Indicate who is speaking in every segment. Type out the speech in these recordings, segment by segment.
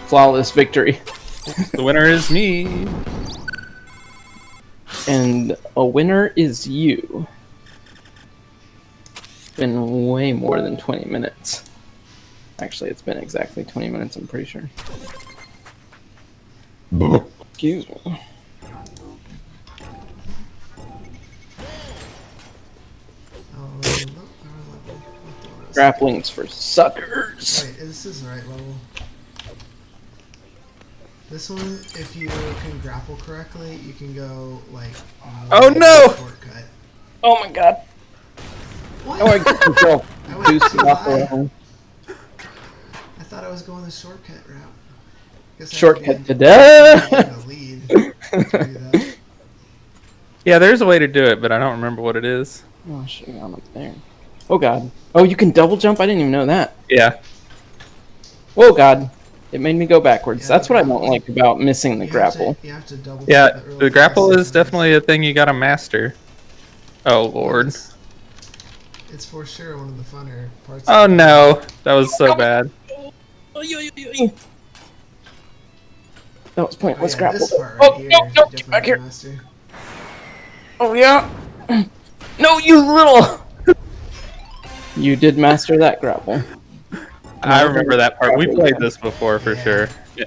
Speaker 1: Flawless victory.
Speaker 2: The winner is me.
Speaker 1: And a winner is you. It's been way more than 20 minutes. Actually, it's been exactly 20 minutes, I'm pretty sure. Excuse me. Grappling's for suckers.
Speaker 3: Wait, this is the right level. This one, if you can grapple correctly, you can go like.
Speaker 2: Oh no!
Speaker 3: Shortcut.
Speaker 1: Oh my god.
Speaker 3: What?
Speaker 1: Oh, I get control.
Speaker 3: I went
Speaker 1: Boost
Speaker 3: too
Speaker 1: off
Speaker 3: high.
Speaker 1: the
Speaker 3: I thought I was going the shortcut route. Guess I
Speaker 1: shortcut to
Speaker 3: had
Speaker 1: death.
Speaker 3: to be in the lead to do that.
Speaker 2: Yeah, there's a way to do it, but I don't remember what it is.
Speaker 1: Oh, I should have gone up there. Oh god. Oh, you can double jump? I didn't even know that.
Speaker 2: Yeah.
Speaker 1: Whoa god. It made me go backwards.
Speaker 3: Yeah,
Speaker 1: That's what I don't like about missing the
Speaker 3: You
Speaker 1: grapple.
Speaker 3: you have to double
Speaker 2: Yeah,
Speaker 3: jump it really
Speaker 2: the grapple
Speaker 3: fast
Speaker 2: is definitely a thing you gotta master. Oh lord.
Speaker 3: It's for sure one of the funner parts.
Speaker 2: Oh no, that was so bad.
Speaker 1: That was pointless
Speaker 3: yeah,
Speaker 1: grapple.
Speaker 3: this part right
Speaker 1: Oh,
Speaker 3: here
Speaker 1: no,
Speaker 3: is
Speaker 1: no,
Speaker 3: definitely
Speaker 1: get back here.
Speaker 3: master.
Speaker 1: Oh yeah. No, you little. You did master that grapple.
Speaker 2: I remember that part. We played this before for
Speaker 3: Yeah.
Speaker 2: sure. Yeah.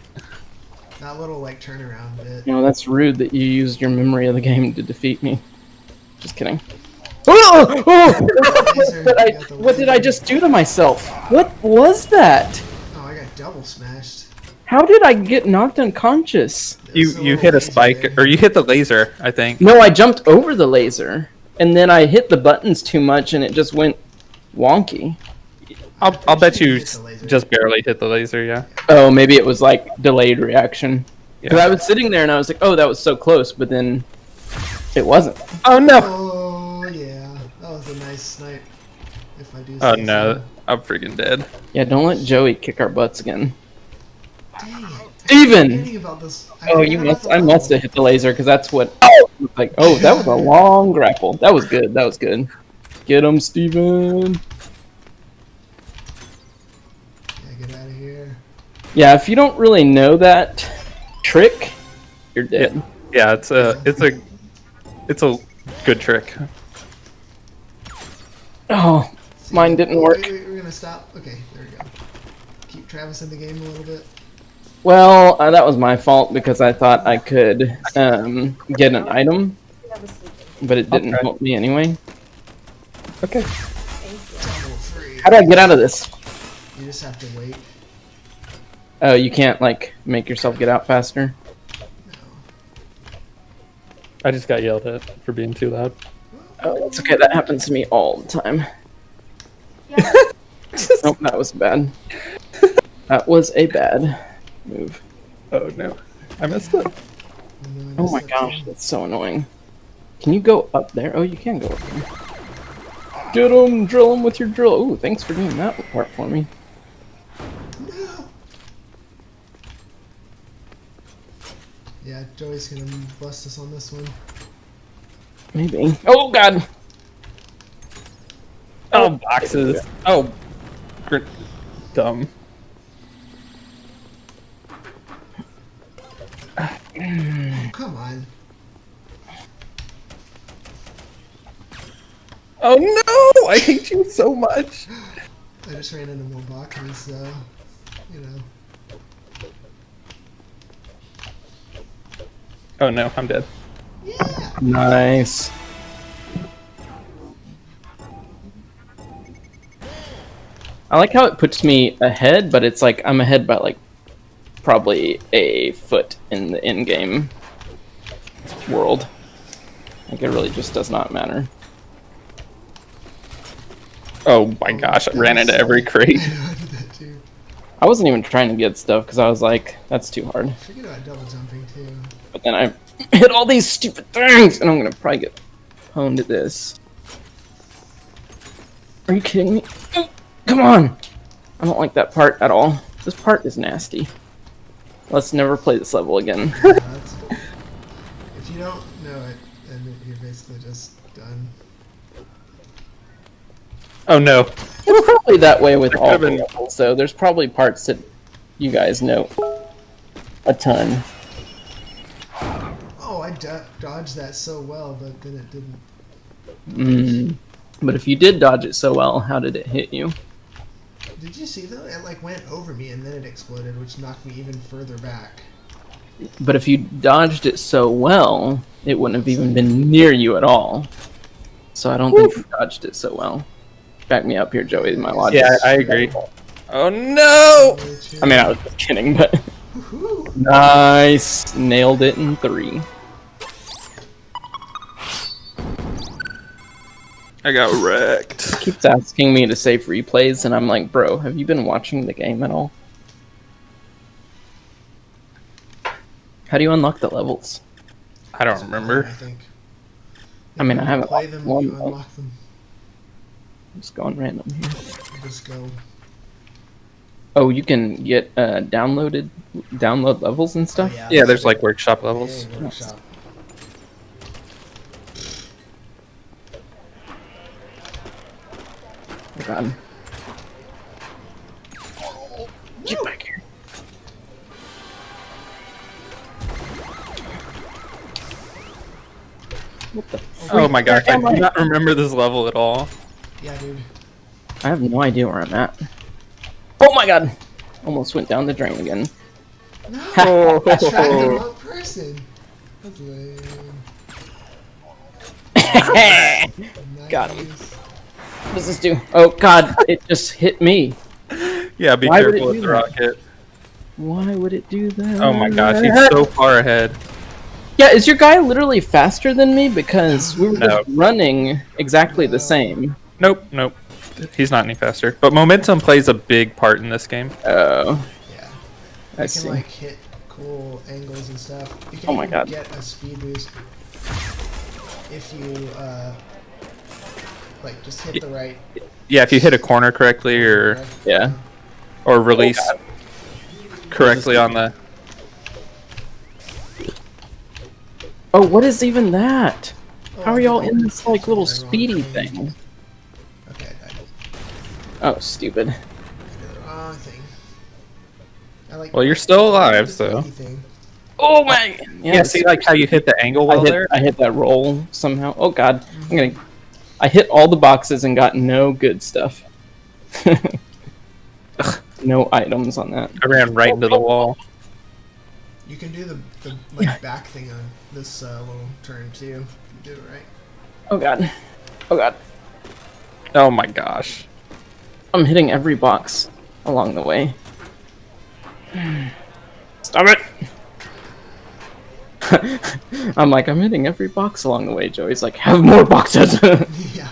Speaker 3: That little like turnaround bit.
Speaker 1: No, that's rude that you used your memory of the game to defeat me. Just kidding. Oh!
Speaker 3: Laser,
Speaker 1: What did I just do to myself? What was that?
Speaker 3: Oh, I got double smashed.
Speaker 1: How did I get knocked unconscious?
Speaker 2: You
Speaker 3: There's
Speaker 2: you
Speaker 3: little
Speaker 2: hit a
Speaker 3: laser
Speaker 2: spike
Speaker 3: there.
Speaker 2: or you hit the laser, I think.
Speaker 1: No, I jumped over the laser, and then I hit the buttons too much, and it just went wonky.
Speaker 2: I'll bet you
Speaker 3: hit the laser.
Speaker 2: just barely hit the laser, yeah.
Speaker 1: Oh, maybe it was like delayed reaction. Because
Speaker 2: Yeah.
Speaker 1: I was sitting there and I was like, oh, that was so close, but then it wasn't.
Speaker 2: Oh no!
Speaker 3: Oh yeah, that was a nice snipe. If I do.
Speaker 2: Oh
Speaker 3: say
Speaker 2: no,
Speaker 3: so.
Speaker 2: I'm freaking dead.
Speaker 1: Yeah, don't let Joey kick our butts again.
Speaker 3: Dang it.
Speaker 1: Steven!
Speaker 3: I'm forgetting about this. I
Speaker 1: Oh,
Speaker 3: forgot
Speaker 1: you
Speaker 3: about
Speaker 1: must.
Speaker 3: the
Speaker 1: I must
Speaker 3: level.
Speaker 1: have hit the laser because that's what. Like, oh, that was a long grapple. That was good. That was good. Get him, Steven.
Speaker 3: Yeah, get out of here.
Speaker 1: Yeah, if you don't really know that trick, you're dead.
Speaker 2: Yeah, it's a good trick.
Speaker 1: Oh,
Speaker 3: See,
Speaker 1: mine didn't work.
Speaker 3: Wait, we're gonna stop. Okay, there we go. Keep Travis in the game a little bit.
Speaker 1: Well, that was my fault because I thought I could get an item, but it didn't
Speaker 2: Okay.
Speaker 1: help me anyway.
Speaker 2: Okay.
Speaker 3: Double free.
Speaker 1: How do I get out of this?
Speaker 3: You just have to wait.
Speaker 1: Oh, you can't like make yourself get out faster.
Speaker 3: No.
Speaker 2: I just got yelled at for being too loud.
Speaker 1: Oh, it's okay. That happens to me all the time. Nope, that was bad. That was a bad move.
Speaker 2: Oh no, I messed up.
Speaker 3: And then
Speaker 1: Oh my gosh, that's so annoying. Can you go up there? Oh, you can go up there. Get him! Drill him with your drill. Ooh, thanks for doing that part for me.
Speaker 3: No. Yeah, Joey's gonna bust us on this one.
Speaker 1: Maybe. Oh god!
Speaker 2: Oh, boxes. Oh, dumb.
Speaker 3: Oh, come on.
Speaker 2: Oh no! I hate you so much.
Speaker 3: I just ran into more boxes, so you know.
Speaker 2: Oh no, I'm dead.
Speaker 3: Yeah.
Speaker 1: Nice. I like how it puts me ahead, but it's like I'm ahead by like probably a foot in the in-game world. Like it really just does not matter.
Speaker 2: Oh my gosh, I ran into every crate.
Speaker 3: I know, I did that too.
Speaker 1: I wasn't even trying to get stuff because I was like, that's too hard.
Speaker 3: Forget about double jumping too.
Speaker 1: But then I hit all these stupid things, and I'm gonna probably get honed at this. Are you kidding me? Oh, come on! I don't like that part at all. This part is nasty. Let's never play this level again.
Speaker 3: That's, if you don't know it, then you're basically just done.
Speaker 2: Oh no.
Speaker 1: It's probably that way with all
Speaker 2: could've been-
Speaker 1: the levels, though. There's probably parts that you guys know a ton.
Speaker 3: Oh, I dodged that so well, but then it didn't.
Speaker 1: But if you did dodge it so well, how did it hit you?
Speaker 3: Did you see though? It like went over me and then it exploded, which knocked me even further back.
Speaker 1: But if you dodged it so well, it wouldn't have even been near you at all. So I don't think you dodged it so well. Back me up here, Joey. My logic.
Speaker 2: Yeah, I agree. Oh no!
Speaker 1: I mean, I was just kidding, but
Speaker 3: Woohoo!
Speaker 1: nice, nailed it in 3.
Speaker 2: I got wrecked.
Speaker 1: Keeps asking me to save replays, and I'm like, bro, have you been watching the game at all? How do you unlock the levels?
Speaker 2: I don't remember.
Speaker 3: I think.
Speaker 1: I mean, I haven't
Speaker 3: play
Speaker 1: locked
Speaker 3: them.
Speaker 1: one,
Speaker 3: You
Speaker 1: though.
Speaker 3: unlock them.
Speaker 1: I'm just going random here.
Speaker 3: Just go.
Speaker 1: Oh, you can get download levels and stuff?
Speaker 3: Oh,
Speaker 2: Yeah, there's like workshop levels.
Speaker 3: Yay, workshop.
Speaker 1: Oh, God. Get back here. What the
Speaker 2: Oh my gosh, I
Speaker 1: am
Speaker 2: do not remember this level at all.
Speaker 3: Yeah, dude.
Speaker 1: I have no idea where I'm at. Oh my God! Almost went down the drain again.
Speaker 3: No! I tried the
Speaker 2: Oh,
Speaker 3: wrong person. That's lame.
Speaker 1: Got him.
Speaker 3: Nice.
Speaker 1: What does this do? Oh God, it just hit me.
Speaker 2: yeah, be
Speaker 1: Why would
Speaker 2: careful
Speaker 1: it
Speaker 2: with
Speaker 1: do
Speaker 2: the
Speaker 1: that?
Speaker 2: rocket.
Speaker 1: Why would it do that?
Speaker 2: Oh my gosh, he's so far ahead.
Speaker 1: Yeah, is your guy literally faster than me? Because we were
Speaker 2: No.
Speaker 1: just running exactly the same.
Speaker 2: Nope, nope. He's not any faster. But momentum plays a big part in this game.
Speaker 1: Oh,
Speaker 3: Yeah.
Speaker 1: I
Speaker 3: You
Speaker 1: see.
Speaker 3: can like hit cool angles and stuff. You can
Speaker 1: Oh my
Speaker 3: even
Speaker 1: God.
Speaker 3: get a speed boost if you like just hit the right.
Speaker 2: Yeah, if you hit a corner correctly or
Speaker 1: Yeah.
Speaker 2: release
Speaker 1: God.
Speaker 2: correctly on the.
Speaker 1: Oh, what is even that?
Speaker 3: Oh,
Speaker 1: How are
Speaker 3: I
Speaker 1: y'all
Speaker 3: think
Speaker 1: in
Speaker 3: I
Speaker 1: this like little
Speaker 3: did the wrong
Speaker 1: speedy
Speaker 3: thing.
Speaker 1: thing?
Speaker 3: Okay, I did
Speaker 1: Oh, stupid.
Speaker 3: the wrong thing. I like.
Speaker 2: Well, you're still
Speaker 3: I like
Speaker 2: alive,
Speaker 3: the
Speaker 2: so.
Speaker 3: sneaky thing.
Speaker 1: Oh my!
Speaker 2: Yeah, see like how you hit the angle well there?
Speaker 1: I hit that roll somehow. Oh God, I hit all the boxes and got no good stuff. No items on that.
Speaker 2: I ran right into the wall.
Speaker 3: You can do the like back thing on this little turn too. If you do it right.
Speaker 1: Oh God. Oh God.
Speaker 2: Oh my gosh.
Speaker 1: I'm hitting every box along the way. Stop it! I'm like, I'm hitting every box along the way. Joey's like, have more boxes!
Speaker 3: Yeah.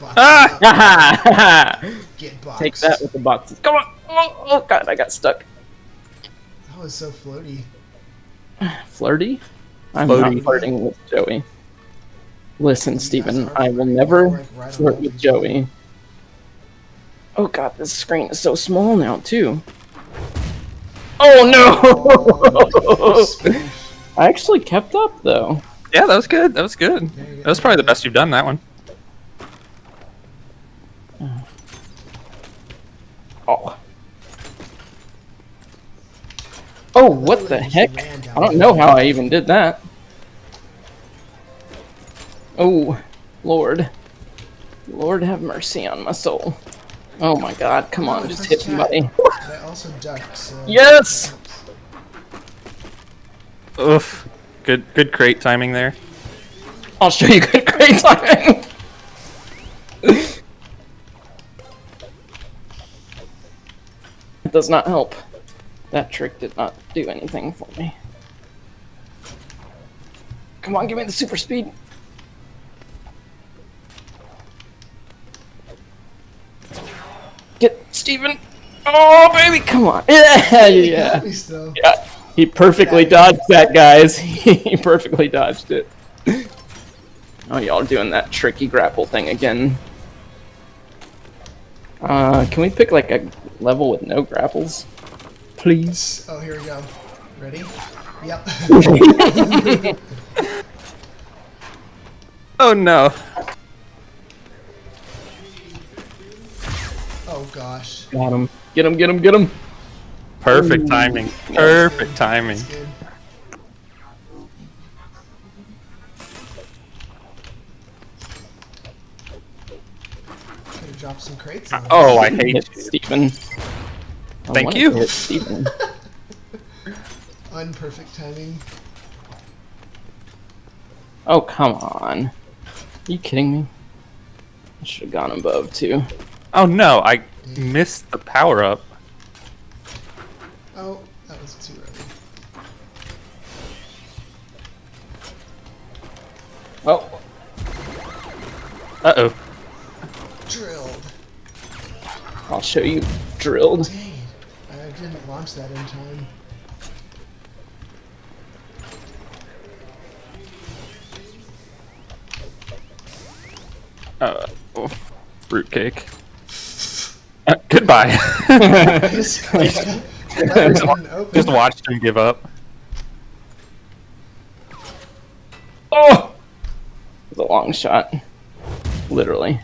Speaker 3: Box
Speaker 2: Ah!
Speaker 3: up, get box.
Speaker 1: Take that with the boxes. Come on! Oh God, I got stuck.
Speaker 3: That was so floaty.
Speaker 1: Flirty? I'm
Speaker 2: Floaty.
Speaker 1: not flirting with Joey. Listen,
Speaker 3: You guys
Speaker 1: Stephen,
Speaker 3: are
Speaker 1: I will
Speaker 3: flirting.
Speaker 1: never
Speaker 3: You're, like, right on
Speaker 1: flirt
Speaker 3: top
Speaker 1: with
Speaker 3: of each other.
Speaker 1: Joey. Oh God, this screen is so small now too. Oh no!
Speaker 3: Oh, sploosh.
Speaker 1: I actually kept up though.
Speaker 2: Yeah, that was good. That was good.
Speaker 3: There you go.
Speaker 2: That was probably the best you've done that one.
Speaker 1: Oh. Oh, what the
Speaker 3: Literally just
Speaker 1: heck?
Speaker 3: ran down
Speaker 1: I don't
Speaker 3: the
Speaker 1: know
Speaker 3: road.
Speaker 1: how I even did that. Oh, Lord. Lord have mercy on my soul. Oh my God, come on, just hit somebody.
Speaker 3: But I also ducked, so
Speaker 1: Yes!
Speaker 2: Oof. Good crate timing there.
Speaker 1: I'll show you good great timing. It does not help. That trick did not do anything for me. Come on, give me the super speed. Get Steven. Oh, baby, come on. Yeah,
Speaker 3: You
Speaker 1: yeah.
Speaker 3: got me still.
Speaker 1: Yeah, he perfectly dodged that, guys. He perfectly dodged it. Oh, y'all are doing that tricky grapple thing again. Can we pick like a level with no grapples? Please.
Speaker 3: Oh, here we go. Ready? Yep.
Speaker 2: Oh no.
Speaker 3: Oh gosh.
Speaker 1: Got him. Get him, get him, get him.
Speaker 2: Perfect timing. Perfect timing.
Speaker 3: That's good. Could have dropped some crates on.
Speaker 2: Oh, I hate
Speaker 1: Hit
Speaker 2: you.
Speaker 1: Steven. I
Speaker 2: Thank
Speaker 1: wanted
Speaker 2: you.
Speaker 1: to hit Steven.
Speaker 3: Unperfect timing.
Speaker 1: Oh, come on. Are you kidding me? I should have gone above, too.
Speaker 2: Oh no, I missed the power up.
Speaker 3: Oh, that was too early.
Speaker 1: Oh,
Speaker 2: Uh-oh.
Speaker 3: Drilled.
Speaker 1: I'll show you drilled.
Speaker 3: Dang it. I didn't launch that in time.
Speaker 2: Oh, fruitcake. Goodbye.
Speaker 3: I just, I didn't open.
Speaker 2: Just watched him give up.
Speaker 1: Oh! It was a long shot. Literally.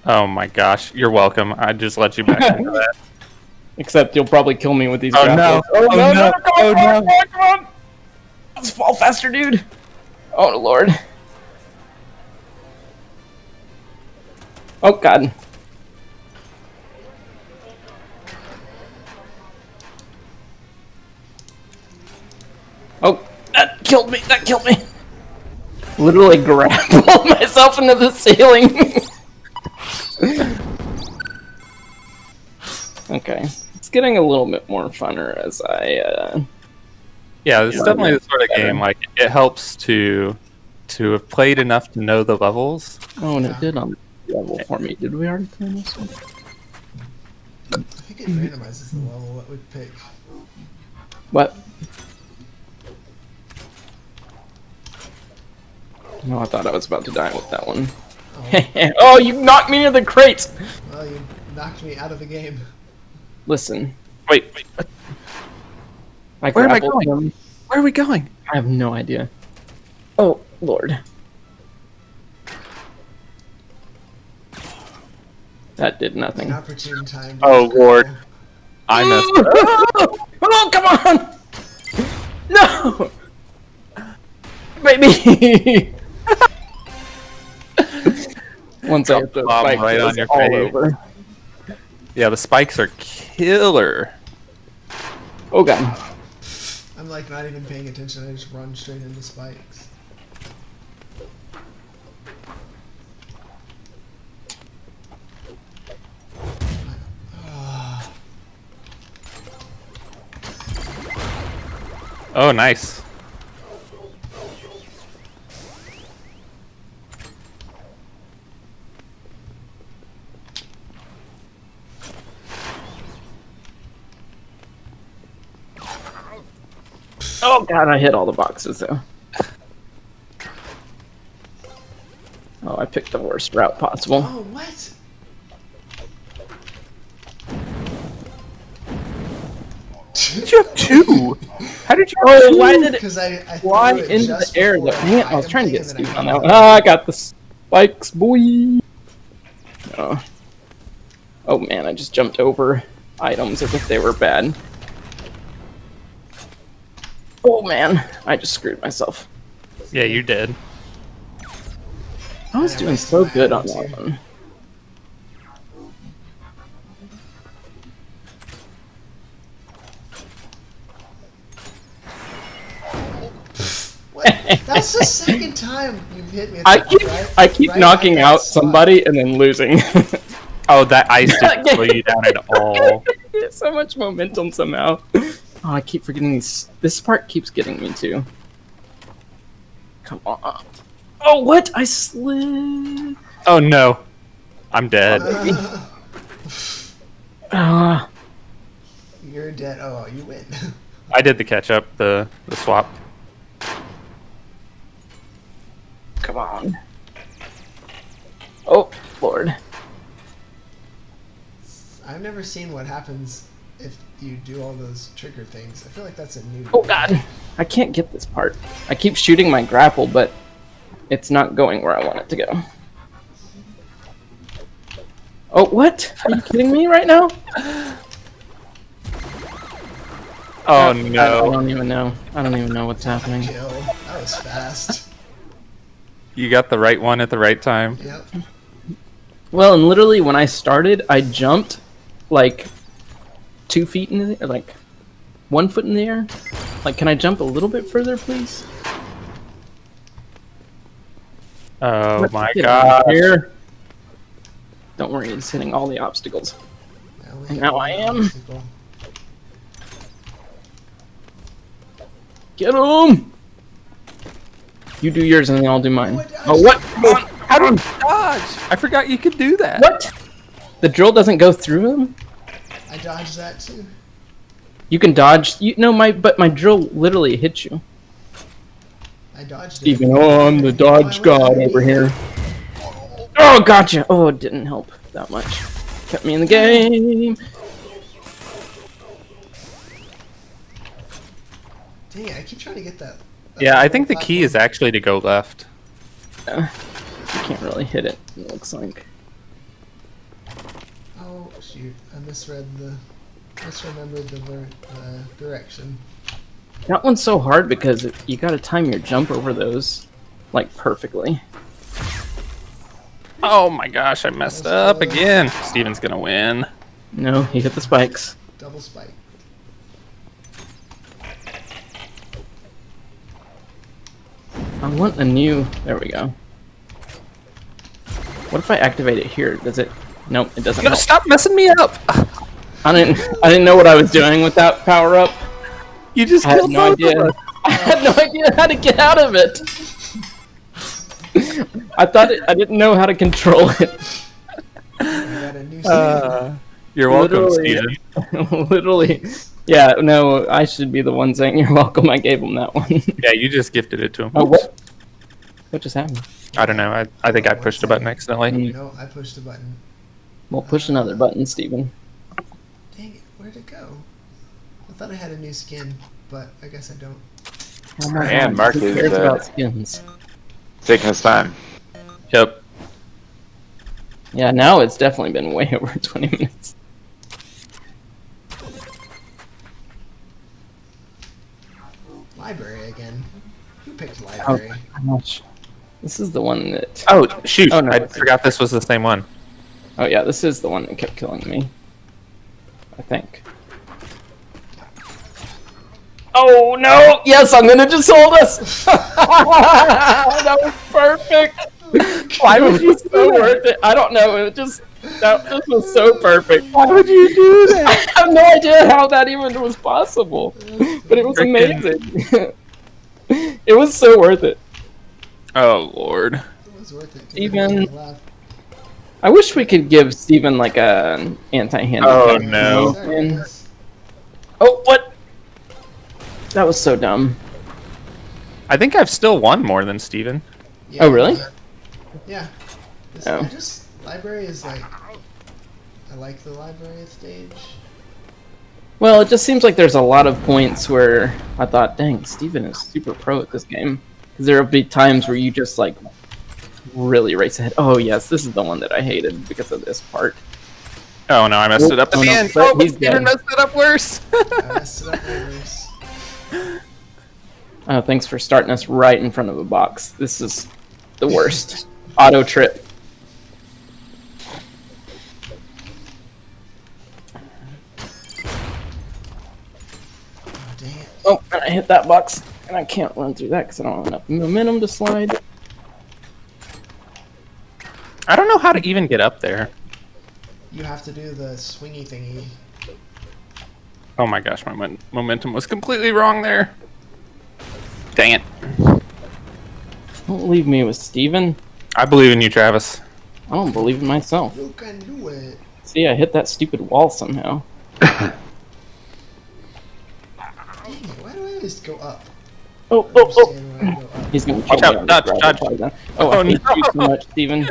Speaker 2: Oh my gosh, you're welcome. I just let you back into that.
Speaker 1: Except you'll probably kill me with these
Speaker 2: Oh,
Speaker 1: grapples.
Speaker 2: no. Oh, no.
Speaker 1: Come on,
Speaker 2: Oh,
Speaker 1: come on,
Speaker 2: no.
Speaker 1: come on, come on! Let's fall faster, dude! Oh, Lord. Oh, God. Oh, that killed me, that killed me! Literally grappled myself into the ceiling. Okay, it's getting a little bit more funner as I,
Speaker 2: Yeah, it's
Speaker 1: Yeah,
Speaker 2: definitely
Speaker 1: yeah.
Speaker 2: the sort of game, like, it helps to have played enough to know the levels.
Speaker 1: Oh, and it did on the level for me. Did we already play this one?
Speaker 3: I think it randomizes the level that we pick.
Speaker 1: What? No, I thought I was about to die with that one.
Speaker 3: Oh,
Speaker 1: Oh, you knocked me into the crates!
Speaker 3: well, you knocked me out of the game.
Speaker 1: Listen,
Speaker 2: Wait,
Speaker 1: I
Speaker 2: Where am I
Speaker 1: grappled
Speaker 2: going?
Speaker 1: him.
Speaker 2: where are we going?
Speaker 1: I have no idea. Oh, Lord. That did
Speaker 3: An
Speaker 1: nothing.
Speaker 3: opportune time. to
Speaker 2: Oh, Lord.
Speaker 3: grapple.
Speaker 2: I messed up.
Speaker 1: Oh, come on! No! Baby! Once I hit the
Speaker 2: Bomb
Speaker 1: spike,
Speaker 2: right
Speaker 1: it
Speaker 2: on
Speaker 1: was
Speaker 2: your
Speaker 1: all
Speaker 2: face.
Speaker 1: over.
Speaker 2: Yeah, the spikes are killer.
Speaker 1: Oh, God.
Speaker 3: I'm like not even paying attention. I just run straight into spikes. Ah,
Speaker 2: Oh, nice.
Speaker 1: Oh, God, I hit all the boxes, though. Oh, I picked the worst route possible.
Speaker 3: oh, what?
Speaker 2: Did you have two? How did you?
Speaker 1: Oh, why did it
Speaker 3: Because I
Speaker 1: fly
Speaker 3: threw it
Speaker 1: into
Speaker 3: just
Speaker 1: the air?
Speaker 3: before
Speaker 1: Dang it, I was
Speaker 3: item
Speaker 1: trying to
Speaker 3: thing,
Speaker 1: get
Speaker 3: and then
Speaker 1: Steve
Speaker 3: I
Speaker 1: on
Speaker 3: got
Speaker 1: that. Ah, I got the spikes, boy. Oh. Oh, man, I just jumped over items as if they were bad. Oh, man, I just screwed myself.
Speaker 2: Yeah, you did.
Speaker 1: I was
Speaker 3: I
Speaker 1: doing
Speaker 3: wasted
Speaker 1: so
Speaker 3: my
Speaker 1: good on
Speaker 3: items
Speaker 1: that
Speaker 3: here.
Speaker 1: one.
Speaker 3: What? That's the second time you've hit me. At the,
Speaker 1: I keep
Speaker 3: right
Speaker 1: knocking
Speaker 3: at that
Speaker 1: out
Speaker 3: spot.
Speaker 1: somebody and then losing.
Speaker 2: Oh, that ice didn't slow you down at all.
Speaker 1: So much momentum somehow. Oh, I keep forgetting these. This part keeps getting me too. Come on. Oh, what? I slid.
Speaker 2: Oh no, I'm dead.
Speaker 1: Ah.
Speaker 3: You're dead. Oh, you win.
Speaker 2: I did the catch up, the swap.
Speaker 1: Come on. Oh, Lord.
Speaker 3: I've never seen what happens if you do all those trigger things. I feel like that's a new.
Speaker 1: Oh, God. I can't get this part. I keep shooting my grapple, but it's not going where I want it to go. Oh, what? Are you kidding me right now?
Speaker 2: Oh
Speaker 1: I
Speaker 2: no.
Speaker 1: don't even know. I don't even know what's happening.
Speaker 3: Kill. That was fast.
Speaker 2: You got the right one at the right time.
Speaker 3: Yep.
Speaker 1: Well, and literally when I started, I jumped like 2 feet in the air, like 1 foot in the air. Like, can I jump a little bit further, please?
Speaker 2: Oh
Speaker 1: Let's
Speaker 2: my
Speaker 1: get
Speaker 2: gosh.
Speaker 1: over here. Don't worry, it's hitting all the obstacles. And now I am.
Speaker 3: Obstacle.
Speaker 1: Get him! You do yours and then I'll do mine.
Speaker 3: Oh,
Speaker 1: Oh, what? Come on!
Speaker 2: How do you dodge? I forgot you could do that.
Speaker 1: What? The drill doesn't go through him?
Speaker 3: I dodged that too.
Speaker 1: You can dodge. But my drill literally hits you.
Speaker 3: I dodged it.
Speaker 1: Even I'm the dodge god over here. Oh, gotcha! Oh, it didn't help that much. Kept me in the game.
Speaker 3: Dang it, I keep trying to get that.
Speaker 2: Yeah, I think the key is actually to go left.
Speaker 1: You can't really hit it, it looks like.
Speaker 3: Oh shoot! I misremembered the direction.
Speaker 1: That one's so hard because you gotta time your jump over those, like, perfectly.
Speaker 2: Oh my gosh, I messed up again. Steven's gonna win.
Speaker 1: No, he hit the spikes.
Speaker 3: Double spike.
Speaker 1: I want a new... There we go. What if I activate it here? Does it... Nope, it doesn't
Speaker 2: No,
Speaker 1: help.
Speaker 2: stop messing me up.
Speaker 1: I didn't know what I was doing with that power-up.
Speaker 2: You just
Speaker 1: I had
Speaker 2: killed
Speaker 1: no
Speaker 2: both of
Speaker 1: idea.
Speaker 2: us.
Speaker 1: I had no idea how to get out of it. I didn't know how to control it.
Speaker 3: I got a new skin.
Speaker 2: You're welcome,
Speaker 1: Literally.
Speaker 2: Steven.
Speaker 1: Literally. Yeah, no, I should be the one saying you're welcome. I gave him that one.
Speaker 2: Yeah, you just gifted it to him.
Speaker 1: Oh,
Speaker 2: Oops.
Speaker 1: what just happened?
Speaker 2: I don't know. I think I pushed a button accidentally.
Speaker 3: No, I pushed the button.
Speaker 1: Well, push another button, Steven.
Speaker 3: Dang it, where'd it go? I thought I had a new skin, but I guess I don't.
Speaker 1: Oh my
Speaker 4: And
Speaker 1: God,
Speaker 4: Mark
Speaker 1: who
Speaker 4: is,
Speaker 1: cares about skins?
Speaker 4: taking his time.
Speaker 2: Yep.
Speaker 1: Yeah, now it's definitely been way over 20 minutes.
Speaker 3: Library again. Who picked
Speaker 1: Oh,
Speaker 3: library?
Speaker 1: gosh. This is the one that...
Speaker 2: Oh, shoot.
Speaker 1: Oh, no.
Speaker 2: I forgot this was the same one.
Speaker 1: Oh yeah, this is the one that kept killing me. I think. Oh no! Yes, I'm gonna just hold us! That was perfect! Why would you so worth it? I don't know, it just... This was so perfect.
Speaker 2: Why would you do that?
Speaker 1: I have no idea how that even was possible. But it was amazing. It was so worth it.
Speaker 2: Oh, Lord.
Speaker 3: It was worth it.
Speaker 1: Steven. I wish we could give Steven like an anti-handicap.
Speaker 2: Oh, no.
Speaker 1: And- Oh, what? That was so dumb.
Speaker 2: I think I've still won more than Steven.
Speaker 3: Yeah,
Speaker 1: Oh, really?
Speaker 3: Yeah. This,
Speaker 1: Oh.
Speaker 3: library is like... I like the library stage.
Speaker 1: Well, it just seems like there's a lot of points where I thought, dang, Steven is super pro at this game. Because there will be times where you just like really race ahead. Oh yes, this is the one that I hated because of this part.
Speaker 2: Oh, no, I messed it up at
Speaker 1: Oh,
Speaker 2: the
Speaker 1: no,
Speaker 2: end.
Speaker 1: but
Speaker 2: Oh, but
Speaker 1: he's
Speaker 2: Steven
Speaker 1: dead.
Speaker 2: messed it up worse.
Speaker 3: I messed it up reverse.
Speaker 1: Oh, thanks for starting us right in front of a box. This is the worst. Auto trip.
Speaker 3: Oh, dang it.
Speaker 1: Oh, and I hit that box, and I can't run through that because I don't have enough momentum to slide.
Speaker 2: I don't know how to even get up there.
Speaker 3: You have to do the swingy thingy.
Speaker 2: Oh my gosh, my momentum was completely wrong there. Dang it.
Speaker 1: Don't leave me with Steven.
Speaker 2: I believe in you, Travis.
Speaker 1: I don't believe in myself.
Speaker 3: You can do it.
Speaker 1: See, I hit that stupid wall somehow.
Speaker 3: Dang it, why do I always go up?
Speaker 1: Oh,
Speaker 3: I
Speaker 1: oh, oh!
Speaker 3: understand why I go up.
Speaker 1: He's gonna
Speaker 2: Watch
Speaker 1: kill me
Speaker 2: out,
Speaker 1: on
Speaker 2: dodge,
Speaker 1: this
Speaker 2: dodge.
Speaker 1: gravel playground. Oh, I
Speaker 2: Oh,
Speaker 1: hate
Speaker 2: no.
Speaker 1: you so much, Steven.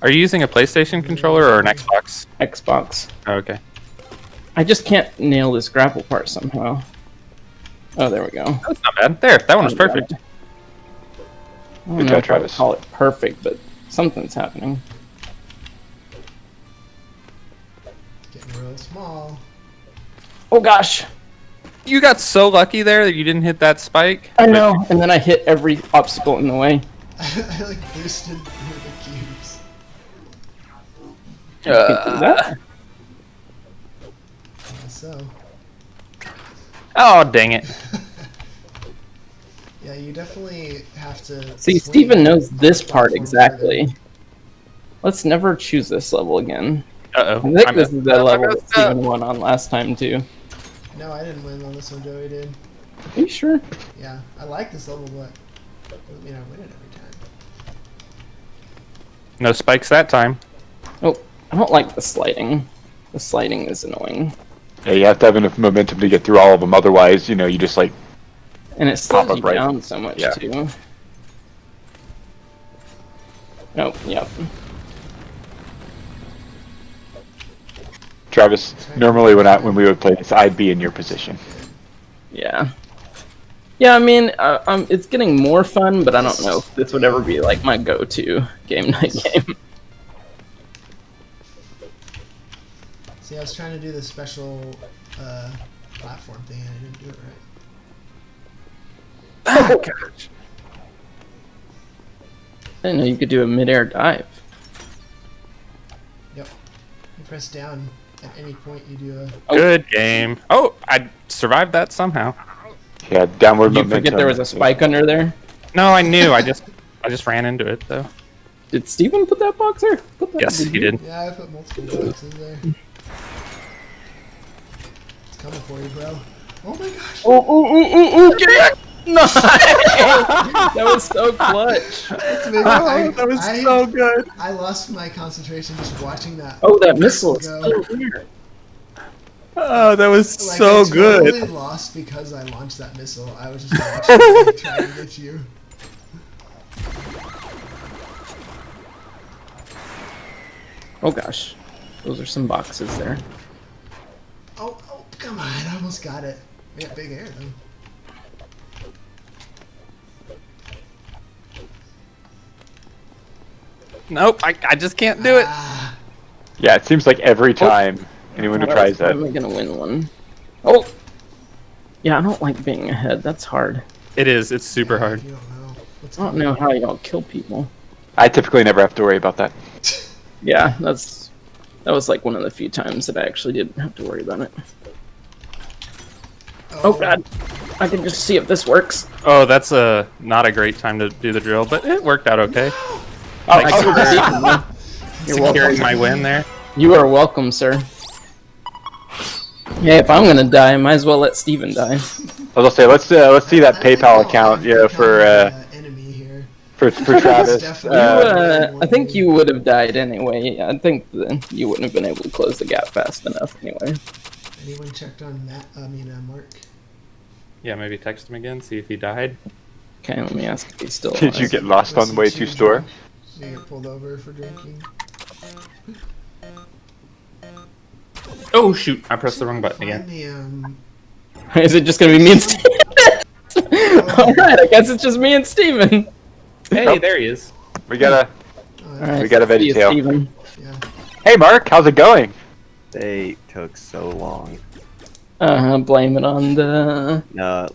Speaker 2: Are you using a PlayStation controller or an Xbox?
Speaker 1: Xbox.
Speaker 2: Oh, okay.
Speaker 1: I just can't nail this grapple part somehow. Oh, there we go.
Speaker 2: That's not bad. There, that one was perfect.
Speaker 1: I don't
Speaker 4: Good
Speaker 1: know
Speaker 4: job,
Speaker 1: if I would
Speaker 4: Travis.
Speaker 1: call it perfect, but something's happening.
Speaker 3: Getting real small.
Speaker 1: Oh gosh,
Speaker 2: You got so lucky there that you didn't hit that spike.
Speaker 1: I know. And then I hit every obstacle in the way.
Speaker 3: I like boosted through the cubes.
Speaker 1: You can do that.
Speaker 3: So.
Speaker 2: Oh, dang it.
Speaker 3: Yeah, you definitely have to.
Speaker 1: See,
Speaker 3: swing
Speaker 1: Steven knows this
Speaker 3: the
Speaker 1: part
Speaker 3: platform
Speaker 1: exactly.
Speaker 3: further.
Speaker 1: Let's never choose this level again.
Speaker 2: Uh-oh.
Speaker 1: I think this is the
Speaker 2: I
Speaker 1: level
Speaker 2: messed
Speaker 1: that Steven won on last time too.
Speaker 3: No, I didn't win on this one. Joey did.
Speaker 1: Are you sure?
Speaker 3: Yeah, I like this level, but doesn't mean I win it every time.
Speaker 2: No spikes that time.
Speaker 1: Oh, I don't like the sliding. The sliding is annoying.
Speaker 4: Yeah, you have to have enough momentum to get through all of them. Otherwise, you know, you just like.
Speaker 1: And it slows
Speaker 4: Pop up
Speaker 1: you
Speaker 4: right-
Speaker 1: down so much
Speaker 4: yeah.
Speaker 1: too. Oh, yep.
Speaker 4: Travis, normally when we would play this, I'd be in your position.
Speaker 1: Yeah. Yeah, I mean, it's getting more fun, but I don't know if this would ever be like my go-to game night game.
Speaker 3: See, I was trying to do the special platform thing, and I didn't do it right.
Speaker 2: Oh, gosh.
Speaker 1: I didn't know you could do a mid-air dive.
Speaker 3: Yep. You press down at any point. You do a.
Speaker 2: Good game. Oh, I survived that somehow.
Speaker 4: Yeah, downward
Speaker 1: Did you
Speaker 4: momentum.
Speaker 1: forget there was a spike under there?
Speaker 2: No, I knew. I just ran into it though.
Speaker 1: Did Steven put that box there? Put that
Speaker 2: Yes, he did.
Speaker 3: Yeah, I put multiple boxes there. It's coming for you, bro. Oh my gosh.
Speaker 1: Oh, Jack! Nice! That was so clutch.
Speaker 2: That was so good.
Speaker 3: I lost my concentration just watching that.
Speaker 1: Oh, that missile is
Speaker 3: go.
Speaker 1: so weird.
Speaker 2: Oh, that was
Speaker 3: Like,
Speaker 2: so
Speaker 3: I totally
Speaker 2: good.
Speaker 3: lost because I launched that missile. I was just watching it, trying to get you.
Speaker 1: Oh gosh, those are some boxes there.
Speaker 3: Oh, come on. I almost got it. We got big air, though.
Speaker 2: Nope, I just can't do it.
Speaker 3: Ah,
Speaker 4: Yeah, it seems like every time anyone who tries that.
Speaker 1: Am I gonna win one? Oh! Yeah, I don't like being ahead. That's hard.
Speaker 2: It is. It's super
Speaker 3: yeah,
Speaker 2: hard.
Speaker 3: You don't know. What's
Speaker 1: I don't know how y'all kill people.
Speaker 4: I typically never have to worry about that.
Speaker 1: Yeah, that was like one of the few times that I actually didn't have to worry about it. Oh god, I can just see if this works.
Speaker 2: Oh, that's not a great time to do the drill, but it worked out okay.
Speaker 1: Oh,
Speaker 2: Thanks for
Speaker 1: You're welcome.
Speaker 2: securing my win there.
Speaker 1: You are welcome, sir. Yeah, if I'm gonna die, I might as well let Steven die.
Speaker 4: I was gonna say let's see that PayPal account, yeah, for
Speaker 3: enemy here.
Speaker 4: for Travis.
Speaker 3: Definitely.
Speaker 1: I think you would have died anyway. I think you wouldn't have been able to close the gap fast enough anyway.
Speaker 3: Anyone checked on Matt? Mark.
Speaker 2: Yeah, maybe text him again, see if he died.
Speaker 1: Okay, let me ask if he's still alive.
Speaker 4: Did you get lost on the way to store?
Speaker 3: You get pulled over for drinking.
Speaker 2: Oh shoot! I pressed the wrong button again.
Speaker 3: Find
Speaker 1: Is it just gonna be me and Steven? Alright, I guess it's just me and Steven.
Speaker 2: Hey,
Speaker 4: Nope.
Speaker 2: there he is.
Speaker 4: We got
Speaker 1: Alright,
Speaker 4: We got a
Speaker 1: see you,
Speaker 4: Veggie-tail.
Speaker 1: Steven.
Speaker 3: yeah.
Speaker 4: Hey Mark, how's it going?
Speaker 5: They took so long.
Speaker 1: Blame it on the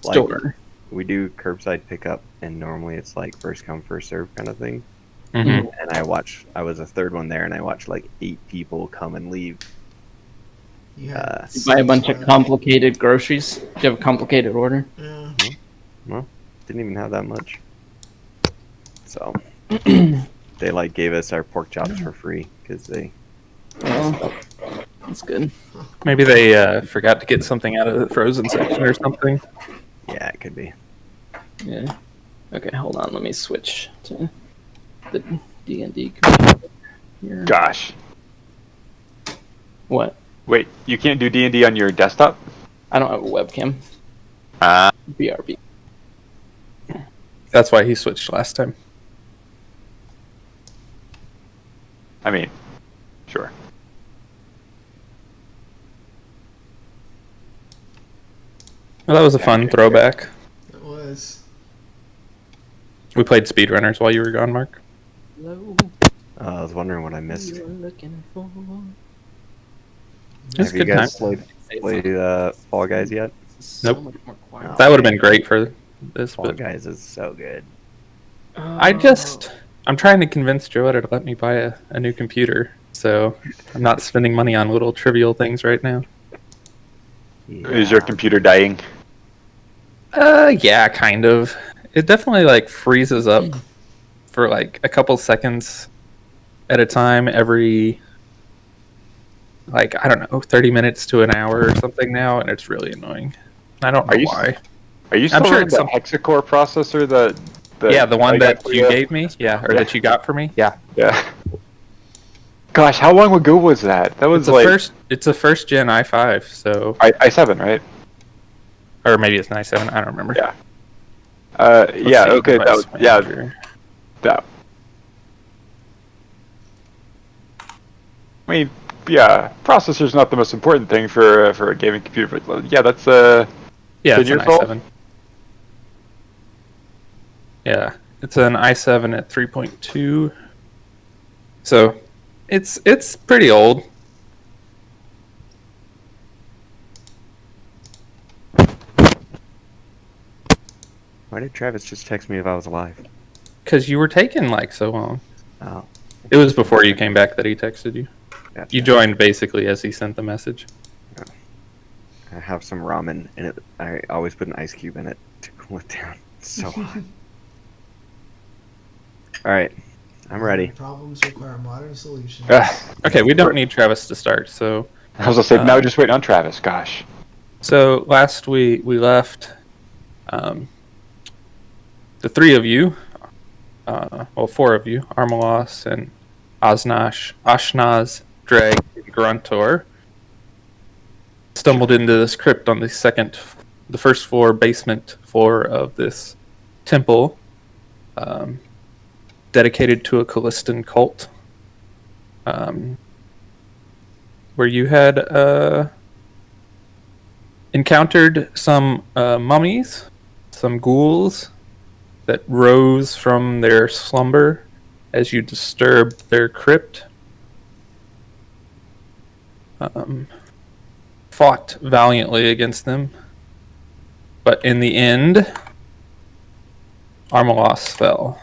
Speaker 5: Like
Speaker 1: store.
Speaker 5: we do curbside pickup, and normally it's like first come first serve kind of thing.
Speaker 2: Mm-hmm.
Speaker 5: And I was a third one there, and I watched like 8 people come and leave.
Speaker 3: You had
Speaker 1: You buy a bunch of complicated groceries. Do you have a complicated order?
Speaker 3: Yeah.
Speaker 5: Well, didn't even have that much. So they like gave us our pork chops for free because they.
Speaker 1: Well, that's good.
Speaker 2: Maybe they forgot to get something out of the frozen section or something.
Speaker 5: Yeah, it could be.
Speaker 1: Yeah. Okay, hold on. Let me switch to the D&D computer here.
Speaker 4: Gosh.
Speaker 1: What?
Speaker 4: Wait, you can't do D&D on your desktop?
Speaker 1: I don't have a webcam. BRB.
Speaker 2: That's why he switched last time.
Speaker 4: I mean, sure.
Speaker 2: Well, that was a fun throwback.
Speaker 3: It was.
Speaker 2: We played speedrunners while you were gone, Mark.
Speaker 1: Hello.
Speaker 5: I was wondering what I missed.
Speaker 1: You were looking for.
Speaker 2: It's
Speaker 5: Have you
Speaker 2: good
Speaker 5: guys
Speaker 2: time.
Speaker 5: played Fall Guys yet?
Speaker 1: So
Speaker 2: Nope.
Speaker 1: much more quiet.
Speaker 5: No.
Speaker 2: That would have been great for this,
Speaker 5: Fall
Speaker 2: but
Speaker 5: Guys is so good.
Speaker 2: I'm trying to convince Joa to let me buy a new computer, so I'm not spending money on little trivial things right now.
Speaker 4: Is your
Speaker 5: Yeah.
Speaker 4: computer dying?
Speaker 2: Yeah, kind of. It definitely like freezes up for like a couple seconds at a time every, like, I don't know, 30 minutes to an hour or something now, and it's really annoying. I don't know
Speaker 4: Are you
Speaker 2: why.
Speaker 4: Are you
Speaker 2: I'm
Speaker 4: still
Speaker 2: sure
Speaker 4: running
Speaker 2: it's
Speaker 4: the
Speaker 2: some-
Speaker 4: hexacore processor that?
Speaker 2: Yeah, the one
Speaker 4: I got
Speaker 2: that
Speaker 4: for
Speaker 2: you gave me, yeah, or
Speaker 4: Yeah.
Speaker 2: that you got for me, yeah.
Speaker 4: Yeah. Gosh, how long ago was that? That was
Speaker 2: It's a first gen i5, so,
Speaker 4: i7, right?
Speaker 2: or maybe it's an i7, I don't remember.
Speaker 4: Yeah.
Speaker 2: Let's
Speaker 4: Yeah.
Speaker 2: see,
Speaker 4: Okay. That was,
Speaker 2: device
Speaker 4: yeah.
Speaker 2: manager.
Speaker 4: That. I mean, yeah. Processor's not the most important thing for a gaming computer, but yeah, that's
Speaker 2: Yeah,
Speaker 4: 10
Speaker 2: it's an
Speaker 4: years old?
Speaker 2: i7. Yeah, it's an i7 at 3.2. So, it's pretty old.
Speaker 5: Why did Travis just text me if I was alive?
Speaker 2: Because you were taking like so long.
Speaker 5: Oh,
Speaker 2: It was before you came back that he texted you.
Speaker 5: gotcha.
Speaker 2: You joined basically as he sent the message.
Speaker 5: I have some ramen in it. I always put an ice cube in it to cool it down. It's so hot. All right, I'm ready.
Speaker 3: Problems require modern solutions.
Speaker 2: Okay, we don't need Travis to start. So
Speaker 4: I was gonna say now we're just waiting on Travis. Gosh.
Speaker 2: last we left the three of you, well, four of you, Armalos and Ashnaz, Dreg, and Gruntor, stumbled into this crypt on the first floor, basement floor of this temple, dedicated to a Callistan cult, where you had encountered some mummies, some ghouls that rose from their slumber as you disturbed their crypt. Fought valiantly against them, but in the end, Armalos fell,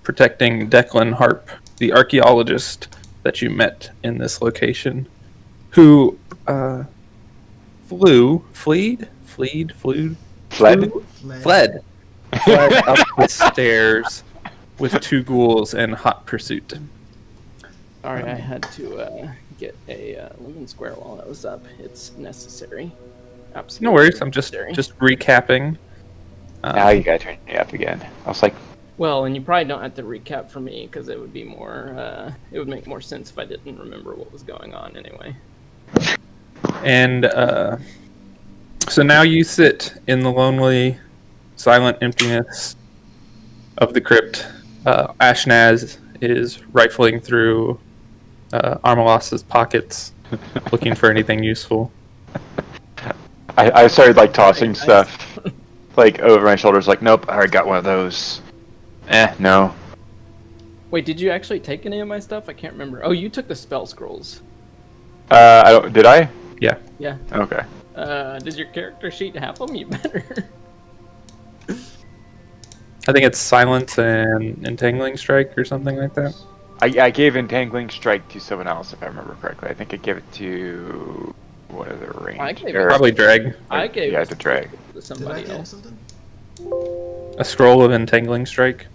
Speaker 2: protecting Declan Harp, the archaeologist that you met in this location, who fled up the stairs with two ghouls in hot pursuit.
Speaker 1: Sorry, I had to get a lemon square while I was up. It's necessary. Absolutely.
Speaker 2: No worries, I'm just
Speaker 1: necessary.
Speaker 2: recapping.
Speaker 4: Now you gotta turn me up again. I was like,
Speaker 1: Well, and you probably don't have to recap for me because it would be more. It would make more sense if I didn't remember what was going on anyway.
Speaker 2: And so now you sit in the lonely, silent emptiness of the crypt. Ashnaz is rifling through Armalos's pockets, looking for anything useful.
Speaker 4: I started like tossing stuff like over my shoulders. Like, nope, I already got one of those. No.
Speaker 1: Wait, did you actually take any of my stuff? I can't remember. Oh, you took the spell scrolls.
Speaker 4: I don't. Did I?
Speaker 2: Yeah.
Speaker 1: Yeah.
Speaker 4: Okay.
Speaker 1: Does your character sheet have them? You better.
Speaker 2: I think it's Silence and Entangling Strike or something like that.
Speaker 4: I gave Entangling Strike to someone else, if I remember correctly. I think I gave it to one of the range.
Speaker 1: I gave
Speaker 4: or-
Speaker 1: it-
Speaker 2: Probably Dreg.
Speaker 1: I gave
Speaker 4: yeah,
Speaker 1: it
Speaker 4: to Drag.
Speaker 1: to
Speaker 3: Did I
Speaker 1: somebody
Speaker 3: get
Speaker 1: else.
Speaker 3: something?
Speaker 2: A scroll of Entangling Strike.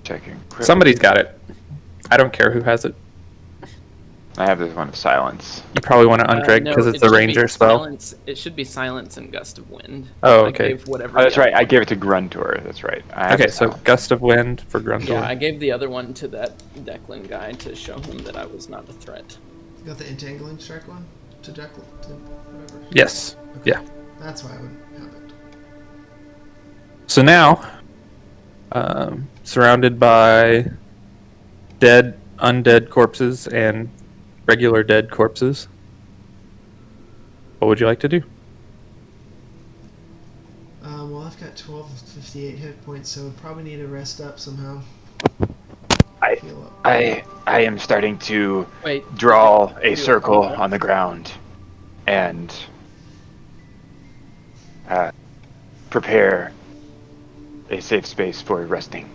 Speaker 4: Checking.
Speaker 2: Somebody's got it. I don't care who has it.
Speaker 4: I have this one of Silence.
Speaker 2: You probably want to undreg
Speaker 1: No,
Speaker 2: because
Speaker 1: it
Speaker 2: it's a
Speaker 1: should be
Speaker 2: ranger spell.
Speaker 1: Silence, it should be Silence and Gust of Wind.
Speaker 2: Oh,
Speaker 1: I
Speaker 2: okay.
Speaker 1: gave whatever.
Speaker 4: Oh, that's
Speaker 1: the
Speaker 4: right.
Speaker 1: other
Speaker 4: I gave it to Gruntor. That's right. I have
Speaker 2: Okay,
Speaker 4: it
Speaker 2: so
Speaker 4: now.
Speaker 2: Gust of Wind for Gruntor.
Speaker 1: Yeah, I gave the other one to that Declan guy to show him that I was not a threat.
Speaker 3: You got the entangling strike one to Declan, to whatever.
Speaker 2: Yes. Yeah.
Speaker 3: That's why I wouldn't have it.
Speaker 2: So now, surrounded by dead, undead corpses and regular dead corpses, what would you like to do?
Speaker 3: Well, I've got 12 of 58 hit points, so would probably need to rest up somehow.
Speaker 4: I I am starting to
Speaker 1: Wait.
Speaker 4: draw a
Speaker 1: you-
Speaker 4: circle on the ground and prepare a safe space for resting.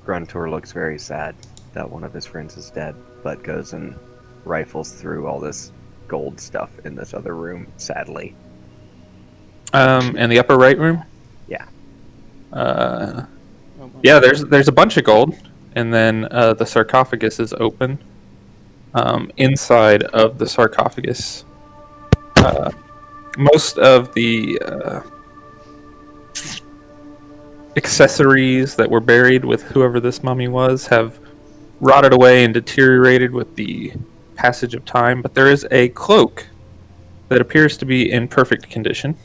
Speaker 5: Gruntor looks very sad that one of his friends is dead, but goes and rifles through all this gold stuff in this other room, sadly.
Speaker 2: In the upper right room?
Speaker 5: Yeah.
Speaker 2: Uh,
Speaker 1: Oh my
Speaker 2: yeah, there's a bunch of gold, and then the sarcophagus is open. Inside of the sarcophagus, most of the accessories that were buried with whoever this mummy was have rotted away and deteriorated with the passage of time, but there is a cloak that appears to be in perfect condition,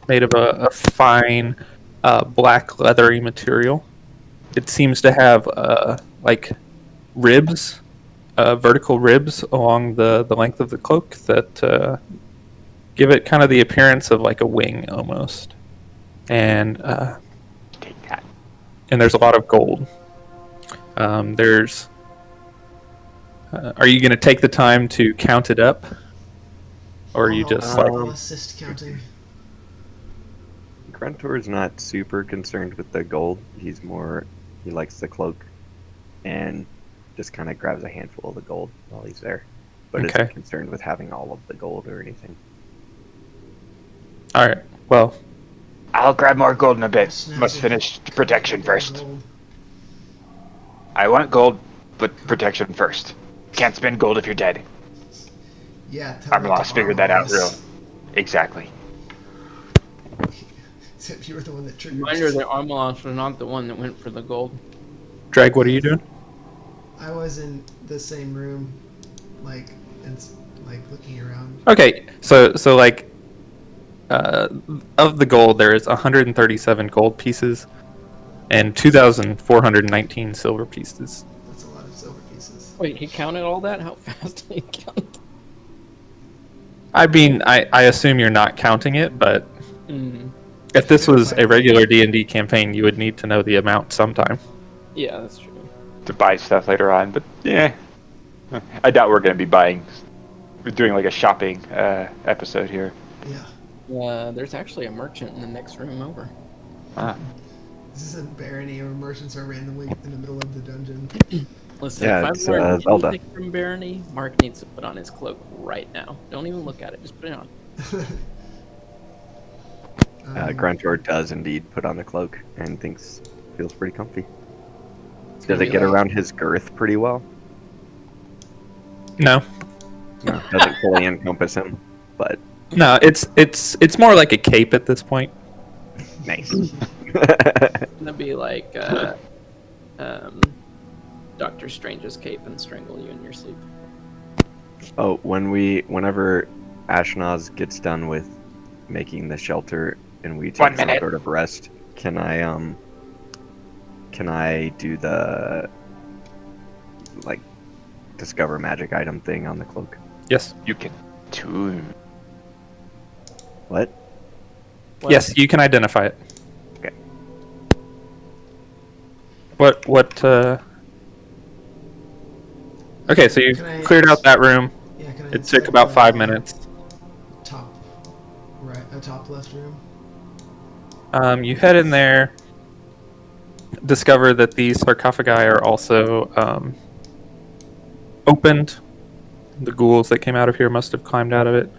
Speaker 2: made of a fine black leathery material. It seems to have like ribs, vertical ribs along the length of the cloak that give it kind of the appearance of like a wing almost. And
Speaker 4: Take that.
Speaker 2: there's a lot of gold. There's. Are you going to take the time to count it up, or are you just like?
Speaker 3: I'll assist counting.
Speaker 5: Gruntor is not super concerned with the gold. He likes the cloak, and just kind of grabs a handful of the gold while he's there. But
Speaker 2: Okay.
Speaker 5: isn't concerned with having all of the gold or anything.
Speaker 2: All right. Well,
Speaker 4: I'll grab more gold in a bit.
Speaker 3: Snazzy.
Speaker 4: Must finish protection first.
Speaker 3: Gold.
Speaker 4: I want gold, but protection first. Can't spend gold if you're dead.
Speaker 3: Yeah, tell me
Speaker 4: Armaloss
Speaker 3: to
Speaker 4: figured that out
Speaker 3: Armaloss.
Speaker 4: exactly.
Speaker 3: Except you were the one that triggered.
Speaker 1: Reminder that Armaloss was not the one that went for the gold.
Speaker 2: Drag, what are you doing?
Speaker 3: I was in the same room, like, and like looking around.
Speaker 2: Okay, so like, of the gold, there is 137 gold pieces and 2,419 silver pieces.
Speaker 3: That's a lot of silver pieces.
Speaker 1: Wait, he counted all that? How fast did he count?
Speaker 2: I mean, I assume you're not counting it, but
Speaker 1: Mm.
Speaker 2: if this was a regular D&D campaign, you would need to know the amount sometime.
Speaker 1: Yeah, that's true.
Speaker 4: To buy stuff later on, but yeah. I doubt we're going to be we're doing like a shopping episode here.
Speaker 3: Yeah.
Speaker 1: There's actually a merchant in the next room over.
Speaker 4: Ah.
Speaker 3: This isn't Barony or merchants are randomly in the middle of the dungeon.
Speaker 1: Listen,
Speaker 5: Yeah,
Speaker 1: if
Speaker 5: it's,
Speaker 1: I've learned
Speaker 5: Zelda.
Speaker 1: anything from Barony, Mark needs to put on his cloak right now. Don't even look at it, just put it on.
Speaker 5: Gruntor does indeed put on the cloak and feels pretty comfy. Does
Speaker 3: gonna
Speaker 5: it
Speaker 3: be
Speaker 5: get
Speaker 3: like-
Speaker 5: around his girth pretty well?
Speaker 2: No,
Speaker 5: No, doesn't fully encompass him, but
Speaker 2: no, it's more like a cape at this point.
Speaker 5: nice.
Speaker 1: It's gonna be like Doctor Strange's cape and strangle you in your sleep.
Speaker 5: Oh, whenever Ashnaz gets done with making the shelter and we
Speaker 4: 1
Speaker 5: take some
Speaker 4: minute.
Speaker 5: sort of rest, can I do the like discover magic item thing on the cloak?
Speaker 2: Yes,
Speaker 4: You can tune.
Speaker 5: What?
Speaker 1: What?
Speaker 2: yes, you can identify it.
Speaker 5: Okay.
Speaker 2: What? Okay, so you
Speaker 3: Can I-
Speaker 2: cleared out that room.
Speaker 3: Yeah, can I
Speaker 2: It took
Speaker 3: inspect
Speaker 2: about
Speaker 3: the
Speaker 2: 5 minutes.
Speaker 3: Top right, top left room.
Speaker 2: You head in there, discover that these sarcophagi are also opened. The ghouls that came out of here must have climbed out of it.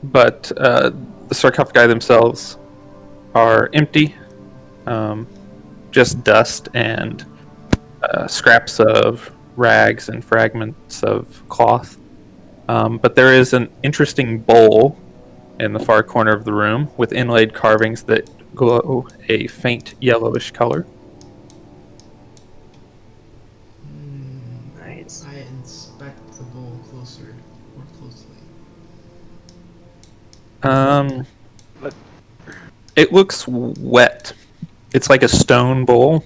Speaker 2: But the sarcophagi themselves are empty. Just dust and scraps of rags and fragments of cloth. But there is an interesting bowl in the far corner of the room with inlaid carvings that glow a faint yellowish color.
Speaker 5: Nice.
Speaker 3: I inspect the bowl more closely.
Speaker 2: It looks wet. It's like a stone bowl,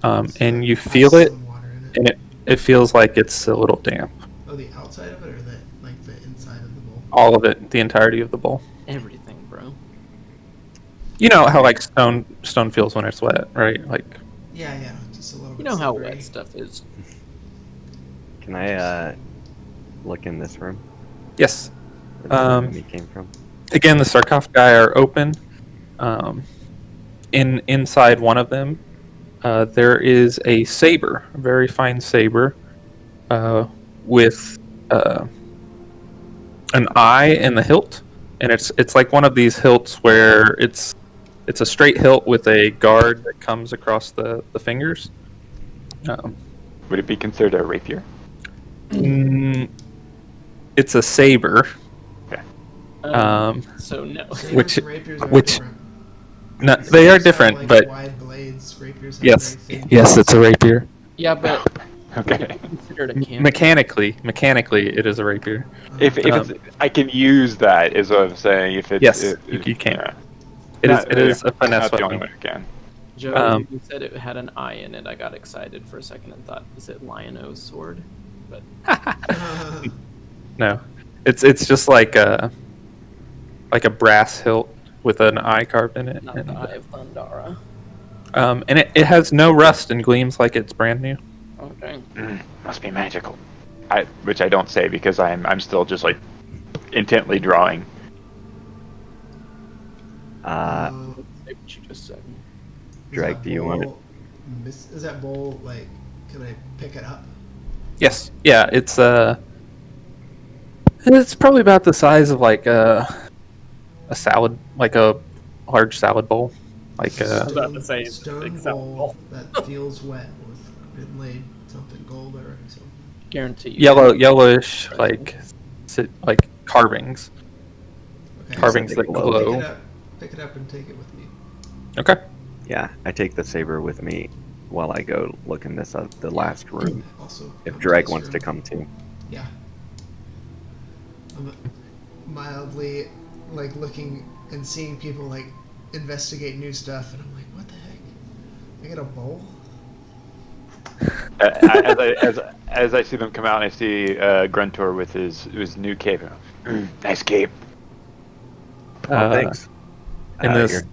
Speaker 2: and you
Speaker 3: Has
Speaker 2: feel it,
Speaker 3: some water in it.
Speaker 2: and it feels like it's a little damp.
Speaker 3: Oh, the outside of it or the inside of the bowl?
Speaker 2: All of it, the entirety of the bowl.
Speaker 1: Everything, bro.
Speaker 2: You know how like stone feels when it's wet, right? Like
Speaker 3: Yeah, just a little bit.
Speaker 1: You know how
Speaker 3: slippery.
Speaker 1: wet stuff is.
Speaker 5: Can I look in this room?
Speaker 2: yes.
Speaker 5: Where the enemy came from?
Speaker 2: Again, the sarcophagi are open. Inside one of them, there is a saber, a very fine saber, with an eye in the hilt, and it's like one of these hilts where it's a straight hilt with a guard that comes across the fingers.
Speaker 4: Would it be considered a rapier?
Speaker 2: It's a saber.
Speaker 1: So no.
Speaker 3: Sabers
Speaker 2: Which-
Speaker 3: and rapiers are
Speaker 2: which-
Speaker 3: different.
Speaker 2: No, they
Speaker 3: Sabers
Speaker 2: are
Speaker 3: have,
Speaker 2: different,
Speaker 3: like,
Speaker 2: but
Speaker 3: wide blades. Rapiers have
Speaker 2: yes,
Speaker 3: very thin
Speaker 2: yes, it's a rapier.
Speaker 1: Yeah, but
Speaker 4: Okay.
Speaker 1: considered a camp.
Speaker 2: Mechanically, it is a rapier.
Speaker 4: If it's, I can use that, is what I'm saying. If it's
Speaker 2: Yes, you can.
Speaker 4: Yeah.
Speaker 2: It is a finesse
Speaker 4: Not the only
Speaker 2: weapon.
Speaker 4: one who can.
Speaker 1: Joe, you said it had an eye in it. I got excited for a second and thought, is it Lion-O's sword? But
Speaker 2: No, it's just like a brass hilt with an eye carved in it,
Speaker 1: not
Speaker 2: and,
Speaker 1: the Eye of Thundara.
Speaker 2: and it has no rust and gleams like it's brand new.
Speaker 1: Oh dang.
Speaker 4: Must be magical. Which I don't say because I'm still just like intently drawing.
Speaker 5: Uh,
Speaker 1: Say what you just said.
Speaker 5: Drake, do you want it?
Speaker 3: Is that bowl like? Can I pick it up?
Speaker 2: Yes, yeah, it's probably about the size of like a salad, like a large salad bowl, like
Speaker 1: about to say,
Speaker 3: stone
Speaker 1: big salad
Speaker 3: bowl that feels wet with inlaid something gold or something.
Speaker 1: Guarantee you.
Speaker 2: yellowish, like carvings.
Speaker 3: Okay,
Speaker 2: Carvings
Speaker 3: so
Speaker 2: that glow.
Speaker 3: Pick it up and take it with me.
Speaker 2: Okay.
Speaker 5: Yeah, I take the saber with me while I go look in the last room.
Speaker 3: Also,
Speaker 5: If
Speaker 3: come
Speaker 5: Drake
Speaker 3: this
Speaker 5: wants to
Speaker 3: room.
Speaker 5: come too.
Speaker 3: Yeah. I'm mildly like looking and seeing people like investigate new stuff, and I'm like, what the heck? I get a bowl?
Speaker 4: As I see them come out, I see Gruntor with his new cape. Nice cape.
Speaker 5: Oh, thanks.
Speaker 2: In this,
Speaker 5: You're-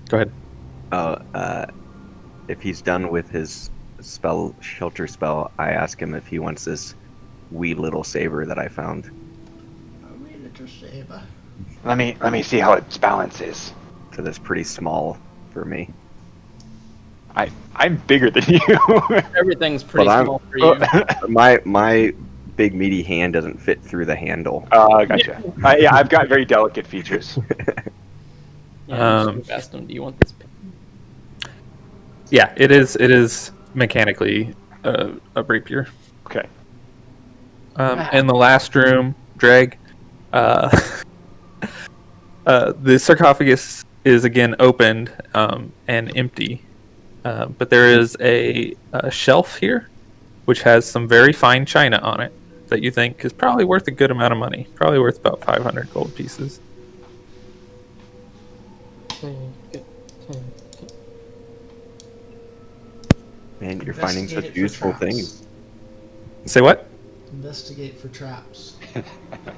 Speaker 2: go ahead.
Speaker 5: If he's done with his shelter spell, I ask him if he wants this wee little saber that I found.
Speaker 3: A wee little saber.
Speaker 4: Let me see how its balance is.
Speaker 5: So that's pretty small for me.
Speaker 4: I'm bigger than you.
Speaker 1: Everything's pretty
Speaker 5: Well, I'm-
Speaker 1: small for you.
Speaker 5: My big meaty hand doesn't fit through the handle.
Speaker 4: Gotcha. Yeah, I've got very delicate features.
Speaker 1: Yeah, I should have asked him, do you want this pin?
Speaker 2: Yeah, it is mechanically a rapier.
Speaker 4: Okay.
Speaker 2: In the last room, Dreg, the sarcophagus is again opened and empty, but there is a shelf here, which has some very fine china on it that you think is probably worth a good amount of money. Probably worth about 500 gold pieces.
Speaker 5: Man, you're finding
Speaker 3: Investigate
Speaker 5: such
Speaker 3: it for
Speaker 5: useful
Speaker 3: traps.
Speaker 5: things.
Speaker 2: Say what?
Speaker 3: Investigate for traps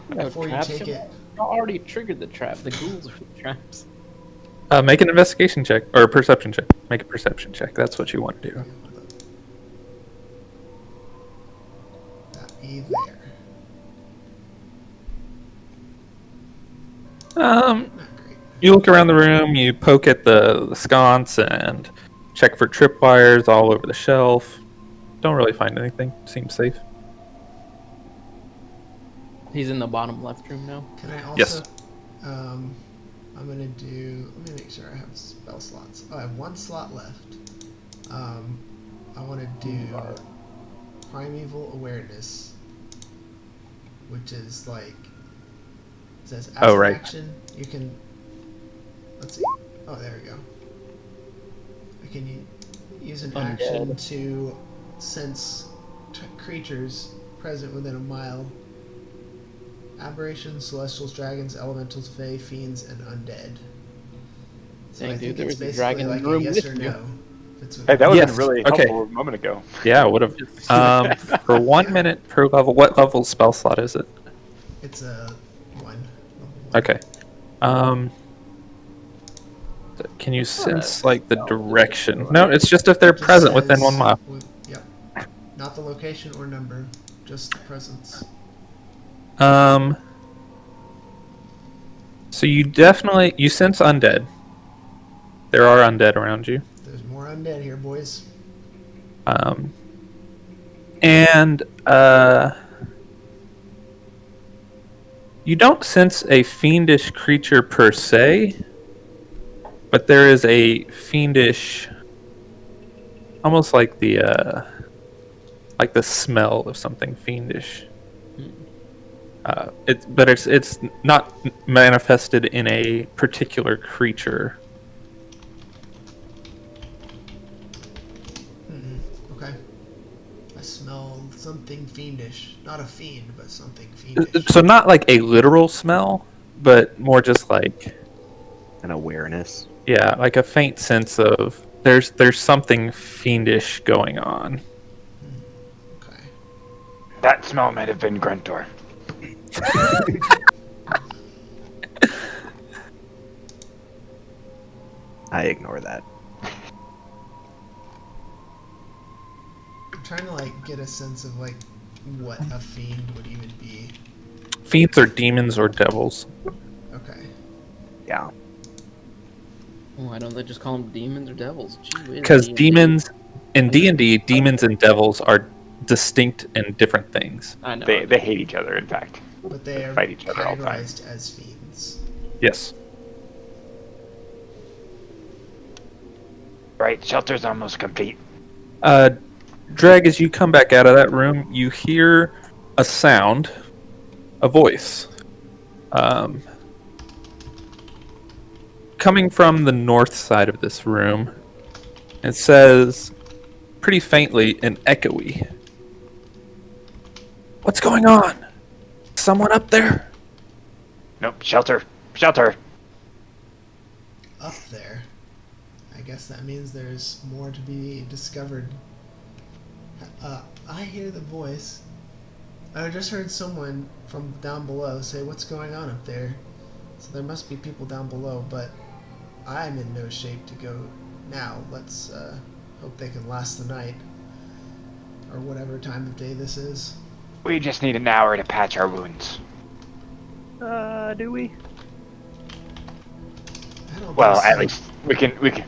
Speaker 1: No,
Speaker 3: before you
Speaker 1: traps
Speaker 3: take
Speaker 1: are-
Speaker 3: it.
Speaker 1: I already triggered the trap. The ghouls are the traps.
Speaker 2: Make an investigation check or a perception check. Make a perception check. That's what you want to do.
Speaker 3: That be there.
Speaker 2: Um,
Speaker 3: Not great.
Speaker 2: You look around the room, you poke at the sconce and check for tripwires all over the shelf. Don't really find anything. Seems safe.
Speaker 1: He's in the bottom left room now.
Speaker 3: Can I also?
Speaker 2: Yes.
Speaker 3: I'm gonna do. Let me make sure I have spell slots. Oh, I have one slot left. I want to do primeval awareness, which is like it says as
Speaker 2: Oh,
Speaker 3: an
Speaker 2: right.
Speaker 3: action you can. Let's see. Oh, there we go. I can use an action
Speaker 1: Undead.
Speaker 3: to sense creatures present within a mile. Aberrations, celestials, dragons, elementals, fae, fiends, and undead. So
Speaker 1: Dang,
Speaker 3: I
Speaker 1: dude,
Speaker 3: think
Speaker 1: there
Speaker 3: it's
Speaker 1: was a
Speaker 3: basically
Speaker 1: dragon in
Speaker 3: like
Speaker 1: the
Speaker 3: a
Speaker 1: room
Speaker 3: yes
Speaker 1: with
Speaker 3: or
Speaker 1: you.
Speaker 3: no. If it's
Speaker 4: Hey, that would have
Speaker 2: Yes,
Speaker 4: been really
Speaker 2: okay.
Speaker 4: helpful a moment ago.
Speaker 2: Yeah, would have. For 1 minute per level, what level spell slot is it?
Speaker 3: It's a one. Level one.
Speaker 2: Okay. Can you sense like the direction? No, it's just if they're
Speaker 3: It just
Speaker 2: present within
Speaker 3: says
Speaker 2: 1 mile.
Speaker 3: Yep. Not the location or number, just the presence.
Speaker 2: So you sense undead. There are undead around you.
Speaker 3: There's more undead here, boys.
Speaker 2: And you don't sense a fiendish creature per se, but there is a fiendish, almost like the smell of something fiendish. It's not manifested in a particular creature.
Speaker 3: Okay. I smell something fiendish. Not a fiend, but something fiendish.
Speaker 2: So not like a literal smell, but more just like,
Speaker 5: An awareness.
Speaker 2: yeah, like a faint sense of there's something fiendish going on.
Speaker 3: Okay.
Speaker 4: That smell might have been Gruntor.
Speaker 5: I ignore that.
Speaker 3: I'm trying to like get a sense of like what a fiend would even be.
Speaker 2: Fiends are demons or devils.
Speaker 3: Okay.
Speaker 5: Yeah.
Speaker 1: Why don't they just call them demons or devils?
Speaker 2: Because demons in D&D, demons and devils are distinct and different things.
Speaker 1: I know.
Speaker 4: They hate each other, in fact.
Speaker 3: But they are
Speaker 4: fight each other all the time.
Speaker 3: categorized as fiends.
Speaker 2: Yes.
Speaker 4: Right, shelter's almost complete.
Speaker 2: Dreg, as you come back out of that room, you hear a sound, a voice, coming from the north side of this room. It says, pretty faintly and echoey, "What's going on? Someone up there?"
Speaker 4: Nope, shelter. Shelter.
Speaker 3: Up there. I guess that means there's more to be discovered. I hear the voice. I just heard someone from down below say, "What's going on up there?" So there must be people down below, but I'm in no shape to go now. Let's hope they can last the night. Or whatever time of day this is.
Speaker 4: We just need an hour to patch our wounds.
Speaker 5: Do we?
Speaker 3: I don't
Speaker 4: Well,
Speaker 3: think
Speaker 4: at
Speaker 3: so.
Speaker 4: least we can.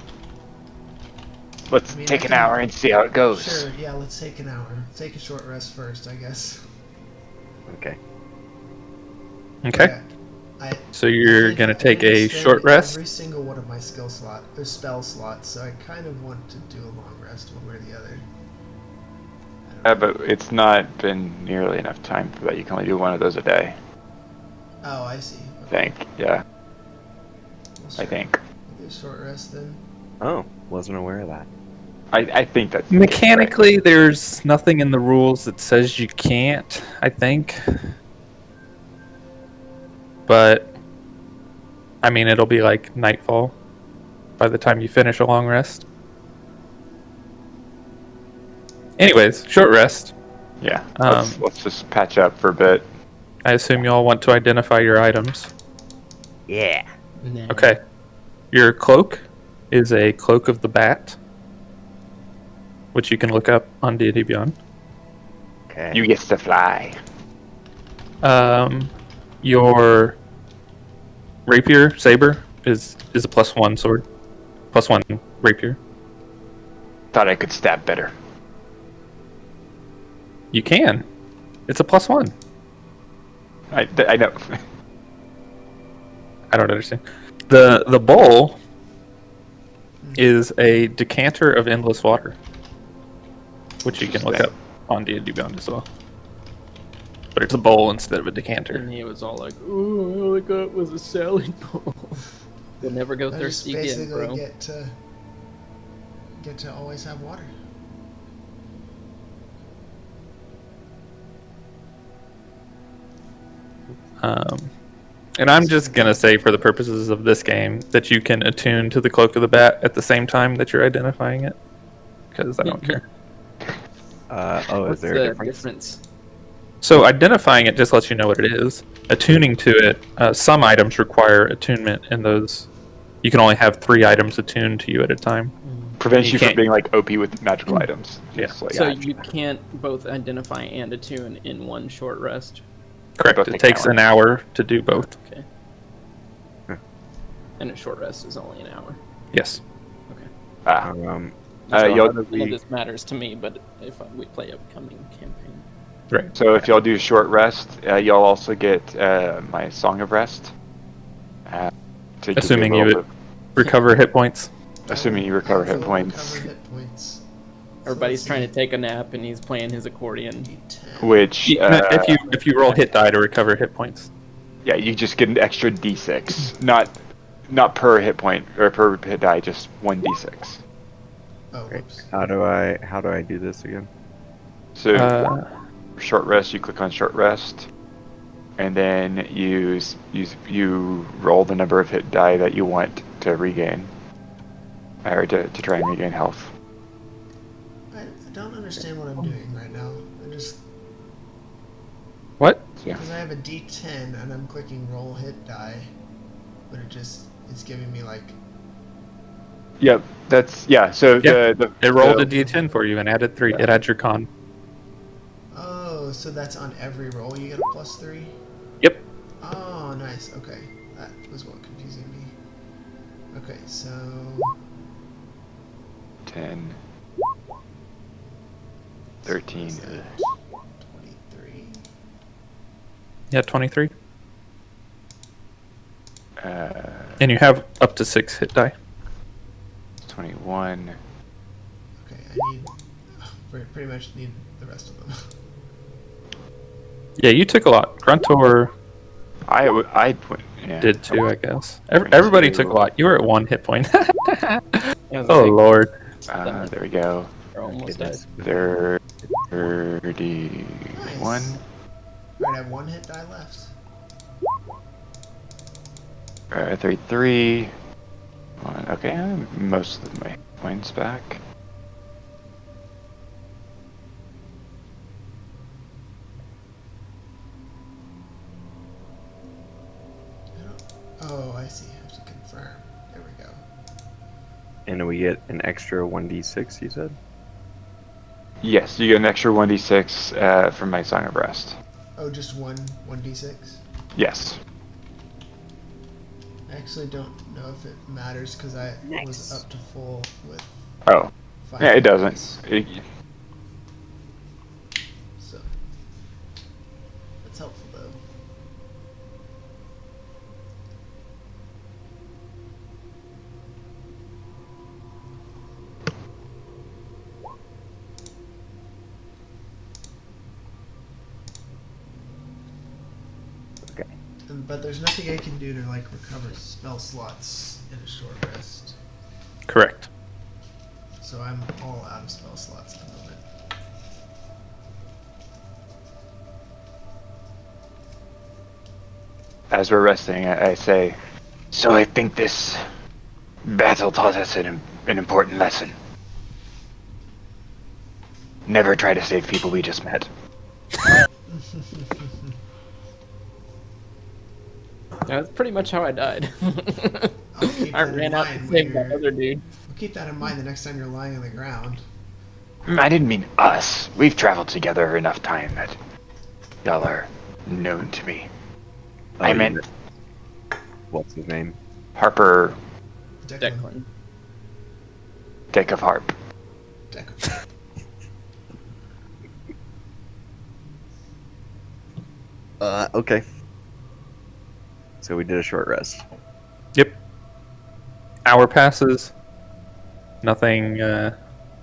Speaker 4: Let's
Speaker 3: I mean,
Speaker 4: take
Speaker 3: I
Speaker 4: an
Speaker 3: can-
Speaker 4: hour and see how it goes.
Speaker 3: Sure, yeah, let's take an hour. Take a short rest first, I guess.
Speaker 5: Okay.
Speaker 2: Okay.
Speaker 3: Yeah,
Speaker 2: So you're
Speaker 3: think
Speaker 2: going to
Speaker 3: I
Speaker 2: take
Speaker 3: need
Speaker 2: a
Speaker 3: spend
Speaker 2: short rest?
Speaker 3: Every single one of my spell slots, so I kind of want to do a long rest one way or the other.
Speaker 4: Yeah, but it's not been nearly enough time for that. You can only do one of those a day.
Speaker 3: Oh, I see.
Speaker 4: I think. Yeah,
Speaker 3: Well,
Speaker 4: I
Speaker 3: sure.
Speaker 4: think.
Speaker 3: I'll do a short rest then.
Speaker 5: Oh, wasn't aware of that.
Speaker 4: I think that's
Speaker 2: Mechanically, there's nothing in the rules that says you can't, I think. But, I mean, it'll be like nightfall by the time you finish a long rest. Anyways, short rest.
Speaker 4: Yeah.
Speaker 2: Um,
Speaker 4: Let's just patch up for a bit.
Speaker 2: I assume you all want to identify your items.
Speaker 5: Yeah.
Speaker 1: Nah.
Speaker 2: Okay. Your cloak is a cloak of the bat, which you can look up on D&D Beyond.
Speaker 5: Okay.
Speaker 4: You get to fly.
Speaker 2: Your rapier, saber, is a +1 sword. +1 rapier.
Speaker 4: Thought I could stab better.
Speaker 2: You can. It's a +1.
Speaker 4: I know.
Speaker 2: I don't understand. The bowl is a decanter of endless water, which you can look up on D&D Beyond as well. But it's a bowl instead of a decanter.
Speaker 1: And he was all like, "Ooh, all I got was a salad bowl." You'll never go
Speaker 3: I just
Speaker 1: thirsty again,
Speaker 3: basically
Speaker 1: bro.
Speaker 3: get to always have water.
Speaker 2: And I'm just going to say, for the purposes of this game, that you can attune to the Cloak of the Bat at the same time that you're identifying it. Because I don't care.
Speaker 5: Is
Speaker 1: What's
Speaker 5: there
Speaker 1: the
Speaker 5: a difference?
Speaker 1: difference?
Speaker 2: So identifying it just lets you know what it is. Attuning to it, some items require attunement, and those you can only have 3 items attuned to you at a time.
Speaker 4: Prevents
Speaker 2: You
Speaker 4: you from
Speaker 2: can't-
Speaker 4: being like OP with magical items.
Speaker 2: Yeah.
Speaker 4: Just like
Speaker 1: So you can't both identify and attune in one short rest.
Speaker 2: Correct.
Speaker 4: both
Speaker 2: It
Speaker 4: take
Speaker 2: takes
Speaker 4: an
Speaker 2: an hour to do both.
Speaker 1: Okay.
Speaker 5: Huh.
Speaker 1: And a short rest is only an hour.
Speaker 2: Yes.
Speaker 4: ah.
Speaker 5: So
Speaker 4: y'all-
Speaker 5: how do
Speaker 1: None of
Speaker 5: we-
Speaker 1: this matters to me, but if we play a coming campaign.
Speaker 2: Right.
Speaker 4: So if y'all do short rest, y'all also get my Song of Rest. To give
Speaker 2: Assuming
Speaker 4: a
Speaker 2: you
Speaker 4: little
Speaker 2: would recover hit points.
Speaker 4: assuming you recover hit
Speaker 3: Also
Speaker 4: points,
Speaker 3: recover hit points.
Speaker 1: Everybody's
Speaker 3: So
Speaker 1: trying to
Speaker 3: let's
Speaker 1: take a nap and he's playing his accordion.
Speaker 3: see, D10.
Speaker 4: which
Speaker 2: If you roll hit die to recover hit points.
Speaker 4: yeah, you just get an extra d6, not per hit point or per hit die, just 1d6.
Speaker 3: Oh,
Speaker 5: Great.
Speaker 3: whoops.
Speaker 5: How do I do this again?
Speaker 4: So short rest, you click on short rest, and then you roll the number of hit die that you want to regain, or to try and regain health.
Speaker 3: I don't understand what I'm doing right now. I just
Speaker 2: What?
Speaker 4: Yeah.
Speaker 3: because I have a D10 and I'm clicking roll hit die, but it's giving me like
Speaker 4: Yep, that's yeah. So
Speaker 2: Yep.
Speaker 4: the
Speaker 2: It rolled a
Speaker 4: the-
Speaker 2: d10 for you and added 3. It adds your con.
Speaker 3: oh, so that's on every roll you get a +3.
Speaker 2: Yep.
Speaker 3: Oh, nice. Okay, that was what confusing me. Okay, so
Speaker 4: 10, 13.
Speaker 3: is that 23.
Speaker 2: Yeah, 23.
Speaker 4: Uh,
Speaker 2: And you have up to 6 hit die.
Speaker 4: 21.
Speaker 3: Okay, I need pretty much need the rest of them.
Speaker 2: Yeah, you took a lot. Gruntor
Speaker 4: I yeah.
Speaker 2: did too, I guess. Everybody took a lot. You were at 1 hit point. Oh, Lord.
Speaker 4: There we go.
Speaker 1: We're almost dead.
Speaker 5: Goodness.
Speaker 4: 31.
Speaker 3: Alright, I have 1 hit die left.
Speaker 4: 33. Okay, I have most of my points back.
Speaker 3: Oh, I see. I have to confirm. There we go.
Speaker 5: And we get an extra 1d6, you said?
Speaker 4: Yes, you get an extra 1d6 from my Song of Rest.
Speaker 3: Oh, just 1d6?
Speaker 4: Yes.
Speaker 3: I actually don't know if it matters because I was up to full with
Speaker 4: Oh,
Speaker 3: 5
Speaker 4: yeah, it doesn't.
Speaker 3: dice. So that's helpful though.
Speaker 5: Okay.
Speaker 3: But there's nothing I can do to like recover spell slots in a short rest.
Speaker 2: Correct.
Speaker 3: So I'm all out of spell slots at the moment.
Speaker 4: As we're resting, I say, so I think this battle taught us an important lesson. Never try to save people we just met.
Speaker 1: Yeah, that's pretty much how I died.
Speaker 3: I'll keep
Speaker 1: I
Speaker 3: that in
Speaker 1: ran out to
Speaker 3: mind
Speaker 1: save
Speaker 3: when
Speaker 1: that other dude.
Speaker 3: I'll keep that in mind the next time you're lying on the ground.
Speaker 4: I didn't mean us. We've traveled together enough time that y'all are known to me. I
Speaker 5: you
Speaker 4: meant
Speaker 5: What's his name?
Speaker 4: Harper
Speaker 1: Declan.
Speaker 4: Deck of Harp.
Speaker 3: Declan.
Speaker 5: Okay. So we did a short rest.
Speaker 2: Yep. Hour passes. Nothing.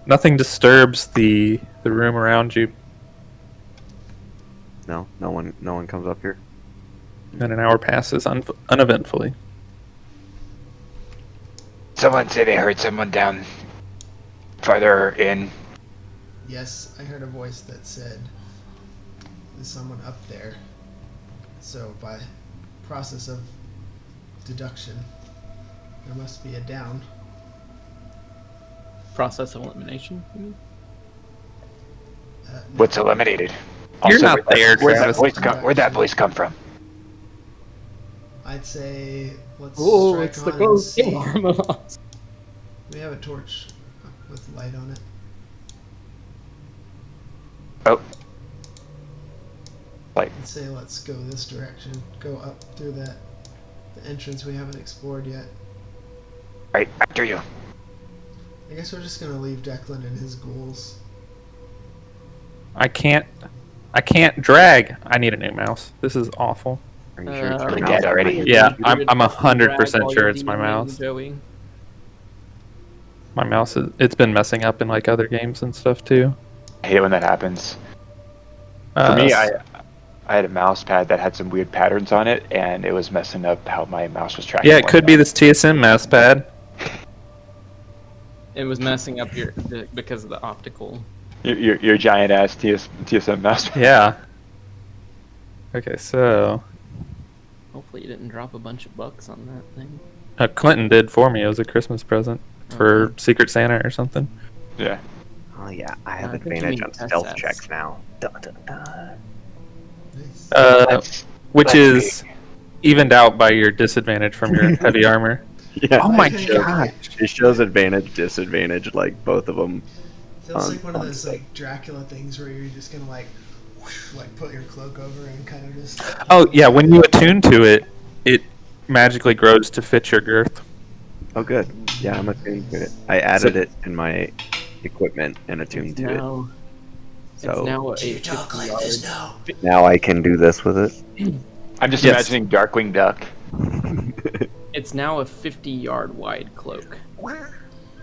Speaker 2: Nothing disturbs the room around you.
Speaker 5: No one comes up here.
Speaker 2: And an hour passes uneventfully.
Speaker 4: Someone said they heard someone down farther in.
Speaker 3: Yes, I heard a voice that said there's someone up there. So by process of deduction, there must be a down.
Speaker 1: Process of elimination, you mean?
Speaker 3: No.
Speaker 4: What's eliminated?
Speaker 2: You're not there,
Speaker 4: Where'd that
Speaker 2: Travis.
Speaker 4: voice come from?
Speaker 3: I'd say let's
Speaker 1: Oh,
Speaker 3: strike
Speaker 1: it's
Speaker 3: on
Speaker 1: the
Speaker 3: and
Speaker 1: ghost
Speaker 3: see.
Speaker 1: Armalos.
Speaker 3: We have a torch with light on it.
Speaker 4: Oh. Like,
Speaker 3: I'd say let's go this direction. Go up through the entrance we haven't explored yet.
Speaker 4: right after you.
Speaker 3: I guess we're just gonna leave Declan and his ghouls.
Speaker 2: I can't drag. I need a new mouse. This is awful.
Speaker 5: Are you sure it's
Speaker 1: Are
Speaker 5: your
Speaker 1: we
Speaker 5: mouse?
Speaker 4: dead already?
Speaker 2: Yeah, I'm
Speaker 1: Drag
Speaker 2: 100%
Speaker 1: while
Speaker 2: sure
Speaker 1: you're
Speaker 2: it's my
Speaker 1: DMing,
Speaker 2: mouse.
Speaker 1: Joey.
Speaker 2: My mouse it's been messing up in like other games and stuff too.
Speaker 4: I hate it when that happens. For me, I had a mouse pad that had some weird patterns on it, and it was messing up how my mouse was tracking.
Speaker 2: yeah, it could be this TSM mouse pad.
Speaker 1: It was messing up because of the optical.
Speaker 4: Your giant ass TSM mouse pad.
Speaker 2: Yeah. Okay, so
Speaker 1: Hopefully you didn't drop a bunch of bucks on that thing.
Speaker 2: Clinton did for me. It was a Christmas present for
Speaker 1: Okay.
Speaker 2: Secret Santa or something.
Speaker 4: Yeah.
Speaker 5: Oh yeah, I have
Speaker 1: I think you
Speaker 5: advantage
Speaker 1: mean
Speaker 5: on stealth
Speaker 1: SS.
Speaker 5: checks now. Dun, dun, dun.
Speaker 3: Nice.
Speaker 4: Let's-
Speaker 2: Which
Speaker 4: let's
Speaker 2: is
Speaker 4: see.
Speaker 2: evened out by your disadvantage from your heavy armor.
Speaker 5: Yeah.
Speaker 2: Oh my
Speaker 3: Okay.
Speaker 2: god!
Speaker 5: It shows advantage, disadvantage, like both of them.
Speaker 3: Feels
Speaker 5: on-
Speaker 3: like one of
Speaker 5: on
Speaker 3: those
Speaker 5: stuff.
Speaker 3: like Dracula things where you're just gonna like, whoosh, like put your cloak over and kind of just.
Speaker 2: Oh yeah, when you attune to it, it magically grows to fit your girth.
Speaker 5: Oh good. Yeah, I'm attuned to it. I added it in my equipment and attuned to it.
Speaker 1: Now,
Speaker 5: So
Speaker 1: it's now a
Speaker 3: Do you talk
Speaker 1: 50
Speaker 3: like
Speaker 1: yard.
Speaker 3: this now?
Speaker 5: now I can do this with it.
Speaker 4: I'm just
Speaker 2: Yes.
Speaker 4: imagining Darkwing Duck.
Speaker 1: It's now a 50-yard wide cloak.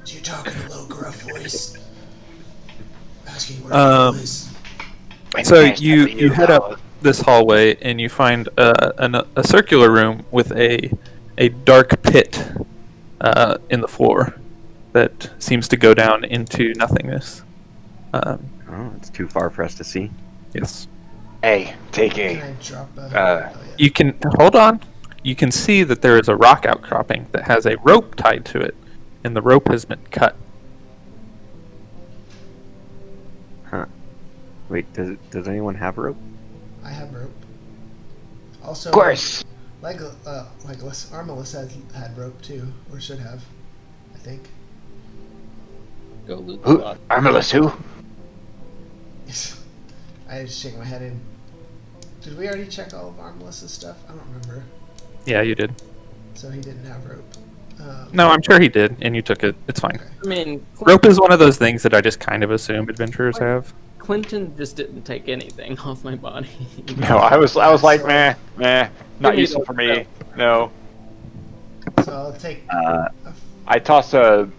Speaker 3: Do you talk in a low, gruff voice? Asking where
Speaker 2: Um,
Speaker 3: he is.
Speaker 2: So you head up this hallway and you find a circular room with a dark pit in the floor that seems to go down into nothingness.
Speaker 5: Oh, it's too far for us to see.
Speaker 2: Yes.
Speaker 4: Hey, take
Speaker 3: Can
Speaker 4: a.
Speaker 3: I drop a?
Speaker 4: Uh,
Speaker 3: oh, yeah.
Speaker 2: You can hold on. You can see that there is a rock outcropping that has a rope tied to it, and the rope has been cut.
Speaker 5: Huh. Wait, does anyone have rope?
Speaker 3: I have rope. Also,
Speaker 4: Of course.
Speaker 3: like Armalus had rope too, or should have, I think.
Speaker 1: Go loot the
Speaker 4: Who?
Speaker 1: body.
Speaker 4: Armalus who?
Speaker 3: I just shake my head in. Did we already check all of Armalus's stuff? I don't remember.
Speaker 2: Yeah, you did.
Speaker 3: So he didn't have rope.
Speaker 2: No, I'm sure he did, and you took it. It's fine.
Speaker 3: Okay.
Speaker 1: I mean,
Speaker 2: Rope is one of those things that I just kind of assume adventurers have.
Speaker 1: Clinton just didn't take anything off my body.
Speaker 4: No, I was like, meh, not
Speaker 1: Give me
Speaker 4: useful
Speaker 1: the-
Speaker 4: for me. No.
Speaker 3: So I'll take,
Speaker 4: I toss a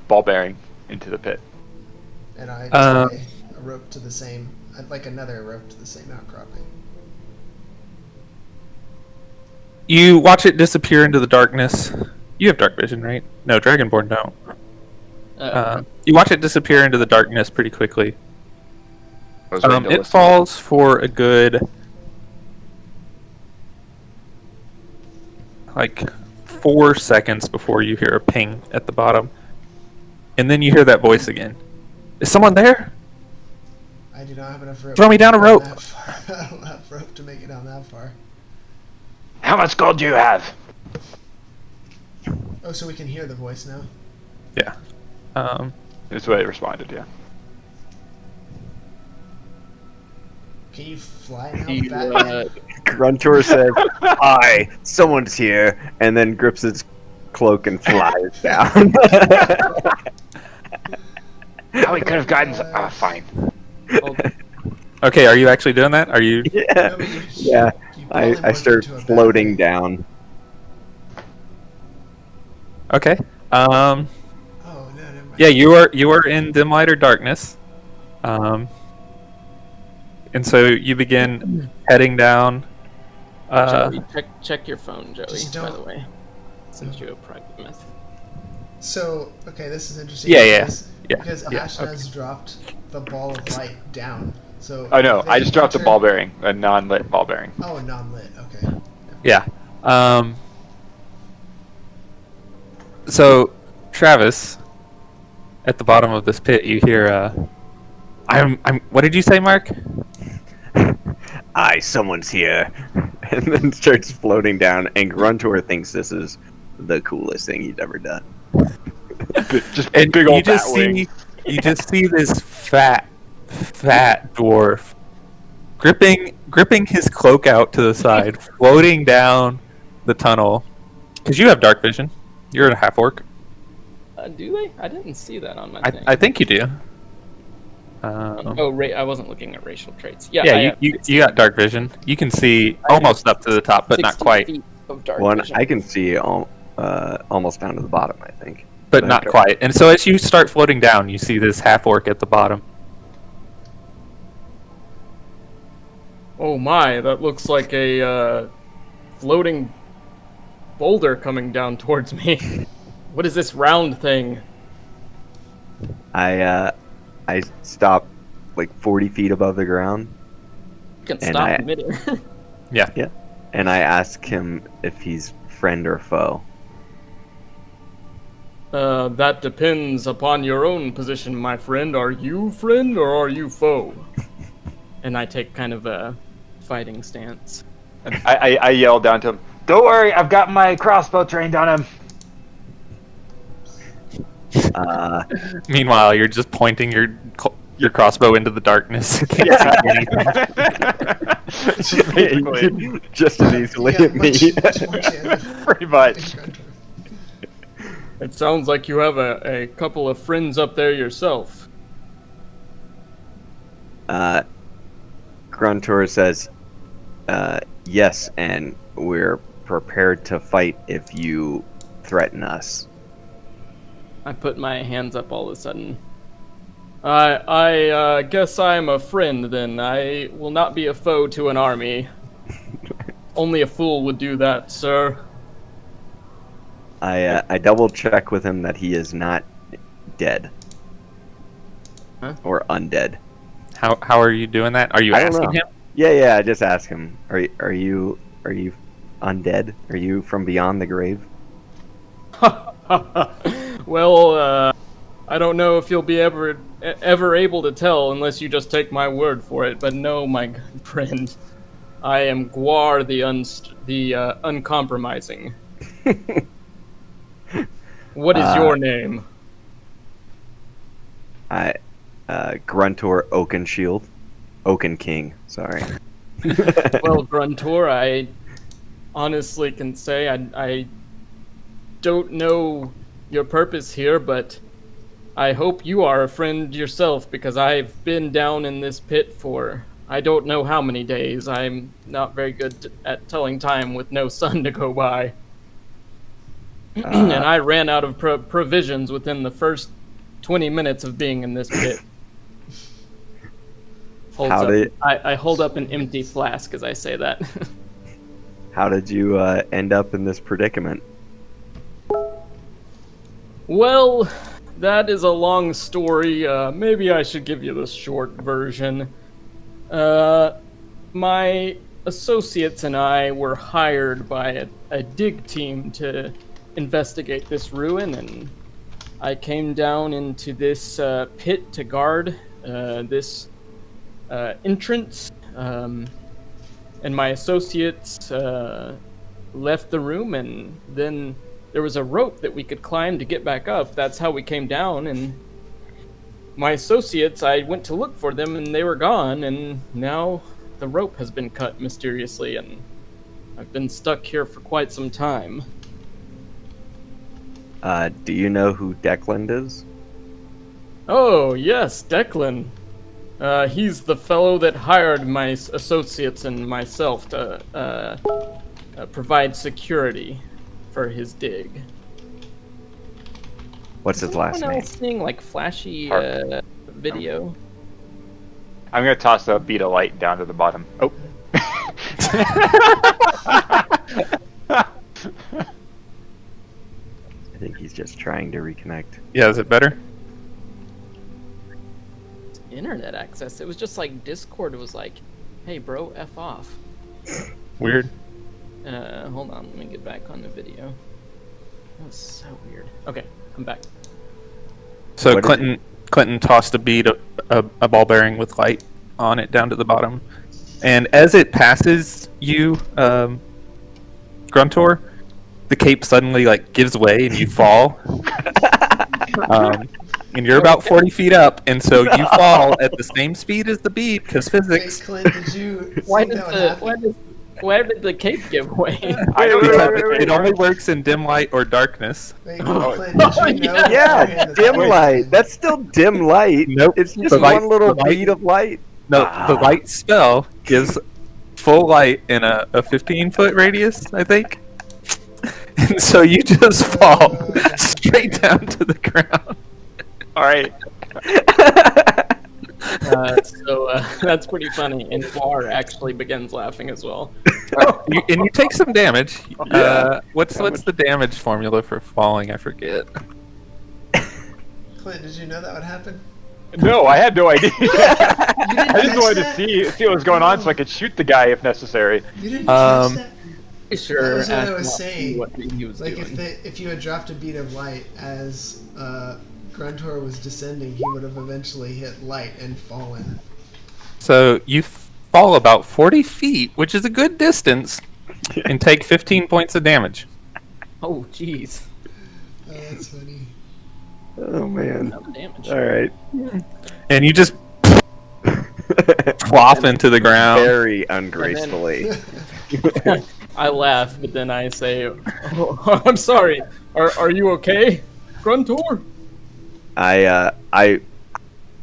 Speaker 4: ball bearing into the pit.
Speaker 3: and I tie a rope to the same. I'd like another rope to the same outcropping.
Speaker 2: You watch it disappear into the darkness. You have dark vision, right? No, Dragonborn don't. You watch it disappear into the darkness pretty quickly.
Speaker 4: I was ready to
Speaker 2: It
Speaker 4: listen.
Speaker 2: falls for a good, like, 4 seconds before you hear a ping at the bottom. And then you hear that voice again. Is someone there?
Speaker 3: I do not have enough rope.
Speaker 2: Throw me down a
Speaker 3: to get
Speaker 2: rope.
Speaker 3: that far. I don't have rope to make it down that far.
Speaker 4: How much gold do you have?
Speaker 3: Oh, so we can hear the voice now.
Speaker 2: Yeah.
Speaker 4: That's what it responded, yeah.
Speaker 3: Can you fly now,
Speaker 1: You,
Speaker 3: Batman?
Speaker 5: Gruntor says, "Hi, someone's here," and then grips his cloak and flies down.
Speaker 4: How we could have gotten. Fine.
Speaker 2: Okay, are you actually doing that? Are you?
Speaker 5: yeah,
Speaker 3: No, but
Speaker 5: yeah.
Speaker 3: you probably
Speaker 5: I
Speaker 3: morphed
Speaker 5: start
Speaker 3: into a
Speaker 5: floating
Speaker 3: Batman.
Speaker 5: down.
Speaker 2: Okay.
Speaker 3: Oh, no, never mind.
Speaker 2: Yeah, you are in dim light or darkness. And so you begin heading down.
Speaker 1: Joey, check your phone, Joey,
Speaker 3: Just
Speaker 1: by
Speaker 3: don't-
Speaker 1: the way. Since you a private message.
Speaker 3: So, okay, this is interesting.
Speaker 2: Yeah,
Speaker 3: because,
Speaker 2: yeah,
Speaker 3: Because
Speaker 2: yeah,
Speaker 3: Ash has dropped the ball of light down. So.
Speaker 4: Oh no,
Speaker 3: if
Speaker 4: I
Speaker 3: they
Speaker 4: just dropped a
Speaker 3: enter-
Speaker 4: ball bearing, a non-lit ball bearing.
Speaker 3: Oh, a non-lit. Okay.
Speaker 2: Yeah. So, Travis, at the bottom of this pit, you hear, I'm. What did you say, Mark?
Speaker 5: Hi, someone's here. and then starts floating down. And Gruntor thinks this is the coolest thing he's ever done.
Speaker 4: Just
Speaker 2: And
Speaker 4: big old bat wing.
Speaker 2: you just see this fat dwarf gripping his cloak out to the side, floating down the tunnel. Because you have dark vision. You're a half orc.
Speaker 1: Do they? I didn't see that on my thing.
Speaker 2: I think you do.
Speaker 1: I wasn't looking at racial traits. Yeah,
Speaker 2: Yeah, you got dark vision. You can see almost up to the top, but not
Speaker 1: 60
Speaker 2: quite.
Speaker 1: feet of dark
Speaker 5: One,
Speaker 1: vision.
Speaker 5: I can see almost down to the bottom, I think.
Speaker 2: But not quite. And so as you start floating down, you see this half orc at the bottom.
Speaker 1: Oh my, that looks like a floating boulder coming down towards me. What is this round thing?
Speaker 5: I stop like 40 feet above the ground.
Speaker 1: You can
Speaker 5: And
Speaker 1: stop
Speaker 5: I-
Speaker 1: in midair.
Speaker 2: Yeah.
Speaker 5: And I ask him if he's friend or foe.
Speaker 1: That depends upon your own position, my friend. Are you friend or are you foe? And I take kind of a fighting stance.
Speaker 4: I yelled down to him, "Don't worry, I've got my crossbow trained on him."
Speaker 2: Meanwhile, you're just pointing your crossbow into the darkness. Can't see anything.
Speaker 4: Basically,
Speaker 5: Just as easily
Speaker 3: Yeah,
Speaker 5: at me.
Speaker 3: much more chance.
Speaker 4: pretty much.
Speaker 1: It sounds like you have a couple of friends up there yourself.
Speaker 5: Gruntor says, yes, and we're prepared to fight if you threaten us.
Speaker 1: I put my hands up all of a sudden. I guess I'm a friend then. I will not be a foe to an army. Only a fool would do that, sir.
Speaker 5: I double check with him that he is not dead.
Speaker 1: Huh?
Speaker 5: Or undead.
Speaker 2: How are you doing that? Are you
Speaker 5: I don't
Speaker 2: asking
Speaker 5: know.
Speaker 2: him?
Speaker 5: Yeah, I just ask him. Are you undead? Are you from beyond the grave?
Speaker 1: Well, I don't know if you'll be ever able to tell unless you just take my word for it. But no, my good friend, I am Gwar the uncompromising. What is your name?
Speaker 5: Gruntor Oakenshield. Oaken King, sorry.
Speaker 1: Well, Gruntor, I honestly can say I don't know your purpose here, but I hope you are a friend yourself, because I've been down in this pit for I don't know how many days. I'm not very good at telling time with no sun to go by. And I ran out of provisions within the first 20 minutes of being in this pit. I hold up an empty flask as I say that.
Speaker 5: How did you end up in this predicament?
Speaker 1: Well, that is a long story. Maybe I should give you the short version. My associates and I were hired by a dig team to investigate this ruin, and I came down into this pit to guard this entrance, and my associates left the room, and then there was a rope that we could climb to get back up. That's how we came down, and my associates, I went to look for them, and they were gone, and now the rope has been cut mysteriously, and I've been stuck here for quite some time.
Speaker 5: Do you know who Declan is?
Speaker 1: Oh, yes, Declan. He's the fellow that hired my associates and myself to provide security for his dig.
Speaker 5: What's his last
Speaker 1: Someone
Speaker 5: name?
Speaker 1: else seeing like flashy video?
Speaker 4: I'm gonna toss a bead of light down to the bottom. Oh.
Speaker 5: I think he's just trying to reconnect.
Speaker 2: Yeah, is it better?
Speaker 1: Internet access. It was just like Discord was like, "Hey, bro, f off."
Speaker 2: Weird.
Speaker 1: Hold on, let me get back on the video. That was so weird. Okay, I'm back.
Speaker 2: So
Speaker 5: What is
Speaker 2: Clinton tossed a bead, a ball bearing with light on it down to the bottom, And as it passes you, Gruntor, the cape suddenly like gives way and you fall. And you're about 40 feet up, and so you fall at the same speed as the bead because
Speaker 3: Wait,
Speaker 2: physics.
Speaker 3: Clint, did you
Speaker 1: Why
Speaker 3: think
Speaker 1: does
Speaker 3: that would happen?
Speaker 1: why did the cape give way?
Speaker 4: I don't
Speaker 2: Because
Speaker 4: know.
Speaker 2: it only works in dim light or darkness.
Speaker 3: Wait,
Speaker 1: Oh.
Speaker 3: Clint, did you know
Speaker 1: Yeah.
Speaker 5: Yeah,
Speaker 3: beforehand that
Speaker 5: dim
Speaker 3: would
Speaker 5: light.
Speaker 3: happen?
Speaker 5: That's still dim light.
Speaker 2: Nope.
Speaker 5: It's just
Speaker 2: The light-
Speaker 5: one little
Speaker 2: the light-
Speaker 5: bead of light.
Speaker 2: No, the
Speaker 5: Ah.
Speaker 2: light spell gives full light in a 15-foot radius, I think. And so you just fall straight down to the ground.
Speaker 4: All right.
Speaker 1: That's pretty funny. And Bar actually begins laughing as well.
Speaker 2: And you take some damage.
Speaker 5: Yeah.
Speaker 2: What's the damage formula for falling? I forget.
Speaker 3: Clint, did you know that would happen?
Speaker 4: No, I had no idea.
Speaker 3: You didn't
Speaker 4: I just
Speaker 3: catch
Speaker 4: wanted to
Speaker 3: that?
Speaker 4: see what was going on so I could shoot the guy if necessary.
Speaker 3: You didn't
Speaker 2: Um,
Speaker 3: catch that?
Speaker 1: Sure.
Speaker 3: That's what I
Speaker 1: asked
Speaker 3: was
Speaker 1: Mark
Speaker 3: saying.
Speaker 1: What he was
Speaker 3: Like
Speaker 1: doing.
Speaker 3: if you had dropped a bead of light as Gruntor was descending, he would have eventually hit light and fallen.
Speaker 2: So you fall about 40 feet, which is a good distance, and take 15 points of damage.
Speaker 1: Oh, jeez.
Speaker 3: Oh, that's funny.
Speaker 5: Oh man.
Speaker 1: No damage.
Speaker 5: All right.
Speaker 2: And you just flop into the ground.
Speaker 5: Very ungracefully.
Speaker 1: I laugh, but then I say, oh, "I'm sorry. Are you okay, Gruntor?"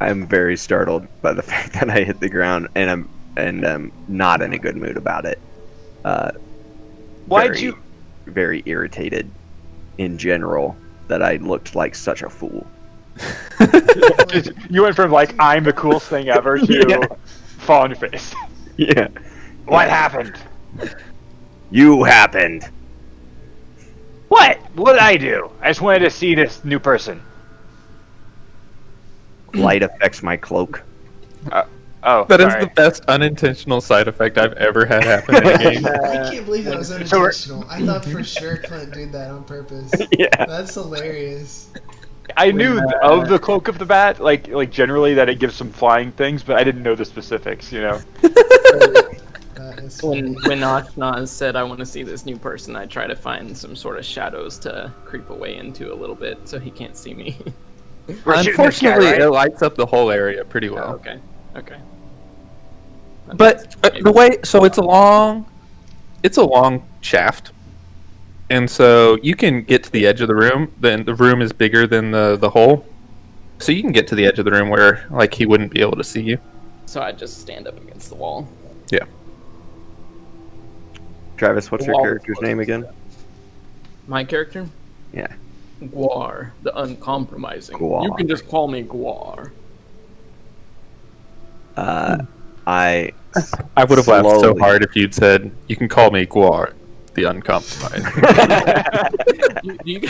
Speaker 5: I'm very startled by the fact that I hit the ground, and I'm not in a good mood about it.
Speaker 4: Why'd
Speaker 5: Very-
Speaker 4: you?
Speaker 5: Very irritated in general that I looked like such a fool.
Speaker 4: You went from like I'm the coolest thing ever to
Speaker 5: Yeah.
Speaker 4: fall on your face.
Speaker 5: Yeah.
Speaker 4: What happened?
Speaker 5: You happened.
Speaker 4: What? What did I do? I just wanted to see this new person.
Speaker 5: Light affects my cloak.
Speaker 4: Oh,
Speaker 2: That is
Speaker 4: sorry.
Speaker 2: the best unintentional side effect I've ever had happen in a game.
Speaker 3: I can't believe that was
Speaker 4: So we're-
Speaker 3: unintentional. I thought for sure Clint did that on purpose.
Speaker 5: Yeah.
Speaker 3: That's hilarious.
Speaker 4: I knew of the cloak of the bat, like generally that it gives some flying things, but I didn't know the specifics. You know.
Speaker 3: That is
Speaker 1: When
Speaker 3: funny.
Speaker 1: Ashnaz said, "I want to see this new person," I try to find some sort of shadows to creep away into a little bit so he can't see me.
Speaker 4: We're shooting this guy,
Speaker 2: Unfortunately,
Speaker 4: right?
Speaker 2: it lights up the whole area pretty well.
Speaker 1: Okay. Okay.
Speaker 2: But the way, so it's a long shaft, and so you can get to the edge of the room. Then the room is bigger than the hole, so you can get to the edge of the room where like he wouldn't be able to see you.
Speaker 1: So I just stand up against the wall.
Speaker 2: Yeah.
Speaker 5: Travis, what's
Speaker 1: The
Speaker 5: your
Speaker 1: wall
Speaker 5: character's
Speaker 1: was
Speaker 5: name again?
Speaker 1: My character?
Speaker 5: Yeah.
Speaker 1: Guar, the uncompromising.
Speaker 5: Guar.
Speaker 1: You can just call me Guar.
Speaker 5: I
Speaker 2: I would have laughed so
Speaker 5: Slowly.
Speaker 2: hard if you'd said, "You can call me Guar, the uncompromised."
Speaker 1: You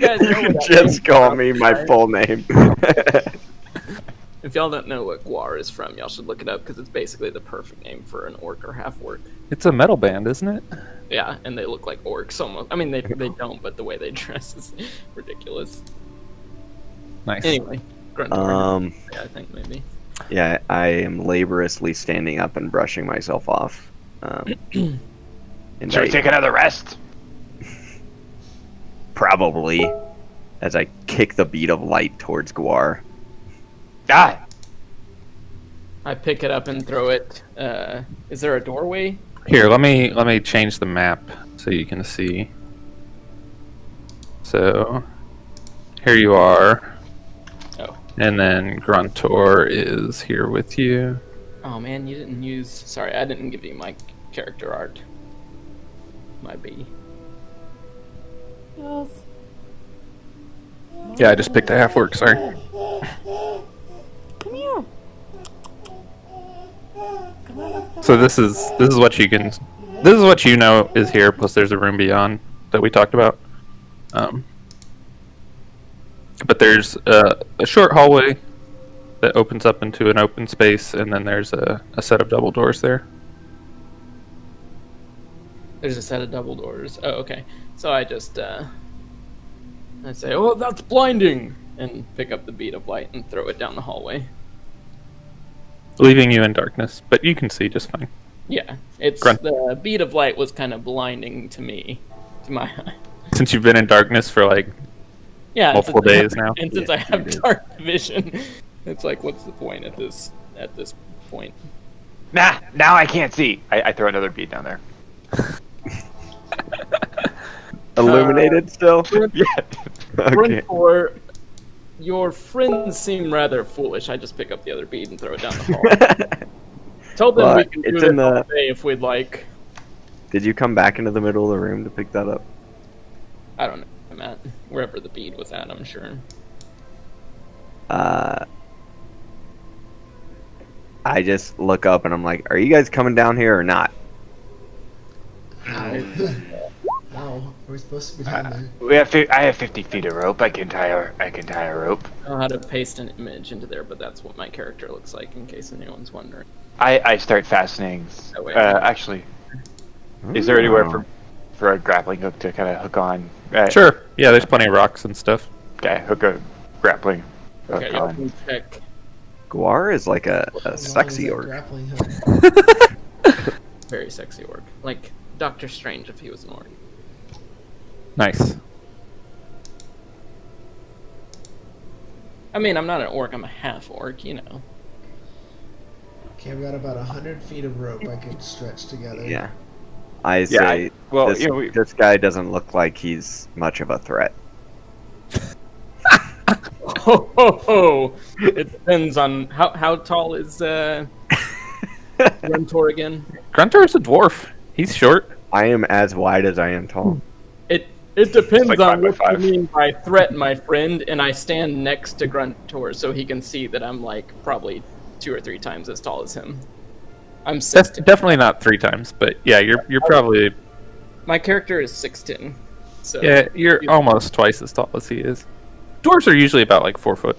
Speaker 1: guys know what that
Speaker 5: just
Speaker 1: means,
Speaker 5: call me my
Speaker 1: right?
Speaker 5: full name.
Speaker 1: If y'all don't know what Guar is from, y'all should look it up because it's basically the perfect name for an orc or half orc.
Speaker 2: It's a metal band, isn't it?
Speaker 1: Yeah, and they look like orcs almost. I mean, they don't, but the way they dress is ridiculous.
Speaker 2: Nice.
Speaker 1: Anyway, Gruntor. Yeah, I think maybe.
Speaker 5: Yeah, I am laboriously standing up and brushing myself off. And
Speaker 4: Should we take another rest?
Speaker 5: probably as I kick the bead of light towards Guar.
Speaker 4: Ah,
Speaker 1: I pick it up and throw it. Is there a doorway?
Speaker 2: Here, let me change the map so you can see. So here you are,
Speaker 1: Oh.
Speaker 2: and then Gruntor is here with you.
Speaker 1: Oh man, you didn't use. Sorry, I didn't give you my character art. My B.
Speaker 2: Yeah, I just picked a half orc. Sorry.
Speaker 6: Come here.
Speaker 2: So this is what you can. This is what you know is here. Plus, there's a room beyond that we talked about. But there's a short hallway that opens up into an open space, and then there's a set of double doors there.
Speaker 1: There's a set of double doors. Oh, okay. So I just I say, "Oh, that's blinding," and pick up the bead of light and throw it down the hallway.
Speaker 2: Leaving you in darkness, but you can see just fine.
Speaker 1: Yeah, it's
Speaker 2: Grunt.
Speaker 1: the bead of light was kind of blinding to me, to my eye.
Speaker 2: Since you've been in darkness for like
Speaker 1: Yeah,
Speaker 2: multiple days now.
Speaker 1: and since I have dark vision, it's like, what's the point at this point?
Speaker 4: Nah, now I can't see. I throw another bead down there.
Speaker 5: Illuminated still?
Speaker 4: Yeah.
Speaker 5: Okay.
Speaker 1: Or your friends seem rather foolish. I just pick up the other bead and throw it down the hall. Tell them
Speaker 5: Well,
Speaker 1: we can do
Speaker 5: it's
Speaker 1: this
Speaker 5: in the-
Speaker 1: all day if we'd like.
Speaker 5: Did you come back into the middle of the room to pick that up?
Speaker 1: I don't know, I'm at wherever the bead was at, I'm sure.
Speaker 5: I just look up and I'm like, are you guys coming down here or not?
Speaker 3: How? How? Are we supposed to be down there?
Speaker 4: I have 50 feet of rope. I can tie a rope.
Speaker 1: I don't know how to paste an image into there, but that's what my character looks like, in case anyone's wondering.
Speaker 4: I start fastening.
Speaker 1: Oh, wait.
Speaker 4: Actually, is there anywhere for a grappling hook to kind of hook on?
Speaker 2: Sure. Yeah, there's plenty of rocks and stuff.
Speaker 4: Okay, hook a grappling hook
Speaker 1: Okay, y'all
Speaker 4: on.
Speaker 1: can check.
Speaker 5: Guar is like a
Speaker 3: How long is
Speaker 5: sexy
Speaker 3: that
Speaker 5: orc.
Speaker 3: grappling hook?
Speaker 1: Very sexy orc. Like Doctor Strange if he was an orc.
Speaker 2: Nice.
Speaker 1: I mean, I'm not an orc, I'm a half orc, you know.
Speaker 3: Okay, I've got about 100 feet of rope I could stretch together.
Speaker 5: Yeah. I say
Speaker 4: well,
Speaker 5: this,
Speaker 4: you know,
Speaker 5: this guy doesn't look like he's much of a threat.
Speaker 1: Ho ho ho! It depends on how tall is Gruntor again?
Speaker 2: Gruntor's a dwarf. He's short.
Speaker 5: I am as wide as I am tall.
Speaker 1: It depends
Speaker 4: like
Speaker 1: on
Speaker 4: 5 by
Speaker 1: what you
Speaker 4: 5.
Speaker 1: mean by threat, my friend, and I stand next to Gruntor so he can see that I'm like probably 2 or 3 times as tall as him. I'm
Speaker 2: That's
Speaker 1: 6'10".
Speaker 2: definitely not 3 times, but yeah, you're probably
Speaker 1: My character is 6'10". So
Speaker 2: you're almost twice as tall as he is. Dwarves are usually about like 4 foot,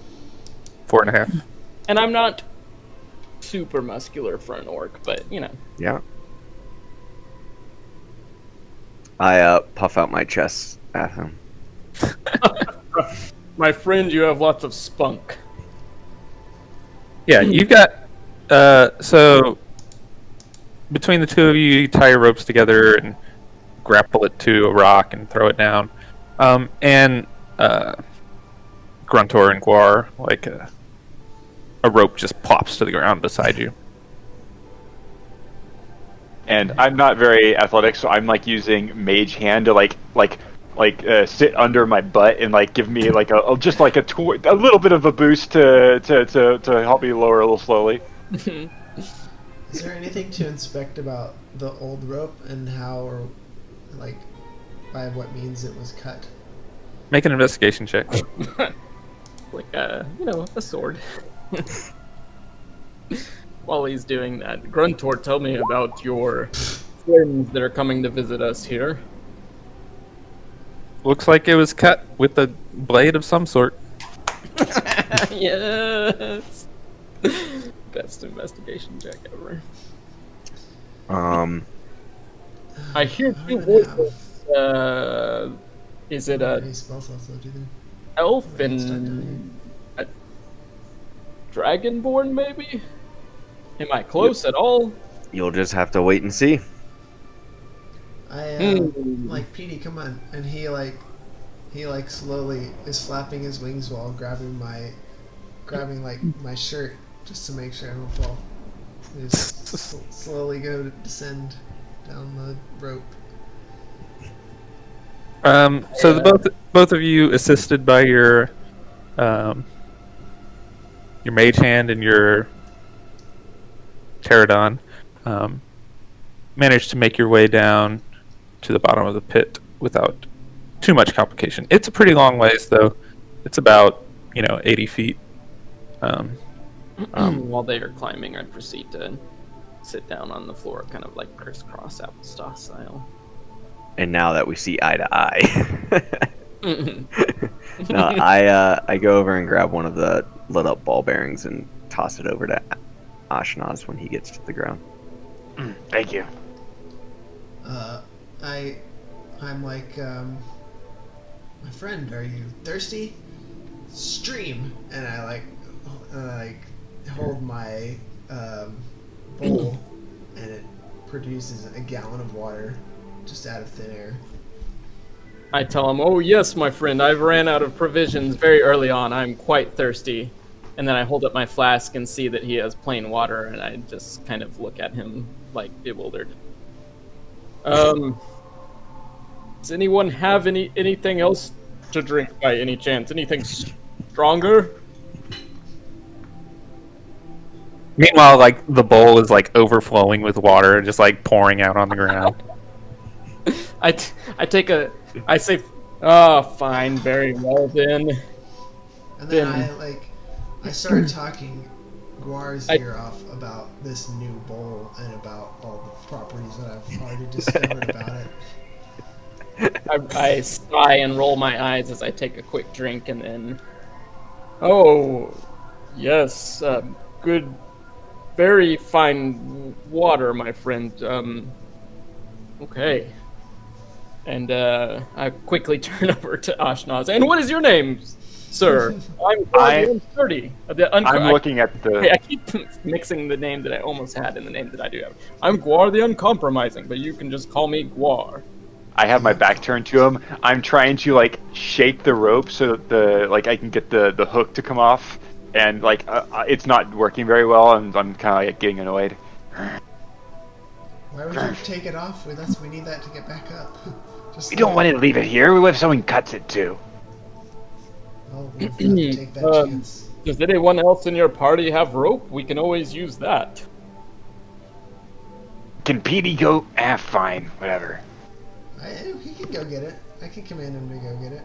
Speaker 2: 4.5.
Speaker 1: and I'm not super muscular for an orc, but you know.
Speaker 5: Yeah. I puff out my chest at him.
Speaker 1: My friend, you have lots of spunk.
Speaker 2: Yeah, you got so between the two of you, you tie your ropes together and grapple it to a rock and throw it down. And Gruntor and Guar, like a rope just pops to the ground beside you.
Speaker 4: And I'm not very athletic, so I'm like using mage hand to like sit under my butt and like give me like a little bit of a boost to help me lower a little slowly.
Speaker 3: Is there anything to inspect about the old rope and how or like by what means it was cut?
Speaker 2: Make an investigation check.
Speaker 1: Like a sword. While he's doing that, Gruntor, tell me about your friends that are coming to visit us here.
Speaker 2: Looks like it was cut with a blade of some sort.
Speaker 1: Yes. Best investigation check ever. I hear
Speaker 3: I
Speaker 1: two
Speaker 3: don't even
Speaker 1: voices. Is it
Speaker 3: have
Speaker 1: a
Speaker 3: any spell slots left either.
Speaker 1: elf
Speaker 3: Start down
Speaker 1: and a dragonborn, maybe? Am I close at all?
Speaker 5: You'll just have to wait and see.
Speaker 3: I'm like, Petey, come on, and he slowly is flapping his wings while grabbing like my shirt just to make sure I don't fall. And just slowly go to descend down the rope.
Speaker 2: So the both of you, assisted by your mage hand and your pterodon, managed to make your way down to the bottom of the pit without too much complication. It's a pretty long ways, though. It's about 80 feet.
Speaker 1: While they are climbing, I'd proceed to sit down on the floor, kind of like crisscross applesauce style.
Speaker 5: And now that we see eye to eye, no, I go over and grab one of the lit up ball bearings and toss it over to Ashnaz when he gets to the ground.
Speaker 4: Thank you.
Speaker 3: I'm like, my friend, are you thirsty? Stream, and I hold my bowl, and it produces a gallon of water just out of thin air.
Speaker 1: I tell him, "Oh yes, my friend, I've ran out of provisions very early on. I'm quite thirsty." And then I hold up my flask and see that he has plain water, and I just kind of look at him like bewildered. Does anyone have anything else to drink by any chance? Anything stronger?
Speaker 2: Meanwhile, like the bowl is like overflowing with water, just like pouring out on the ground.
Speaker 1: I say, "Oh, fine, very well then."
Speaker 3: And then
Speaker 1: Then-
Speaker 3: I started talking Guar's ear off about this new bowl and about all the properties that I've already discovered about it.
Speaker 1: I sigh and roll my eyes as I take a quick drink, and then, "Oh, yes, good, very fine water, my friend. Okay." And I quickly turn over to Ashnaz. "And what is your name, sir?" I'm 30.
Speaker 4: I'm looking at the.
Speaker 1: I keep mixing the name that I almost had and the name that I do have. "I'm Guar the Uncompromising, but you can just call me Guar."
Speaker 4: I have my back turned to him. I'm trying to like shake the rope so that I can get the hook to come off, and it's not working very well, and I'm kind of like getting annoyed.
Speaker 3: Why would you take it off? We need that to get back up. Just
Speaker 4: We don't want to leave it here. What if someone cuts it too?
Speaker 3: Oh, we'll have to take that chance.
Speaker 1: Does anyone else in your party have rope? We can always use that.
Speaker 4: Can Petey go? Fine, whatever.
Speaker 3: He can go get it. I can command him to go get it.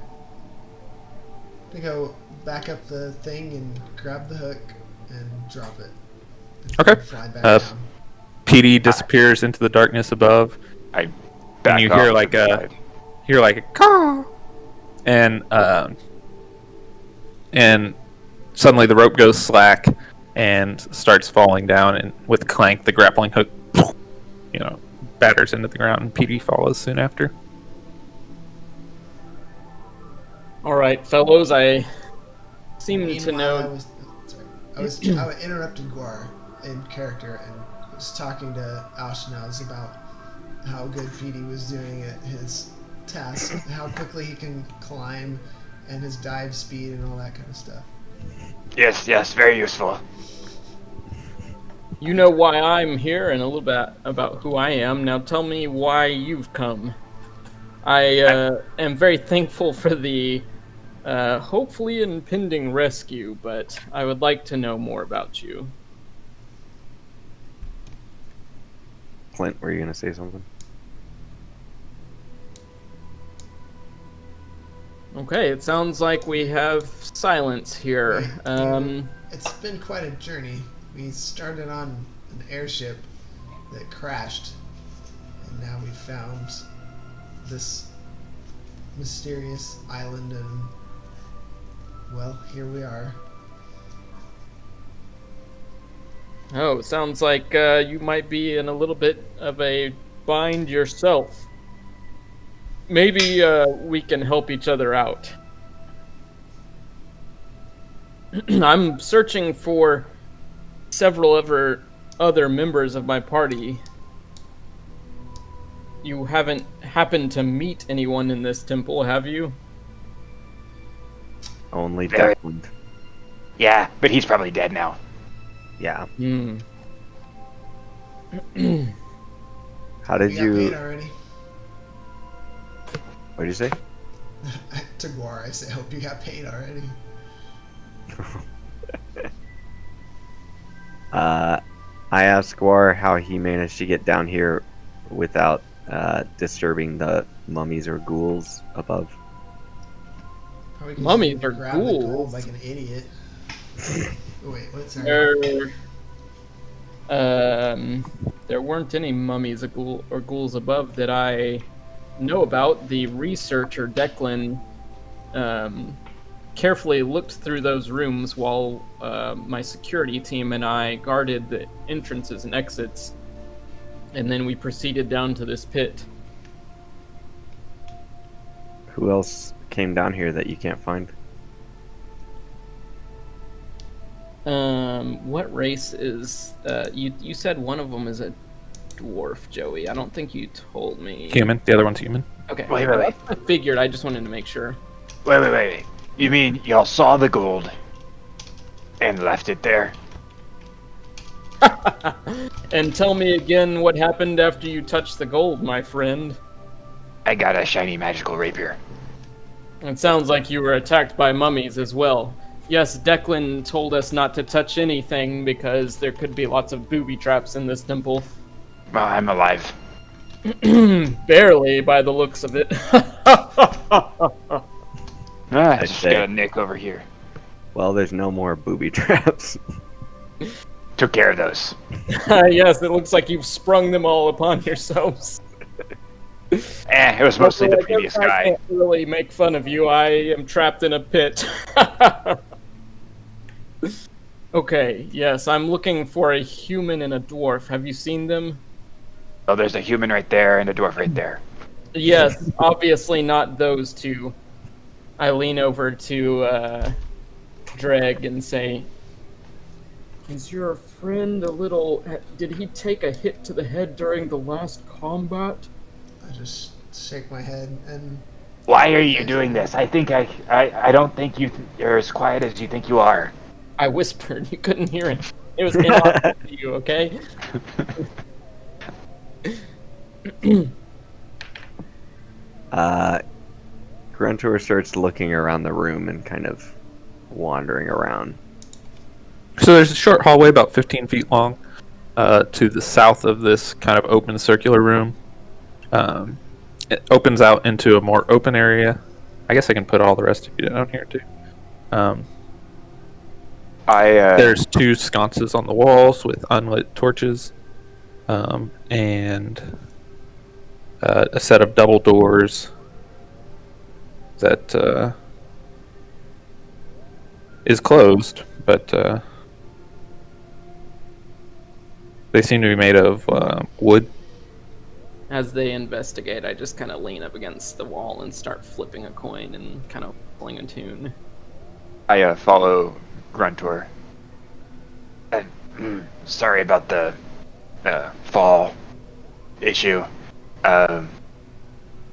Speaker 3: To go back up the thing and grab the hook and drop it.
Speaker 2: Okay.
Speaker 3: Fly back
Speaker 2: Uh,
Speaker 3: down.
Speaker 2: Petey disappears into the darkness above,
Speaker 4: I
Speaker 2: and
Speaker 4: back
Speaker 2: you
Speaker 4: off
Speaker 2: hear
Speaker 4: to
Speaker 2: like
Speaker 4: the
Speaker 2: a
Speaker 4: side.
Speaker 2: caw, and suddenly the rope goes slack and starts falling down, and with a clank, the grappling hook, batters into the ground, and Petey follows soon after.
Speaker 1: All right, fellows, I seem to
Speaker 3: Meanwhile,
Speaker 1: know.
Speaker 3: I interrupted Guar in character and was talking to Ashnaz about how good Petey was doing at his task, how quickly he can climb, and his dive speed and all that kind of stuff.
Speaker 4: Yes, very useful.
Speaker 1: You know why I'm here and a little bit about who I am. Now tell me why you've come. I am very thankful for the hopefully impending rescue, but I would like to know more about you.
Speaker 5: Clint, were you gonna say something?
Speaker 1: Okay, it sounds like we have silence here.
Speaker 3: It's been quite a journey. We started on an airship that crashed, and now we found this mysterious island, and well, here we are.
Speaker 1: Oh, it sounds like you might be in a little bit of a bind yourself. Maybe we can help each other out. I'm searching for several other members of my party. You haven't happened to meet anyone in this temple, have you?
Speaker 5: Only
Speaker 4: Very-
Speaker 5: Declan.
Speaker 4: Yeah, but he's probably dead now.
Speaker 5: Yeah.
Speaker 1: Hmm.
Speaker 5: How did
Speaker 3: We got paid
Speaker 5: you?
Speaker 3: already.
Speaker 5: What did you say?
Speaker 3: To Guar, I say, hope you got paid already.
Speaker 5: I asked Guar how he managed to get down here without disturbing the mummies or ghouls above.
Speaker 3: Probably 'cause
Speaker 1: Mummies
Speaker 3: you
Speaker 1: are
Speaker 3: grabbed the gold
Speaker 1: ghouls.
Speaker 3: like an idiot. Oh, wait, what's our...
Speaker 1: There weren't any mummies or ghouls above that I know about. The researcher Declan carefully looked through those rooms while my security team and I guarded the entrances and exits, and then we proceeded down to this pit.
Speaker 5: Who else came down here that you can't find?
Speaker 1: What race is you said one of them is a dwarf, Joey? I don't think you told me.
Speaker 2: Human. The other one's human.
Speaker 1: Okay.
Speaker 4: Wait.
Speaker 1: I figured. I just wanted to make sure.
Speaker 4: Wait. You mean y'all saw the gold and left it there?
Speaker 1: And tell me again what happened after you touched the gold, my friend.
Speaker 4: I got a shiny magical rapier.
Speaker 1: It sounds like you were attacked by mummies as well. Yes, Declan told us not to touch anything because there could be lots of booby traps in this temple.
Speaker 4: Well, I'm alive.
Speaker 1: Barely, by the looks of it.
Speaker 4: I just got a nick over here.
Speaker 5: Well, there's no more booby traps.
Speaker 4: Took care of those.
Speaker 1: Yes, it looks like you've sprung them all upon yourselves.
Speaker 4: It was mostly the
Speaker 1: I
Speaker 4: previous
Speaker 1: guess I
Speaker 4: guy.
Speaker 1: can't really make fun of you. I am trapped in a pit. Okay, yes, I'm looking for a human and a dwarf. Have you seen them?
Speaker 4: Oh, there's a human right there and a dwarf right there.
Speaker 1: Yes, obviously not those two. I lean over to Dreg and say, "Is your friend a little... Did he take a hit to the head during the last combat?"
Speaker 3: I just shake my head and...
Speaker 4: Why are you doing this? I don't think you're as quiet as you think you are.
Speaker 1: I whispered. You couldn't hear it. It was inaudible to you, okay?
Speaker 5: Gruntor starts looking around the room and kind of wandering around.
Speaker 2: So there's a short hallway about 15 feet long to the south of this kind of open circular room. It opens out into a more open area. I guess I can put all the rest of you down here too. There's two sconces on the walls with unlit torches, and a set of double doors that is closed, but they seem to be made of wood.
Speaker 1: As they investigate, I just kind of lean up against the wall and start flipping a coin and kind of pulling a tune.
Speaker 4: I follow Gruntor. Sorry about the fall issue.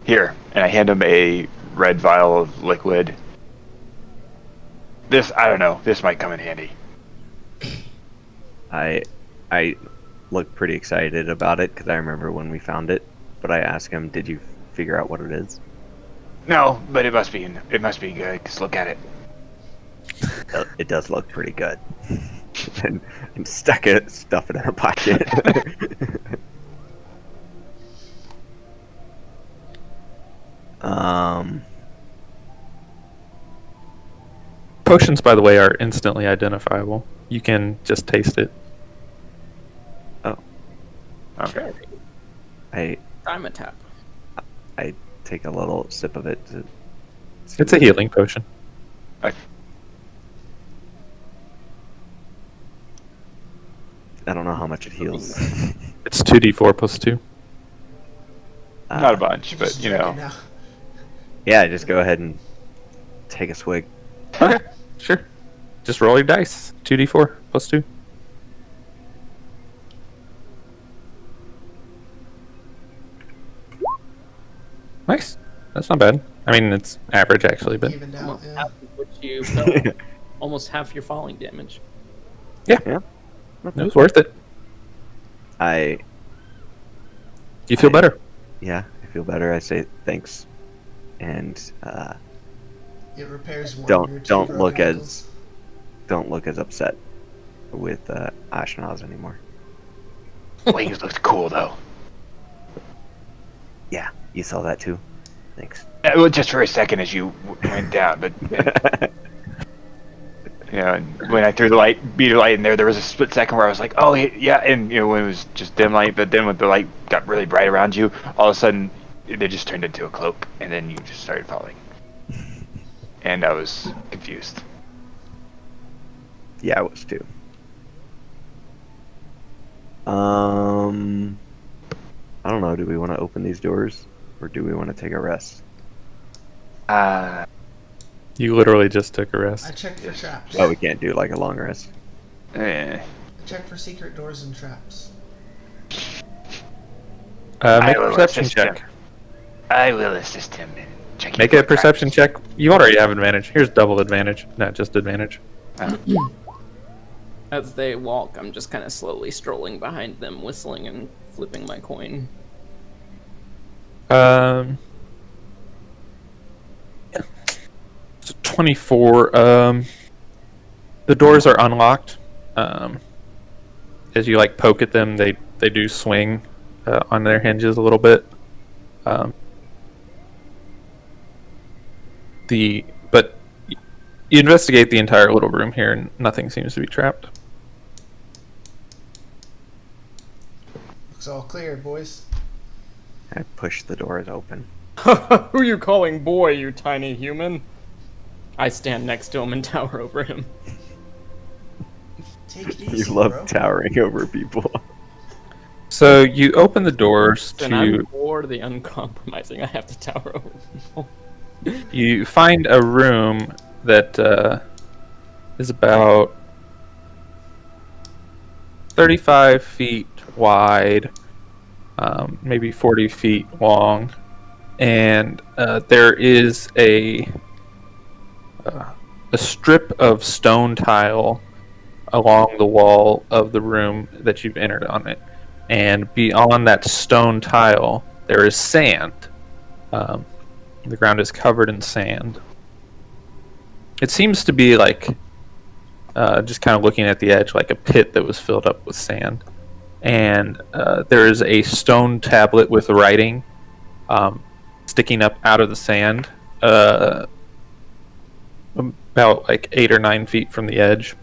Speaker 4: Here, and I hand him a red vial of liquid. I don't know, this might come in handy.
Speaker 5: I look pretty excited about it because I remember when we found it, but I asked him, "Did you figure out what it is?"
Speaker 4: No, but it must be good, because look at it.
Speaker 5: It does look pretty good. and stuff it in her pocket.
Speaker 2: Potions, by the way, are instantly identifiable. You can just taste it.
Speaker 4: Okay.
Speaker 1: Time a tap.
Speaker 5: I take a little sip of it.
Speaker 2: It's a healing potion.
Speaker 5: I don't know how much it heals.
Speaker 2: It's 2d4 plus 2.
Speaker 4: Not a bunch, but
Speaker 3: Just
Speaker 4: you
Speaker 3: drink
Speaker 4: know.
Speaker 3: it now.
Speaker 5: Yeah, just go ahead and take a swig.
Speaker 2: Okay, sure. Just roll your dice. 2d4 plus 2. Nice. That's not bad. I mean, it's average actually, but
Speaker 3: Evened out,
Speaker 1: Almost
Speaker 3: yeah.
Speaker 1: half of what you felt. Almost half your falling damage.
Speaker 2: it was worth it. You feel better.
Speaker 5: Yeah, I feel better. I say thanks, and
Speaker 3: It repairs one of your
Speaker 5: don't
Speaker 3: two
Speaker 5: look
Speaker 3: broken
Speaker 5: as upset with Ashnaz anymore.
Speaker 4: Wings looked cool though.
Speaker 5: Yeah, you saw that too. Thanks.
Speaker 4: Well, just for a second as you went down, but you know, when I threw the beater light in there was a split second where I was like, oh yeah, and you know, when it was just dim light, but then when the light got really bright around you, all of a sudden it just turned into a cloak, and then you just started falling, and I was confused.
Speaker 5: Yeah, I was too. I don't know. Do we want to open these doors, or do we want to take a rest?
Speaker 2: You literally just took a
Speaker 3: I
Speaker 2: rest.
Speaker 3: checked for traps.
Speaker 5: Oh, we can't do like a long rest.
Speaker 4: Eh.
Speaker 3: I checked for secret doors and traps.
Speaker 2: Make a
Speaker 4: will
Speaker 2: perception
Speaker 4: assist
Speaker 2: check.
Speaker 4: him. I will assist him in checking.
Speaker 2: Make a perception check. You already have advantage. Here's double advantage, not just advantage.
Speaker 1: As they walk, I'm just kind of slowly strolling behind them, whistling and flipping my coin.
Speaker 2: It's 24. The doors are unlocked. As you like poke at them, they do swing on their hinges a little bit. But you investigate the entire little room here, and nothing seems to be trapped.
Speaker 3: Looks all clear, boys.
Speaker 5: I push the doors open.
Speaker 1: Who you calling boy, you tiny human? I stand next to him and tower over him.
Speaker 3: Take it
Speaker 5: You
Speaker 3: easy,
Speaker 5: love
Speaker 3: bro.
Speaker 5: towering over people.
Speaker 2: So you open the doors
Speaker 1: And I'm
Speaker 2: to.
Speaker 1: for the uncompromising. I have to tower over people.
Speaker 2: You find a room that is about 35 feet wide, maybe 40 feet long, and there is a strip of stone tile along the wall of the room that you've entered on it. And beyond that stone tile, there is sand. The ground is covered in sand. It seems to be like, just kind of looking at the edge, like a pit that was filled up with sand. And there is a stone tablet with writing sticking up out of the sand, about like 8 or 9 feet from the edge.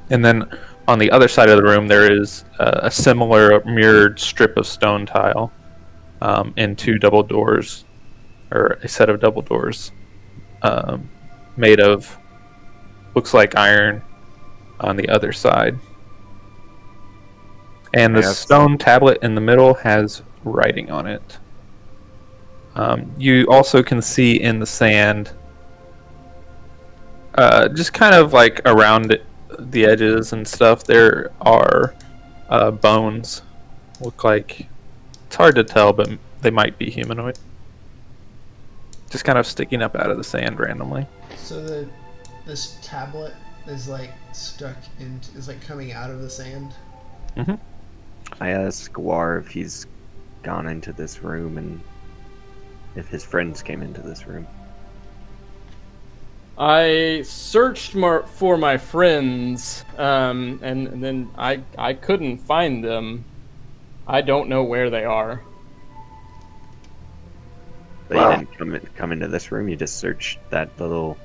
Speaker 2: And then on the other side of the room, there is a similar mirrored strip of stone tile and 2 double doors, or a set of double doors made of, looks like iron on the other side. And the stone tablet in the middle has writing on it. You also can see in the sand, just kind of like around the edges and stuff, there are bones. Look like, it's hard to tell, but they might be humanoid. Just kind of sticking up out of the sand randomly.
Speaker 3: So this tablet is like stuck into, is like coming out of the sand.
Speaker 2: Mm-hmm.
Speaker 5: I ask Guar if he's gone into this room and if his friends came into this room.
Speaker 1: I searched for my friends, and then I couldn't find them. I don't know where they are.
Speaker 5: But you didn't come into this room, you just searched that little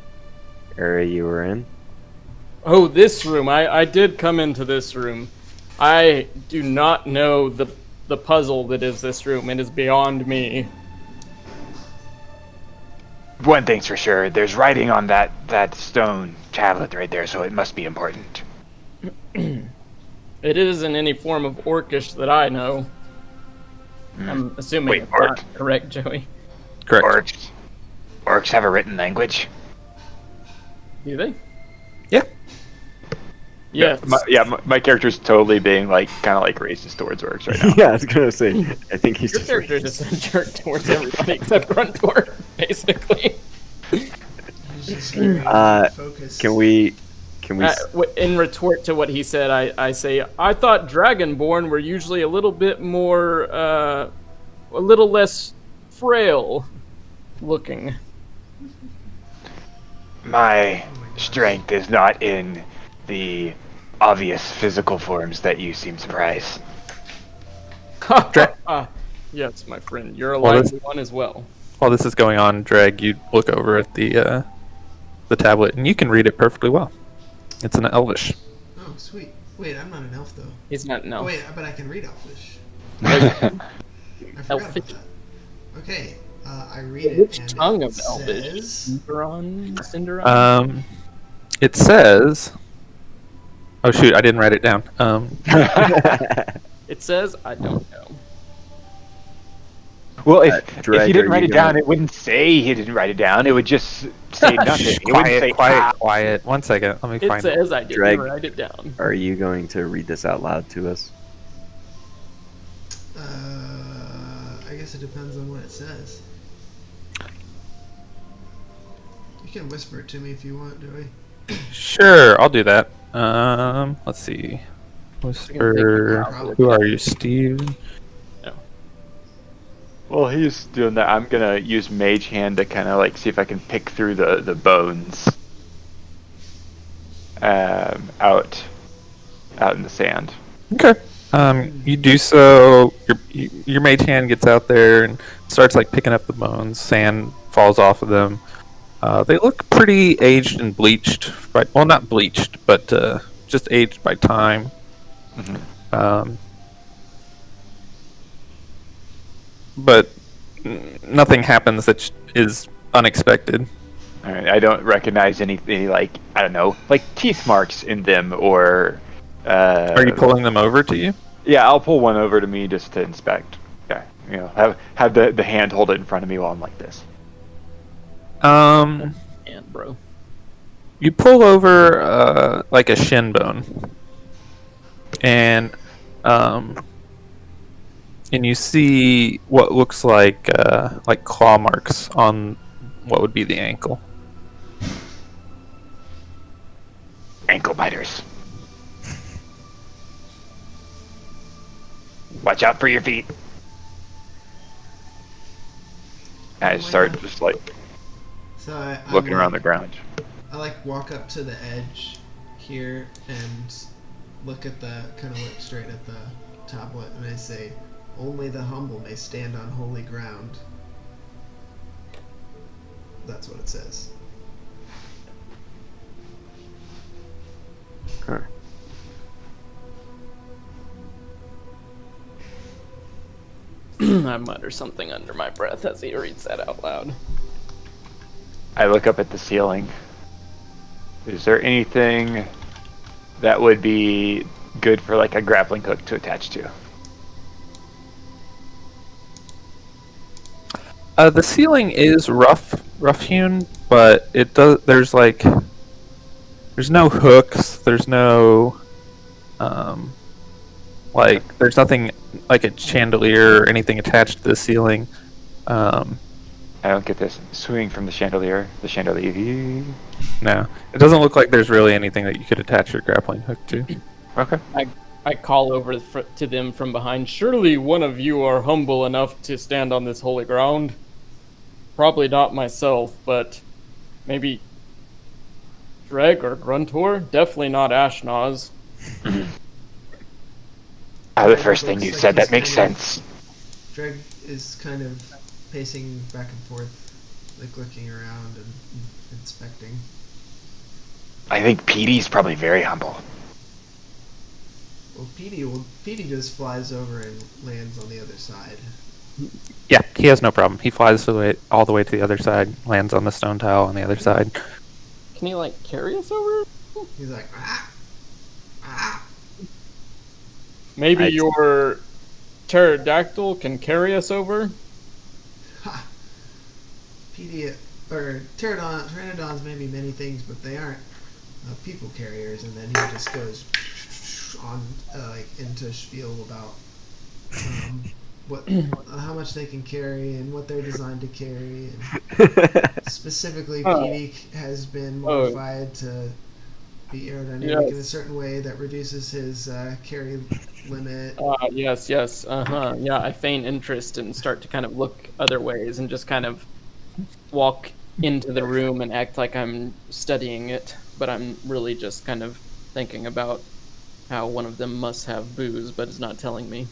Speaker 5: area you were in?
Speaker 1: Oh, this room. I did come into this room. I do not know the puzzle that is this room. It is beyond me.
Speaker 4: One thing's for sure, there's writing on that stone tablet right there, so it must be important.
Speaker 1: It isn't any form of Orcish that I know. I'm assuming
Speaker 4: Wait,
Speaker 1: it's not correct, Joey.
Speaker 2: Correct.
Speaker 4: Orcs have a written language?
Speaker 1: Do they?
Speaker 2: Yeah.
Speaker 1: Yes.
Speaker 4: My character's totally being like kind of like racist towards orcs right now.
Speaker 5: Yeah, I was gonna say, I think he's
Speaker 1: Your
Speaker 5: just
Speaker 1: character is just a jerk towards everybody except Gruntor, basically.
Speaker 3: He's just very focused.
Speaker 5: Can we
Speaker 1: In retort to what he said, I say, I thought Dragonborn were usually a little bit more, a little less frail looking.
Speaker 4: My strength is not in the obvious physical forms that you seem surprised.
Speaker 1: Yes, my friend, you're a
Speaker 2: Well,
Speaker 1: lively one as well.
Speaker 2: While this is going on, Drag, you look over at the tablet, and you can read it perfectly well. It's in Elvish.
Speaker 3: Oh, sweet. Wait, I'm not an elf though.
Speaker 1: He's not an
Speaker 3: Oh,
Speaker 1: elf.
Speaker 3: wait, but I can read Elfish. I forgot
Speaker 1: Elfish.
Speaker 3: about that. Okay, I read it.
Speaker 1: Which
Speaker 3: and
Speaker 1: tongue
Speaker 3: it
Speaker 1: of Elvish?
Speaker 3: says-
Speaker 1: Cinderon?
Speaker 2: It says. Oh shoot! I didn't write it down.
Speaker 1: It says, I don't know.
Speaker 4: Well, if
Speaker 5: Drag,
Speaker 4: he didn't
Speaker 5: are
Speaker 4: write
Speaker 5: you
Speaker 4: it down,
Speaker 5: gonna-
Speaker 4: it wouldn't say he didn't write it down. It would just say nothing. It wouldn't say
Speaker 2: Quiet. 1 second. Let me
Speaker 1: It
Speaker 2: find it.
Speaker 1: says I didn't
Speaker 5: Drag.
Speaker 1: write it down.
Speaker 5: Are you going to read this out loud to us?
Speaker 3: depends on what it says. You can whisper it to me if you want, Joey.
Speaker 2: Sure, I'll do that. Let's see. Whisper.
Speaker 3: Probably.
Speaker 2: Who are you, Steve?
Speaker 4: Well, he's doing that. I'm gonna use Mage Hand to kind of like see if I can pick through the bones out in the sand.
Speaker 2: Okay. You do so. Your mage hand gets out there and starts like picking up the bones. Sand falls off of them. They look pretty aged and bleached. Right? Well, not bleached, but just aged by time.
Speaker 4: Mm-hmm.
Speaker 2: But nothing happens that is unexpected.
Speaker 4: All right, I don't recognize any like, I don't know, like teeth marks in them or.
Speaker 2: Are you pulling them over to you?
Speaker 4: Yeah, I'll pull one over to me just to inspect. Yeah, you know, have the hand hold it in front of me while I'm like this.
Speaker 1: And bro.
Speaker 2: You pull over like a shin bone, and you see what looks like claw marks on what would be the ankle.
Speaker 4: Ankle biters. Watch out for your feet. I start just like
Speaker 3: So
Speaker 4: looking around the ground.
Speaker 3: I like walk up to the edge here and look straight at the tablet, and I say, "Only the humble may stand on holy ground." That's what it says.
Speaker 5: Huh.
Speaker 1: I mutter something under my breath as he reads that out loud.
Speaker 4: I look up at the ceiling. Is there anything that would be good for like a grappling hook to attach to?
Speaker 2: The ceiling is rough hewn, but it does. There's no hooks. There's no there's nothing like a chandelier or anything attached to the ceiling.
Speaker 4: I don't get this. Swinging from the chandelier. The chandelier.
Speaker 2: No, it doesn't look like there's really anything that you could attach your grappling hook to.
Speaker 4: Okay.
Speaker 1: I call over to them from behind. Surely one of you are humble enough to stand on this holy ground. Probably not myself, but maybe Dreg or Gruntor. Definitely not Ashnaz.
Speaker 4: The first thing you said, that makes sense.
Speaker 3: Dreg is kind of pacing back and forth, like looking around and inspecting.
Speaker 4: I think Petey's probably very humble.
Speaker 3: Well, Petey just flies over and lands on the other side.
Speaker 2: Yeah, he has no problem. He flies all the way to the other side, lands on the stone tile on the other side.
Speaker 1: Can he like carry us over?
Speaker 3: He's like,
Speaker 1: Maybe your pterodactyl can carry us over?
Speaker 3: ha! Petey, or pteranodons may be many things, but they aren't people carriers. And then he just goes on into spiel about how much they can carry and what they're designed to carry. And specifically, Petey has been modified to be aerodynamic in a certain way that reduces his carry limit.
Speaker 1: Yes. Yeah, I feign interest and start to kind of look other ways and just kind of walk into the room and act like I'm studying it, but I'm really just kind of thinking about how one of them must have booze, but is not telling me.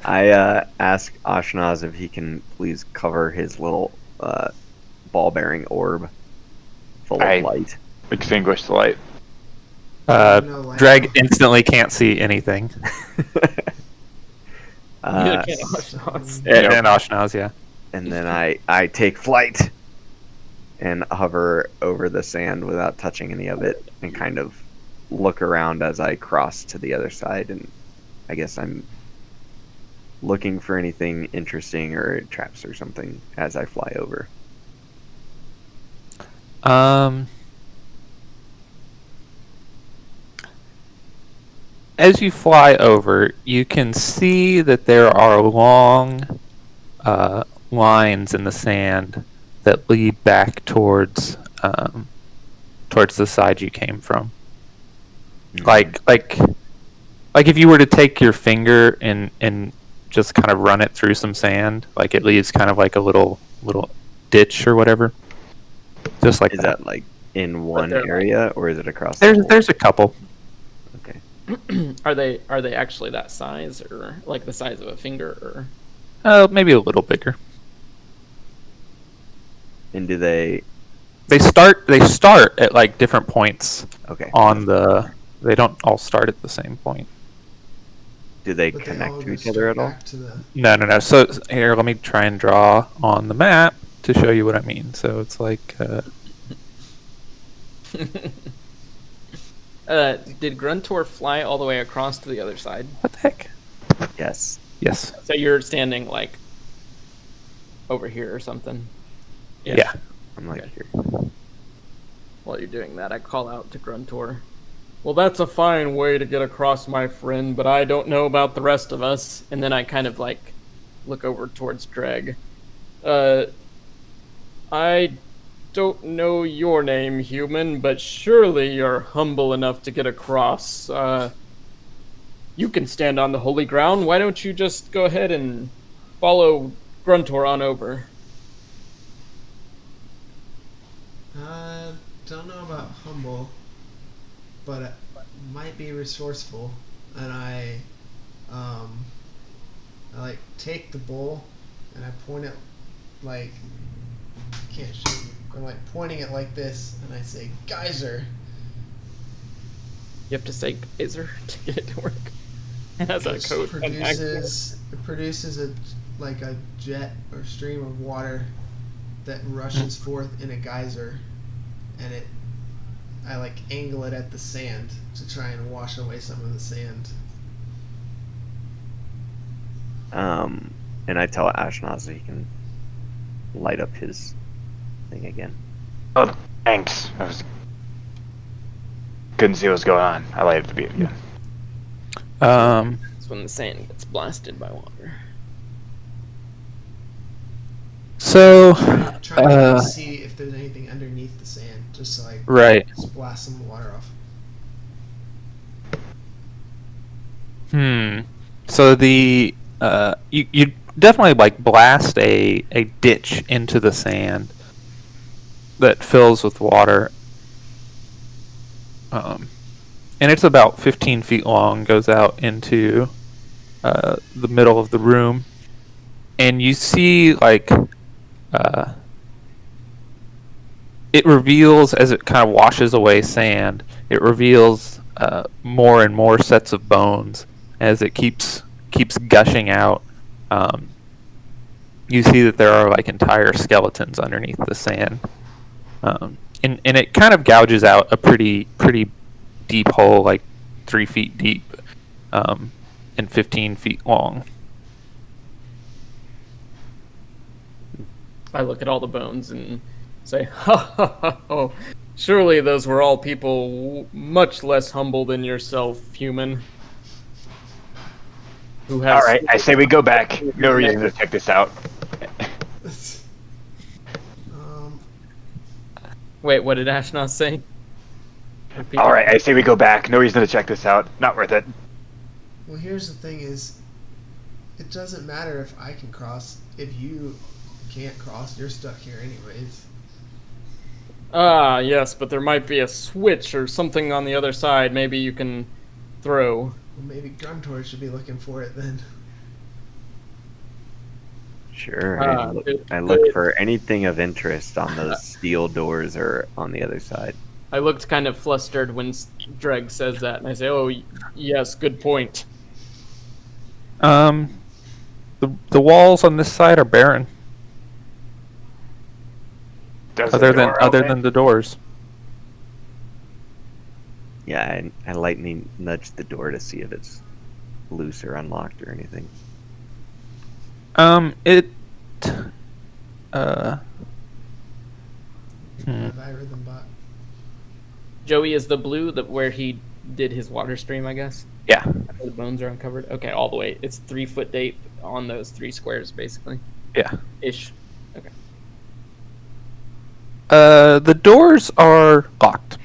Speaker 5: I ask Ashnaz if he can please cover his little ball-bearing orb full of light.
Speaker 4: Extinguish the light.
Speaker 2: Dreg instantly can't see anything.
Speaker 1: Neither can Ashnaz.
Speaker 2: And Ashnaz, yeah.
Speaker 5: And then I take flight and hover over the sand without touching any of it and kind of look around as I cross to the other side, and I guess I'm looking for anything interesting or traps or something as I fly over.
Speaker 2: as you fly over, you can see that there are long lines in the sand that lead back towards the side you came from. Like if you were to take your finger and just kind of run it through some sand, like it leaves kind of like a little ditch or whatever. Just like
Speaker 5: Is
Speaker 2: that.
Speaker 5: that like in one
Speaker 1: they're
Speaker 5: area, or is it across the whole?
Speaker 2: There's a couple.
Speaker 5: Okay.
Speaker 1: Are they actually that size, or like the size of a finger, or?
Speaker 2: Maybe a little bigger.
Speaker 5: And do they?
Speaker 2: They start at like different points
Speaker 5: Okay.
Speaker 2: on the. They don't all start at the same point.
Speaker 5: Do they
Speaker 3: But they
Speaker 5: connect
Speaker 3: all
Speaker 5: to
Speaker 3: go
Speaker 5: each other
Speaker 3: straight
Speaker 5: at all?
Speaker 3: back to the.
Speaker 2: No. So here, let me try and draw on the map to show you what I mean. So it's like.
Speaker 1: Did Gruntor fly all the way across to the other side?
Speaker 2: What the heck?
Speaker 5: Yes.
Speaker 2: Yes.
Speaker 1: So you're standing like over here or something.
Speaker 2: Yeah.
Speaker 5: I'm like
Speaker 1: Okay.
Speaker 5: here.
Speaker 1: While you're doing that, I call out to Gruntor. Well, that's a fine way to get across, my friend, but I don't know about the rest of us. And then I kind of like look over towards Dreg. I don't know your name, human, but surely you're humble enough to get across. You can stand on the holy ground. Why don't you just go ahead and follow Gruntor on over?
Speaker 3: Don't know about humble, but it might be resourceful, and I like take the bowl and I point it like I can't show you. I'm like pointing it like this, and I say geyser.
Speaker 1: You have to say geyser to get it to work. It has a code.
Speaker 3: It produces a like a jet or stream of water that rushes forth in a geyser, and I like angle it at the sand to try and wash away some of the sand.
Speaker 5: And I tell Ashnaz that he can light up his thing again.
Speaker 4: Oh, thanks. Couldn't see what was going on. I lighted the beat again.
Speaker 1: It's when the sand gets blasted by water.
Speaker 2: So.
Speaker 3: Trying to see if there's anything underneath the sand, just so I
Speaker 2: Right.
Speaker 3: just blast some water off.
Speaker 2: So the you definitely like blast a ditch into the sand that fills with water. And it's about 15 feet long, goes out into the middle of the room, and you see like it reveals, as it kind of washes away sand, it reveals more and more sets of bones as it keeps gushing out. You see that there are like entire skeletons underneath the sand, and it kind of gouges out a pretty deep hole, like 3 feet deep, and 15 feet long.
Speaker 1: I look at all the bones and say, ha ha ha ha. Surely those were all people much less humble than yourself, human. Who has
Speaker 4: All right, I say we go back. No reason to check this out.
Speaker 1: Wait, what did Ashnaz say? Repeat
Speaker 4: All
Speaker 1: that.
Speaker 4: right, I say we go back. No reason to check this out. Not worth it.
Speaker 3: Well, here's the thing: is it doesn't matter if I can cross. If you can't cross, you're stuck here anyways.
Speaker 1: Ah, yes, but there might be a switch or something on the other side. Maybe you can throw.
Speaker 3: Well, maybe Gruntor should be looking for it then.
Speaker 5: Sure.
Speaker 1: Ah,
Speaker 5: I look for anything of interest on those steel doors or on the other side.
Speaker 1: I looked kind of flustered when Dreg says that, and I say, "Oh, yes, good point."
Speaker 2: The walls on this side are barren,
Speaker 4: Does the
Speaker 2: other
Speaker 4: door
Speaker 2: than
Speaker 4: open?
Speaker 2: the doors.
Speaker 5: Yeah, I lightly nudge the door to see if it's loose or unlocked or anything.
Speaker 3: Have I rhythm bot?
Speaker 1: Joey, is the blue where he did his water stream, I guess.
Speaker 2: Yeah.
Speaker 1: After the bones are uncovered. Okay, all the way. It's 3 foot deep on those 3 squares, basically.
Speaker 2: Yeah.
Speaker 1: Ish. Okay.
Speaker 2: The doors are locked.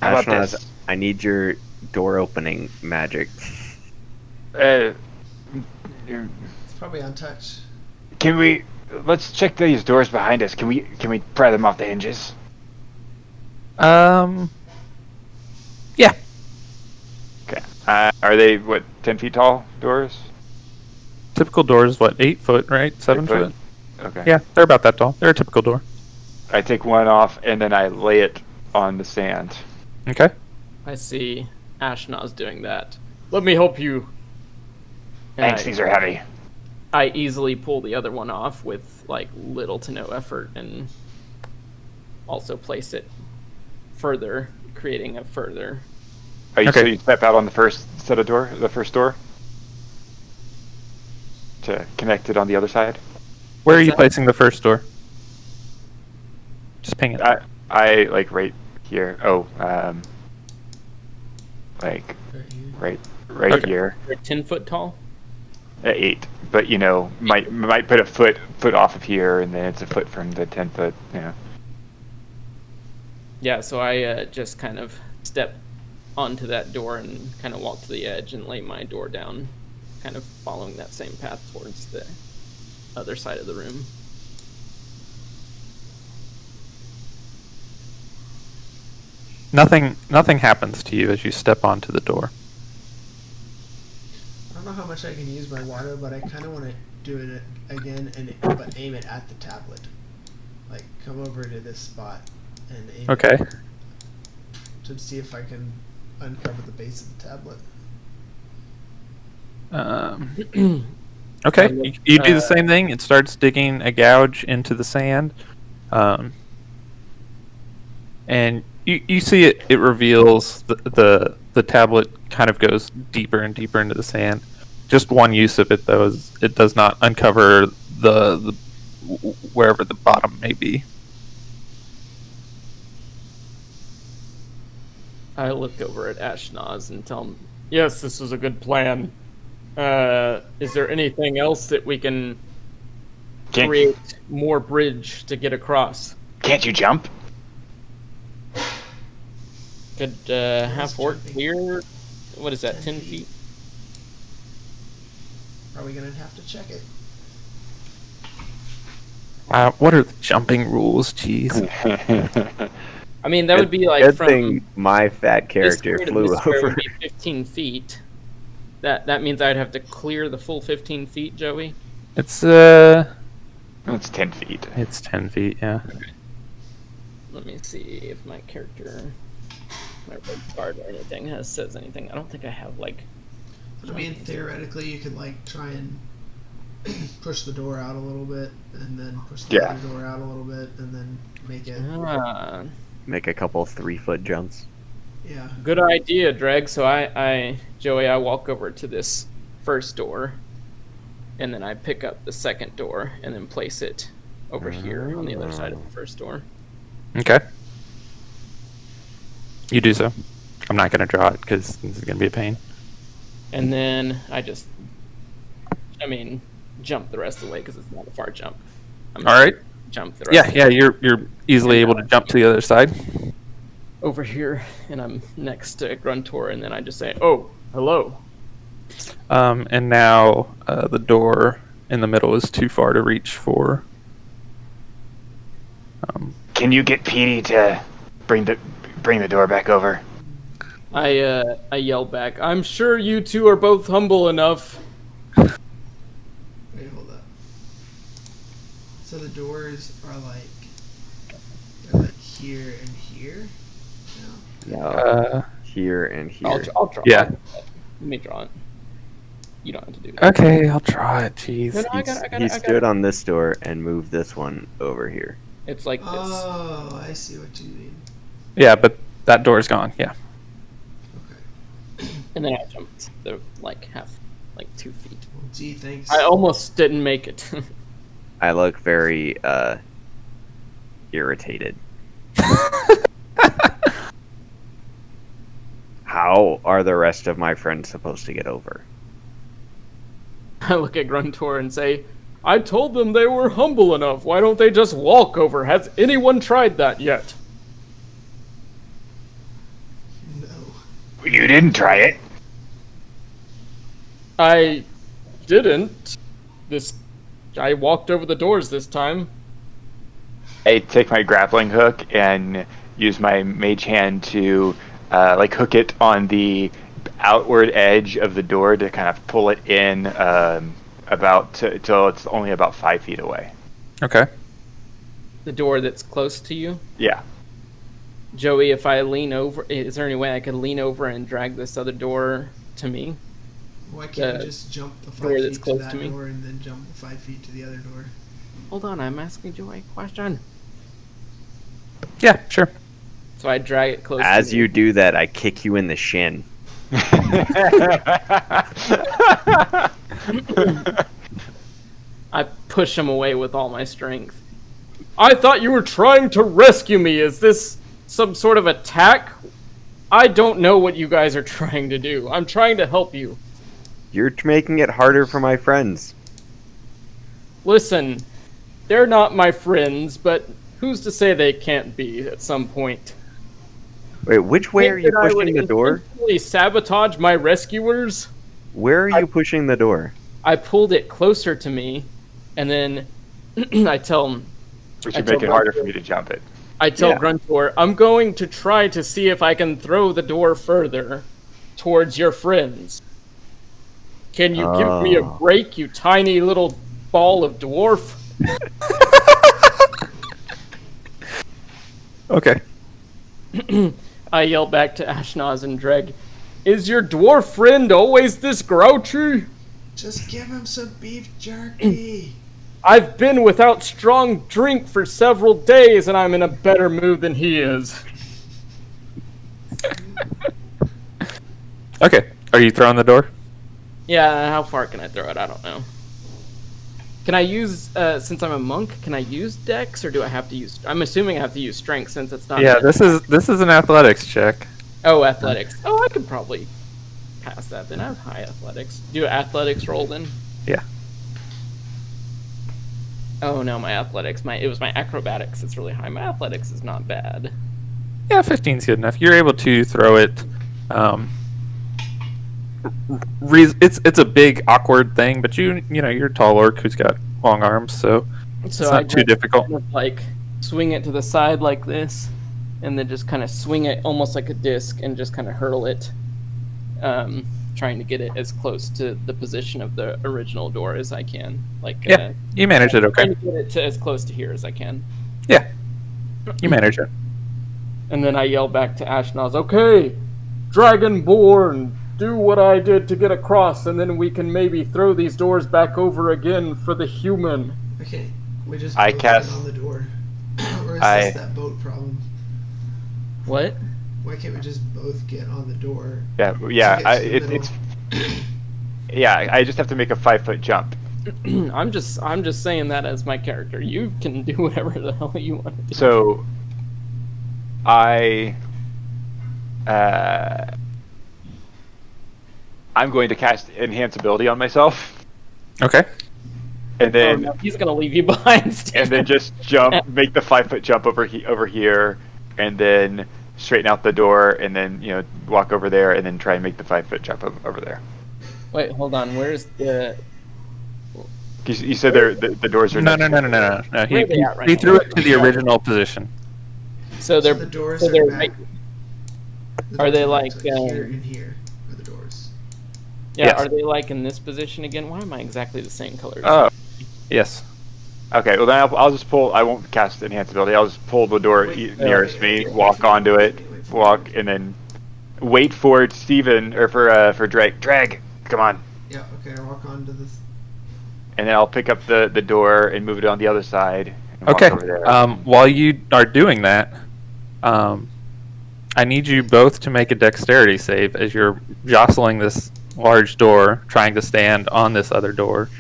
Speaker 4: How about
Speaker 5: Ashnaz,
Speaker 4: this?
Speaker 5: I need your door opening magic.
Speaker 3: It's probably untouched.
Speaker 4: Can we? Let's check these doors behind us. Can we pry them off the hinges?
Speaker 2: Yeah.
Speaker 4: Okay. Are they 10 feet tall doors?
Speaker 2: Typical door is what, 8 foot, right? 7
Speaker 4: 8
Speaker 2: foot?
Speaker 4: Okay.
Speaker 2: Yeah, they're about that tall. They're a typical door.
Speaker 4: I take one off and then I lay it on the sand.
Speaker 2: Okay.
Speaker 1: I see Ashnaz doing that. Let me help you. And
Speaker 4: Thanks. These are heavy.
Speaker 1: I easily pull the other one off with like little to no effort, and also place it further, creating a further.
Speaker 4: So
Speaker 2: Okay.
Speaker 4: you step out on the first door, to connect it on the other side.
Speaker 2: Where are
Speaker 1: What's
Speaker 2: you
Speaker 1: that?
Speaker 2: placing the first door? Just ping it.
Speaker 4: I like right here. Oh, like
Speaker 3: Right here.
Speaker 4: right
Speaker 2: Okay.
Speaker 4: here.
Speaker 1: They're 10 foot tall.
Speaker 4: At 8, but might put a foot off of here, and then it's a foot from the 10 foot. Yeah.
Speaker 1: Yeah, so I just kind of step onto that door and kind of walk to the edge and lay my door down, kind of following that same path towards the other side of the room.
Speaker 2: Nothing happens to you as you step onto the door.
Speaker 3: I don't know how much I can use my water, but I kind of want to do it again but aim it at the tablet. Like come over to this spot and aim
Speaker 2: Okay.
Speaker 3: it to see if I can uncover the base of the tablet.
Speaker 2: Okay, you do the same thing. It starts digging a gouge into the sand, and you see it reveals the tablet kind of goes deeper and deeper into the sand. Just one use of it though is it does not uncover the wherever the bottom may be.
Speaker 1: I look over at Ashnaz and tell him, yes, this was a good plan. Is there anything else that we can create more bridge to get across?
Speaker 4: Can't you jump?
Speaker 1: Could half orc here? What is that, 10 feet?
Speaker 3: Probably gonna have to check it.
Speaker 2: What are the jumping rules? Jeez.
Speaker 1: I mean, that would be like
Speaker 5: Good
Speaker 1: from
Speaker 5: thing my fat
Speaker 1: this
Speaker 5: character
Speaker 1: square to
Speaker 5: flew
Speaker 1: this square
Speaker 5: over.
Speaker 1: would be 15 feet. That means I'd have to clear the full 15 feet, Joey.
Speaker 2: It's
Speaker 4: It's 10 feet.
Speaker 2: it's 10 feet. Yeah.
Speaker 1: Let me see if my character, my red card or anything says anything. I don't think I have like.
Speaker 3: I mean, theoretically, you could like try and push the door out a little bit, and then push the other door out a little bit, and then make it.
Speaker 5: Make a couple 3-foot jumps.
Speaker 3: Yeah.
Speaker 1: Good idea, Dreg. So Joey, I walk over to this first door, and then I pick up the second door, and then place it over here on the other side of the first door.
Speaker 2: Okay. You do so. I'm not gonna draw it because this is gonna be a pain.
Speaker 1: And then jump the rest of the way because it's not a far jump.
Speaker 2: All right.
Speaker 1: Jump the rest.
Speaker 2: Yeah. You're easily able to jump to the other side.
Speaker 1: Over here, and I'm next to Gruntor, and then I just say, "Oh, hello."
Speaker 2: And now the door in the middle is too far to reach for.
Speaker 4: Can you get Petey to bring the door back over?
Speaker 1: I yell back, "I'm sure you two are both humble enough."
Speaker 3: Wait, hold up. So the doors are they're like here and here.
Speaker 5: No. Here and here.
Speaker 1: I'll draw.
Speaker 2: Yeah.
Speaker 1: Let me draw it. You don't have to do that.
Speaker 2: Okay, I'll try it. Jeez.
Speaker 1: No, I got it.
Speaker 5: He stood on this door and moved this one over here.
Speaker 1: It's like this.
Speaker 3: Oh, I see what you mean.
Speaker 2: Yeah, but that door's gone. Yeah.
Speaker 3: Okay.
Speaker 1: And then I jumped the 2 feet.
Speaker 3: Well, gee, thanks.
Speaker 1: I almost didn't make it.
Speaker 5: I look very irritated. How are the rest of my friends supposed to get over?
Speaker 1: I look at Gruntor and say, I told them they were humble enough. Why don't they just walk over? Has anyone tried that yet?
Speaker 3: No.
Speaker 4: You didn't try it.
Speaker 1: I didn't. I walked over the doors this time.
Speaker 4: I take my grappling hook and use my mage hand to hook it on the outward edge of the door to kind of pull it in till it's only about 5 feet away.
Speaker 2: Okay.
Speaker 1: The door that's close to you?
Speaker 4: Yeah.
Speaker 1: Joey, if I lean over, is there any way I could lean over and drag this other door to me?
Speaker 3: Why can't you just jump the 5
Speaker 1: door
Speaker 3: feet
Speaker 1: that's
Speaker 3: to
Speaker 1: close
Speaker 3: that
Speaker 1: to me?
Speaker 3: door and then jump the 5 feet to the other door?
Speaker 1: Hold on, I'm asking Joey a question.
Speaker 2: Yeah, sure.
Speaker 1: So I drag it close
Speaker 5: As
Speaker 1: to me.
Speaker 5: you do that, I kick you in the shin.
Speaker 1: I push him away with all my strength. I thought you were trying to rescue me. Is this some sort of attack? I don't know what you guys are trying to do. I'm trying to help you.
Speaker 5: You're making it harder for my friends.
Speaker 1: Listen, they're not my friends, but who's to say they can't be at some point?
Speaker 5: Wait, which way are you
Speaker 1: Think that I
Speaker 5: pushing
Speaker 1: would
Speaker 5: the door?
Speaker 1: intentionally sabotage my rescuers?
Speaker 5: Where are you pushing the door?
Speaker 1: I pulled it closer to me, and then I tell him.
Speaker 4: We should make it harder for me to jump it.
Speaker 1: I tell
Speaker 5: Yeah.
Speaker 1: Gruntor, I'm going to try to see if I can throw the door further towards your friends. Can you give me a
Speaker 5: Oh.
Speaker 1: break, you tiny little ball of dwarf?
Speaker 2: Okay.
Speaker 1: I yell back to Ashnaz and Dreg, is your dwarf friend always this grouchy?
Speaker 3: Just give him some beef jerky.
Speaker 1: I've been without strong drink for several days and I'm in a better mood than he is.
Speaker 2: Okay. Are you throwing the door?
Speaker 1: Yeah, how far can I throw it? I don't know. Can I use, since I'm a monk, can I use Dex, or do I have to use... I'm assuming I have to use Strength, since it's not...
Speaker 2: Yeah, this is an athletics check.
Speaker 1: Oh, Athletics. Oh, I could probably pass that, then. I have high Athletics. Do Athletics roll, then?
Speaker 2: Yeah.
Speaker 1: Oh, no, my Athletics. It was my Acrobatics that's really high. My Athletics is not bad.
Speaker 2: Yeah, 15's good enough. You're able to throw it. It's a big awkward thing, but you're a tall orc who's got long arms, so it's not too difficult.
Speaker 1: Kind of, like, swing it to the side like this, and then just kind of swing it almost like a disc and just kind of hurl it, trying to get it as close to the position of the original door as I can.
Speaker 2: Yeah, you manage it okay.
Speaker 1: Trying to get it to as close to here as I can.
Speaker 2: Yeah, you manage it.
Speaker 1: And then I yell back to Ashnaz, okay, Dragonborn, do what I did to get across, and then we can maybe throw these doors back over again for the human.
Speaker 3: Okay, we just
Speaker 4: I
Speaker 3: both
Speaker 4: cast-
Speaker 3: get on the door. Or is
Speaker 4: I-
Speaker 3: this that boat problem?
Speaker 1: What?
Speaker 3: Why can't we just both get on the door?
Speaker 4: Yeah.
Speaker 3: to get to the middle?
Speaker 4: It's. Yeah, I just have to make a 5-foot jump.
Speaker 1: I'm just saying that as my character. You can do whatever the hell you want to do.
Speaker 4: So, I'm going to cast Enhance Ability on myself,
Speaker 2: Okay.
Speaker 4: and
Speaker 1: Oh,
Speaker 4: then
Speaker 1: no, he's gonna leave you behind, Stephen.
Speaker 4: and then just jump, make the 5-foot jump over here, and then straighten out the door, and then walk over there, and then try and make the 5-foot jump over there.
Speaker 1: Wait, hold on. Where's the?
Speaker 4: You said the doors are
Speaker 2: No.
Speaker 1: Where are they at right
Speaker 2: He
Speaker 1: now?
Speaker 2: threw it to the original position.
Speaker 1: So they're
Speaker 3: the doors
Speaker 1: so
Speaker 3: are
Speaker 1: they're
Speaker 3: back. The
Speaker 1: Are
Speaker 3: doors
Speaker 1: they
Speaker 3: back
Speaker 1: like,
Speaker 3: to here and here are the doors?
Speaker 1: yeah.
Speaker 2: Yes.
Speaker 1: Are they like in this position again? Why am I exactly the same color?
Speaker 4: Oh,
Speaker 2: Yes.
Speaker 4: okay. Well, then I'll just pull. I won't cast Enhance Ability. I'll just pull the door nearest me, walk onto it, and then wait for Steven or for Drake. Drag, come on.
Speaker 3: Yeah, okay, I walk onto this.
Speaker 4: And then I'll pick up the door and move it on the other side. And
Speaker 2: Okay.
Speaker 4: Walk over there.
Speaker 2: While you are doing that, I need you both to make a dexterity save as you're jostling this large door, trying to stand on this other door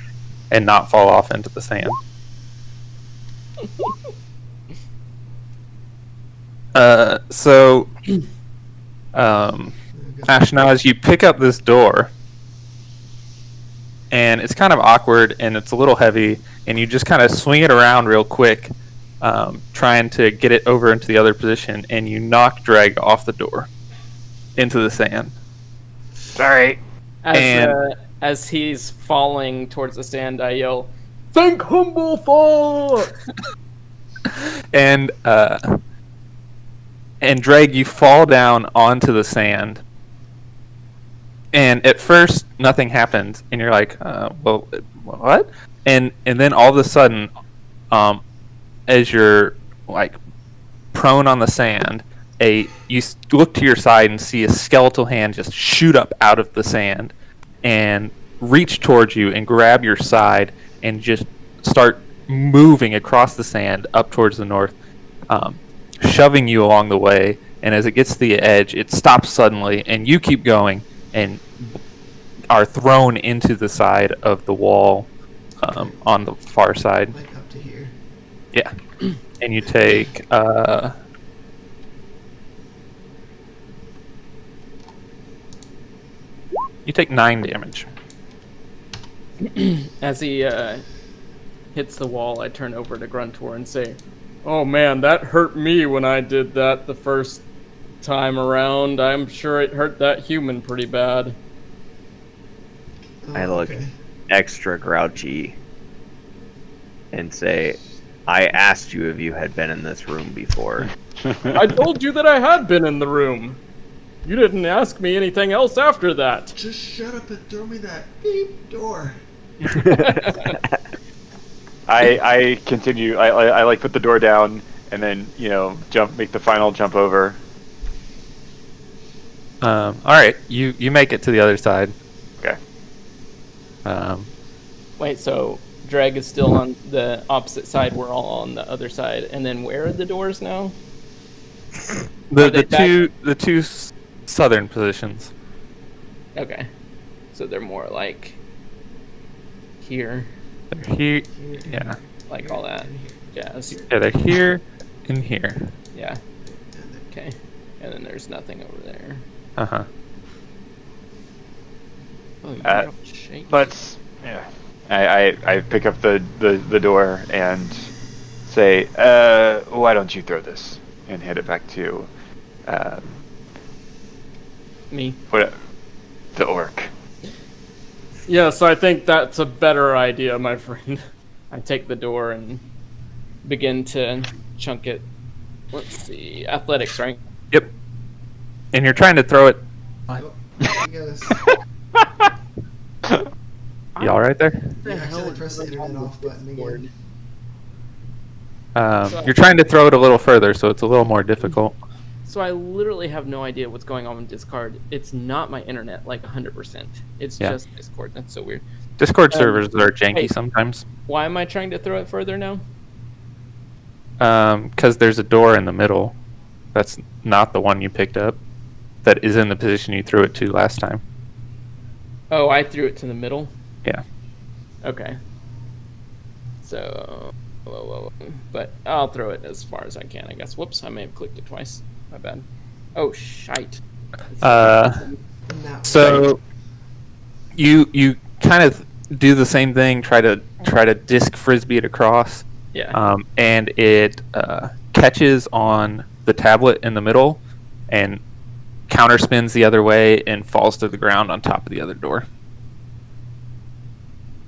Speaker 2: and not fall off into the sand. So, Ashnaz, you pick up this door, and it's kind of awkward, and it's a little heavy, and you just kind of swing it around real quick, trying to get it over into the other position, and you knock Dreg off the door into the sand.
Speaker 4: Sorry.
Speaker 1: As he's falling towards the sand, I yell, "Think humble fall!"
Speaker 2: And Dreg, you fall down onto the sand. And at first, nothing happens, and you're like, "Well, what?" And then all of a sudden, as you're like prone on the sand, you look to your side and see a skeletal hand just shoot up out of the sand and reach towards you and grab your side and just start moving across the sand up towards the north, shoving you along the way. And as it gets to the edge, it stops suddenly, and you keep going and are thrown into the side of the wall on the far side.
Speaker 3: Like up to here.
Speaker 2: Yeah. And you take... you take 9 damage.
Speaker 1: As he hits the wall, I turn over to Gruntor and say, "Oh man, that hurt me when I did that the first time around. I'm sure it hurt that human pretty bad."
Speaker 3: Oh,
Speaker 5: I look
Speaker 3: okay.
Speaker 5: extra grouchy and say, "I asked you if you had been in this room before."
Speaker 1: I told you that I had been in the room. You didn't ask me anything else after that.
Speaker 3: Just shut up and throw me that beep door.
Speaker 4: I continue. I like put the door down and then make the final jump over.
Speaker 2: All right, you make it to the other side.
Speaker 4: Okay.
Speaker 1: Wait, so Dreg is still on the opposite side. We're all on the other side, and then where are the doors now?
Speaker 2: The two southern positions.
Speaker 1: Okay, so they're more like here,
Speaker 2: They're here. Yeah.
Speaker 1: like all that
Speaker 3: And here.
Speaker 1: jazz.
Speaker 2: Yeah, they're here and here.
Speaker 1: Yeah.
Speaker 3: And then
Speaker 1: Okay, and then there's nothing over there.
Speaker 2: Uh-huh.
Speaker 1: Oh, you're shaking.
Speaker 4: But yeah, I pick up the door and say, "Why don't you throw this?" and hand it back to
Speaker 1: Me.
Speaker 4: the orc.
Speaker 1: Yes, I think that's a better idea, my friend. I take the door and begin to chunk it. Let's see, athletics, right?
Speaker 2: Yep. And you're trying to throw it.
Speaker 3: oh, you gotta
Speaker 2: You all right there?
Speaker 3: you accidentally press the internet off button again.
Speaker 2: You're trying to throw it a little further, so it's a little more difficult.
Speaker 1: So I literally have no idea what's going on with Discord. It's not my internet, like 100%. It's
Speaker 2: Yeah.
Speaker 1: just Discord. That's so weird.
Speaker 2: Discord servers are janky
Speaker 1: hey.
Speaker 2: sometimes.
Speaker 1: Why am I trying to throw it further now?
Speaker 2: Because there's a door in the middle. That's not the one you picked up. That is in the position you threw it to last time.
Speaker 1: Oh, I threw it to the middle?
Speaker 2: Yeah.
Speaker 1: Okay. So, but I'll throw it as far as I can, I guess. Whoops, I may have clicked it twice. My bad. Oh, shite.
Speaker 3: And that
Speaker 2: So you kind of do the same thing. Try to disc frisbee it across.
Speaker 1: Yeah.
Speaker 2: And it catches on the tablet in the middle and counterspins the other way and falls to the ground on top of the other door.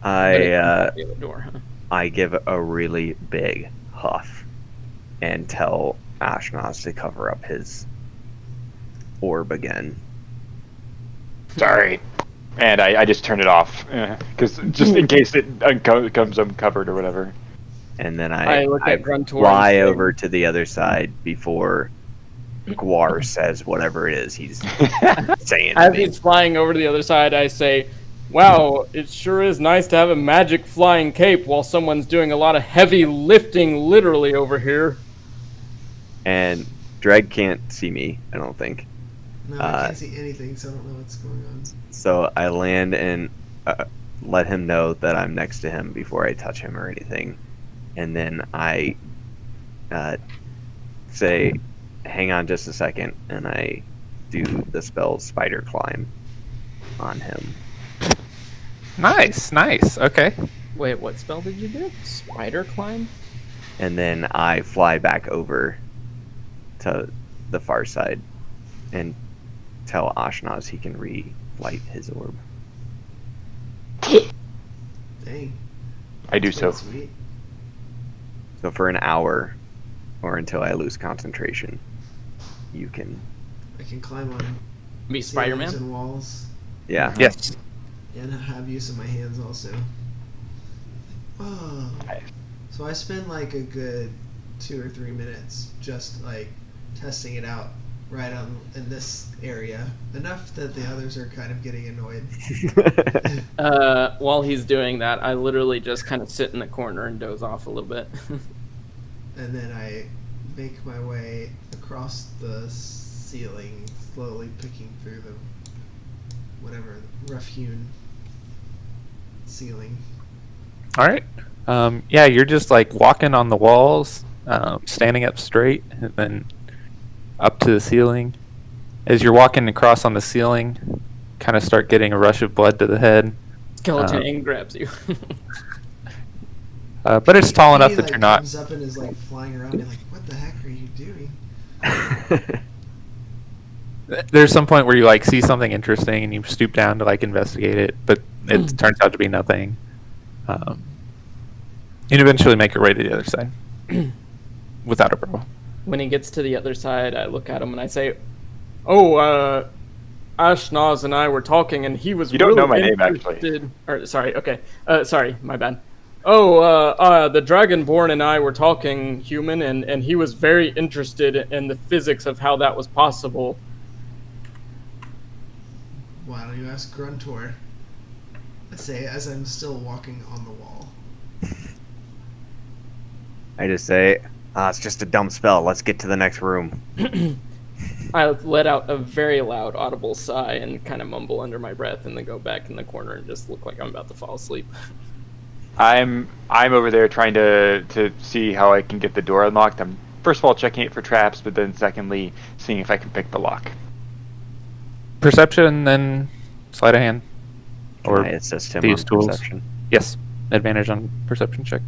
Speaker 1: The door, huh?
Speaker 5: I give a really big huff and tell Ashnaz to cover up his orb again.
Speaker 4: Sorry. And I just turn it off because just in case it comes uncovered or whatever.
Speaker 5: And then
Speaker 1: I
Speaker 5: I
Speaker 1: look at Gruntor
Speaker 5: fly
Speaker 1: and say-
Speaker 5: over to the other side before Guar says whatever it is he's saying. to
Speaker 1: As
Speaker 5: me.
Speaker 1: he's flying over to the other side, I say, "Wow, it sure is nice to have a magic flying cape while someone's doing a lot of heavy lifting literally over here."
Speaker 5: And Dreg can't see me, I don't think.
Speaker 3: No, I can't see anything, so I don't know what's going on.
Speaker 5: So I land and let him know that I'm next to him before I touch him or anything. And then I say, hang on just a second, and I do the spell Spider Climb on him.
Speaker 2: Nice. Okay.
Speaker 1: Wait, what spell did you do? Spider climb?
Speaker 5: And then I fly back over to the far side and tell Ashnaz he can relight his orb.
Speaker 3: Dang.
Speaker 4: I do
Speaker 3: That's
Speaker 4: so.
Speaker 3: pretty Sweet.
Speaker 5: So for an hour, or until I lose concentration, you can.
Speaker 3: I can climb on
Speaker 1: Be
Speaker 3: ceilings
Speaker 1: Spider-Man?
Speaker 3: and walls,
Speaker 5: Yeah.
Speaker 2: Yes.
Speaker 3: and have use of my hands also. Oh.
Speaker 4: Nice.
Speaker 3: So I spend like a good 2 or 3 minutes just like testing it out right on in this area, enough that the others are kind of getting annoyed.
Speaker 1: While he's doing that, I literally just kind of sit in the corner and doze off a little bit.
Speaker 3: And then I make my way across the ceiling, slowly picking through the whatever rough-hewn ceiling.
Speaker 2: All right. Yeah, you're just like walking on the walls, standing up straight, and then up to the ceiling. As you're walking across on the ceiling, kind of start getting a rush of blood to the head.
Speaker 1: Skeleton Aang grabs you.
Speaker 2: But it's tall enough
Speaker 3: He,
Speaker 2: that
Speaker 3: like,
Speaker 2: you're not.
Speaker 3: comes up and is like flying around and like, what the heck are you doing?
Speaker 2: There's some point where you like see something interesting and you stoop down to like investigate it, but it turns out to be nothing. You eventually make your way to the other side without a bro.
Speaker 1: When he gets to the other side, I look at him and I say, "Oh, Ashnaz and I were talking, and he was
Speaker 4: You don't
Speaker 1: really
Speaker 4: know my name, actually.
Speaker 1: interested." Or sorry, okay, sorry, my bad. Oh, the Dragonborn and I were talking, human, and he was very interested in the physics of how that was possible.
Speaker 3: Why don't you ask Gruntor? I say as I'm still walking on the wall.
Speaker 5: I just say, it's just a dumb spell. Let's get to the next room.
Speaker 1: I let out a very loud, audible sigh and kind of mumble under my breath, and then go back in the corner and just look like I'm about to fall asleep.
Speaker 4: I'm over there trying to see how I can get the door unlocked. I'm first of all checking it for traps, but then secondly seeing if I can pick the lock.
Speaker 2: Perception, then sleight of hand.
Speaker 5: Or I assist him
Speaker 2: these
Speaker 5: on
Speaker 2: tools.
Speaker 5: perception.
Speaker 2: Yes, advantage on perception check.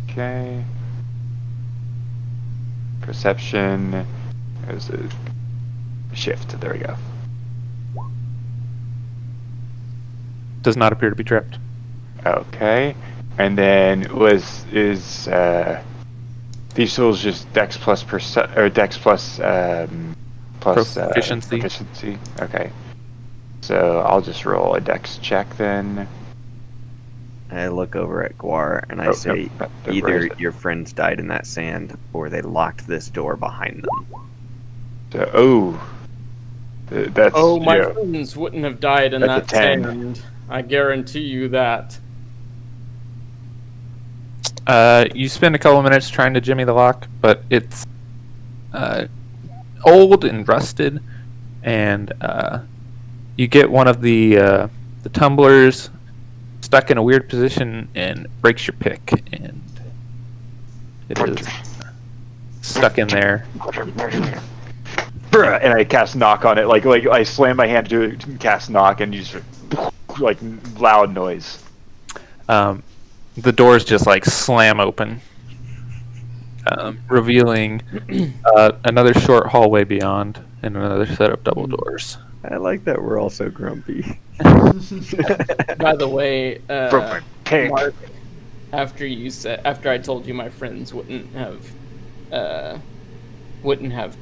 Speaker 4: Okay. Perception. There's a shift. There we go.
Speaker 2: Does not appear to be trapped.
Speaker 4: Okay. And then is these tools just Dex plus Dex plus
Speaker 2: Proficiency.
Speaker 4: proficiency? Okay. So I'll just roll a Dex check then.
Speaker 5: I look over at Guar and I say,
Speaker 4: where
Speaker 5: either
Speaker 4: is it?
Speaker 5: your friends died in that sand, or they locked this door behind them.
Speaker 4: So, that's
Speaker 1: Oh, my
Speaker 4: yeah.
Speaker 1: friends wouldn't have died in that
Speaker 4: That's a 10.
Speaker 1: sand. I guarantee you that.
Speaker 2: You spend a couple minutes trying to jimmy the lock, but it's old and rusted, and you get one of the tumblers stuck in a weird position and breaks your pick, and it is stuck in there.
Speaker 4: And I cast knock on it, like I slam my hand to it, cast knock, and you just like loud noise.
Speaker 2: The doors just like slam open, revealing another short hallway beyond and another set of double doors.
Speaker 5: I like that we're all so grumpy.
Speaker 1: By the way,
Speaker 4: From my pick.
Speaker 1: Mark, after I told you my friends wouldn't have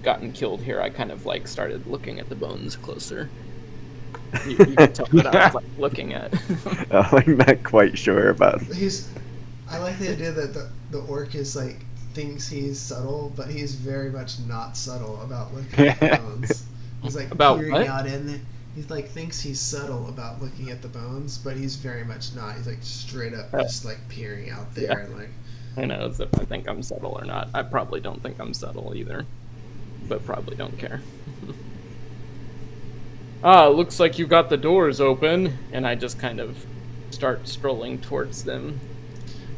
Speaker 1: gotten killed here, I kind of like started looking at the bones closer. You can tell what I was like looking at.
Speaker 5: I'm not quite sure about.
Speaker 3: I like the idea that the orc is like thinks he's subtle, but he's very much not subtle about looking at the bones. He's like
Speaker 1: About
Speaker 3: peering
Speaker 1: what?
Speaker 3: out in. He's like thinks he's subtle about looking at the bones, but he's very much not. He's like straight up just like peering out there and like.
Speaker 1: Who knows if I think I'm subtle or not. I probably don't think I'm subtle either, but probably don't care. Looks like you got the doors open, and I just kind of start strolling towards them.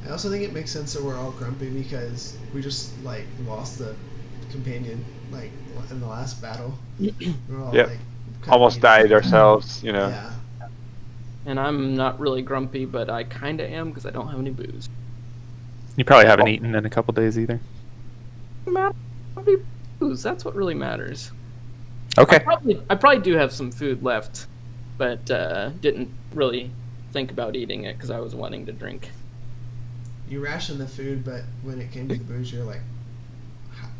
Speaker 3: I also think it makes sense that we're all grumpy because we just like lost the companion, like in the last battle. We're all
Speaker 4: Yep.
Speaker 3: like
Speaker 4: Almost died ourselves, you know.
Speaker 3: Yeah.
Speaker 1: And I'm not really grumpy, but I kind of am because I don't have any booze.
Speaker 2: You probably haven't eaten in a couple days either.
Speaker 1: Booze, that's what really matters.
Speaker 2: Okay.
Speaker 1: I probably do have some food left, but didn't really think about eating it because I was wanting to drink.
Speaker 3: You ration the food, but when it came to the booze, you're like,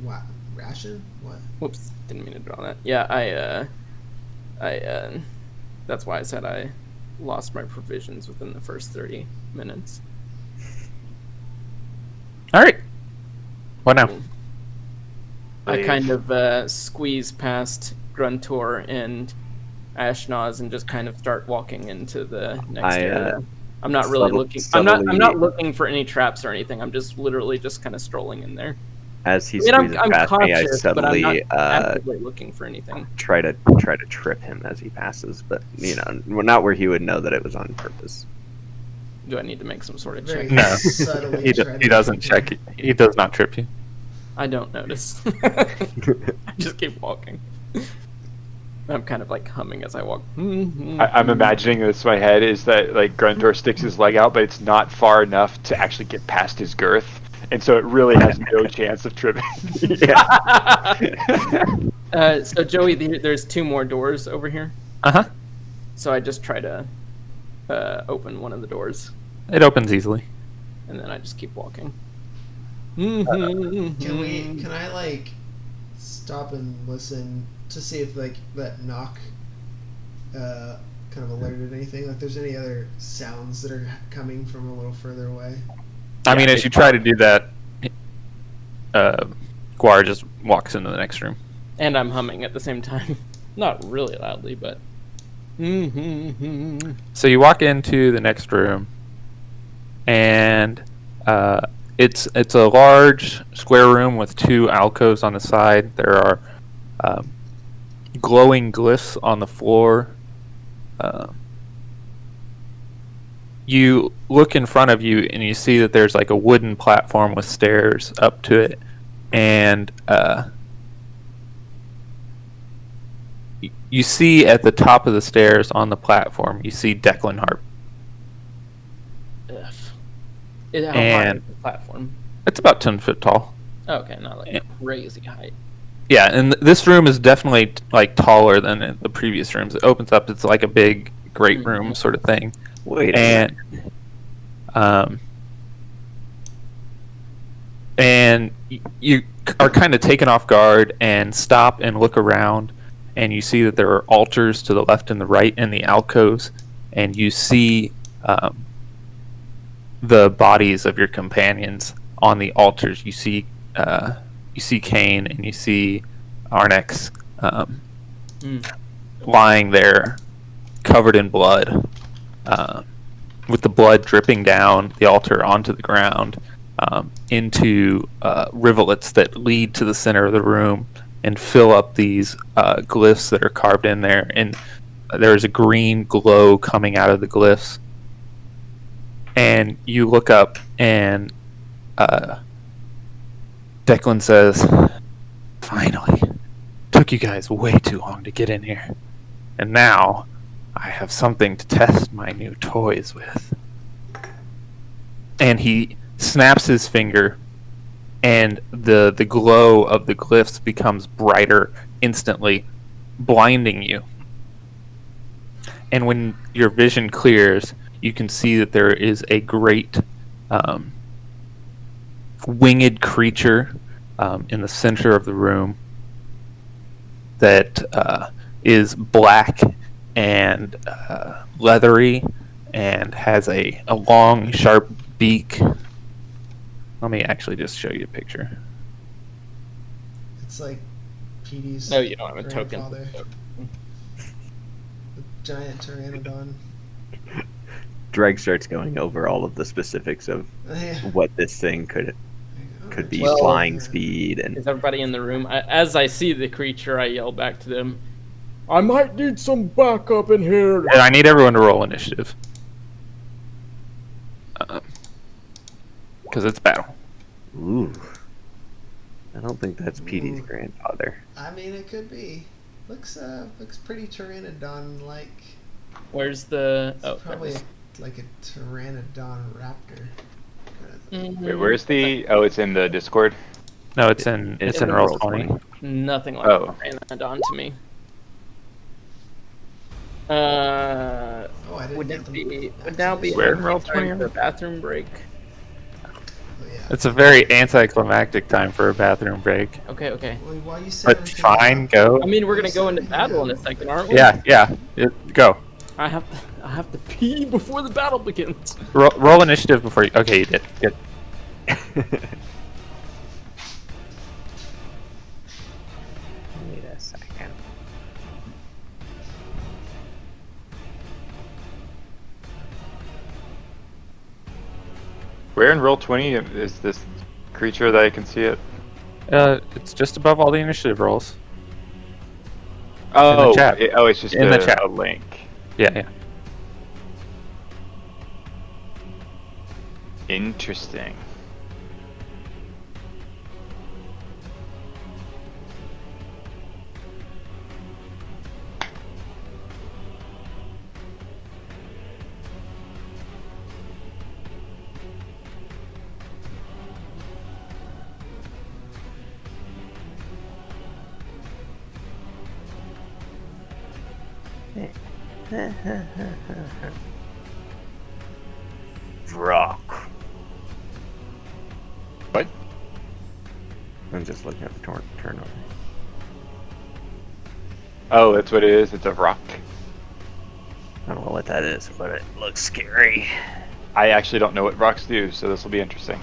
Speaker 3: what? Ration? What?
Speaker 1: Whoops, didn't mean to draw that. Yeah, that's why I said I lost my provisions within the first 30 minutes.
Speaker 2: All right. What now?
Speaker 1: I kind of squeeze past Gruntor and Ashnaz and just kind of start walking into the next area. I'm not really looking. I'm not looking for any traps or anything. I'm just literally just kind of strolling in there.
Speaker 5: As he squeezes
Speaker 1: I'm
Speaker 5: past me, I
Speaker 1: cautious, but I'm
Speaker 5: suddenly
Speaker 1: not actively looking for anything.
Speaker 5: try to trip him as he passes, but not where he would know that it was on purpose.
Speaker 1: Do I need to make some sort of
Speaker 3: Very
Speaker 1: check?
Speaker 2: No.
Speaker 3: subtly
Speaker 2: He
Speaker 3: try to-
Speaker 2: doesn't check it. He does not trip you.
Speaker 1: I don't notice. I just keep walking. I'm kind of like humming as I walk.
Speaker 4: I'm imagining this in my head is that like Gruntor sticks his leg out, but it's not far enough to actually get past his girth, and so it really has no chance of tripping.
Speaker 1: So Joey, there's 2 more doors over here.
Speaker 2: Uh-huh.
Speaker 1: So I just try to open one of the doors,
Speaker 2: It opens easily.
Speaker 1: and then I just keep walking.
Speaker 3: Can I like stop and listen to see if like that knock kind of alerted anything? Like, there's any other sounds that are coming from a little further away?
Speaker 2: I mean, as you try to do that, Guar just walks into the next room.
Speaker 1: And I'm humming at the same time. Not really loudly, but...
Speaker 2: So you walk into the next room, and it's a large square room with 2 alcoves on the side. There are glowing glyphs on the floor. You look in front of you, and you see that there's like a wooden platform with stairs up to it, and you see at the top of the stairs on the platform, you see Declan Harp.
Speaker 1: How high
Speaker 2: And-
Speaker 1: is the platform?
Speaker 2: It's about 10 foot tall.
Speaker 1: Okay, not like crazy height.
Speaker 2: Yeah, and this room is definitely like taller than the previous rooms. It opens up; it's like a big great room sort of thing.
Speaker 5: Wait a
Speaker 2: And you are kind of taken off guard and stop and look around, and you see that there are altars to the left and the right in the alcoves, and you see the bodies of your companions on the altars. You see Kane and you see Arnex lying there, covered in blood, with the blood dripping down the altar onto the ground, into rivulets that lead to the center of the room and fill up these glyphs that are carved in there. And there's a green glow coming out of the glyphs. And you look up, and Declan says, "Finally, took you guys way too long to get in here. And now I have something to test my new toys with." And he snaps his finger, and the glow of the glyphs becomes brighter instantly, blinding you. And when your vision clears, you can see that there is a great winged creature in the center of the room that is black and leathery and has a long, sharp beak. Let me actually just show you a picture.
Speaker 3: It's like Petey's
Speaker 1: No, you don't have a token.
Speaker 3: grandfather. The giant pteranodon.
Speaker 5: Dreg starts going over all of the specifics of
Speaker 3: Yeah.
Speaker 5: what this thing could be,
Speaker 1: Well,
Speaker 5: flying speed, and
Speaker 1: Is everybody in the room? As I see the creature, I yell back to them, "I might need some backup in here."
Speaker 2: And I need everyone to roll initiative. Because it's battle.
Speaker 5: ooh, I don't think that's Petey's
Speaker 3: Ooh.
Speaker 5: grandfather.
Speaker 3: I mean, it could be. Looks pretty pteranodon-like.
Speaker 1: Where's the?
Speaker 3: It's
Speaker 1: Oh,
Speaker 3: probably
Speaker 1: there
Speaker 3: like a pteranodon raptor.
Speaker 1: it is.
Speaker 4: Wait, where's the? Oh, it's in the Discord.
Speaker 2: No, it's in roll 20.
Speaker 1: Nothing like
Speaker 4: Oh.
Speaker 1: Pteranodon to me.
Speaker 3: Oh, I didn't
Speaker 1: Would
Speaker 3: get
Speaker 1: it
Speaker 3: them.
Speaker 1: would now be
Speaker 4: Where?
Speaker 1: a
Speaker 4: Roll
Speaker 1: time
Speaker 4: 20?
Speaker 1: for a bathroom break?
Speaker 3: Oh, yeah.
Speaker 2: It's a very anticlimactic time for a bathroom break.
Speaker 1: Okay.
Speaker 3: Well, while you said
Speaker 2: But
Speaker 3: everything
Speaker 2: fine,
Speaker 3: about-
Speaker 2: go.
Speaker 1: I mean, we're gonna go into battle in a second, aren't we?
Speaker 2: Yeah. Go.
Speaker 1: I have to pee before the battle begins.
Speaker 2: Roll initiative before you. Okay, you did. Good.
Speaker 5: Wait a second.
Speaker 4: Where in roll 20 is this creature that I can see it?
Speaker 2: It's just above all the initiative rolls.
Speaker 4: Oh,
Speaker 2: chat.
Speaker 4: It's just
Speaker 2: In the chat.
Speaker 4: a link.
Speaker 2: Yeah.
Speaker 4: Interesting.
Speaker 5: Rock.
Speaker 4: What?
Speaker 5: I'm just looking at the turnover.
Speaker 4: Oh, that's what it is. It's a rock.
Speaker 5: I don't know what that is, but it looks scary.
Speaker 4: I actually don't know what rocks do, so this will be interesting.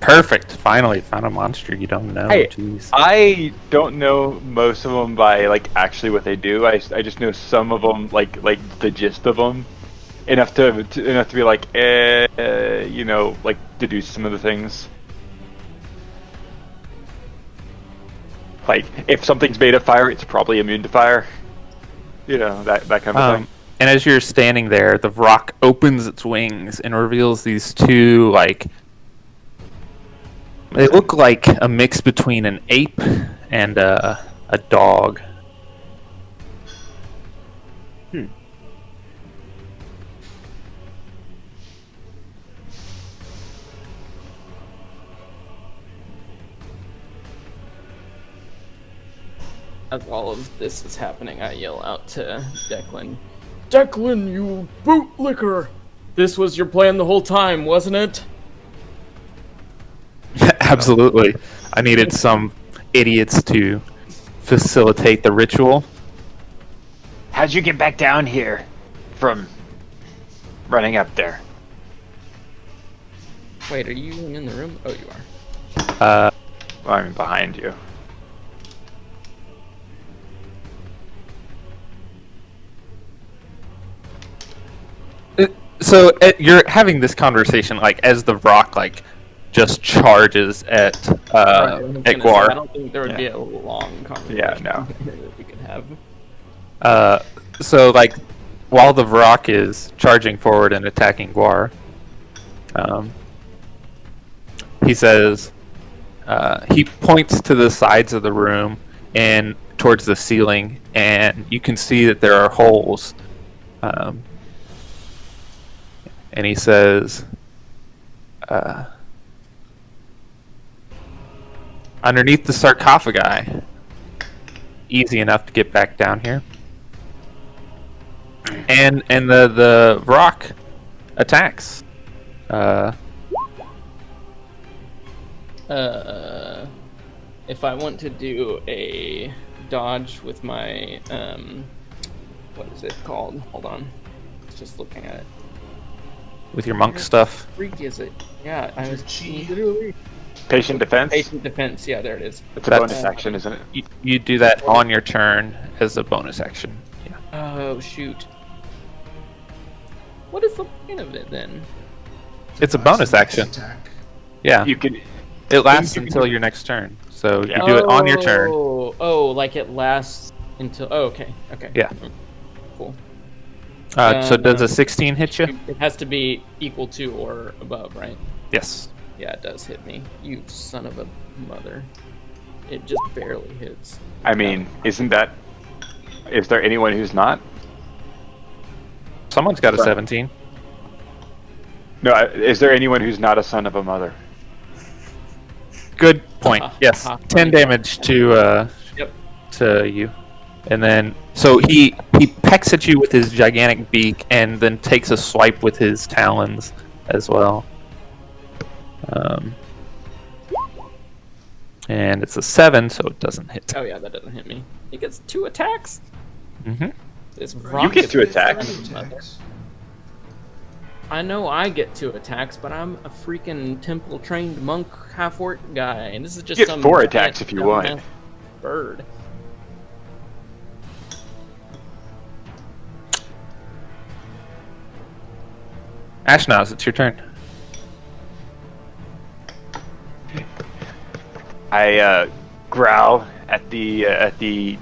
Speaker 2: Perfect. Finally found a monster you don't know.
Speaker 4: Hey,
Speaker 2: Jeez.
Speaker 4: I don't know most of them by like actually what they do. I just know some of them, like the gist of them, enough to be like, like deduce some of the things. Like if something's made of fire, it's probably immune to fire. You know, that kind of thing.
Speaker 2: And as you're standing there, the rock opens its wings and reveals these two, they look like a mix between an ape and a dog.
Speaker 1: As all of this is happening, I yell out to Declan. Declan, you bootlicker! This was your plan the whole time, wasn't it?
Speaker 2: Absolutely. I needed some idiots to facilitate the ritual.
Speaker 4: How'd you get back down here from running up there?
Speaker 1: Wait, are you even in the room? Oh, you are.
Speaker 4: Well, I'm behind you.
Speaker 2: So you're having this conversation as the rock just charges at
Speaker 1: I
Speaker 2: Guar.
Speaker 1: don't think there would be a long conversation
Speaker 4: Yeah, no.
Speaker 1: that we could have.
Speaker 2: So while the rock is charging forward and attacking Guar, he says he points to the sides of the room and towards the ceiling, and you can see that there are holes. And he says, underneath the sarcophagi, easy enough to get back down here. And the rock attacks.
Speaker 1: If I want to do a dodge with my what is it called? Hold on, just looking at it.
Speaker 2: With your monk stuff.
Speaker 1: Freak is it? Yeah, I was
Speaker 3: Chi.
Speaker 1: literally
Speaker 4: Patient defense?
Speaker 1: patient defense. Yeah, there it is.
Speaker 4: It's a
Speaker 2: That's-
Speaker 4: bonus action, isn't it?
Speaker 2: You do that on your turn as a bonus action. Yeah.
Speaker 1: Oh shoot! What is the point of it then?
Speaker 2: It's a bonus action.
Speaker 3: Attack.
Speaker 2: Yeah.
Speaker 4: You could.
Speaker 2: It lasts
Speaker 4: you can-
Speaker 2: until your next turn. So
Speaker 4: Yeah.
Speaker 2: you do it on your turn.
Speaker 1: Oh, like it lasts until. Oh, okay.
Speaker 2: Yeah.
Speaker 1: Cool.
Speaker 2: So does a 16 hit you?
Speaker 1: It has to be equal to or above, right?
Speaker 2: Yes.
Speaker 1: Yeah, it does hit me. You son of a mother. It just barely hits.
Speaker 4: I mean, isn't that? Is there anyone who's not?
Speaker 2: Someone's got a 17.
Speaker 4: No, is there anyone who's not a son of a mother?
Speaker 2: Good point. Yes, 10 damage to
Speaker 1: Yep.
Speaker 2: to you, and then so he pecks at you with his gigantic beak, and then takes a swipe with his talons as well. And it's a 7, so it doesn't hit.
Speaker 1: Oh yeah, that doesn't hit me. He gets 2 attacks.
Speaker 2: Mm-hmm.
Speaker 1: This
Speaker 4: You get 2 attacks.
Speaker 1: I know I get 2 attacks, but I'm a freaking temple-trained monk half-orc guy, and this is just
Speaker 4: You get
Speaker 1: some
Speaker 4: 4 attacks if you want.
Speaker 1: dumbass bird.
Speaker 2: Ashnaz, it's your turn.
Speaker 4: I growl at the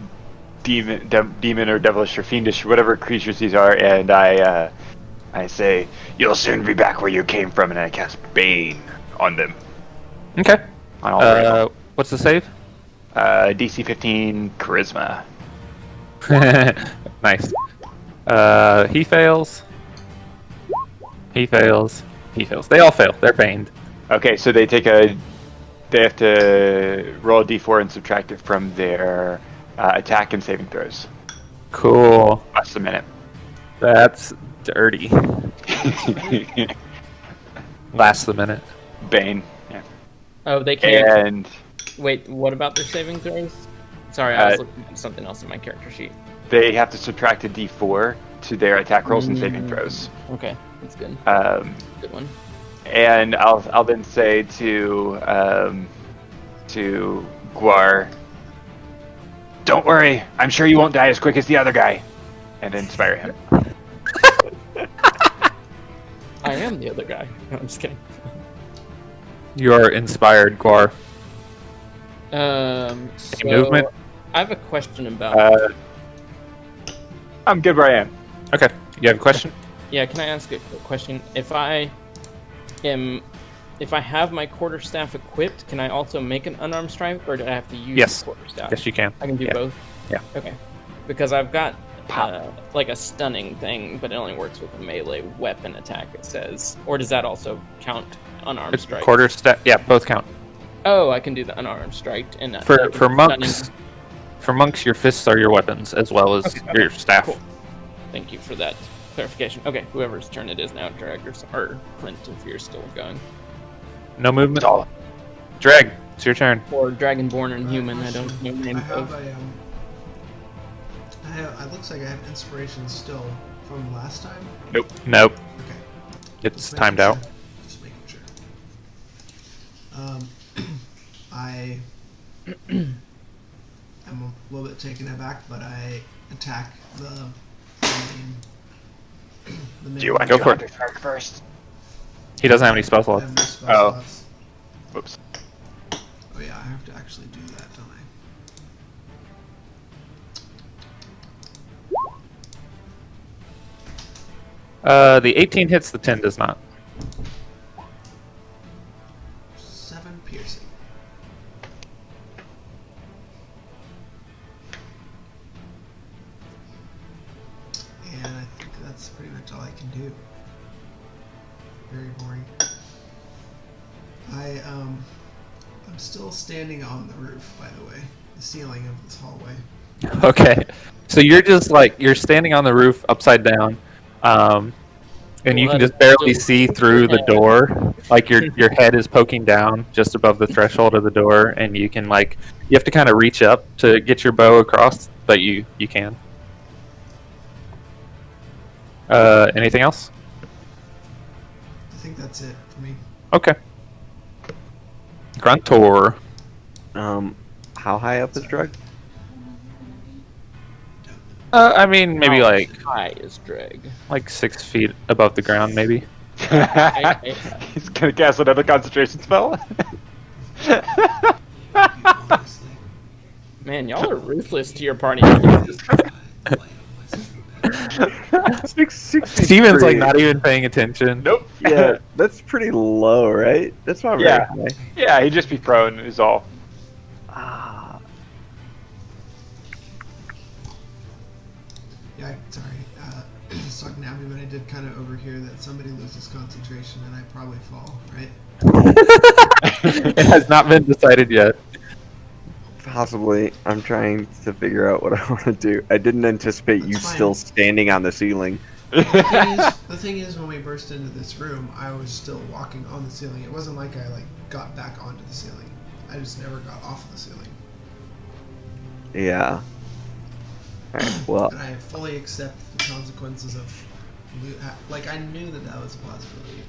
Speaker 4: demon or devilish or fiendish, whatever creatures these are, and I say, "You'll soon be back where you came from," and I cast Bane on them.
Speaker 2: Okay.
Speaker 4: On all 3 of them.
Speaker 2: What's the save?
Speaker 4: DC 15 Charisma.
Speaker 2: Nice. He fails. He fails. He fails. They all fail. They're baned.
Speaker 4: Okay, so they have to roll a d4 and subtract it from their attack and saving throws.
Speaker 2: Cool.
Speaker 4: Less a minute.
Speaker 2: That's dirty. Lasts the minute.
Speaker 4: Bane. Yeah.
Speaker 1: Oh, they can't.
Speaker 4: And
Speaker 1: Wait, what about their saving throws? Sorry, I was looking at something else in my character sheet.
Speaker 4: they have to subtract a d4 to their attack rolls and saving throws.
Speaker 1: Okay, that's good. Good one.
Speaker 4: And I'll then say to Guar, "Don't worry, I'm sure you won't die as quick as the other guy," and inspire him.
Speaker 1: I am the other guy. No, I'm just kidding.
Speaker 2: You are inspired, Guar.
Speaker 1: So
Speaker 2: movement?
Speaker 1: I have a question about.
Speaker 4: I'm good where I am.
Speaker 2: Okay, you have a question?
Speaker 1: Yeah, can I ask a quick question? If I have my quarterstaff equipped, can I also make an unarmed strike, or do I have to use
Speaker 2: Yes.
Speaker 1: the quarterstaff?
Speaker 2: Yes, you can.
Speaker 1: I can do
Speaker 2: Yeah.
Speaker 1: both.
Speaker 2: Yeah.
Speaker 1: Okay. Because I've got like a stunning thing, but it only works with a melee weapon attack. It says, or does that also count unarmed
Speaker 2: It's
Speaker 1: strike?
Speaker 2: quarter step. Yeah, both count.
Speaker 1: Oh, I can do the unarmed strike and
Speaker 2: For monks, your fists are your weapons as well as your staff.
Speaker 1: Cool. Thank you for that clarification. Okay, whoever's turn it is now, Drag or Clint, if you're still going.
Speaker 2: No movement. Drag, it's your turn.
Speaker 1: Or Dragonborn and Human, I don't know the name of.
Speaker 3: It looks like I have inspiration still from last time.
Speaker 2: Nope.
Speaker 3: Okay.
Speaker 2: It's
Speaker 3: Just
Speaker 2: timed
Speaker 3: making
Speaker 2: out.
Speaker 3: sure. Just making sure. I am a little bit taken aback, but I attack the main.
Speaker 4: Do you want
Speaker 2: Go
Speaker 4: to
Speaker 2: for it.
Speaker 4: first?
Speaker 2: He doesn't have any spell
Speaker 3: I
Speaker 2: slots.
Speaker 3: have no spell slots.
Speaker 4: Whoops.
Speaker 3: Oh yeah, I have to actually do that, don't I?
Speaker 2: The 18 hits, the 10 does not.
Speaker 3: 7 piercing. And I think that's pretty much all I can do. Very boring. I'm still standing on the roof, by the way. The ceiling of this hallway.
Speaker 2: Okay. So you're just you're standing on the roof upside down. And you can just barely see through the door. Like your head is poking down just above the threshold of the door, and you can you have to kind of reach up to get your bow across, but you can. Anything else?
Speaker 3: I think that's it for me.
Speaker 2: Okay. Gruntor.
Speaker 5: How high up is Drug?
Speaker 2: I mean, maybe
Speaker 1: High is Drag.
Speaker 2: 6 feet above the ground, maybe.
Speaker 4: He's gonna cast another concentration spell.
Speaker 3: Honestly.
Speaker 1: Man, y'all are ruthless to your party.
Speaker 2: Steven's not even paying attention.
Speaker 4: Nope.
Speaker 5: Yeah, that's pretty low, right? That's not very
Speaker 4: Yeah.
Speaker 5: high.
Speaker 4: Yeah, he'd just be prone is all.
Speaker 5: Ah.
Speaker 3: Yeah, sorry. Just talking to Abby, but I did kind of overhear that somebody loses concentration and I probably fall, right?
Speaker 2: It has not been decided yet.
Speaker 5: Possibly. I'm trying to figure out what I want to do. I didn't anticipate you
Speaker 3: That's fine.
Speaker 5: still standing on the ceiling.
Speaker 3: The thing is, when we burst into this room, I was still walking on the ceiling. It wasn't like I got back onto the ceiling. I just never got off of the ceiling.
Speaker 5: Yeah. Alright, well,
Speaker 3: And I fully accept the consequences of I knew that was a possibility.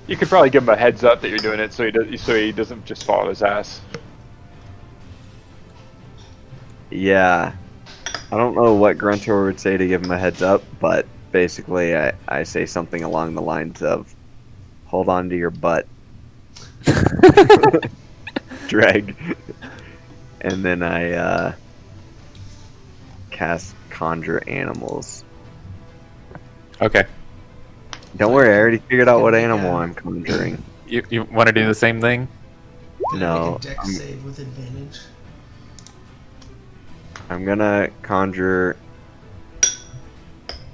Speaker 4: You could probably give him a heads up that you're doing it, so he doesn't just fall on his ass.
Speaker 5: yeah. I don't know what Grunter would say to give him a heads up, but basically I say something along the lines of, hold on to your butt. Drag. And then I cast Conjure Animals.
Speaker 2: Okay.
Speaker 5: Don't worry, I already figured out what animal I'm conjuring.
Speaker 2: You want to do the same thing?
Speaker 3: Can I
Speaker 5: No,
Speaker 3: make a dex save with advantage?
Speaker 5: I'm gonna conjure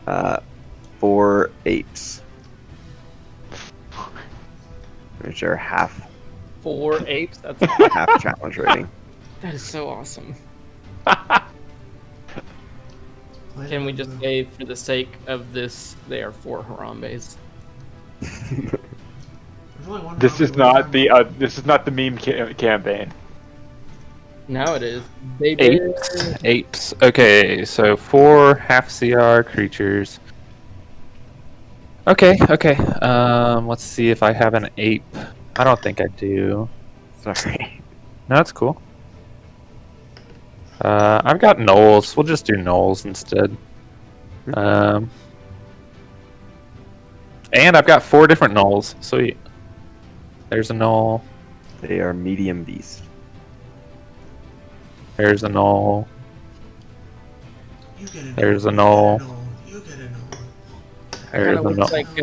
Speaker 5: 4 apes. Which are half
Speaker 1: 4 apes? That's
Speaker 5: half challenge rating.
Speaker 1: that is so awesome.
Speaker 3: Plan
Speaker 1: Can we
Speaker 3: on
Speaker 1: just
Speaker 3: the-
Speaker 1: say, for the sake of this, they are 4 Harambe's?
Speaker 3: There's only one
Speaker 4: This is
Speaker 3: Harambe,
Speaker 4: not this is not the meme campaign.
Speaker 1: Now it is. They
Speaker 2: Apes. Okay, so 4 half CR creatures. Okay. Let's see if I have an ape. I don't think I do.
Speaker 5: Sorry.
Speaker 2: No, that's cool. I've got gnolls. We'll just do gnolls instead. And I've got 4 different gnolls. Sweet. There's a gnoll.
Speaker 5: They are medium beasts.
Speaker 2: There's a gnoll.
Speaker 3: You get a
Speaker 2: There's a
Speaker 3: gnoll,
Speaker 2: gnoll.
Speaker 3: You get a gnoll.
Speaker 2: There's
Speaker 1: kind
Speaker 2: a
Speaker 1: of looks
Speaker 2: gnoll.
Speaker 1: like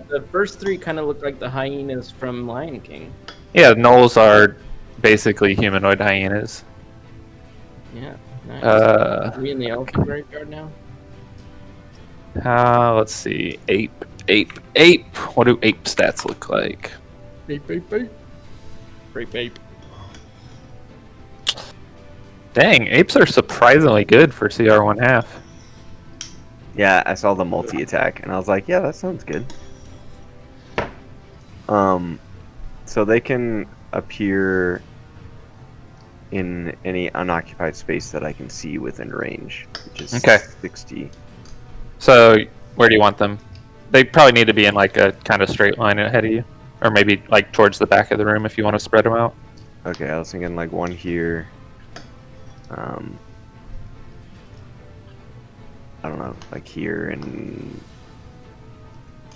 Speaker 1: the first 3 kind of look like the hyenas from Lion King.
Speaker 2: Yeah, gnolls are basically humanoid hyenas.
Speaker 1: Yeah, nice.
Speaker 2: Uh,
Speaker 1: Are we in the elephant graveyard now?
Speaker 2: Let's see. Ape. What do ape stats look like?
Speaker 1: Ape. Grape ape.
Speaker 2: Dang, apes are surprisingly good for CR 1/2.
Speaker 5: Yeah, I saw the multi-attack, and I was like, yeah, that sounds good. So they can appear in any unoccupied space that I can see within range, which is
Speaker 2: Okay.
Speaker 5: 60.
Speaker 2: So, where do you want them? They probably need to be in like a kind of straight line ahead of you. Or maybe like towards the back of the room if you want to spread them out.
Speaker 5: Okay, I was thinking like one here. I don't know, like here and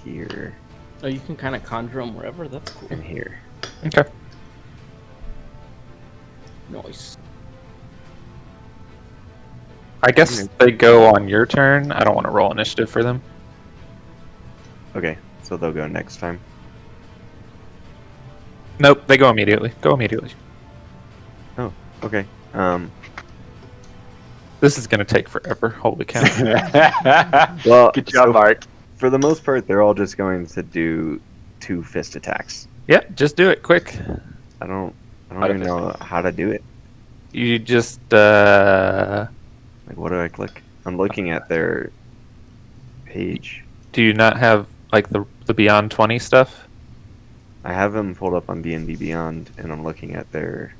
Speaker 5: here
Speaker 1: Oh, you can kind of conjure them wherever. That's cool.
Speaker 5: and here.
Speaker 2: Okay.
Speaker 1: Nice.
Speaker 2: I guess they go on your turn. I don't want to roll initiative for them.
Speaker 5: Okay, so they'll go next time.
Speaker 2: Nope, they go immediately.
Speaker 5: Oh, okay.
Speaker 2: This is gonna take forever. Holy cow.
Speaker 5: Well,
Speaker 4: Good job,
Speaker 5: so
Speaker 4: Mark.
Speaker 5: for the most part, they're all just going to do 2 fist attacks.
Speaker 2: Yeah, just do it quick.
Speaker 5: I don't
Speaker 4: How to
Speaker 5: even
Speaker 4: fist
Speaker 5: know how to do it.
Speaker 2: You just
Speaker 5: Like, what do I click? I'm looking at their page.
Speaker 2: do you not have like the Beyond 20 stuff?
Speaker 5: I have them pulled up on D&D Beyond, and I'm looking at their.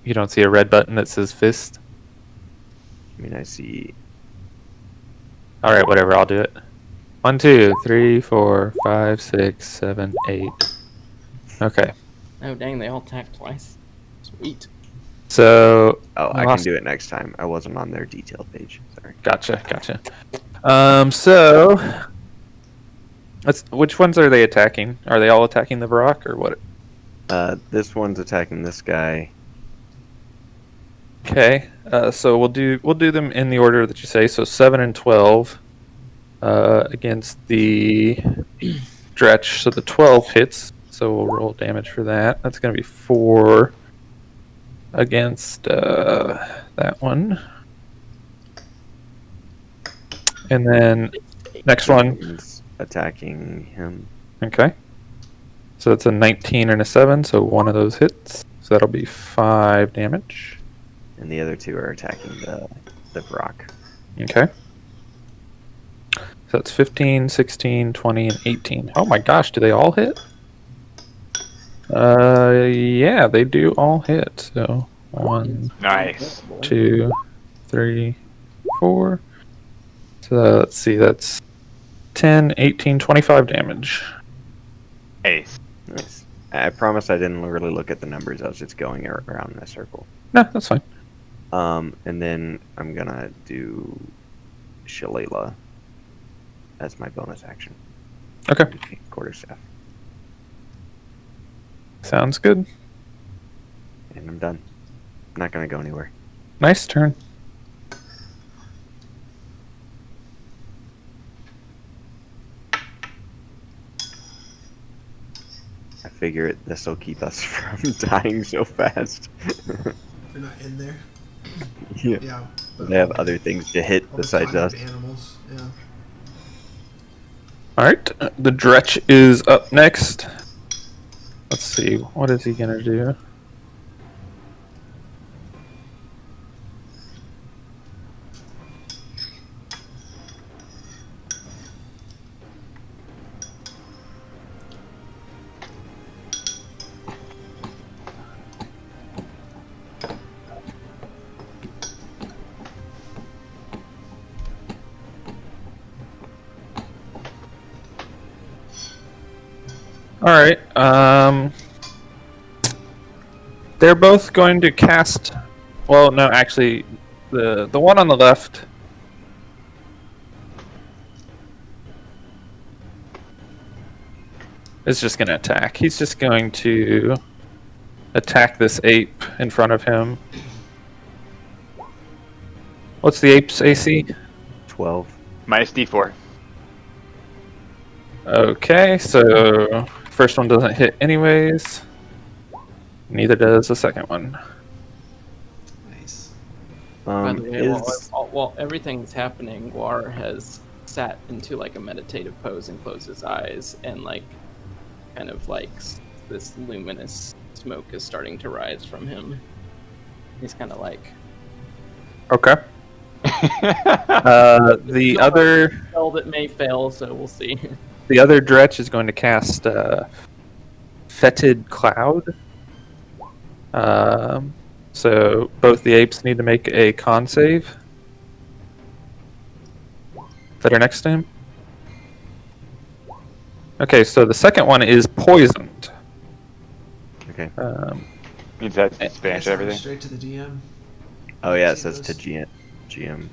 Speaker 2: You don't see a red button that says fist?
Speaker 5: I mean, I see.
Speaker 2: Alright, whatever, I'll do it. 1, 2, 3, 4, 5, 6, 7, 8. Okay.
Speaker 1: Oh, dang, they all attack twice. Sweet.
Speaker 2: So
Speaker 5: Oh, I
Speaker 2: lost-
Speaker 5: can do it next time. I wasn't on their detailed page. Sorry.
Speaker 2: Gotcha. So which ones are they attacking? Are they all attacking the Varrock or what?
Speaker 5: This one's attacking this guy.
Speaker 2: Okay. So we'll do them in the order that you say. So 7 and 12 against the Dretch. So the 12 hits. So we'll roll damage for that. That's going to be 4 against that one. And then next one.
Speaker 5: Is attacking him.
Speaker 2: Okay. So that's a 19 and a 7, so one of those hits. So that'll be 5 damage.
Speaker 5: And the other two are attacking the rock.
Speaker 2: Okay. So that's 15, 16, 20, and 18. Oh my gosh, do they all hit? Yeah, they do all hit. So 1,
Speaker 4: Nice.
Speaker 2: 2, 3, 4. So let's see, that's 10, 18, 25 damage.
Speaker 4: Ace.
Speaker 5: Nice. I promise I didn't really look at the numbers. I was just going around in a circle.
Speaker 2: No, that's fine.
Speaker 5: And then I'm gonna do Shillelagh as my bonus action.
Speaker 2: Okay.
Speaker 5: Quarterstaff.
Speaker 2: Sounds good.
Speaker 5: And I'm done. Not gonna go anywhere.
Speaker 2: Nice turn.
Speaker 5: I figure this will keep us from dying so fast.
Speaker 3: They're not in there.
Speaker 5: Yeah.
Speaker 3: Yeah. But
Speaker 5: They have other things to hit
Speaker 3: all the
Speaker 5: besides
Speaker 3: time
Speaker 5: us.
Speaker 3: Animals. Yeah.
Speaker 2: Alright, the Dretch is up next. Let's see, what is he gonna do? Alright, they're both going to cast, well, no, actually, the one on the left is just going to attack. He's just going to attack this ape in front of him. What's the ape's AC?
Speaker 5: 12.
Speaker 4: Minus D4.
Speaker 2: Okay, so first one doesn't hit anyways. Neither does the second one.
Speaker 3: Nice.
Speaker 1: By the way,
Speaker 5: Is
Speaker 1: while everything's happening, Guar has sat into like a meditative pose and closed his eyes, and like kind of like this luminous smoke is starting to rise from him. He's kind of like
Speaker 2: Okay. The other
Speaker 1: spell that may fail, so we'll see.
Speaker 2: the other Dretch is going to cast Fetid Cloud. So both the apes need to make a con save that are next to him. Okay, so the second one is poisoned.
Speaker 5: okay.
Speaker 4: Means that's
Speaker 3: Guess
Speaker 4: Spanish
Speaker 3: I'm
Speaker 4: everything.
Speaker 3: Straight to the DM.
Speaker 5: Oh yeah, it
Speaker 3: See
Speaker 5: says to
Speaker 3: those?
Speaker 5: GM.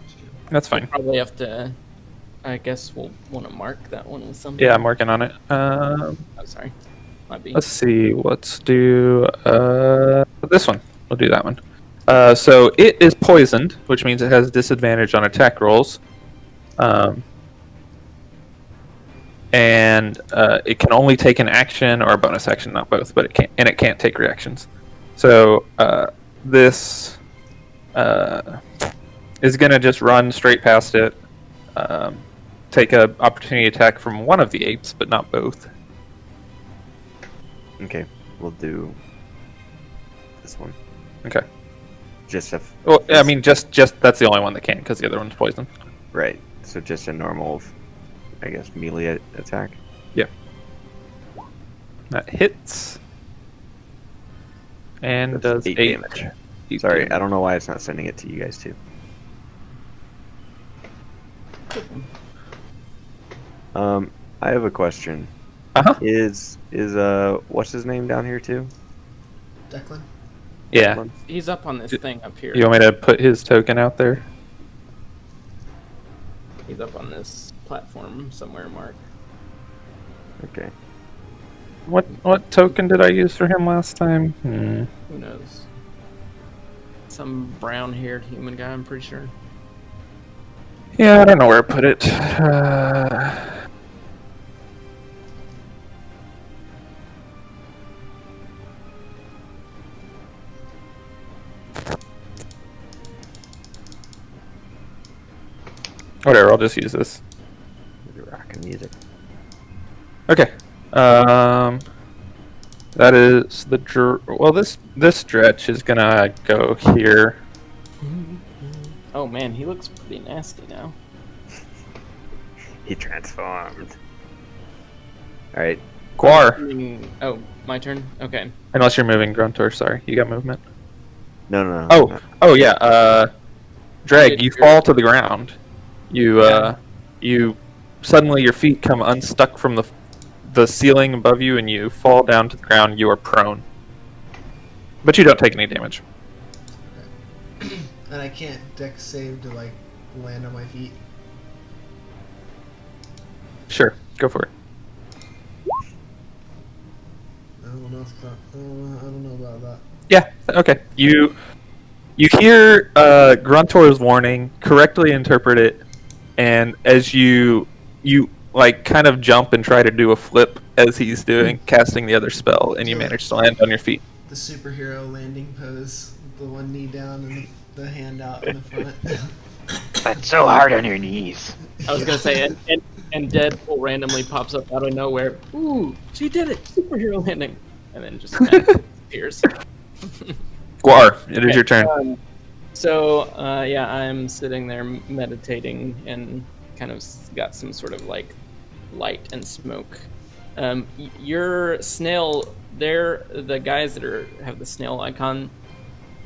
Speaker 2: That's fine.
Speaker 1: Probably have to. I guess we'll want to mark that one with something.
Speaker 2: Yeah, I'm working on it.
Speaker 1: Oh, sorry. Might be.
Speaker 2: Let's see. Let's do this one. We'll do that one. So it is poisoned, which means it has disadvantage on attack rolls. And it can only take an action or a bonus action, not both, but it can't take reactions. So this is gonna just run straight past it, take a opportunity attack from one of the apes, but not both.
Speaker 5: Okay, we'll do this one.
Speaker 2: Okay.
Speaker 5: Just a
Speaker 2: Well, I mean, just that's the only one that can, because the other one's poisoned.
Speaker 5: right. So just a normal, I guess, melee attack.
Speaker 2: Yep. That hits. And
Speaker 5: That's
Speaker 2: does
Speaker 5: 8
Speaker 2: 8
Speaker 5: damage.
Speaker 2: 8
Speaker 5: Sorry,
Speaker 2: damage.
Speaker 5: I don't know why it's not sending it to you guys too. I have a question.
Speaker 2: Uh-huh.
Speaker 5: Is what's his name down here too?
Speaker 3: Declan.
Speaker 2: Yeah.
Speaker 1: He's up on this thing up here.
Speaker 2: You want me to put his token out there?
Speaker 1: He's up on this platform somewhere, Mark.
Speaker 5: Okay.
Speaker 2: What token did I use for him last time?
Speaker 1: Who knows? Some brown-haired human guy, I'm pretty sure.
Speaker 2: Yeah, I don't know where I put it. Whatever, I'll just use this.
Speaker 5: Rockin' music.
Speaker 2: Okay. That is the well. This stretch is gonna go here.
Speaker 1: Oh man, he looks pretty nasty now.
Speaker 5: He transformed. All right.
Speaker 2: Guar.
Speaker 1: Oh, my turn. Okay.
Speaker 2: Unless you're moving, Gruntor. Sorry, you got movement.
Speaker 5: No.
Speaker 2: Oh yeah. Dreg, you fall to the ground. You suddenly your feet come unstuck from the ceiling above you, and you fall down to the ground. You are prone, but you don't take any damage.
Speaker 3: And I can't dex save to like land on my feet.
Speaker 2: Sure, go for it.
Speaker 3: I don't know. I don't know about that.
Speaker 2: Yeah. Okay. You hear Gruntor's warning, correctly interpret it, and as you like kind of jump and try to do a flip as he's doing casting the other spell, and you manage to land on your feet.
Speaker 3: The superhero landing pose, the one knee down and the hand out in the front.
Speaker 4: That's so hard on your knees.
Speaker 1: I was gonna say, and Deadpool randomly pops up out of nowhere. Ooh, she did it! Superhero landing, and then just kind of appears.
Speaker 2: Guar, it is your turn.
Speaker 1: Yeah, I'm sitting there meditating and kind of got some sort of like light and smoke. Your snail, they're the guys that have the snail icon.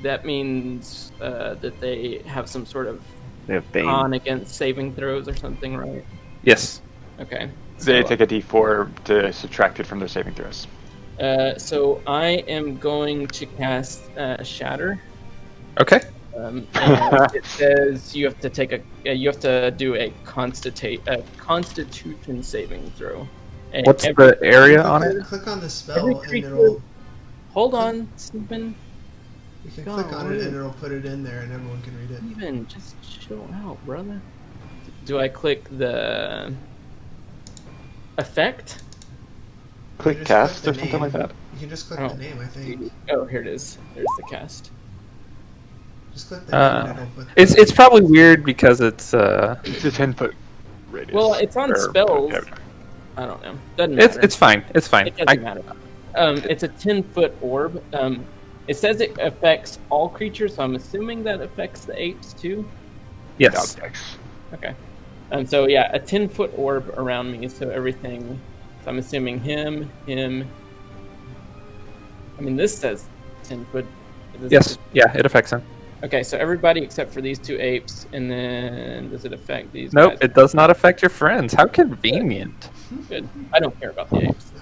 Speaker 1: That means that they have some sort of
Speaker 5: They have Bane.
Speaker 1: con against saving throws or something, right?
Speaker 2: Yes.
Speaker 1: Okay.
Speaker 4: They take a d4 to subtract it from their saving throws.
Speaker 1: So I am going to cast Shatter.
Speaker 2: Okay.
Speaker 1: And it says you have to do a Constitution saving throw. And
Speaker 2: What's the area on it?
Speaker 3: Click on the spell
Speaker 1: Every
Speaker 3: and
Speaker 1: creature-
Speaker 3: it'll.
Speaker 1: Hold on, Stephen.
Speaker 3: You can click on
Speaker 1: Golly.
Speaker 3: it and it'll put it in there and everyone can read it.
Speaker 1: Stephen, just chill out, brother. Do I click the effect?
Speaker 4: Click
Speaker 3: just
Speaker 4: cast
Speaker 3: click
Speaker 4: or
Speaker 3: the
Speaker 4: something like
Speaker 3: name.
Speaker 4: that.
Speaker 3: You can just click
Speaker 1: Oh.
Speaker 3: the name, I think.
Speaker 1: Oh, here it is. There's the cast.
Speaker 3: Just click the name and it'll put.
Speaker 2: It's probably weird because it's
Speaker 4: It's a 10-foot radius.
Speaker 1: Well, it's on
Speaker 4: or
Speaker 1: spells.
Speaker 4: vocabulary.
Speaker 1: I don't know. Doesn't matter.
Speaker 2: it's fine. It's fine.
Speaker 1: It doesn't matter. It's a 10-foot orb. It says it affects all creatures, so I'm assuming that affects the apes too.
Speaker 2: Yes.
Speaker 4: Objects.
Speaker 1: Okay. So yeah, a 10-foot orb around me, so everything. So I'm assuming him. I mean, this says 10 foot.
Speaker 2: Yes. Yeah, it affects him.
Speaker 1: Okay, so everybody except for these two apes, and then does it affect these?
Speaker 2: Nope,
Speaker 1: guys?
Speaker 2: it does not affect your friends. How convenient.
Speaker 1: Good. I don't care about the apes.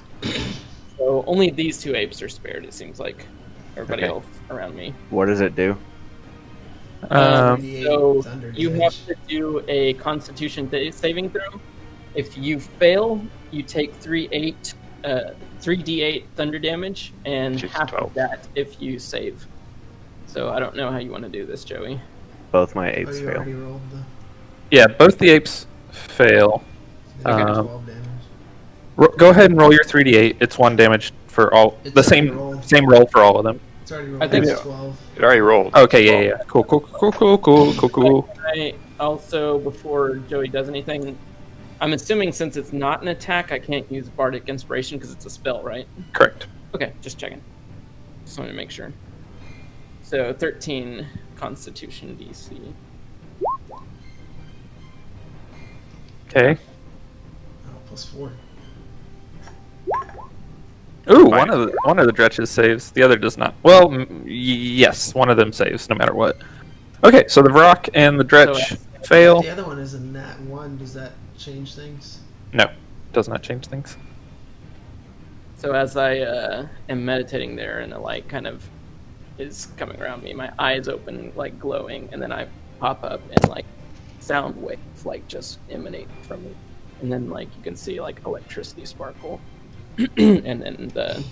Speaker 1: So only these two apes are spared. It seems like everybody
Speaker 5: Okay.
Speaker 1: else around me.
Speaker 5: What does it do?
Speaker 1: So
Speaker 3: 38 thunder
Speaker 1: you
Speaker 3: damage.
Speaker 1: have to do a Constitution saving throw. If you fail, you take 3d8 thunder damage, and
Speaker 4: Just
Speaker 1: half
Speaker 4: 12.
Speaker 1: of that if you save. So I don't know how you want to do this, Joey.
Speaker 5: Both my
Speaker 3: Oh,
Speaker 5: apes
Speaker 3: you
Speaker 5: fail.
Speaker 3: already rolled the.
Speaker 2: Yeah, both the apes fail.
Speaker 3: Okay.
Speaker 2: Um,
Speaker 3: 12 damage.
Speaker 2: Go ahead and roll your 3d8. It's 1 damage for all.
Speaker 3: It's
Speaker 2: The
Speaker 3: already
Speaker 2: same
Speaker 3: rolled.
Speaker 2: same roll for all of them.
Speaker 3: It's already
Speaker 1: I
Speaker 3: rolled.
Speaker 1: think
Speaker 3: It's
Speaker 4: so.
Speaker 3: 12.
Speaker 4: It already rolled.
Speaker 2: Okay, yeah. Cool.
Speaker 1: I also, before Joey does anything, I'm assuming since it's not an attack, I can't use Bardic Inspiration because it's a spell, right?
Speaker 2: Correct.
Speaker 1: Okay, just checking. Just wanted to make sure. So 13 Constitution DC.
Speaker 2: Okay.
Speaker 3: Oh, +4.
Speaker 2: Ooh,
Speaker 4: Fine.
Speaker 2: one of the dretches saves. The other does not. Well, yes, one of them saves no matter what. Okay, so the Vrock and the dretch fail.
Speaker 3: The other one is a nat 1. Does that change things?
Speaker 2: No, does not change things.
Speaker 1: So as I am meditating there, and the light kind of is coming around me, my eyes open, like glowing, and then I pop up, and like sound waves like just emanate from me, and then like you can see like electricity sparkle, and then the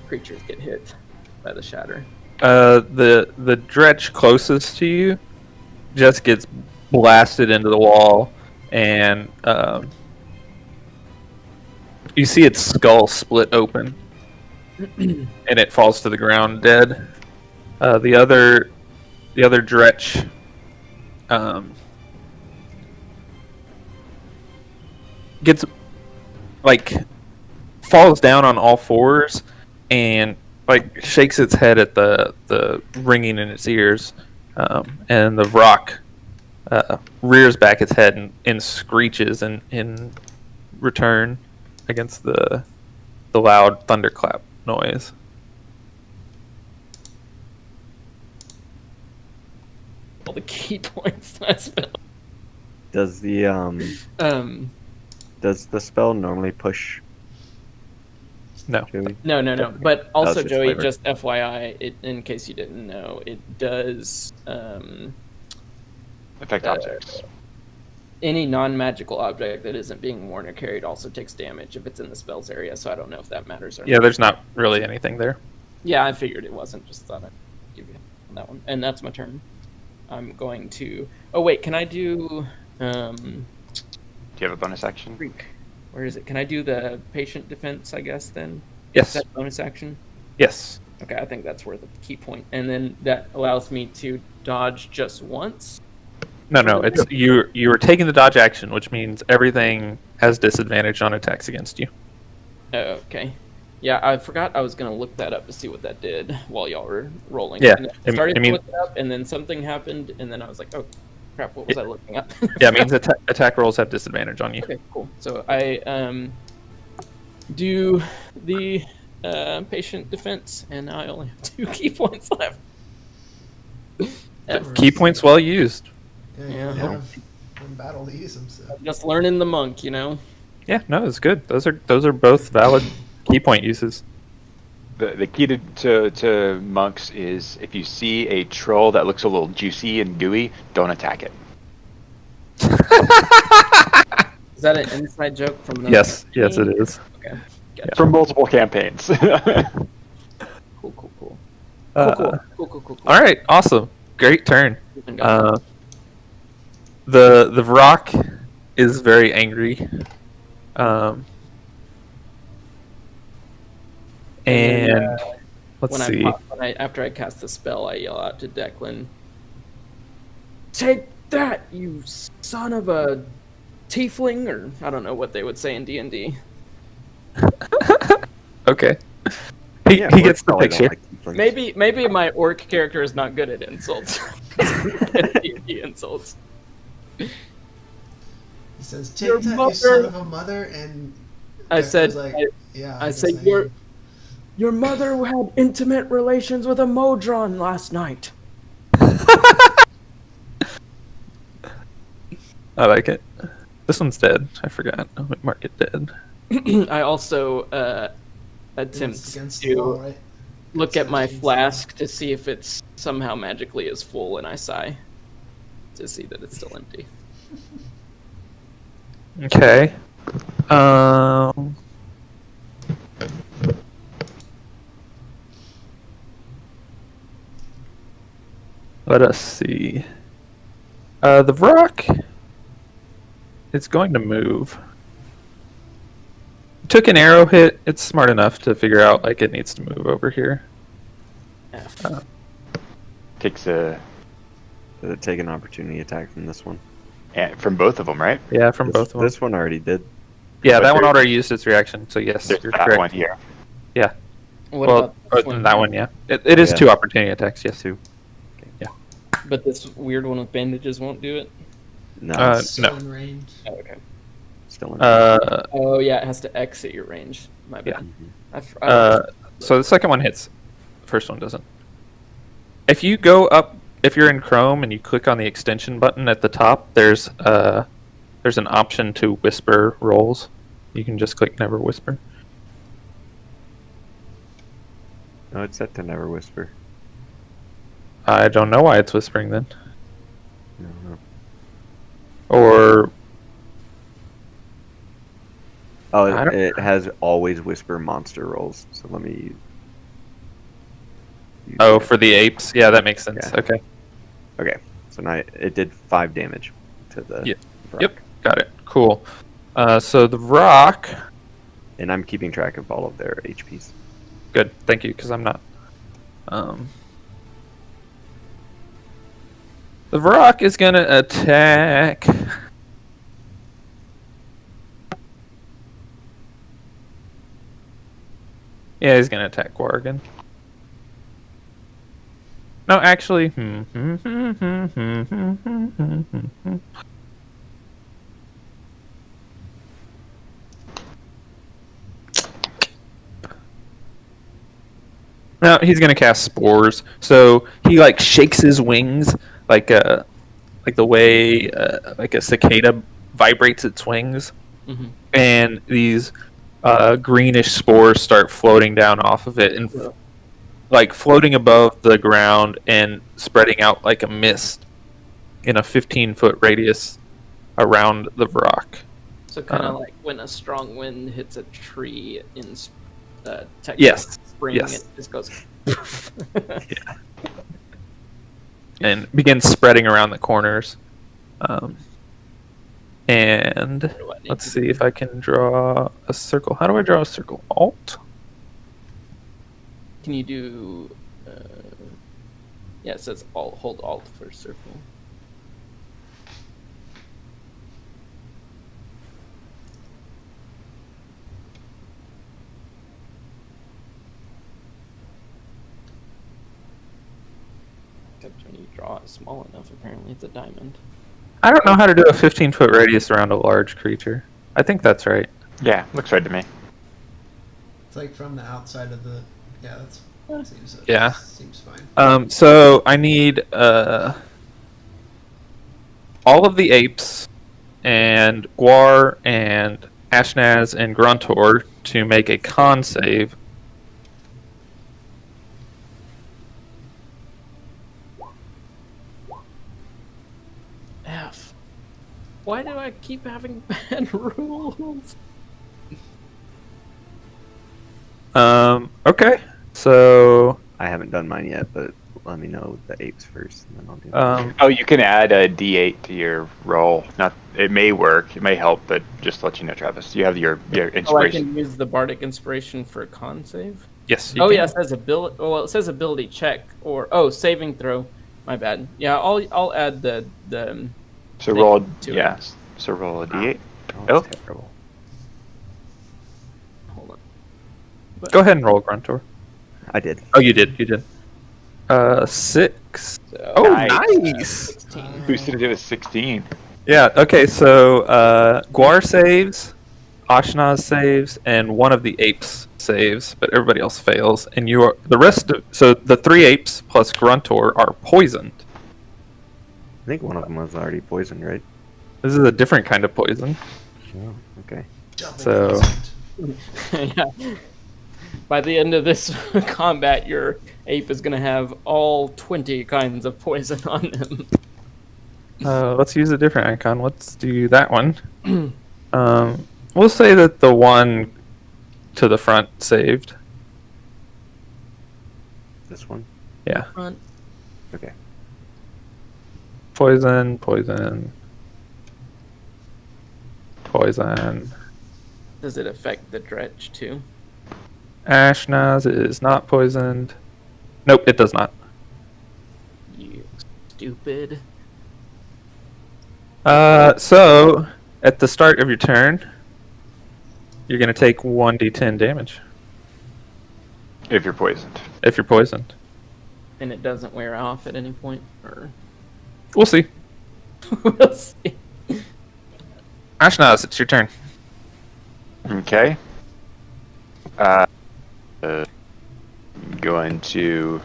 Speaker 1: creatures get hit by the shatter.
Speaker 2: The dretch closest to you just gets blasted into the wall, and you see its skull split open, and it falls to the ground dead. The other dretch gets like falls down on all fours and like shakes its head at the ringing in its ears, and the rock rears back its head and screeches in return against the loud thunderclap noise.
Speaker 1: All the key points that spell.
Speaker 5: Does the does the spell normally push?
Speaker 2: No.
Speaker 5: Joey?
Speaker 1: No. But also,
Speaker 5: just
Speaker 1: Joey,
Speaker 5: flavor.
Speaker 1: just FYI, in case you didn't know, it does
Speaker 4: Affect objects.
Speaker 1: any non-magical object that isn't being worn or carried also takes damage if it's in the spells area. So I don't know if that matters or
Speaker 2: Yeah,
Speaker 1: not.
Speaker 2: there's not really anything there.
Speaker 1: Yeah, I figured it wasn't. Just thought I'd give you that one. And that's my turn. I'm going to. Oh wait, can I do?
Speaker 4: Do you have a bonus action?
Speaker 1: Freak. Where is it? Can I do the patient defense? I guess then.
Speaker 2: Yes.
Speaker 1: Is that bonus action?
Speaker 2: Yes.
Speaker 1: Okay, I think that's worth a key point. And then that allows me to dodge just once.
Speaker 2: No. It's you are taking the dodge action, which means everything has disadvantage on attacks against you.
Speaker 1: Oh, okay. Yeah, I forgot I was going to look that up to see what that did while y'all were rolling.
Speaker 2: Yeah,
Speaker 1: And I started
Speaker 2: I mean-
Speaker 1: to look it up, and then something happened, and then I was like, oh, crap, what was I looking up?
Speaker 2: Yeah, it means attack rolls have disadvantage on you.
Speaker 1: Okay, cool. So I do the patient defense, and now I only have 2 key points left.
Speaker 2: Key points well used.
Speaker 3: Yeah, you
Speaker 1: Yeah.
Speaker 3: only have one battle to use them, so.
Speaker 1: Just learning the monk, you know?
Speaker 2: Yeah, no, it's good. Those are both valid key point uses.
Speaker 4: The key to monks is if you see a troll that looks a little juicy and gooey, don't attack it.
Speaker 1: Is that an inside joke from another
Speaker 2: Yes, it
Speaker 1: campaign?
Speaker 2: is.
Speaker 1: Okay. Gotcha.
Speaker 4: From multiple campaigns.
Speaker 1: Cool.
Speaker 2: Uh,
Speaker 1: Cool.
Speaker 2: All right, awesome, great turn.
Speaker 1: And got
Speaker 2: The rock is very angry, and let's see.
Speaker 1: After I cast the spell, I yell out to Declan, "Take that, you son of a tiefling!" Or I don't know what they would say in D&D.
Speaker 2: Okay,
Speaker 5: Yeah,
Speaker 2: he
Speaker 5: orcs
Speaker 2: gets the
Speaker 5: probably don't
Speaker 2: picture.
Speaker 5: like tieflings.
Speaker 1: Maybe my orc character is not good at insults. D&D insults.
Speaker 3: He says, "Take
Speaker 1: Your
Speaker 3: that, you
Speaker 1: mother-
Speaker 3: son of a mother," and
Speaker 1: I
Speaker 3: Dex
Speaker 1: said,
Speaker 3: was like, "Yeah."
Speaker 1: I
Speaker 3: guess
Speaker 1: said,
Speaker 3: am."
Speaker 1: your mother had intimate relations with a Modron last night.
Speaker 2: I like it. This one's dead. I forgot. I'm gonna mark it dead.
Speaker 1: I also
Speaker 3: It's
Speaker 1: attempt
Speaker 3: against the wall,
Speaker 1: to
Speaker 3: right?
Speaker 1: look at my
Speaker 3: Searching.
Speaker 1: flask to see if it's somehow magically is full, and I sigh to see that it's still empty.
Speaker 2: Okay. Let us see. The rock is going to move. Took an arrow hit. It's smart enough to figure out like it needs to move over here.
Speaker 1: F.
Speaker 4: Takes a
Speaker 5: Does it take an opportunity attack from this one?
Speaker 4: from both of them, right?
Speaker 2: Yeah, from
Speaker 5: This,
Speaker 2: both of them.
Speaker 5: this one already did.
Speaker 2: Yeah,
Speaker 4: but
Speaker 2: that one
Speaker 4: there-
Speaker 2: already used its reaction. So yes,
Speaker 4: There's
Speaker 2: you're
Speaker 4: that
Speaker 2: correct.
Speaker 4: one here.
Speaker 2: Yeah.
Speaker 1: What
Speaker 2: Well,
Speaker 1: about this one?
Speaker 2: that one, yeah. It is
Speaker 5: Yeah.
Speaker 2: 2 opportunity attacks. Yes.
Speaker 5: 2.
Speaker 1: But this weird one with bandages won't do it?
Speaker 5: No,
Speaker 2: Uh,
Speaker 3: Still
Speaker 2: no.
Speaker 3: in range.
Speaker 1: Oh, okay.
Speaker 5: still in.
Speaker 1: Oh, yeah, it has to exit your range. My bad.
Speaker 2: Yeah. So the second one hits. The first one doesn't. If you go up, if you're in Chrome and you click on the extension button at the top, there's an option to whisper rolls. You can just click Never Whisper.
Speaker 5: No, it's set to never whisper.
Speaker 2: I don't know why it's whispering then.
Speaker 5: No, no.
Speaker 2: Or
Speaker 5: Oh,
Speaker 2: I don't-
Speaker 5: it has always whisper monster rolls. So let me. use
Speaker 2: oh,
Speaker 5: that.
Speaker 2: for the apes. Yeah, that makes sense.
Speaker 5: Yeah.
Speaker 2: Okay.
Speaker 5: Okay, so now it did 5 damage to the.
Speaker 2: Yeah.
Speaker 5: rock.
Speaker 2: Yep. Got it. Cool. So the rock.
Speaker 5: And I'm keeping track of all of their HPs.
Speaker 2: Good. Thank you, because I'm not. The rock is gonna attack Yeah, he's gonna attack Guar again. No, actually. No, he's gonna cast spores. So he like shakes his wings like the way like a cicada vibrates its wings, and these greenish spores start floating down off of it and like floating above the ground and spreading out like a mist in a 15-foot radius around the rock.
Speaker 1: So kind of like when a strong wind hits a tree in Texas
Speaker 2: Yes.
Speaker 1: spring,
Speaker 2: Yes.
Speaker 1: it just goes.
Speaker 2: Yeah. And begins spreading around the corners. And let's see if I can draw a circle. How do I draw a circle? Alt?
Speaker 1: Can you do? Yeah, it says Alt. Hold Alt for circle. Except when you draw it small enough, apparently it's a diamond.
Speaker 2: I don't know how to do a 15-foot radius around a large creature. I think that's right.
Speaker 4: Yeah, looks right to me.
Speaker 3: It's like from the outside of the. Yeah, seems.
Speaker 2: Yeah.
Speaker 3: Seems fine.
Speaker 2: So I need all of the apes and Guar and Ashnaz and Gruntor to make a con save.
Speaker 1: F. Why do I keep having bad rules?
Speaker 2: Okay. So
Speaker 5: I haven't done mine yet, but let me know the apes first, and then I'll do that.
Speaker 4: Oh, you can add a D8 to your roll. Not, it may work, it may help, but just to let you know, Travis, you have your
Speaker 1: Oh, I
Speaker 4: inspiration.
Speaker 1: can use the Bardic Inspiration for a con save?
Speaker 2: yes.
Speaker 1: Oh, yeah, it says ability. Well, it says ability check or saving throw. My bad. Yeah, I'll add the
Speaker 4: So roll,
Speaker 1: to
Speaker 4: yeah.
Speaker 1: it.
Speaker 4: So roll a D8.
Speaker 5: Oh,
Speaker 4: Oh,
Speaker 5: that's terrible.
Speaker 1: Hold on.
Speaker 2: Go ahead and roll, Gruntor.
Speaker 5: I did.
Speaker 2: Oh, you did. 6.
Speaker 1: So,
Speaker 2: Oh,
Speaker 4: Nice.
Speaker 2: nice.
Speaker 1: 16.
Speaker 4: boosted it with 16.
Speaker 2: Yeah. Okay. So Guar saves, Ashnaz saves, and one of the apes saves, but everybody else fails. And you are the rest. So the 3 apes plus Gruntor are poisoned.
Speaker 5: I think one of them was already poisoned, right?
Speaker 2: This is a different kind of poison.
Speaker 5: Oh, okay.
Speaker 3: Double
Speaker 2: So-
Speaker 3: poisoned.
Speaker 1: Yeah. By the end of this combat, your ape is going to have all 20 kinds of poison on him.
Speaker 2: Let's use a different icon. Let's do that one. We'll say that the one to the front saved.
Speaker 5: This one?
Speaker 2: Yeah.
Speaker 1: Front.
Speaker 5: Okay.
Speaker 2: Poison, poison, poison.
Speaker 1: Does it affect the dredge too?
Speaker 2: Ashnaz is not poisoned. Nope, it does not.
Speaker 1: You stupid.
Speaker 2: So at the start of your turn, you're gonna take 1d10 damage
Speaker 4: If you're poisoned.
Speaker 2: if you're poisoned.
Speaker 1: And it doesn't wear off at any point? Or
Speaker 2: We'll see.
Speaker 1: we'll see.
Speaker 2: Ashnaz, it's your turn.
Speaker 4: Okay. Going to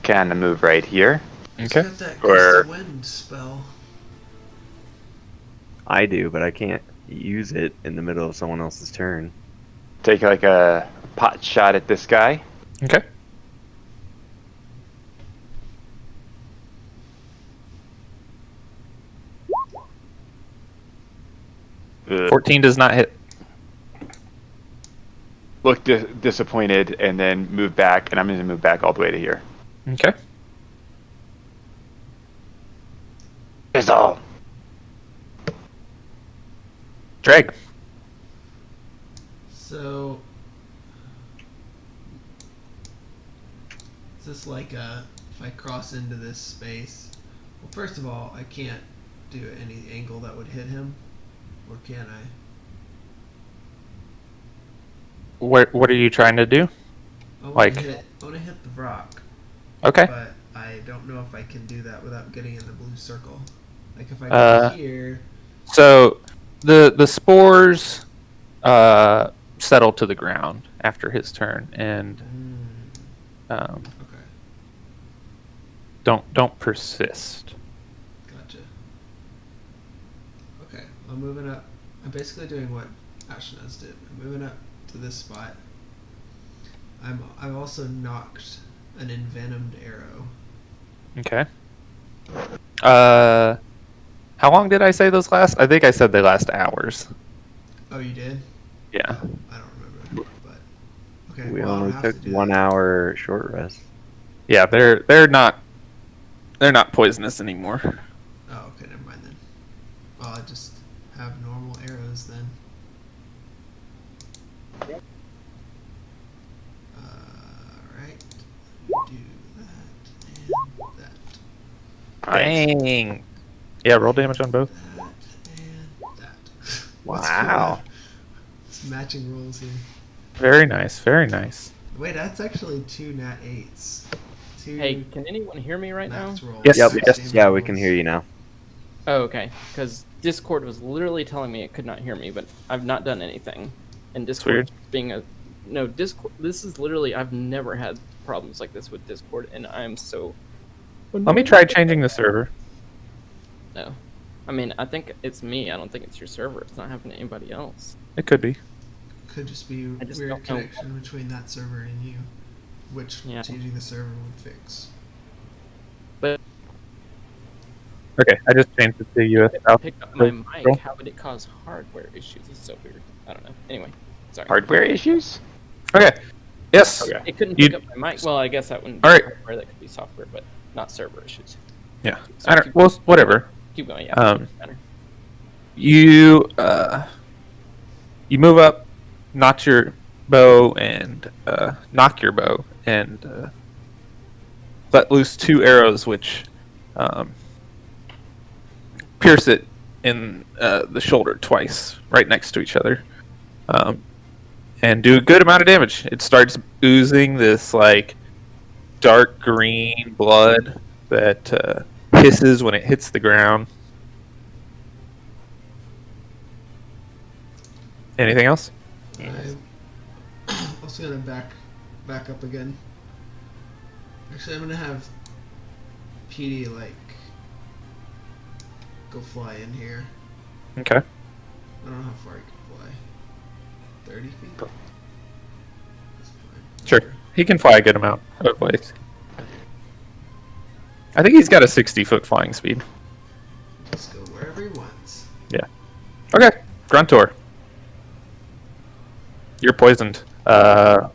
Speaker 4: kind of move right here.
Speaker 2: Okay.
Speaker 3: Got that
Speaker 4: Or-
Speaker 3: gust of wind spell.
Speaker 5: I do, but I can't use it in the middle of someone else's turn.
Speaker 4: Take like a pot shot at this guy.
Speaker 2: Okay.
Speaker 4: Ugh.
Speaker 2: 14 does not hit.
Speaker 4: Look disappointed and then move back, and I'm going to move back all the way to here.
Speaker 2: Okay.
Speaker 4: Is all.
Speaker 2: Drag.
Speaker 3: So, is this like if I cross into this space? Well, first of all, I can't do any angle that would hit him, or can
Speaker 2: What are you trying to do?
Speaker 3: I
Speaker 2: Like-
Speaker 3: want to hit the rock,
Speaker 2: Okay.
Speaker 3: but I don't know if I can do that without getting in the blue circle. Like if I
Speaker 2: Uh,
Speaker 3: go here,
Speaker 2: So the spores settle to the ground after his turn, and
Speaker 3: okay,
Speaker 2: don't persist.
Speaker 3: gotcha. Okay, I'm moving up. I'm basically doing what Ashnaz did. I'm moving up to this spot. I've also knocked an envenomed arrow.
Speaker 2: Okay. How long did I say those last? I think I said they last hours.
Speaker 3: Oh, you did?
Speaker 2: Yeah.
Speaker 3: I don't remember, but okay.
Speaker 5: We
Speaker 3: well, I don't
Speaker 5: only
Speaker 3: have
Speaker 5: took
Speaker 3: to do
Speaker 5: 1
Speaker 3: that.
Speaker 5: hour short rest.
Speaker 2: Yeah, they're not poisonous anymore.
Speaker 3: Oh, okay, never mind then. Well, I just have normal arrows then. Alright. Do that and that.
Speaker 2: Dang. Yeah, roll damage on both.
Speaker 3: That and that. What's
Speaker 5: Wow.
Speaker 3: going on? It's matching rolls here.
Speaker 2: Very nice, very nice.
Speaker 3: Wait, that's actually 2 nat 8s. 2
Speaker 1: Hey, can anyone hear me right now?
Speaker 3: max rolls.
Speaker 2: Yes,
Speaker 5: Yep.
Speaker 2: yes.
Speaker 3: Damage
Speaker 5: Yeah, we can
Speaker 3: rolls.
Speaker 5: hear you now.
Speaker 1: Oh, okay. Because Discord was literally telling me it could not hear me, but I've not done anything. And Discord
Speaker 2: weird.
Speaker 1: being a no Discord. This is literally I've never had problems like this with Discord, and I'm so.
Speaker 2: Let me try changing the server.
Speaker 1: No, I mean I think it's me. I don't think it's your server. It's not happening to anybody else.
Speaker 2: It could be.
Speaker 3: Could just be
Speaker 1: I just
Speaker 3: weird
Speaker 1: don't know.
Speaker 3: connection between that server and you, which
Speaker 1: Yeah.
Speaker 3: changing the server would fix.
Speaker 1: But
Speaker 2: Okay, I just changed it to US
Speaker 1: if I
Speaker 2: South.
Speaker 1: picked up my
Speaker 2: Roll.
Speaker 1: mic, how would it cause hardware issues? It's so weird. I don't know. Anyway, sorry.
Speaker 4: Hardware issues?
Speaker 2: Okay. Yes.
Speaker 4: Okay.
Speaker 1: It couldn't
Speaker 2: You-
Speaker 1: pick up my mic. Well, I guess that wouldn't be
Speaker 2: All right.
Speaker 1: hardware. That could be software, but not server issues.
Speaker 2: Yeah.
Speaker 1: Sorry,
Speaker 2: I don't.
Speaker 1: keep-
Speaker 2: Well, whatever.
Speaker 1: Keep going. Yeah.
Speaker 2: Um,
Speaker 1: doesn't matter.
Speaker 2: You you move up, notch your bow, and knock your bow, and let loose 2 arrows, which pierce it in the shoulder twice, right next to each other, and do a good amount of damage. It starts oozing this like dark green blood that hisses when it hits the ground. Anything else?
Speaker 3: I'm also gonna back up again. Actually, I'm gonna have PD like go fly in here.
Speaker 2: Okay.
Speaker 3: I don't know how far he can fly. 30 feet. That's fine.
Speaker 2: Sure. He can fly a good amount of ways. I think he's got a 60-foot flying speed.
Speaker 3: Just go wherever he wants.
Speaker 2: Okay. Gruntor. You're poisoned. Oh,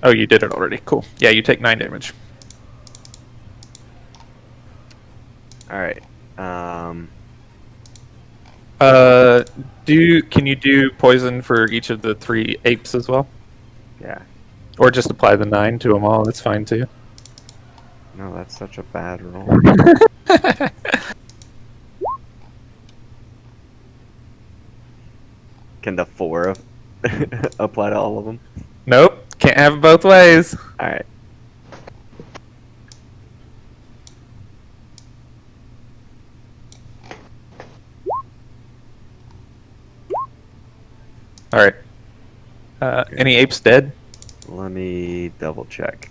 Speaker 2: you did it already. Cool. Yeah, you take 9 damage.
Speaker 5: All right.
Speaker 2: Can you do poison for each of the 3 apes as well?
Speaker 5: Yeah.
Speaker 2: Or just apply the 9 to them all? That's fine too.
Speaker 5: No, that's such a bad roll. Can the 4 of apply to all of them?
Speaker 2: Nope. Can't have it both ways.
Speaker 5: All right.
Speaker 2: All right. Any apes dead?
Speaker 5: Let me double check.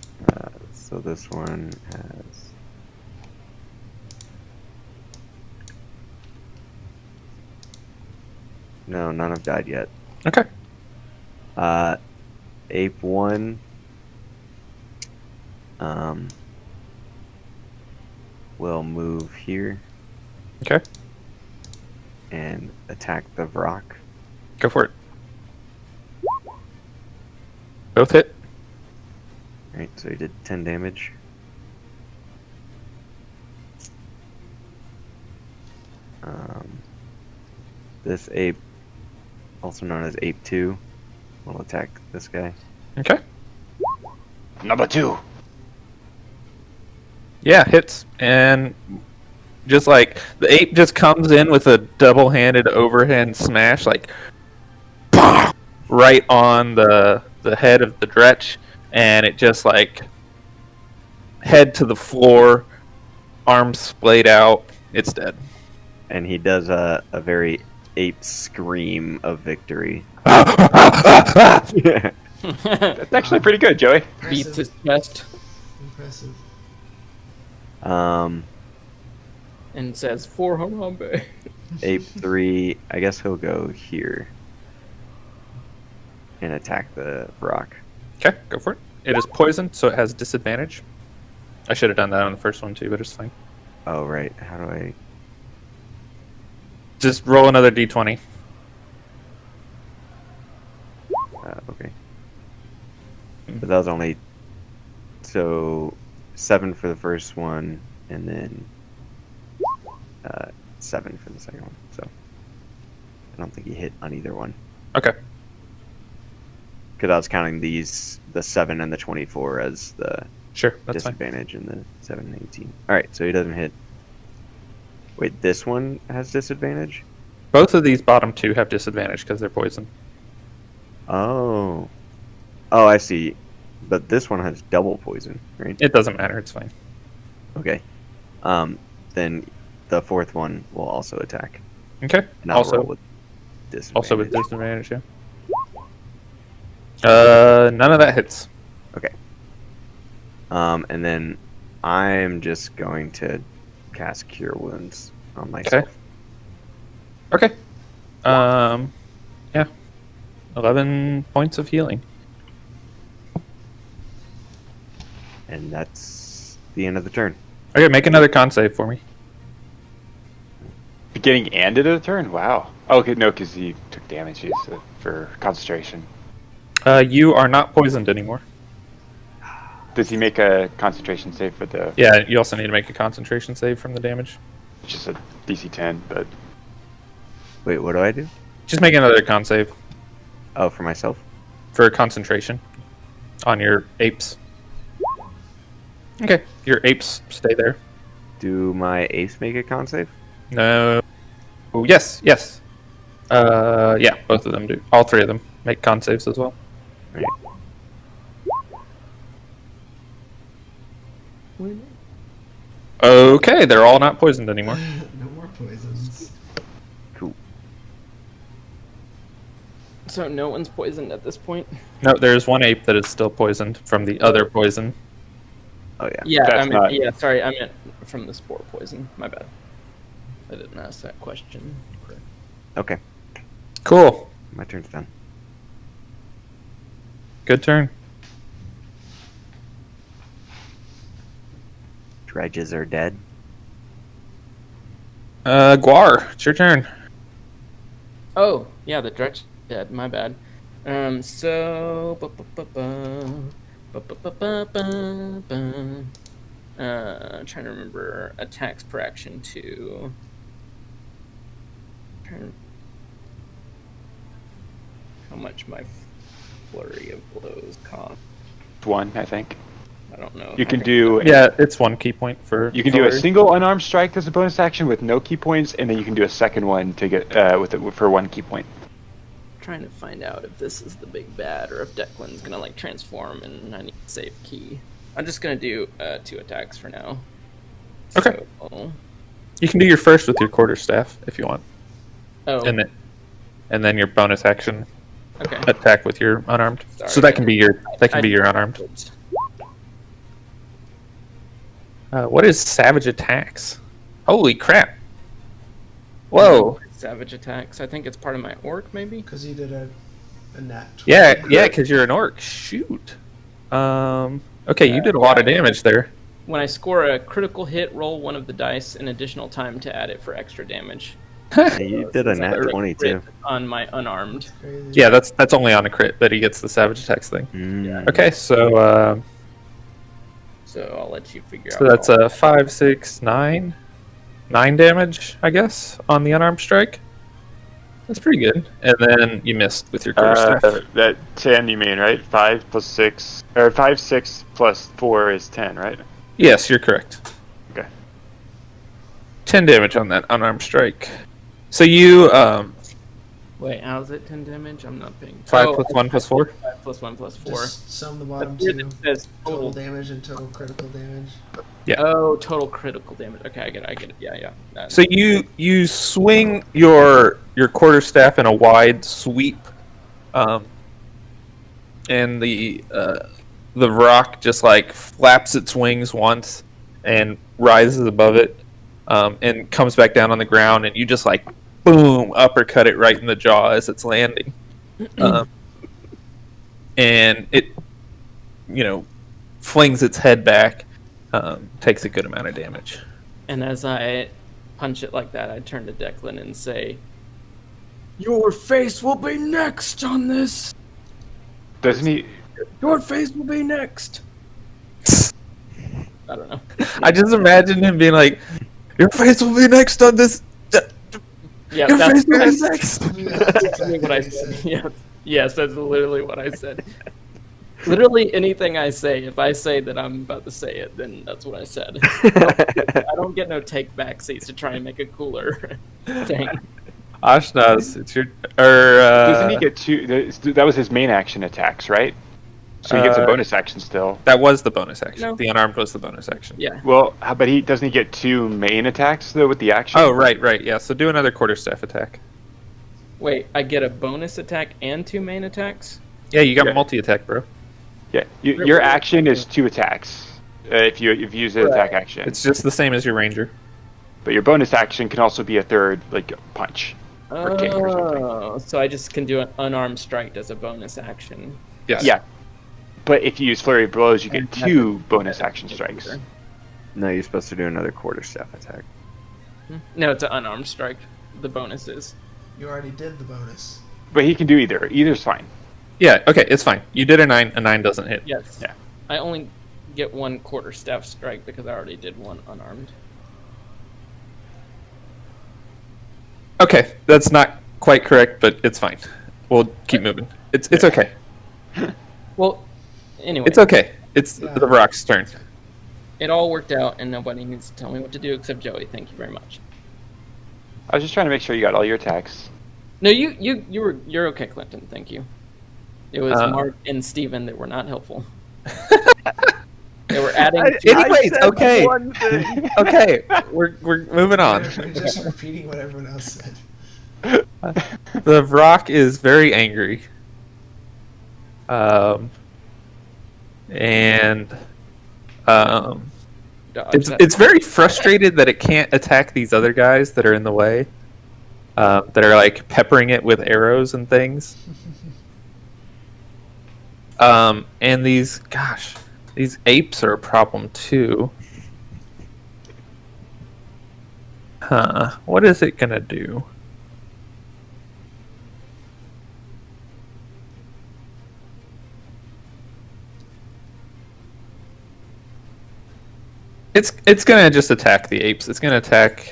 Speaker 5: So this one has. No, none have died yet.
Speaker 2: Okay.
Speaker 5: Ape 1. Will move here
Speaker 2: Okay.
Speaker 5: and attack the Vrock.
Speaker 2: Go for it. Both hit.
Speaker 5: Right, so he did 10 damage. This ape, also known as Ape 2, will attack this guy.
Speaker 2: Okay.
Speaker 4: Number 2.
Speaker 2: Yeah, hits. And just like the ape just comes in with a double-handed overhand smash, like right on the the head of the Dretch, and it just like head to the floor, arms splayed out. It's dead.
Speaker 5: And he does a very ape scream of victory.
Speaker 2: Yeah.
Speaker 4: That's actually pretty good, Joey.
Speaker 1: Beats his chest
Speaker 3: Impressive.
Speaker 5: Um,
Speaker 1: and says, "For Harambe."
Speaker 5: Ape 3, I guess he'll go here and attack the rock.
Speaker 2: Okay, go for it. It is poisoned, so it has disadvantage. I should have done that on the first one too, but it's fine.
Speaker 5: Oh, right. How do I...
Speaker 2: Just roll another d20.
Speaker 5: Okay. But that was only... So, 7 for the first one, and then 7 for the second one. So, I don't think he hit on either one.
Speaker 2: Okay.
Speaker 5: Because I was counting the 7 and the 24 as the
Speaker 2: Sure, that's fine.
Speaker 5: disadvantage and the 7 and 18. Alright, so he doesn't hit. Wait, this one has disadvantage?
Speaker 2: Both of these bottom two have disadvantage because they're poison.
Speaker 5: Oh. Oh, I see. But this one has double poison, right?
Speaker 2: It doesn't matter, it's fine.
Speaker 5: Okay. Then the fourth one will also attack.
Speaker 2: Okay.
Speaker 5: And I'll roll
Speaker 2: Also,
Speaker 5: with disadvantage.
Speaker 2: also with disadvantage, yeah. None of that hits.
Speaker 5: Okay. And then I'm just going to cast Cure Wounds on myself.
Speaker 2: Okay. Yeah. 11 points of healing.
Speaker 5: And that's the end of the turn.
Speaker 2: Okay, make another con save for me.
Speaker 4: Beginning and end of the turn? Wow. Oh, okay, no, because he took damage for concentration.
Speaker 2: You are not poisoned anymore.
Speaker 4: Does he make a concentration save for the...
Speaker 2: Yeah, you also need to make a concentration save from the damage.
Speaker 4: It's just a DC 10, but...
Speaker 5: Wait, what do I do?
Speaker 2: Just make another con save
Speaker 5: Oh, for myself?
Speaker 2: for concentration on your apes. Okay, your apes stay there.
Speaker 5: Do my apes make a con save?
Speaker 2: No. Oh, yes, yes. Yeah, both of them do. All three of them make con saves as well.
Speaker 5: Right.
Speaker 2: Okay, they're all not poisoned anymore.
Speaker 3: No more poisons.
Speaker 5: Cool.
Speaker 1: So no one's poisoned at this point.
Speaker 2: No, there's one ape that is still poisoned from the other poison.
Speaker 5: Oh, yeah.
Speaker 1: Yeah,
Speaker 4: That's
Speaker 1: I mean,
Speaker 4: not-
Speaker 1: yeah. Sorry, I meant from the spore poison. My bad. I didn't ask that question.
Speaker 5: Okay.
Speaker 2: Cool.
Speaker 5: My turn's done.
Speaker 2: Good turn.
Speaker 5: Dredges are dead.
Speaker 2: Guar, it's your turn.
Speaker 1: Oh, yeah, the dredge dead. My bad. So. Trying to remember attacks per action too. How much my flurry of blows cost?
Speaker 4: 1, I think.
Speaker 1: I don't know.
Speaker 4: You
Speaker 1: I
Speaker 4: can
Speaker 1: think-
Speaker 4: do...
Speaker 2: Yeah, it's one key point for.
Speaker 4: You can do a
Speaker 2: Hillary.
Speaker 4: single unarmed strike as a bonus action with no key points, and then you can do a second one to get for 1 key point.
Speaker 1: Trying to find out if this is the big bad or if Declan's gonna like transform and I need to save key. I'm just gonna do 2 attacks for now.
Speaker 2: Okay.
Speaker 1: So,
Speaker 2: You can do your first with your quarterstaff if you want,
Speaker 1: oh,
Speaker 2: and then your bonus action
Speaker 1: okay.
Speaker 2: attack with your unarmed.
Speaker 1: Sorry.
Speaker 2: So that can be your
Speaker 1: I-
Speaker 2: your unarmed. What is savage attacks? Holy crap! Whoa!
Speaker 1: Savage attacks. I think it's part of my orc, maybe.
Speaker 3: Because you did a nat 20.
Speaker 2: Yeah, because you're an orc. Shoot. Okay, you did a lot of damage there.
Speaker 1: When I score a critical hit, roll one of the dice an additional time to add it for extra damage.
Speaker 5: Hey, you did a
Speaker 1: Since I
Speaker 5: nat
Speaker 1: rolled
Speaker 5: 20
Speaker 1: crit
Speaker 5: too.
Speaker 1: on my unarmed.
Speaker 3: Crazy.
Speaker 2: Yeah, that's only on a crit that he gets the savage attacks thing.
Speaker 5: Mm.
Speaker 2: Okay, so
Speaker 1: So I'll let you figure out.
Speaker 2: so that's
Speaker 1: all-
Speaker 2: a 5, 6, 9 damage, I guess, on the unarmed strike. That's pretty good. And then you missed with your quarterstaff.
Speaker 4: That 10 you mean, right? 5 plus 6... Or 5, 6 plus 4 is 10, right?
Speaker 2: Yes, you're correct.
Speaker 4: Okay.
Speaker 2: 10 damage on that unarmed strike. So you
Speaker 1: Wait, how's it 10 damage? I'm not paying.
Speaker 2: 5 plus 1 plus 4.
Speaker 1: 5 plus 1 plus 4.
Speaker 3: Just sum the bottom
Speaker 1: Up here
Speaker 3: two.
Speaker 1: it says
Speaker 3: Total damage and total critical damage.
Speaker 2: Yeah.
Speaker 1: Oh, total critical damage. Okay, I get it. Yeah.
Speaker 2: So you swing your quarterstaff in a wide sweep, and the rock just like flaps its wings once and rises above it, and comes back down on the ground, and you just like boom uppercut it right in the jaw as it's landing, and it flings its head back, takes a good amount of damage.
Speaker 1: And as I punch it like that, I turn to Declan and say, "Your face will be next on this.
Speaker 4: Doesn't he?
Speaker 1: Your face will be next." I don't know.
Speaker 2: I just imagine him being like, "Your face will be next on this.
Speaker 1: Yeah,
Speaker 2: Your
Speaker 1: that's
Speaker 2: face will be next."
Speaker 3: Yeah, that's
Speaker 1: exactly what I
Speaker 3: he
Speaker 1: said. Yes, that's literally what I said. Literally anything I say, if I say that I'm about to say it, then that's what I said. I don't get no take back seats to try and make it cooler thing.
Speaker 2: Ashnaz, it's your
Speaker 4: Doesn't he get two? That was his main action attacks, right? So he gets a bonus action still.
Speaker 2: That was the bonus action.
Speaker 1: No.
Speaker 2: The unarmed was the bonus action.
Speaker 1: Yeah.
Speaker 4: Well, but doesn't he get 2 main attacks though with the action?
Speaker 2: Oh, right. Yeah. So do another quarterstaff attack.
Speaker 1: Wait, I get a bonus attack and 2 main attacks?
Speaker 2: Yeah, you got
Speaker 4: Yeah.
Speaker 2: multi-attack, bro.
Speaker 4: Yeah, your action is 2 attacks if you use an attack action.
Speaker 2: It's just the same as your ranger.
Speaker 4: But your bonus action can also be a third, like punch or kick or something.
Speaker 1: Oh, so I just can do an unarmed strike as a bonus action.
Speaker 2: Yes.
Speaker 4: Yeah, but if you use flurry of blows, you get 2 bonus action strikes.
Speaker 5: No, you're supposed to do another quarterstaff attack.
Speaker 1: No, it's an unarmed strike. The bonus is.
Speaker 3: You already did the bonus.
Speaker 4: But he can do either. Either's fine.
Speaker 2: Yeah. Okay, it's fine. You did a 9. A 9 doesn't hit.
Speaker 1: Yes.
Speaker 4: Yeah.
Speaker 1: I only get 1 quarterstaff strike because I already did 1 unarmed.
Speaker 2: Okay, that's not quite correct, but it's fine. We'll keep moving. It's okay.
Speaker 1: Well, anyway.
Speaker 2: It's okay. It's
Speaker 3: Yeah.
Speaker 2: the rock's turn.
Speaker 1: It all worked out, and nobody needs to tell me what to do except Joey. Thank you very much.
Speaker 4: I was just trying to make sure you got all your attacks.
Speaker 1: No, you're okay, Clinton. Thank you. It was Mark and Steven that were not helpful. They were adding.
Speaker 2: Anyways, okay. Okay, we're moving on.
Speaker 3: We're just repeating what everyone else said.
Speaker 2: The rock is very angry.
Speaker 1: Dodge
Speaker 2: It's very frustrated that it can't attack these other guys that are in the way, that are like peppering it with arrows and things. And these apes are a problem too. What is it gonna do? It's gonna just attack the apes. It's gonna attack.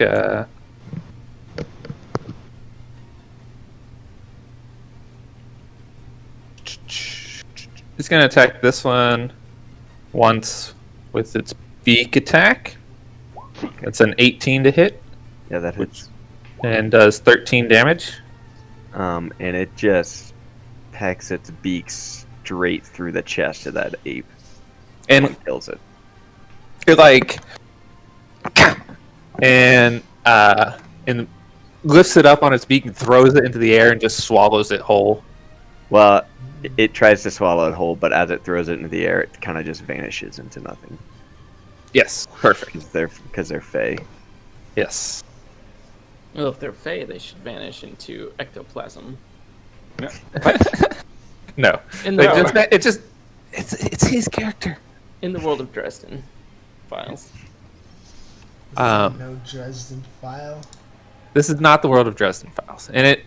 Speaker 2: It's gonna attack this one once with its beak attack. It's an 18 to hit
Speaker 5: Yeah, that hits.
Speaker 2: and does 13 damage.
Speaker 5: And it just pecks its beak straight through the chest of that ape
Speaker 2: And
Speaker 5: kills it.
Speaker 2: it like and lifts it up on its beak and throws it into the air and just swallows it whole.
Speaker 5: Well, it tries to swallow it whole, but as it throws it into the air, it kind of just vanishes into nothing.
Speaker 2: Yes, perfect.
Speaker 5: Because they're fey.
Speaker 2: Yes.
Speaker 1: Well, if they're fey, they should vanish into ectoplasm.
Speaker 2: No.
Speaker 1: In the,
Speaker 2: It's his character.
Speaker 1: in the world of Dresden files.
Speaker 3: No Dresden file.
Speaker 2: This is not the world of Dresden Files, and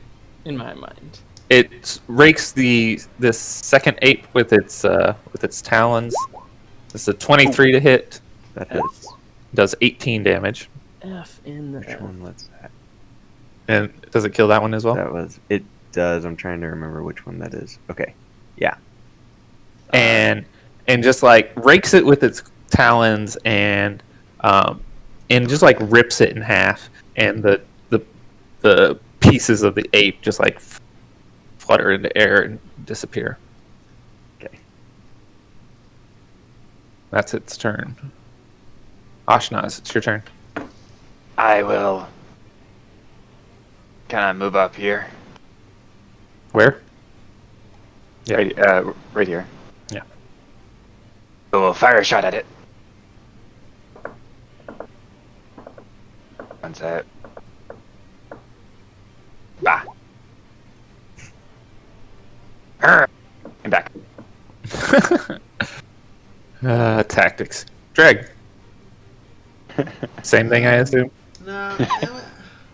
Speaker 1: In my mind.
Speaker 2: it rakes this second ape with its talons. It's a 23 to hit.
Speaker 5: That hits.
Speaker 2: Does 18 damage.
Speaker 1: F in the
Speaker 5: Which
Speaker 1: F.
Speaker 5: one was that?
Speaker 2: And does it kill that one as well?
Speaker 5: That was. It does. I'm trying to remember which one that is. Okay. Yeah.
Speaker 2: And just like rakes it with its talons and just like rips it in half, and the pieces of the ape just like flutter into air and disappear.
Speaker 5: Okay.
Speaker 2: That's its turn. Ashnaz, it's your turn.
Speaker 4: I will. Can I move up here?
Speaker 2: Where? Yeah.
Speaker 4: Right here.
Speaker 2: Yeah.
Speaker 4: So we'll fire a shot at it. One set. Bah. And back.
Speaker 2: Tactics. Dreg. Same thing, I assume.
Speaker 3: No, I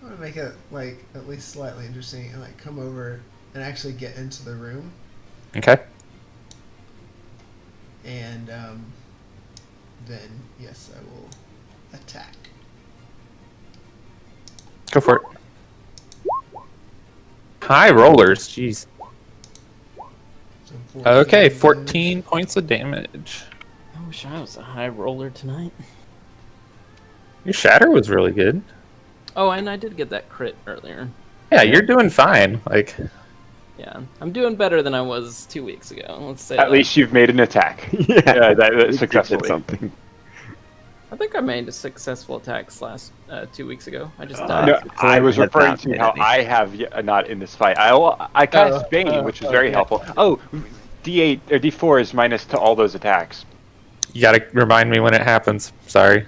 Speaker 3: want to make it like at least slightly interesting and like come over and actually get into the room
Speaker 2: Okay.
Speaker 3: and then yes, I will attack.
Speaker 2: Go for it. High rollers, jeez.
Speaker 3: So 14
Speaker 2: Okay,
Speaker 3: damage.
Speaker 2: 14 points of damage.
Speaker 1: I wish I was a high roller tonight.
Speaker 2: Your shatter was really good.
Speaker 1: Oh, and I did get that crit earlier.
Speaker 2: Yeah, you're doing fine. Like,
Speaker 1: Yeah, I'm doing better than I was 2 weeks ago. Let's say
Speaker 4: At
Speaker 1: that.
Speaker 4: least you've made an attack.
Speaker 5: Yeah,
Speaker 4: That
Speaker 5: you did
Speaker 4: successfully.
Speaker 5: something.
Speaker 1: I think I made a successful attacks last 2 weeks ago. I just
Speaker 5: Uh,
Speaker 1: died.
Speaker 4: No, I was
Speaker 5: That's
Speaker 4: referring
Speaker 5: not
Speaker 4: to
Speaker 5: hit
Speaker 4: how
Speaker 5: any.
Speaker 4: I have not in this fight. I cast Bane, which was very helpful. Oh, D8 or D4 is minus to all those attacks.
Speaker 2: you gotta remind me when it happens. Sorry.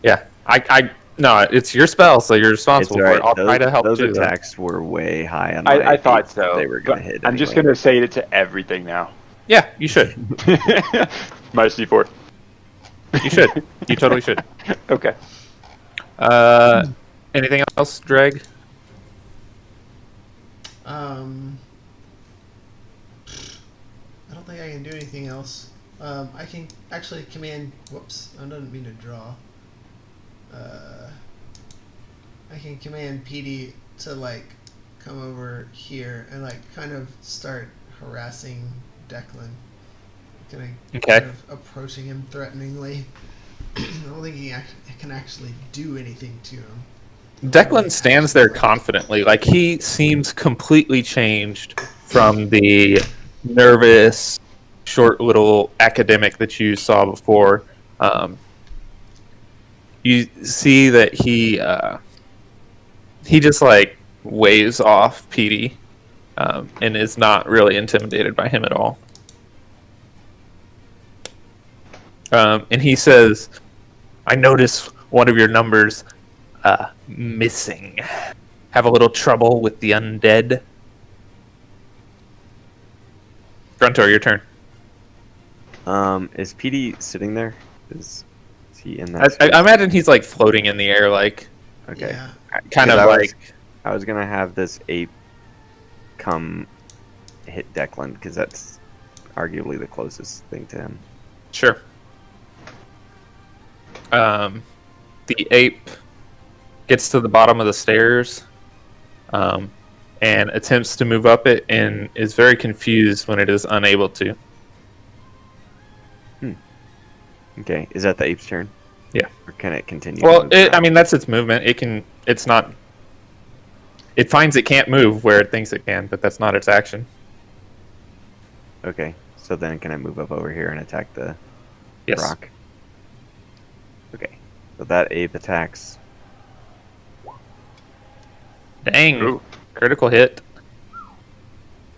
Speaker 2: Yeah, no, it's your spell, so you're
Speaker 5: It's
Speaker 2: responsible
Speaker 5: alright.
Speaker 2: for it. I'll try to help
Speaker 5: those
Speaker 2: too. though.
Speaker 5: attacks were way high on my
Speaker 4: I thought
Speaker 5: beats,
Speaker 4: so.
Speaker 5: They were going
Speaker 4: but
Speaker 5: to hit
Speaker 4: I'm just
Speaker 5: anyway.
Speaker 4: going to say it to everything now.
Speaker 2: Yeah, you should.
Speaker 4: Minus D4.
Speaker 2: You should. You totally should.
Speaker 4: Okay.
Speaker 2: Anything else, Dreg?
Speaker 3: I don't think I can do anything else. I can actually command. Whoops, I didn't mean to draw. I can command PD to like come over here and like kind of start harassing Declan.
Speaker 2: Okay.
Speaker 3: Kind of approaching him threateningly. I don't think he can actually do anything to him.
Speaker 2: Declan stands there confidently, like he seems completely changed from the nervous, short little academic that you saw before. You see that he just like waves off Petey and is not really intimidated by him at all. And he says, "I notice one of your numbers missing. Have a little trouble with the undead?" Gruntor, your turn.
Speaker 5: Is PD sitting there? Is he in that?
Speaker 2: I imagine he's like floating in the air, like
Speaker 5: Okay.
Speaker 3: Yeah.
Speaker 2: kind
Speaker 5: Yeah,
Speaker 2: of
Speaker 5: that was-
Speaker 2: like
Speaker 5: I was gonna have this ape come hit Declan because that's arguably the closest thing to him.
Speaker 2: sure. The ape gets to the bottom of the stairs and attempts to move up it and is very confused when it is unable to.
Speaker 5: Okay, is that the ape's turn?
Speaker 2: Yeah.
Speaker 5: Or can it continue?
Speaker 2: Well,
Speaker 5: moving
Speaker 2: I
Speaker 5: around?
Speaker 2: mean, that's its movement. It's not. It finds it can't move where it thinks it can, but that's not its action.
Speaker 5: Okay, so then can I move up over here and attack the
Speaker 2: Yes.
Speaker 5: rock? Okay, so that ape attacks.
Speaker 2: Dang.
Speaker 4: Ooh.
Speaker 2: Critical hit.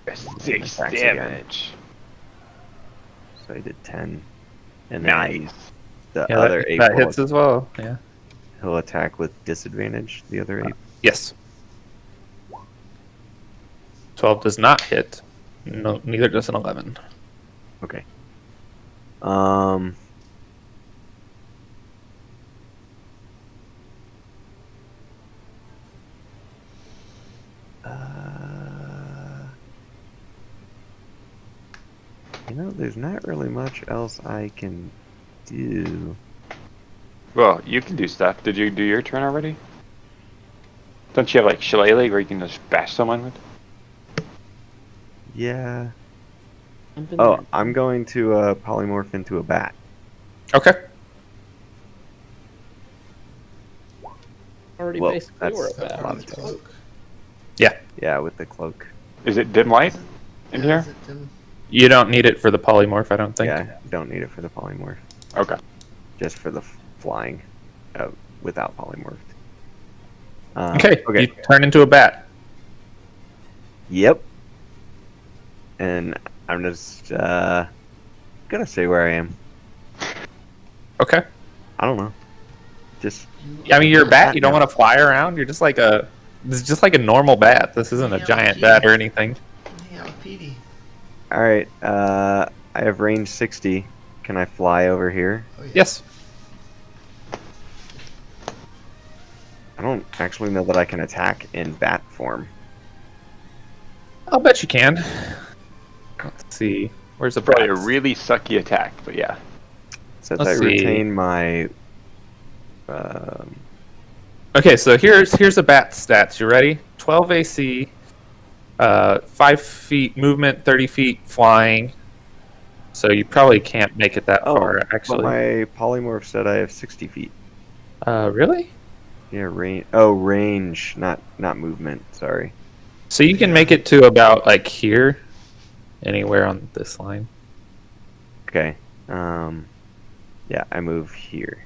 Speaker 4: 6
Speaker 5: Attacks again.
Speaker 4: damage.
Speaker 5: So I did 10. And
Speaker 4: Nice.
Speaker 5: then the
Speaker 2: Yeah,
Speaker 5: other
Speaker 2: that,
Speaker 5: ape
Speaker 2: that
Speaker 5: will,
Speaker 2: hits as well. Yeah.
Speaker 5: he'll attack with disadvantage, the other ape.
Speaker 2: Yes. 12 does not hit. No, neither does an 11.
Speaker 5: Okay. There's not really much else I can do.
Speaker 4: Well, you can do stuff. Did you do your turn already? Don't you have like Shillelagh where you can just bash someone with?
Speaker 5: Yeah.
Speaker 1: I've been
Speaker 5: Oh,
Speaker 1: there.
Speaker 5: I'm going to polymorph into a bat.
Speaker 2: Okay.
Speaker 1: Already
Speaker 5: well,
Speaker 1: basically
Speaker 5: that's-
Speaker 1: were a
Speaker 5: that's
Speaker 1: bat.
Speaker 5: a lot of
Speaker 3: Cloak.
Speaker 5: Yeah, with the cloak.
Speaker 4: Is it dim light in
Speaker 3: Yeah,
Speaker 4: here?
Speaker 3: is it dim?
Speaker 2: You don't need it for the polymorph, I don't think.
Speaker 5: Yeah, don't need it for the polymorph.
Speaker 4: Okay.
Speaker 5: Just for the flying, without polymorphed.
Speaker 2: Okay,
Speaker 5: Okay.
Speaker 2: you turn into a bat.
Speaker 5: Yep. And I'm just gonna stay where I am.
Speaker 2: Okay.
Speaker 5: I don't know. Just
Speaker 2: I mean, you're a bat. You don't want to fly around. You're just like a. This is just like a normal bat. This isn't a
Speaker 3: Yeah,
Speaker 2: giant
Speaker 3: yeah.
Speaker 2: bat or anything.
Speaker 3: Hang out with Petey.
Speaker 5: all right. I have range 60. Can I fly over here?
Speaker 3: Oh, yeah.
Speaker 2: Yes.
Speaker 5: I don't actually know that I can attack in bat form.
Speaker 2: I'll bet you can. Let's see. Where's the
Speaker 4: Probably a
Speaker 2: bats?
Speaker 4: really sucky attack, but yeah.
Speaker 5: Since
Speaker 2: Let's
Speaker 5: I
Speaker 2: see.
Speaker 5: retain my.
Speaker 2: Okay, so here's the bat stats. You ready? 12 AC, 5 feet movement, 30 feet flying. So you probably can't make it that far,
Speaker 5: But
Speaker 2: actually.
Speaker 5: my polymorph said I have 60 feet.
Speaker 2: Really?
Speaker 5: Yeah, range. Oh, range, not movement. Sorry.
Speaker 2: So you can make it to about like here, anywhere on this line.
Speaker 5: Okay. Yeah, I move here.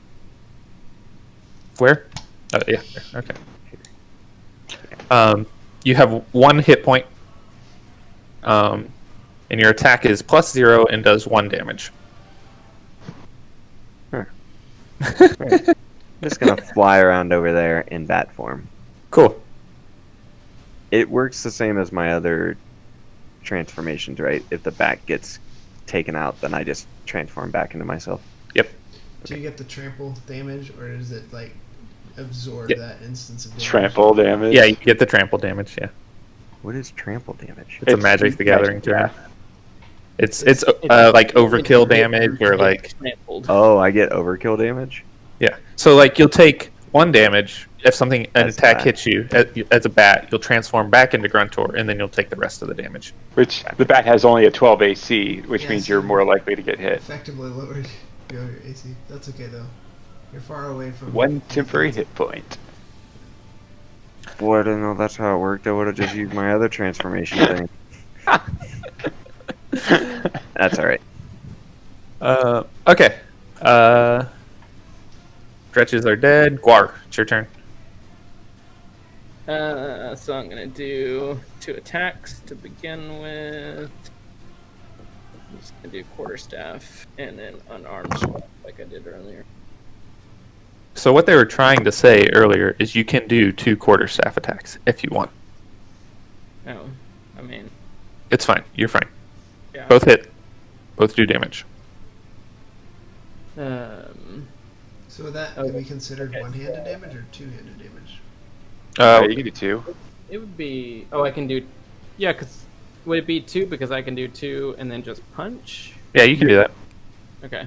Speaker 2: Where? Oh yeah. There. Okay. You have 1 hit point. And your attack is +0 and does 1 damage.
Speaker 5: I'm just gonna fly around over there in bat form.
Speaker 2: Cool.
Speaker 5: It works the same as my other transformations, right? If the bat gets taken out, then I just transform back into myself.
Speaker 2: Yep.
Speaker 3: Do you get the trample damage, or does it like absorb
Speaker 2: Yeah.
Speaker 3: that instance of damage?
Speaker 4: Trample damage.
Speaker 2: Yeah, you get the trample damage. Yeah,
Speaker 5: What is trample damage?
Speaker 2: it's a Magic the Gathering term.
Speaker 4: yeah.
Speaker 2: It's like overkill damage or like
Speaker 1: Trampled.
Speaker 5: Oh, I get overkill damage?
Speaker 2: yeah. So like you'll take 1 damage if an
Speaker 5: As a
Speaker 2: attack
Speaker 5: bat.
Speaker 2: hits you as a bat. You'll transform back into Gruntor and then you'll take the rest of the damage.
Speaker 4: Which the bat has only a 12 AC, which
Speaker 3: Yeah,
Speaker 4: means
Speaker 3: so-
Speaker 4: you're more likely to get hit.
Speaker 3: Effectively lowered your AC. That's okay though. You're far away from
Speaker 4: 1 temporary hit point.
Speaker 5: Boy, I didn't know that's how it worked. I would have just used my other transformation thing. That's alright.
Speaker 2: Okay. Stretches are dead. Guar, it's your turn.
Speaker 1: So I'm gonna do 2 attacks to begin with. I'm just gonna do quarterstaff and then unarmed strike like I did earlier.
Speaker 2: So what they were trying to say earlier is you can do 2 quarterstaff attacks if you want.
Speaker 1: Oh, I mean,
Speaker 2: It's fine. You're fine.
Speaker 1: yeah.
Speaker 2: Both hit. Both do damage.
Speaker 3: So would that
Speaker 1: Okay.
Speaker 3: be considered
Speaker 1: Okay.
Speaker 3: one-handed damage or two-handed damage?
Speaker 4: You can do 2.
Speaker 1: It would be. Oh, I can do. Yeah, because would it be 2 because I can do 2 and then just punch?
Speaker 2: Yeah, you can do that.
Speaker 1: Okay.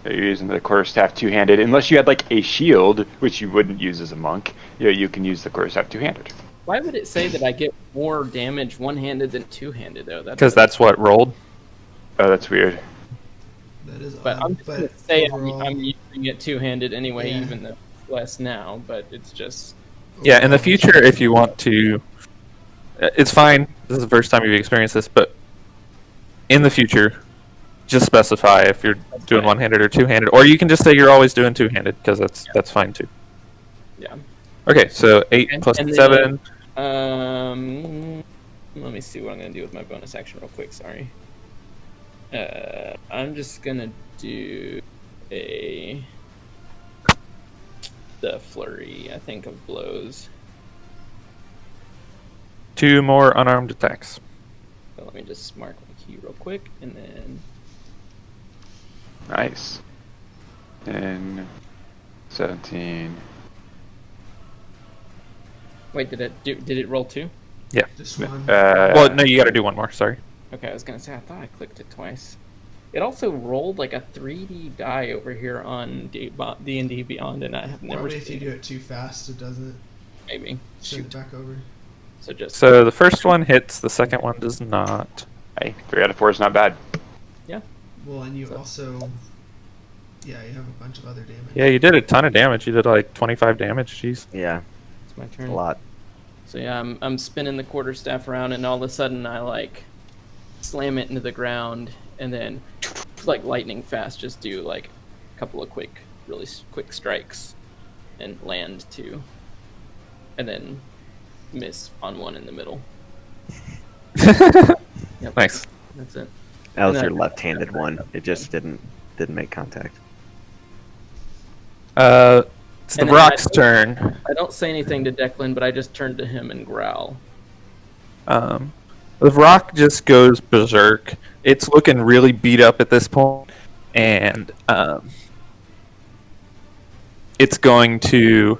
Speaker 4: You're using the quarterstaff two-handed, unless you had like a shield, which you wouldn't use as a monk. You can use the quarterstaff two-handed.
Speaker 1: Why would it say that I get more damage one-handed than two-handed though?
Speaker 2: Because that's what rolled.
Speaker 4: Oh, that's weird.
Speaker 3: That is
Speaker 1: But
Speaker 3: odd.
Speaker 1: I'm just gonna say
Speaker 3: overall-
Speaker 1: I'm using it two-handed anyway,
Speaker 3: Yeah.
Speaker 1: even though it's less now. But it's just
Speaker 2: Yeah, in the
Speaker 3: overall-
Speaker 2: future, if you want to, it's fine. This is the first time you've experienced this, but in the future, just specify if you're doing
Speaker 1: fine.
Speaker 2: one-handed or two-handed, or you can just say you're always doing two-handed because that's fine too.
Speaker 1: yeah.
Speaker 2: Okay, so 8
Speaker 1: Okay,
Speaker 2: plus
Speaker 1: and then-
Speaker 2: 7.
Speaker 1: Let me see what I'm gonna do with my bonus action real quick. Sorry. I'm just gonna do the flurry. I think of blows.
Speaker 2: 2 more unarmed attacks.
Speaker 1: So let me just mark my key real quick, and then
Speaker 4: Nice. 10, 17.
Speaker 1: wait. Did it roll 2?
Speaker 3: Just one.
Speaker 2: Well, no, you got to do one more. Sorry.
Speaker 1: Okay, I was gonna say I thought I clicked it twice. It also rolled like a 3D die over here on D&D Beyond, and I have never
Speaker 3: Probably if you
Speaker 1: seen
Speaker 3: do it too fast, it doesn't
Speaker 1: maybe.
Speaker 3: send
Speaker 1: Shoot.
Speaker 3: it back over.
Speaker 1: So just
Speaker 2: So the first one hits, the second one does not.
Speaker 4: Hey, 3 out of 4 is not bad.
Speaker 3: Well, and you
Speaker 1: So-
Speaker 3: also, yeah, you have a bunch of other damage.
Speaker 2: Yeah, you did a ton of damage. You did like 25 damage. Jeez.
Speaker 5: Yeah,
Speaker 1: it's my
Speaker 5: a
Speaker 1: turn.
Speaker 5: lot.
Speaker 1: So yeah, I'm spinning the quarterstaff around, and all of a sudden I like slam it into the ground, and then like lightning fast, just do like a couple of really quick strikes, and land two, and then miss on one in the middle. Yep.
Speaker 2: Nice.
Speaker 1: That's it.
Speaker 5: That was
Speaker 1: And
Speaker 5: your
Speaker 1: then-
Speaker 5: left-handed one. It just didn't make contact.
Speaker 2: It's the
Speaker 1: And then
Speaker 2: Rock's turn.
Speaker 1: I don't say anything to Declan, but I just turn to him and growl.
Speaker 2: The Rock just goes berserk. It's looking really beat up at this point, and it's going to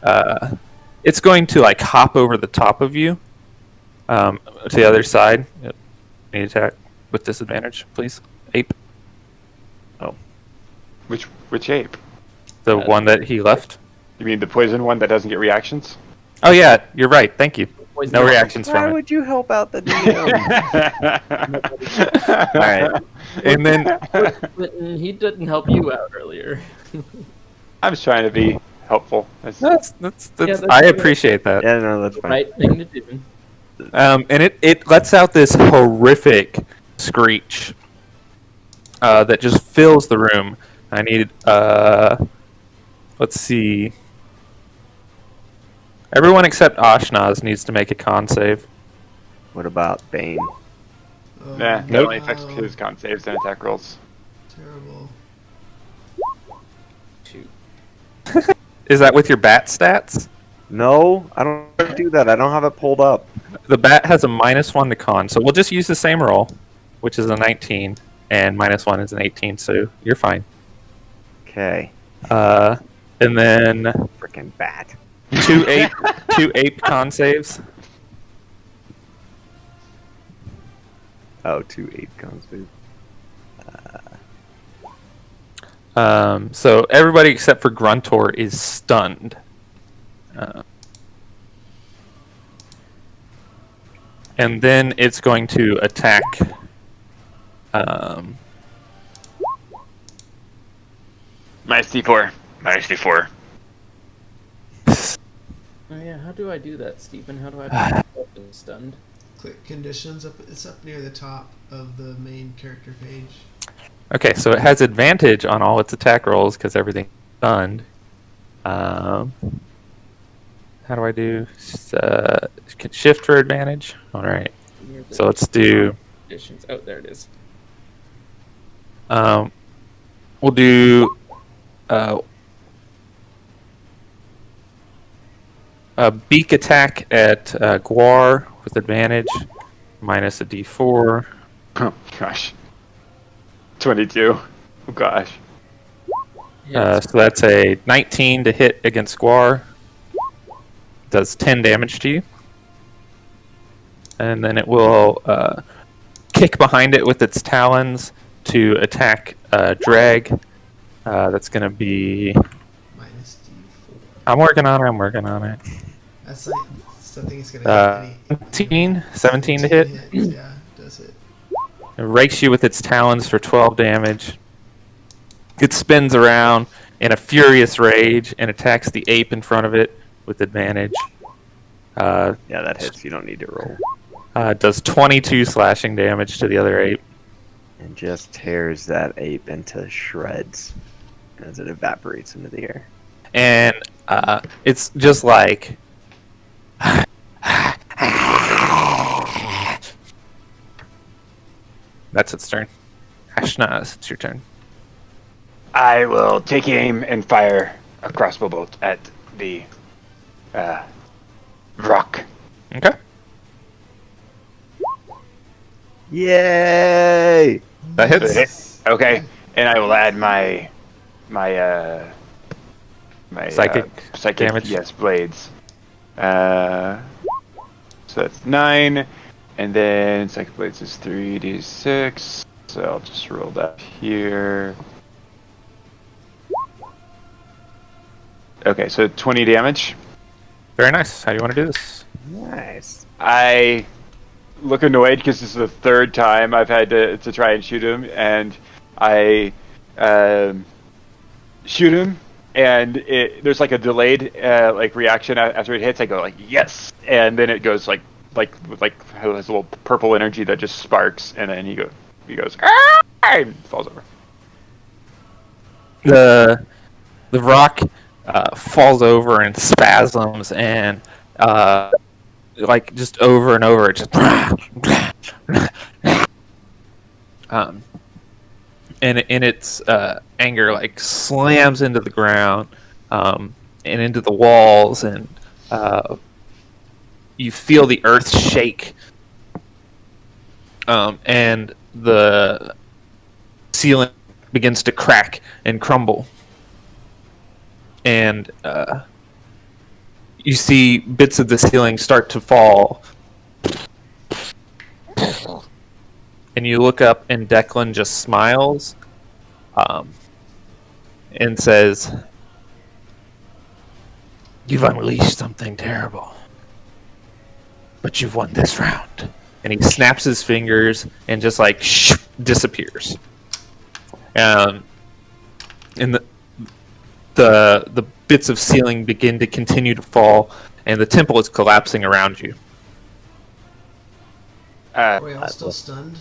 Speaker 2: like hop over the top of you to the other side. Need attack with disadvantage, please. Ape,
Speaker 4: Which ape?
Speaker 2: the one that he left.
Speaker 4: You mean the poison one that doesn't get reactions?
Speaker 2: Oh yeah, you're right. Thank you.
Speaker 1: Poison
Speaker 2: No
Speaker 1: dart.
Speaker 2: reactions
Speaker 5: Why
Speaker 2: from it.
Speaker 5: would you help out the DM? All right.
Speaker 2: And then
Speaker 1: Clinton, he didn't help you out earlier.
Speaker 4: I'm just trying to be helpful.
Speaker 2: that's
Speaker 1: that's
Speaker 2: I
Speaker 1: good.
Speaker 2: appreciate that.
Speaker 5: Yeah, no, that's fine.
Speaker 1: Right thing to do.
Speaker 2: And it lets out this horrific screech that just fills the room. I need let's see. Everyone except Ashnaz needs to make a con save.
Speaker 5: What about Bane?
Speaker 3: Oh,
Speaker 4: Nah, that
Speaker 3: no.
Speaker 4: only affects his con saves and attack rolls.
Speaker 3: Terrible.
Speaker 1: Shoot.
Speaker 2: Is that with your bat stats?
Speaker 5: No, I don't do that. I don't have it pulled up.
Speaker 2: The bat has a -1 to con, so we'll just use the same roll, which is a 19, and -1 is an 18, so you're fine.
Speaker 5: Okay.
Speaker 2: And then
Speaker 5: Freaking bat.
Speaker 2: two ape con saves.
Speaker 5: Oh, 2/8 cons, dude.
Speaker 2: So everybody except for Gruntor is stunned. And then it's going to attack.
Speaker 4: Minus D4. Minus D4.
Speaker 1: Oh yeah, how do I do that, Stephen? How do I be stunned?
Speaker 3: Click conditions up. It's up near the top of the main character page.
Speaker 2: Okay, so it has advantage on all its attack rolls because everything's stunned. How do I do shift for advantage? All right.
Speaker 1: Near the
Speaker 2: So let's do.
Speaker 1: conditions. Oh, there it is.
Speaker 2: We'll do a beak attack at Guar with advantage, minus a D4.
Speaker 4: Oh, gosh. 22. Oh, gosh.
Speaker 2: So that's a 19 to hit against Guar. Does 10 damage to you. And then it will kick behind it with its talons to attack Drag. That's going to be...
Speaker 3: Minus D4.
Speaker 2: I'm working on it.
Speaker 3: That's like something it's gonna hit any.
Speaker 2: 17 to hit.
Speaker 3: Yeah, does it.
Speaker 2: It rakes you with its talons for 12 damage. It spins around in a furious rage and attacks the ape in front of it with advantage.
Speaker 5: Yeah, that hits. You don't need to roll.
Speaker 2: Does 22 slashing damage to the other ape.
Speaker 5: And just tears that ape into shreds as it evaporates into the air.
Speaker 2: And it's just like... That's its turn. Ashnaz, it's your turn.
Speaker 4: I will take aim and fire a crossbow bolt at the rock.
Speaker 2: Okay.
Speaker 5: Yay!
Speaker 2: That
Speaker 4: So it
Speaker 2: hits.
Speaker 4: hits. Okay, and I will add my
Speaker 2: Psychic
Speaker 4: damage. Yes, blades. So that's 9, and then psychic blades is 3d6. So I'll just roll that here. Okay, so 20 damage.
Speaker 2: Very nice. How do you want to do this?
Speaker 5: Nice.
Speaker 4: I look annoyed because this is the third time I've had to try and shoot him, and I shoot him, and there's like a delayed like reaction after it hits. I go like yes, and then it goes like has a little purple energy that just sparks, and then he goes "Ah!" and falls over.
Speaker 2: The rock falls over in spasms, and like just over and over, it just and in its anger, like slams into the ground and into the walls, and you feel the earth shake, and the ceiling begins to crack and crumble, and you see bits of the ceiling start to fall. And you look up, and Declan just smiles and says, "You've unleashed something terrible, but you've won this round." And he snaps his fingers and just like disappears. And the bits of ceiling begin to continue to fall, and the temple is collapsing around you.
Speaker 3: Are we all still stunned?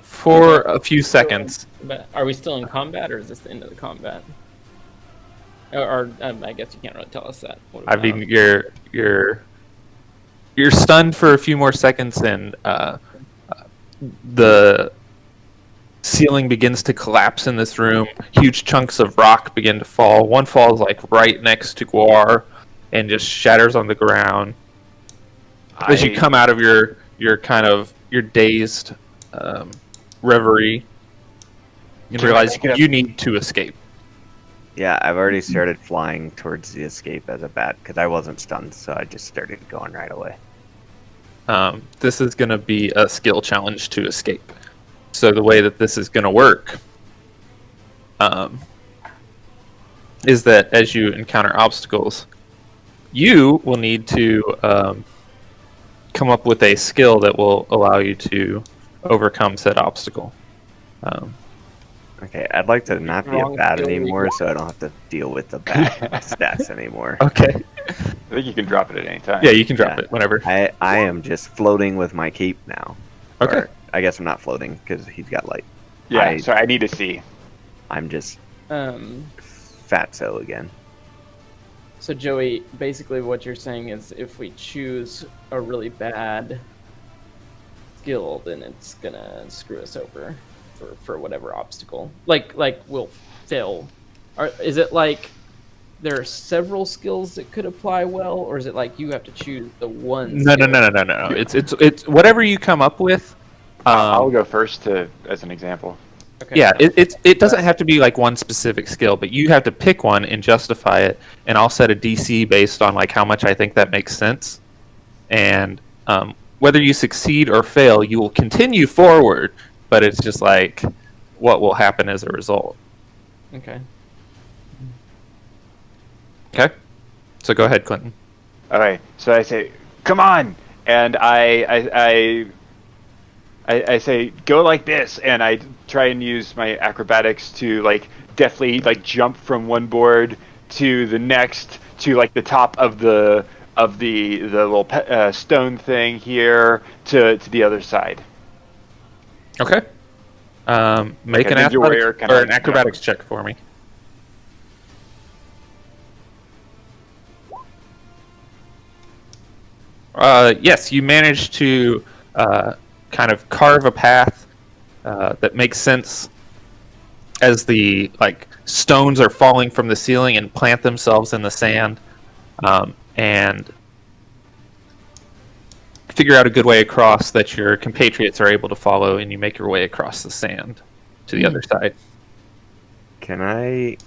Speaker 2: For a few seconds.
Speaker 1: But are we still in combat, or is this the end of the combat? Or I guess you can't really tell us that.
Speaker 2: I mean, you're stunned for a few more seconds, and the ceiling begins to collapse in this room. Huge chunks of rock begin to fall. One falls like right next to Guar and just shatters on the ground. As you come out of your dazed reverie, you realize you need to escape.
Speaker 5: Yeah, I've already started flying towards the escape as a bat because I wasn't stunned, so I just started going right away.
Speaker 2: This is going to be a skill challenge to escape. So the way that this is going to work is that as you encounter obstacles, you will need to come up with a skill that will allow you to overcome said obstacle.
Speaker 5: Okay, I'd like to not be a bat anymore, so I don't have to deal with the bat stats anymore.
Speaker 2: Okay.
Speaker 4: I think you can drop it at any time.
Speaker 2: Yeah, you can drop it whenever.
Speaker 5: I am just floating with my cape now.
Speaker 2: Okay.
Speaker 5: Or, I guess I'm not floating because he's got light.
Speaker 4: Yeah, so I need to see.
Speaker 5: I'm just fatso again.
Speaker 1: So Joey, basically what you're saying is if we choose a really bad skill, then it's gonna screw us over for whatever obstacle. Like we'll fail. Is it like there are several skills that could apply well, or is it like you have to choose the one?
Speaker 2: No. It's whatever you come up with.
Speaker 4: I'll go first as an example.
Speaker 1: Okay.
Speaker 2: Yeah, it doesn't have to be like one specific skill, but you have to pick one and justify it, and I'll set a DC based on like how much I think that makes sense. And whether you succeed or fail, you will continue forward, but it's just like what will happen as a result.
Speaker 1: Okay.
Speaker 2: Okay. So go ahead, Clinton.
Speaker 4: Okay, so I say, "Come on," and I say, "Go like this," and I try and use my acrobatics to like deftly like jump from one board to the next to like the top of the little stone thing here to the other side.
Speaker 2: Okay. Make an athletics or an acrobatics check for me. Yes, you managed to kind of carve a path that makes sense as the like stones are falling from the ceiling and plant themselves in the sand, and figure out a good way across that your compatriots are able to follow, and you make your way across the sand to the other side.
Speaker 5: Can I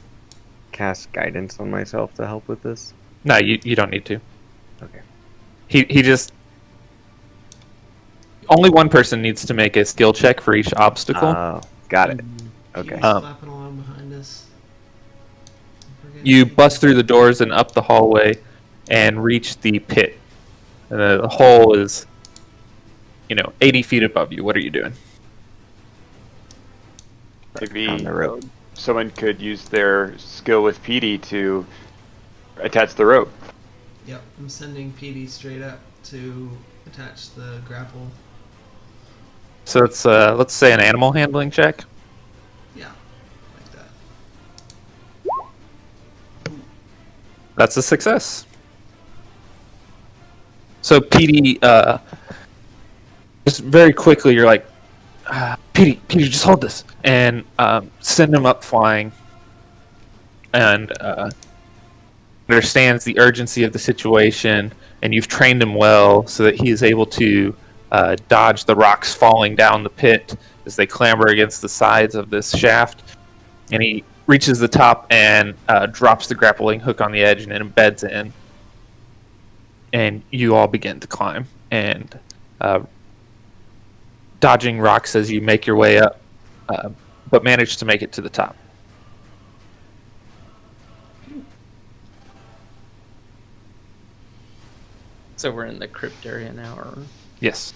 Speaker 5: cast guidance on myself to help with this?
Speaker 2: No, you don't need to.
Speaker 5: Okay.
Speaker 2: He just... Only one person needs to make a skill check for each obstacle.
Speaker 5: Oh, got it. Okay.
Speaker 3: Keep slapping along behind us.
Speaker 2: You bust through the doors and up the hallway and reach the pit. And the hole is, 80 feet above you. What are you doing?
Speaker 4: Maybe
Speaker 5: On the rope.
Speaker 4: someone could use their skill with PD to attach the rope.
Speaker 3: Yep, I'm sending PD straight up to attach the grapple.
Speaker 2: So it's let's say an animal handling check.
Speaker 3: Yeah, like that.
Speaker 2: That's a success. So PD, just very quickly, you're like, PD, just hold this, and send him up flying, and understands the urgency of the situation, and you've trained him well so that he is able to dodge the rocks falling down the pit as they clamber against the sides of this shaft, and he reaches the top and drops the grappling hook on the edge and it embeds in, and you all begin to climb and dodging rocks as you make your way up, but manage to make it to the top.
Speaker 1: So we're in the crypt area now, or?
Speaker 2: Yes.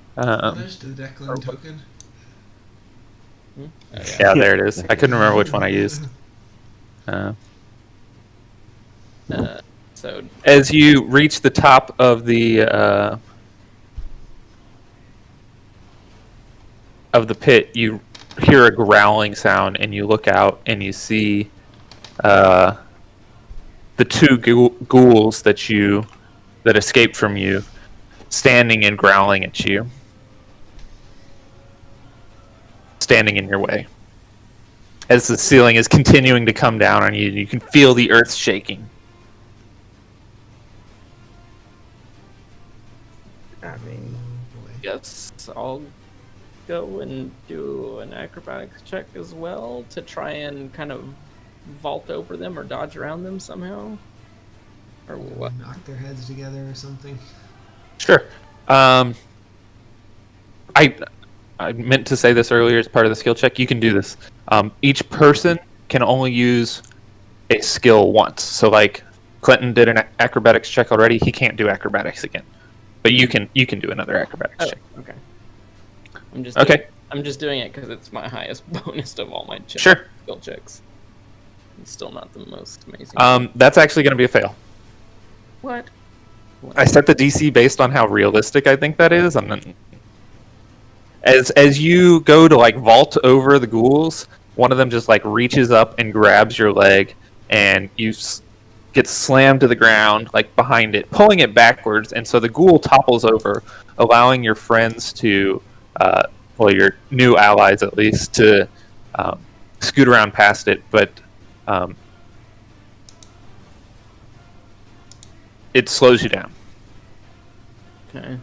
Speaker 3: There's the Declan token.
Speaker 1: Oh,
Speaker 2: Yeah, there it is. I couldn't remember which one I used.
Speaker 1: So
Speaker 2: As you reach the top of the pit, you hear a growling sound, and you look out and you see the two ghouls that escaped from you standing and growling at you, standing in your way. As the ceiling is continuing to come down on you, you can feel the earth shaking.
Speaker 5: I mean,
Speaker 1: guess I'll go and do an acrobatics check as well to try and kind of vault over them or dodge around them somehow. Or what?
Speaker 3: Knock their heads together or something.
Speaker 2: Sure. I meant to say this earlier as part of the skill check. You can do this. Each person can only use a skill once. So, like, Clinton did an acrobatics check already. He can't do acrobatics again. But you can do another acrobatics check.
Speaker 1: Okay. I'm just
Speaker 2: Okay.
Speaker 1: I'm just doing it because it's my highest bonus of all my
Speaker 2: Sure.
Speaker 1: skill checks. It's still not the most amazing.
Speaker 2: That's actually going to be a fail.
Speaker 1: What?
Speaker 2: I set the DC based on how realistic I think that is, and then as you go to like vault over the ghouls, one of them just like reaches up and grabs your leg, and you get slammed to the ground like behind it, pulling it backwards, and so the ghoul topples over, allowing your friends to, well, your new allies at least, to scoot around past it, but it slows you down.
Speaker 1: Okay.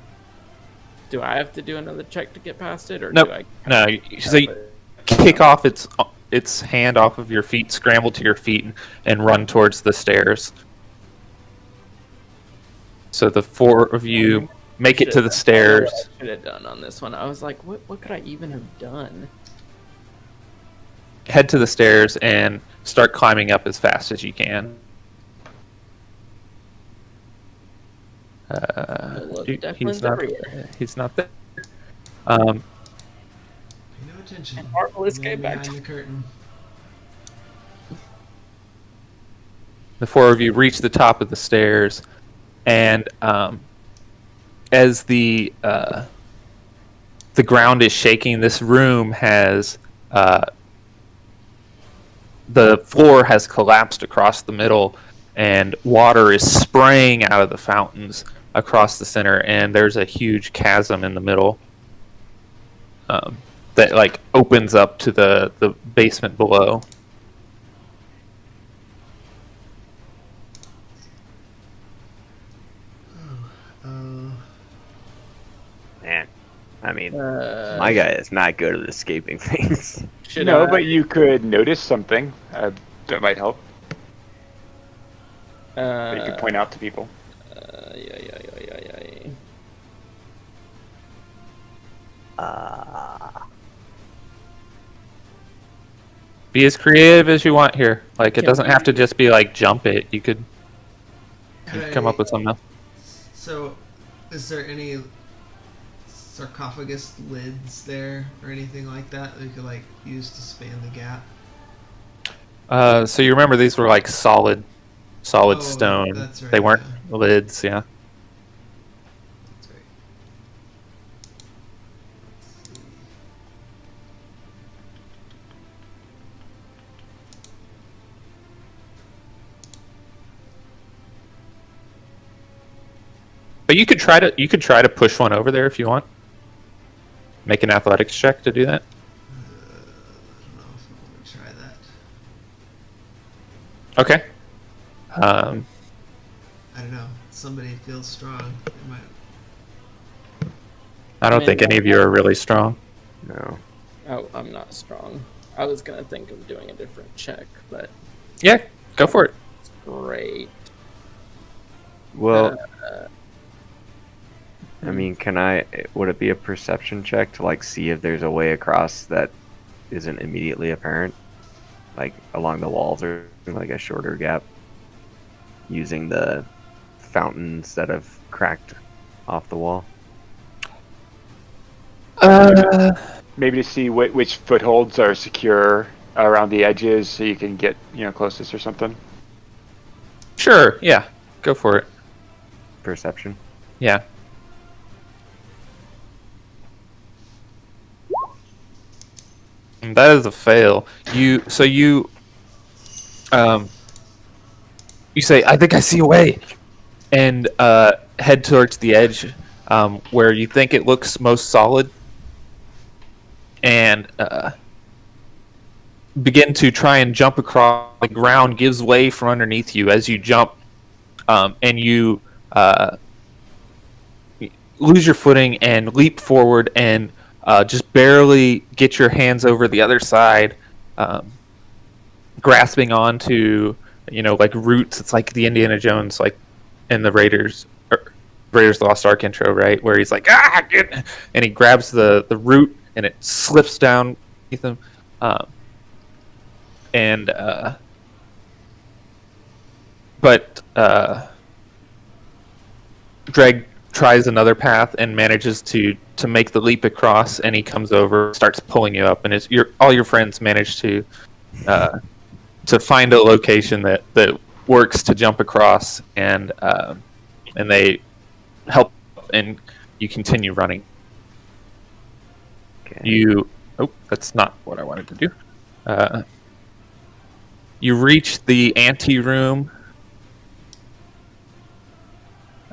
Speaker 1: Do I have to do another check to get past it, or
Speaker 2: Nope.
Speaker 1: do I?
Speaker 2: No, so you kick off its hand off of your feet, scramble to your feet, and run towards the stairs. So the four of you make it to the stairs.
Speaker 1: I should have done on this one. I was like, what could I even have done?
Speaker 2: Head to the stairs and start climbing up as fast as you can.
Speaker 1: Look,
Speaker 2: Dude,
Speaker 1: Declan's everywhere.
Speaker 2: he's not there.
Speaker 3: Pay no attention.
Speaker 1: Marvel
Speaker 3: Man
Speaker 1: escape back.
Speaker 3: behind the curtain.
Speaker 2: The four of you reach the top of the stairs, and as the ground is shaking, this room has the floor has collapsed across the middle, and water is spraying out of the fountains across the center, and there's a huge chasm in the middle that like opens up to the basement below.
Speaker 5: man, I mean,
Speaker 1: My
Speaker 5: my guy is not good at escaping things.
Speaker 4: No, but you could notice something that might help. That you could point out to people.
Speaker 1: Yeah.
Speaker 2: Be as creative as you want here. Like, it doesn't have to just be like jump it. You could come up with something else.
Speaker 3: So, is there any sarcophagus lids there or anything like that we could like use to span the gap?
Speaker 2: So you remember these were like solid
Speaker 3: Oh,
Speaker 2: stone.
Speaker 3: that's right,
Speaker 2: They weren't
Speaker 3: yeah.
Speaker 2: lids, yeah.
Speaker 3: That's right. Let's see.
Speaker 2: But you could try to push one over there if you want. Make an athletics check to do that.
Speaker 3: I don't know if I want to try that.
Speaker 2: Okay.
Speaker 3: I don't know. Somebody feels strong. They might.
Speaker 2: I don't think any of you are really strong.
Speaker 5: No.
Speaker 1: Oh, I'm not strong. I was gonna think of doing a different check, but
Speaker 2: Yeah, go for it.
Speaker 1: great.
Speaker 5: Well, I mean, would it be a perception check to like see if there's a way across that isn't immediately apparent? Like along the walls or like a shorter gap? Using the fountains that have cracked off the wall?
Speaker 4: Maybe to see which footholds are secure around the edges, so you can get closest or something.
Speaker 2: Sure, yeah. Go for it.
Speaker 5: Perception?
Speaker 2: Yeah. And that is a fail. You say, I think I see a way, and head towards the edge where you think it looks most solid, and begin to try and jump across. The ground gives way from underneath you as you jump, and you lose your footing and leap forward and just barely get your hands over the other side, grasping onto like roots. It's like the Indiana Jones, like in the Raiders of the Lost Ark intro, right, where he's like and he grabs the root and it slips down beneath him, but Greg tries another path and manages to make the leap across, and he comes over, starts pulling you up, and all your friends manage to find a location that works to jump across, and they help, and you continue running.
Speaker 5: Okay.
Speaker 2: That's not what I wanted to do. You reach the ante room.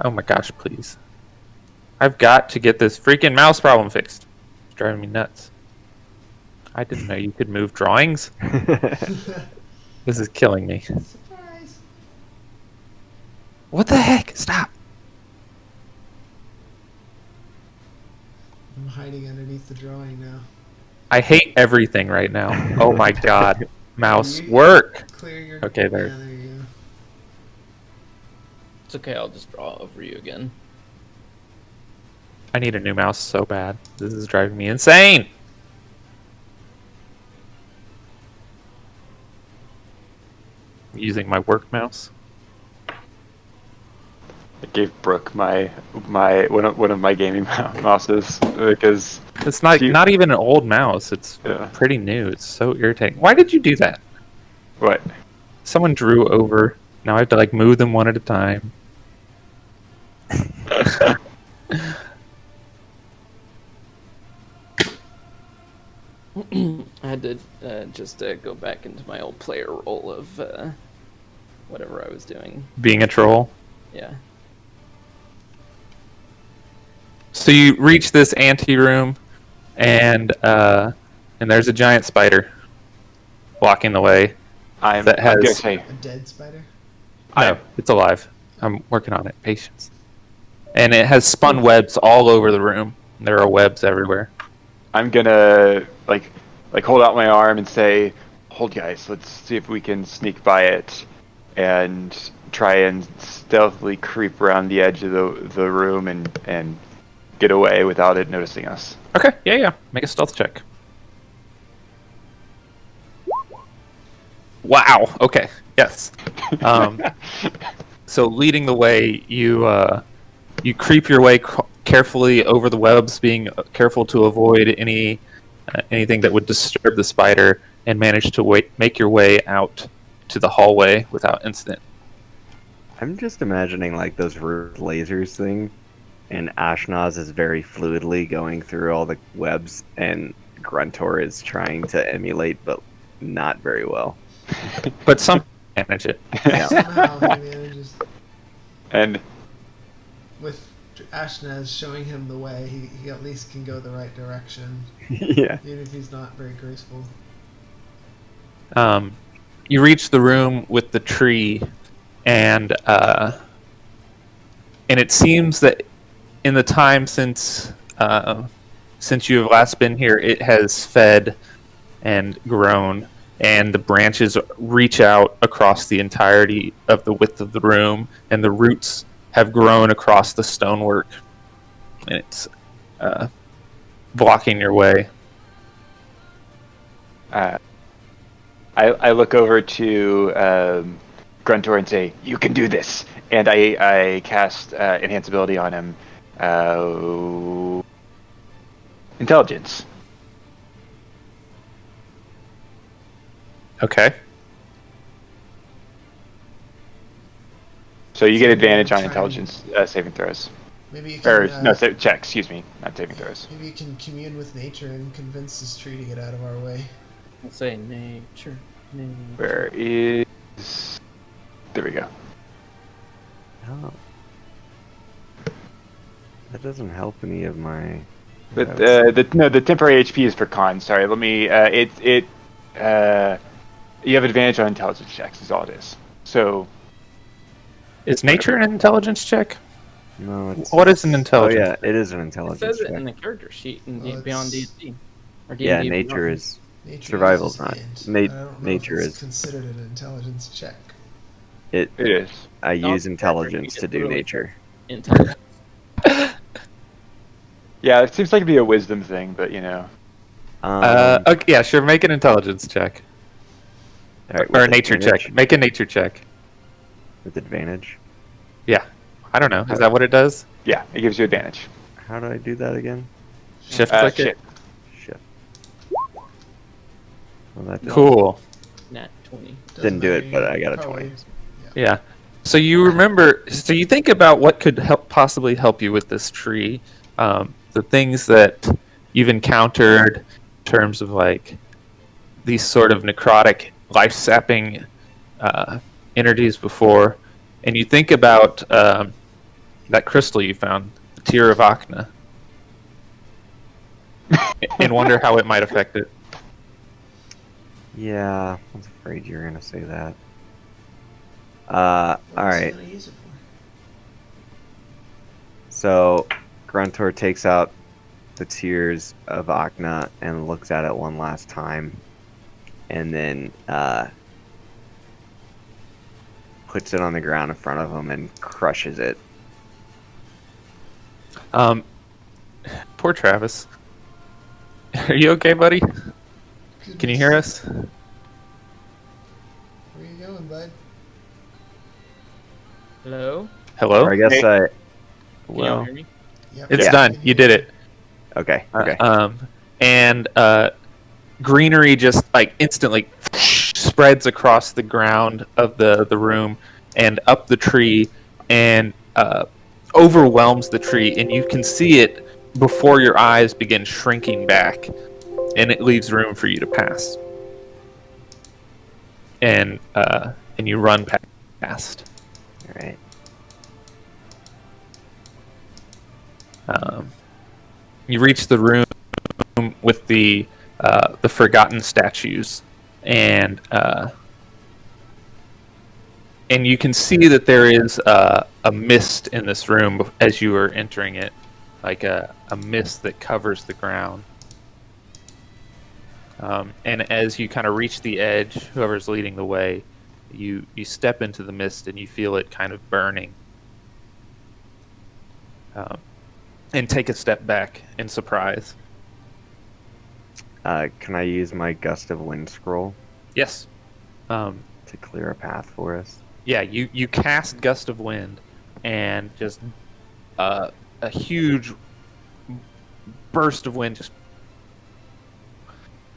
Speaker 2: Oh my gosh, please. I've got to get this freaking mouse problem fixed. It's driving me nuts. I didn't know you could move drawings. This is killing me.
Speaker 3: Surprise!
Speaker 2: What the heck? Stop.
Speaker 3: I'm hiding underneath the drawing now.
Speaker 2: I hate everything right now. Oh my god. Mouse,
Speaker 3: You-
Speaker 2: work!
Speaker 3: Clear your.
Speaker 2: Okay, there.
Speaker 3: Yeah, there you go.
Speaker 1: It's okay. I'll just draw over you again.
Speaker 2: I need a new mouse so bad. This is driving me insane! Using my work mouse.
Speaker 4: I gave Brooke my one of my gaming mouses because
Speaker 2: It's not
Speaker 4: You-
Speaker 2: not even an old mouse. It's
Speaker 4: Yeah.
Speaker 2: pretty new. It's so irritating. Why did you do that?
Speaker 4: what?
Speaker 2: Someone drew over. Now I have to like move them one at a time.
Speaker 1: I had to just go back into my old player role of whatever I was doing.
Speaker 2: Being a troll.
Speaker 1: Yeah.
Speaker 2: So you reach this ante room, and there's a giant spider blocking the way.
Speaker 4: I'm
Speaker 2: That
Speaker 4: gonna
Speaker 2: has-
Speaker 4: say
Speaker 3: A dead spider?
Speaker 2: No, it's alive. I'm working on it. Patience. And it has spun webs all over the room. There are webs everywhere.
Speaker 4: I'm gonna like hold out my arm and say, "Hold, guys. Let's see if we can sneak by it and try and stealthily creep around the edge of the room and get away without it noticing us."
Speaker 2: Okay, yeah. Make a stealth check. Wow. Okay. Yes. So leading the way, you creep your way carefully over the webs, being careful to avoid anything that would disturb the spider, and manage to make your way out to the hallway without incident.
Speaker 5: I'm just imagining like those lasers thing, and Ashnaz is very fluidly going through all the webs, and Gruntor is trying to emulate, but not very well.
Speaker 2: But some manage it.
Speaker 5: Yeah.
Speaker 3: Somehow he manages,
Speaker 4: And
Speaker 3: with Ashnaz showing him the way, he at least can go the right direction,
Speaker 5: Yeah.
Speaker 3: even if he's not very graceful.
Speaker 2: You reach the room with the tree, and it seems that in the time since you have last been here, it has fed and grown, and the branches reach out across the entirety of the width of the room, and the roots have grown across the stonework, and it's blocking your way.
Speaker 4: I look over to Gruntor and say, "You can do this," and I cast enhance ability on him, intelligence.
Speaker 2: Okay.
Speaker 4: So you get advantage on intelligence saving throws.
Speaker 3: Maybe you
Speaker 4: Or
Speaker 3: can,
Speaker 4: no, check. Excuse me, not saving throws.
Speaker 3: maybe you can commune with nature and convince this tree to get out of our way.
Speaker 1: I'll say nature.
Speaker 4: Where is? There we go.
Speaker 5: Oh. That doesn't help any of my.
Speaker 4: But the temporary HP is for con. Sorry, let me. You have advantage on intelligence checks. Is all it is. So
Speaker 2: Is nature an intelligence check?
Speaker 5: No, it's.
Speaker 2: What is an
Speaker 5: Oh
Speaker 2: intelligence?
Speaker 5: yeah, it is an
Speaker 1: It
Speaker 5: intelligence
Speaker 1: says it
Speaker 5: check.
Speaker 1: in the character sheet in
Speaker 3: Well,
Speaker 1: Beyond
Speaker 3: it's-
Speaker 1: D&D. Or D&D
Speaker 5: Yeah,
Speaker 1: Beyond.
Speaker 5: nature is.
Speaker 3: Nature
Speaker 5: Survival's
Speaker 3: is
Speaker 5: not.
Speaker 3: int.
Speaker 5: Na-
Speaker 3: I don't know
Speaker 5: nature
Speaker 3: if it's
Speaker 5: is.
Speaker 3: considered an intelligence check.
Speaker 5: It.
Speaker 4: it is.
Speaker 5: I
Speaker 1: No,
Speaker 5: use
Speaker 1: it's
Speaker 5: intelligence
Speaker 1: character,
Speaker 5: to
Speaker 1: you
Speaker 5: do
Speaker 1: get literally-
Speaker 5: nature.
Speaker 1: Intelligence.
Speaker 4: Yeah, it seems like it'd be a wisdom thing, but you know.
Speaker 2: Okay, yeah, sure. Make an intelligence check
Speaker 5: alright,
Speaker 2: or a
Speaker 5: with
Speaker 2: nature
Speaker 5: advantage?
Speaker 2: check. Make a nature check.
Speaker 5: With advantage.
Speaker 2: Yeah, I don't know. Is that what it does?
Speaker 4: Yeah, it gives you advantage.
Speaker 5: How do I do that again?
Speaker 2: Shift click it.
Speaker 4: Shit.
Speaker 5: Shift. Well, that
Speaker 2: Cool.
Speaker 1: Nat 20.
Speaker 5: Didn't do it,
Speaker 3: matter,
Speaker 5: but
Speaker 3: you
Speaker 5: I got a
Speaker 3: probably-
Speaker 5: 20.
Speaker 2: Yeah. So you remember. So you think about what could possibly help you with this tree. The things that you've encountered in terms of like these sort of necrotic, life-sapping entities before, and you think about that crystal you found, the Tear of Akna, and wonder how it might affect it.
Speaker 5: Yeah, I was afraid you were gonna say that. All
Speaker 3: What's he
Speaker 5: right.
Speaker 3: gonna use it for?
Speaker 5: So Gruntor takes out the Tears of Akna and looks at it one last time, and then puts it on the ground in front of him and crushes it.
Speaker 2: Poor Travis. Are you okay, buddy? Can you hear us?
Speaker 3: Where you going, bud?
Speaker 1: Hello?
Speaker 2: Hello?
Speaker 5: Or I guess
Speaker 4: Hey.
Speaker 2: Oh.
Speaker 5: I.
Speaker 1: Can y'all
Speaker 5: Well,
Speaker 1: hear me?
Speaker 3: Yep.
Speaker 2: It's
Speaker 5: Yeah.
Speaker 2: done. You did it.
Speaker 5: okay. Okay.
Speaker 2: And greenery just like instantly spreads across the ground of the room and up the tree and overwhelms the tree, and you can see it before your eyes begin shrinking back, and it leaves room for you to pass. And you run past.
Speaker 5: All right.
Speaker 2: You reach the room with the forgotten statues, and you can see that there is a mist in this room as you are entering it, like a mist that covers the ground. And as you kind of reach the edge, whoever's leading the way, you step into the mist and you feel it kind of burning. And take a step back in surprise.
Speaker 5: Can I use my Gust of Wind scroll
Speaker 2: Yes.
Speaker 5: to clear a path for us?
Speaker 2: yeah, you cast Gust of Wind, and just a huge burst of wind just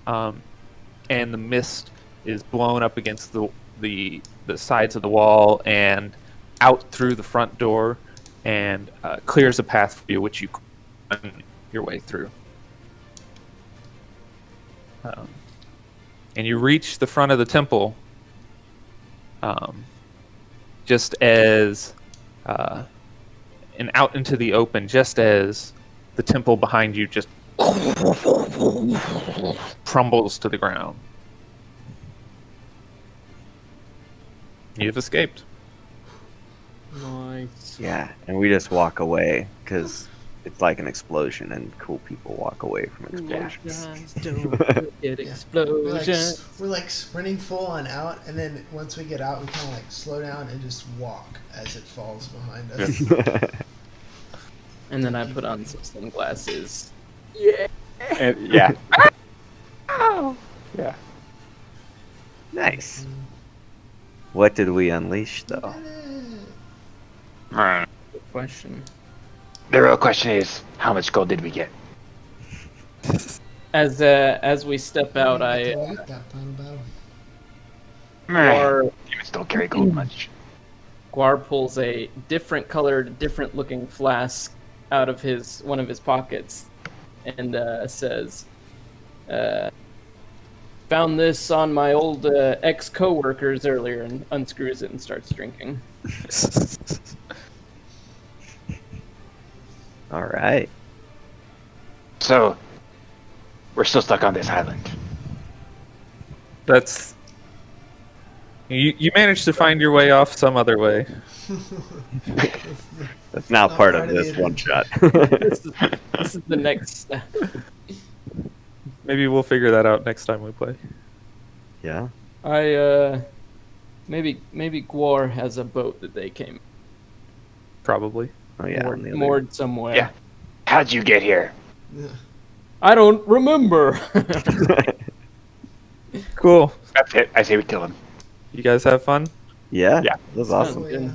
Speaker 2: and the mist is blown up against the sides of the wall and out through the front door, and clears a path for you, which you run your way through. And you reach the front of the temple, just as and out into the open, just as the temple behind you just crumbles to the ground. You've escaped.
Speaker 1: Nice.
Speaker 5: Yeah, and we just walk away because it's like an explosion, and cool people walk away from explosions.
Speaker 1: Guys, don't get
Speaker 3: Yeah.
Speaker 1: explosions.
Speaker 3: We're like sprinting full on out, and then once we get out, we kind of like slow down and just walk as it falls behind us.
Speaker 1: And then I put on some sunglasses. Yeah.
Speaker 4: And, yeah. Yeah.
Speaker 5: Nice. What did we unleash, though?
Speaker 1: Good question.
Speaker 4: The real question is, how much gold did we get?
Speaker 1: As we step out, I
Speaker 3: That final battle.
Speaker 1: Guar,
Speaker 4: Demons don't carry gold much.
Speaker 1: Guar pulls a different colored, different looking flask out of one of his pockets, and says, "Found this on my old ex coworkers earlier," and unscrews it and starts drinking.
Speaker 5: All right.
Speaker 4: So, we're still stuck on this island.
Speaker 2: That's you managed to find your way off some other way.
Speaker 5: That's not part of this one shot.
Speaker 1: This is the next step.
Speaker 2: Maybe we'll figure that out next time we play.
Speaker 5: Yeah.
Speaker 1: Maybe Guar has a boat that they came
Speaker 2: Probably.
Speaker 5: Oh yeah. on the other-
Speaker 1: moored somewhere.
Speaker 4: Yeah. How'd you get here?
Speaker 3: Yeah.
Speaker 1: I don't remember.
Speaker 2: Cool.
Speaker 4: That's it. I say we kill him.
Speaker 2: You guys have fun?
Speaker 5: Yeah.
Speaker 4: Yeah.
Speaker 5: That was awesome.
Speaker 3: Oh, yeah.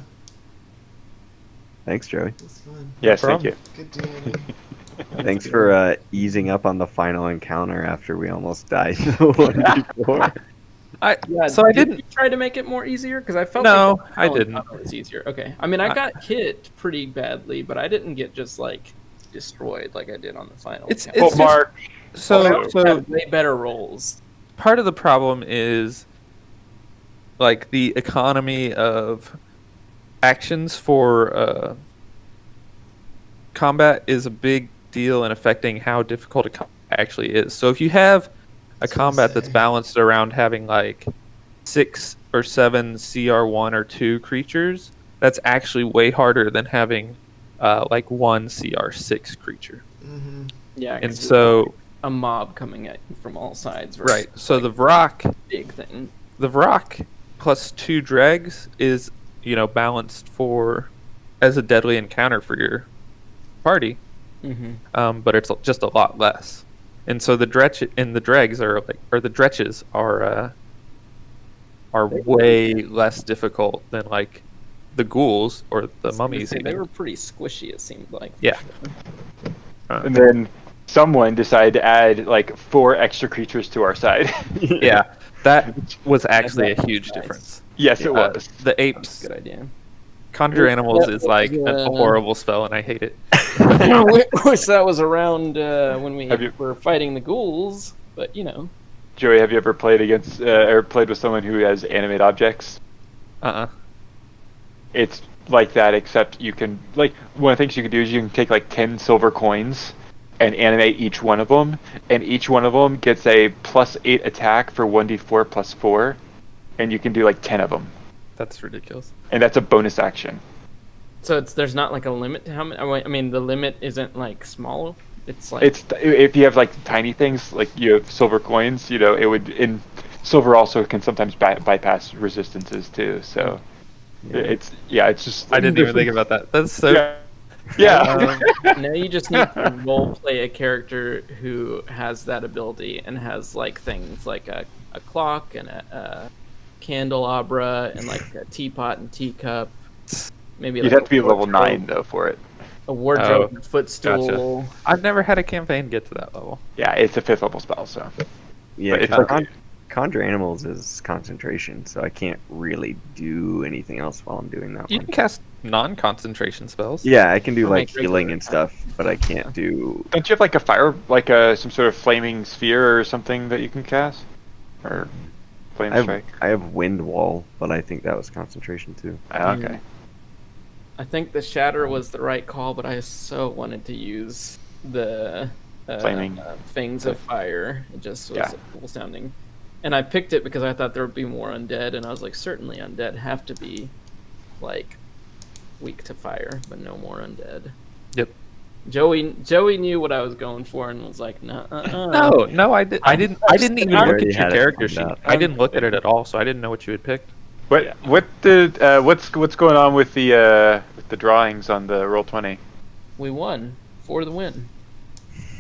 Speaker 5: Thanks, Joey.
Speaker 3: That's fun.
Speaker 4: Yes, thank
Speaker 2: problem.
Speaker 4: you.
Speaker 3: Good DMing.
Speaker 5: Thanks for easing up on the final encounter after we almost died the one before.
Speaker 1: Yeah,
Speaker 2: So I
Speaker 1: did
Speaker 2: didn't.
Speaker 1: you try to make it more easier? Because I felt
Speaker 2: No,
Speaker 1: like
Speaker 2: I didn't.
Speaker 1: It was easier. Okay, I mean, I got hit pretty badly, but I didn't get just like destroyed like I did on the final.
Speaker 2: It's
Speaker 1: encounter.
Speaker 4: Well,
Speaker 2: just-
Speaker 4: Mark,
Speaker 1: I
Speaker 2: So
Speaker 1: had way better rolls.
Speaker 2: part of the problem is like the economy of actions for combat is a big deal in affecting how difficult a combat actually is. So if you have a combat that's balanced around having like 6 or 7 CR1 or 2 creatures, that's actually way harder than having like 1 CR6 creature.
Speaker 3: Mm-hmm.
Speaker 1: Yeah,
Speaker 2: And
Speaker 1: 'cause
Speaker 2: so
Speaker 1: a mob coming at you from all sides. versus,
Speaker 2: right, so the Vrock
Speaker 1: big thing.
Speaker 2: plus 2 dregs is, balanced for as a deadly encounter for your party, but it's just a lot less. And so the dregs the dretches are way less difficult than like the ghouls or the mummies.
Speaker 1: They
Speaker 2: Even.
Speaker 1: were pretty squishy. It seemed like.
Speaker 2: Yeah.
Speaker 4: and then someone decided to add like 4 extra creatures to our side.
Speaker 2: Yeah, that was actually a huge
Speaker 1: Nice.
Speaker 2: difference.
Speaker 4: Yes, it
Speaker 2: Uh,
Speaker 4: was.
Speaker 2: the apes
Speaker 1: Good idea.
Speaker 2: conjure animals
Speaker 1: That
Speaker 2: is like
Speaker 1: was,
Speaker 2: a horrible spell, and I hate it.
Speaker 1: Wish that was around when we
Speaker 4: Have you-
Speaker 1: were fighting the ghouls, but
Speaker 4: Joey, have you ever played against or played with someone who has animate objects? It's like that, except you can one of the things you can do is you can take like 10 silver coins and animate each one of them, and each one of them gets a +8 attack for 1d4 + 4, and you can do like 10 of them,
Speaker 2: That's ridiculous.
Speaker 4: and that's a bonus action.
Speaker 1: So there's not like a limit to how many. I mean, the limit isn't like small. It's like
Speaker 4: If you have like tiny things, like you have silver coins, it would. In silver also can sometimes bypass resistances too. So it's just.
Speaker 2: I didn't even think about that. That's so.
Speaker 4: Yeah.
Speaker 1: now you just need to role play a character who has that ability and has like things like a clock and a candelabra and like a teapot and teacup. Maybe
Speaker 4: You'd
Speaker 1: like
Speaker 4: have to be
Speaker 1: a
Speaker 4: level
Speaker 1: wardrobe-
Speaker 4: 9 though for it.
Speaker 1: A wardrobe,
Speaker 2: Oh,
Speaker 1: and footstool.
Speaker 2: I've never had a campaign get to that level.
Speaker 4: Yeah, it's a 5th level spell, so.
Speaker 5: Yeah,
Speaker 4: But it's
Speaker 5: 'cause
Speaker 4: okay.
Speaker 5: conjure animals is concentration, so I can't really do anything else while I'm doing that
Speaker 2: You
Speaker 5: one.
Speaker 2: can cast non-concentration spells.
Speaker 5: Yeah, I can do
Speaker 1: Or
Speaker 5: like
Speaker 1: make
Speaker 5: healing
Speaker 1: regular
Speaker 5: and stuff, but I can't do.
Speaker 4: Don't you have like a fire, like a some sort of flaming sphere or something that you can cast? Or flame strike?
Speaker 5: I have wind wall, but I think that was concentration too.
Speaker 4: Oh, okay.
Speaker 1: I think the shatter was the right call, but I so wanted to use the
Speaker 4: Flaming.
Speaker 1: fangs of fire. It just was
Speaker 4: Yeah.
Speaker 1: cool sounding, and I picked it because I thought there would be more undead, and I was like, certainly undead have to be like weak to fire, but no more undead.
Speaker 2: Yep.
Speaker 1: Joey knew what I was going for and was like, no,
Speaker 2: No, I didn't even
Speaker 5: You
Speaker 2: look
Speaker 5: already
Speaker 2: at your
Speaker 5: had it
Speaker 2: character
Speaker 5: planned
Speaker 2: sheet.
Speaker 5: out.
Speaker 2: I didn't look at it at all, so I didn't know what you had picked.
Speaker 4: What's going on with the drawings on the Roll20?
Speaker 1: we won for the win.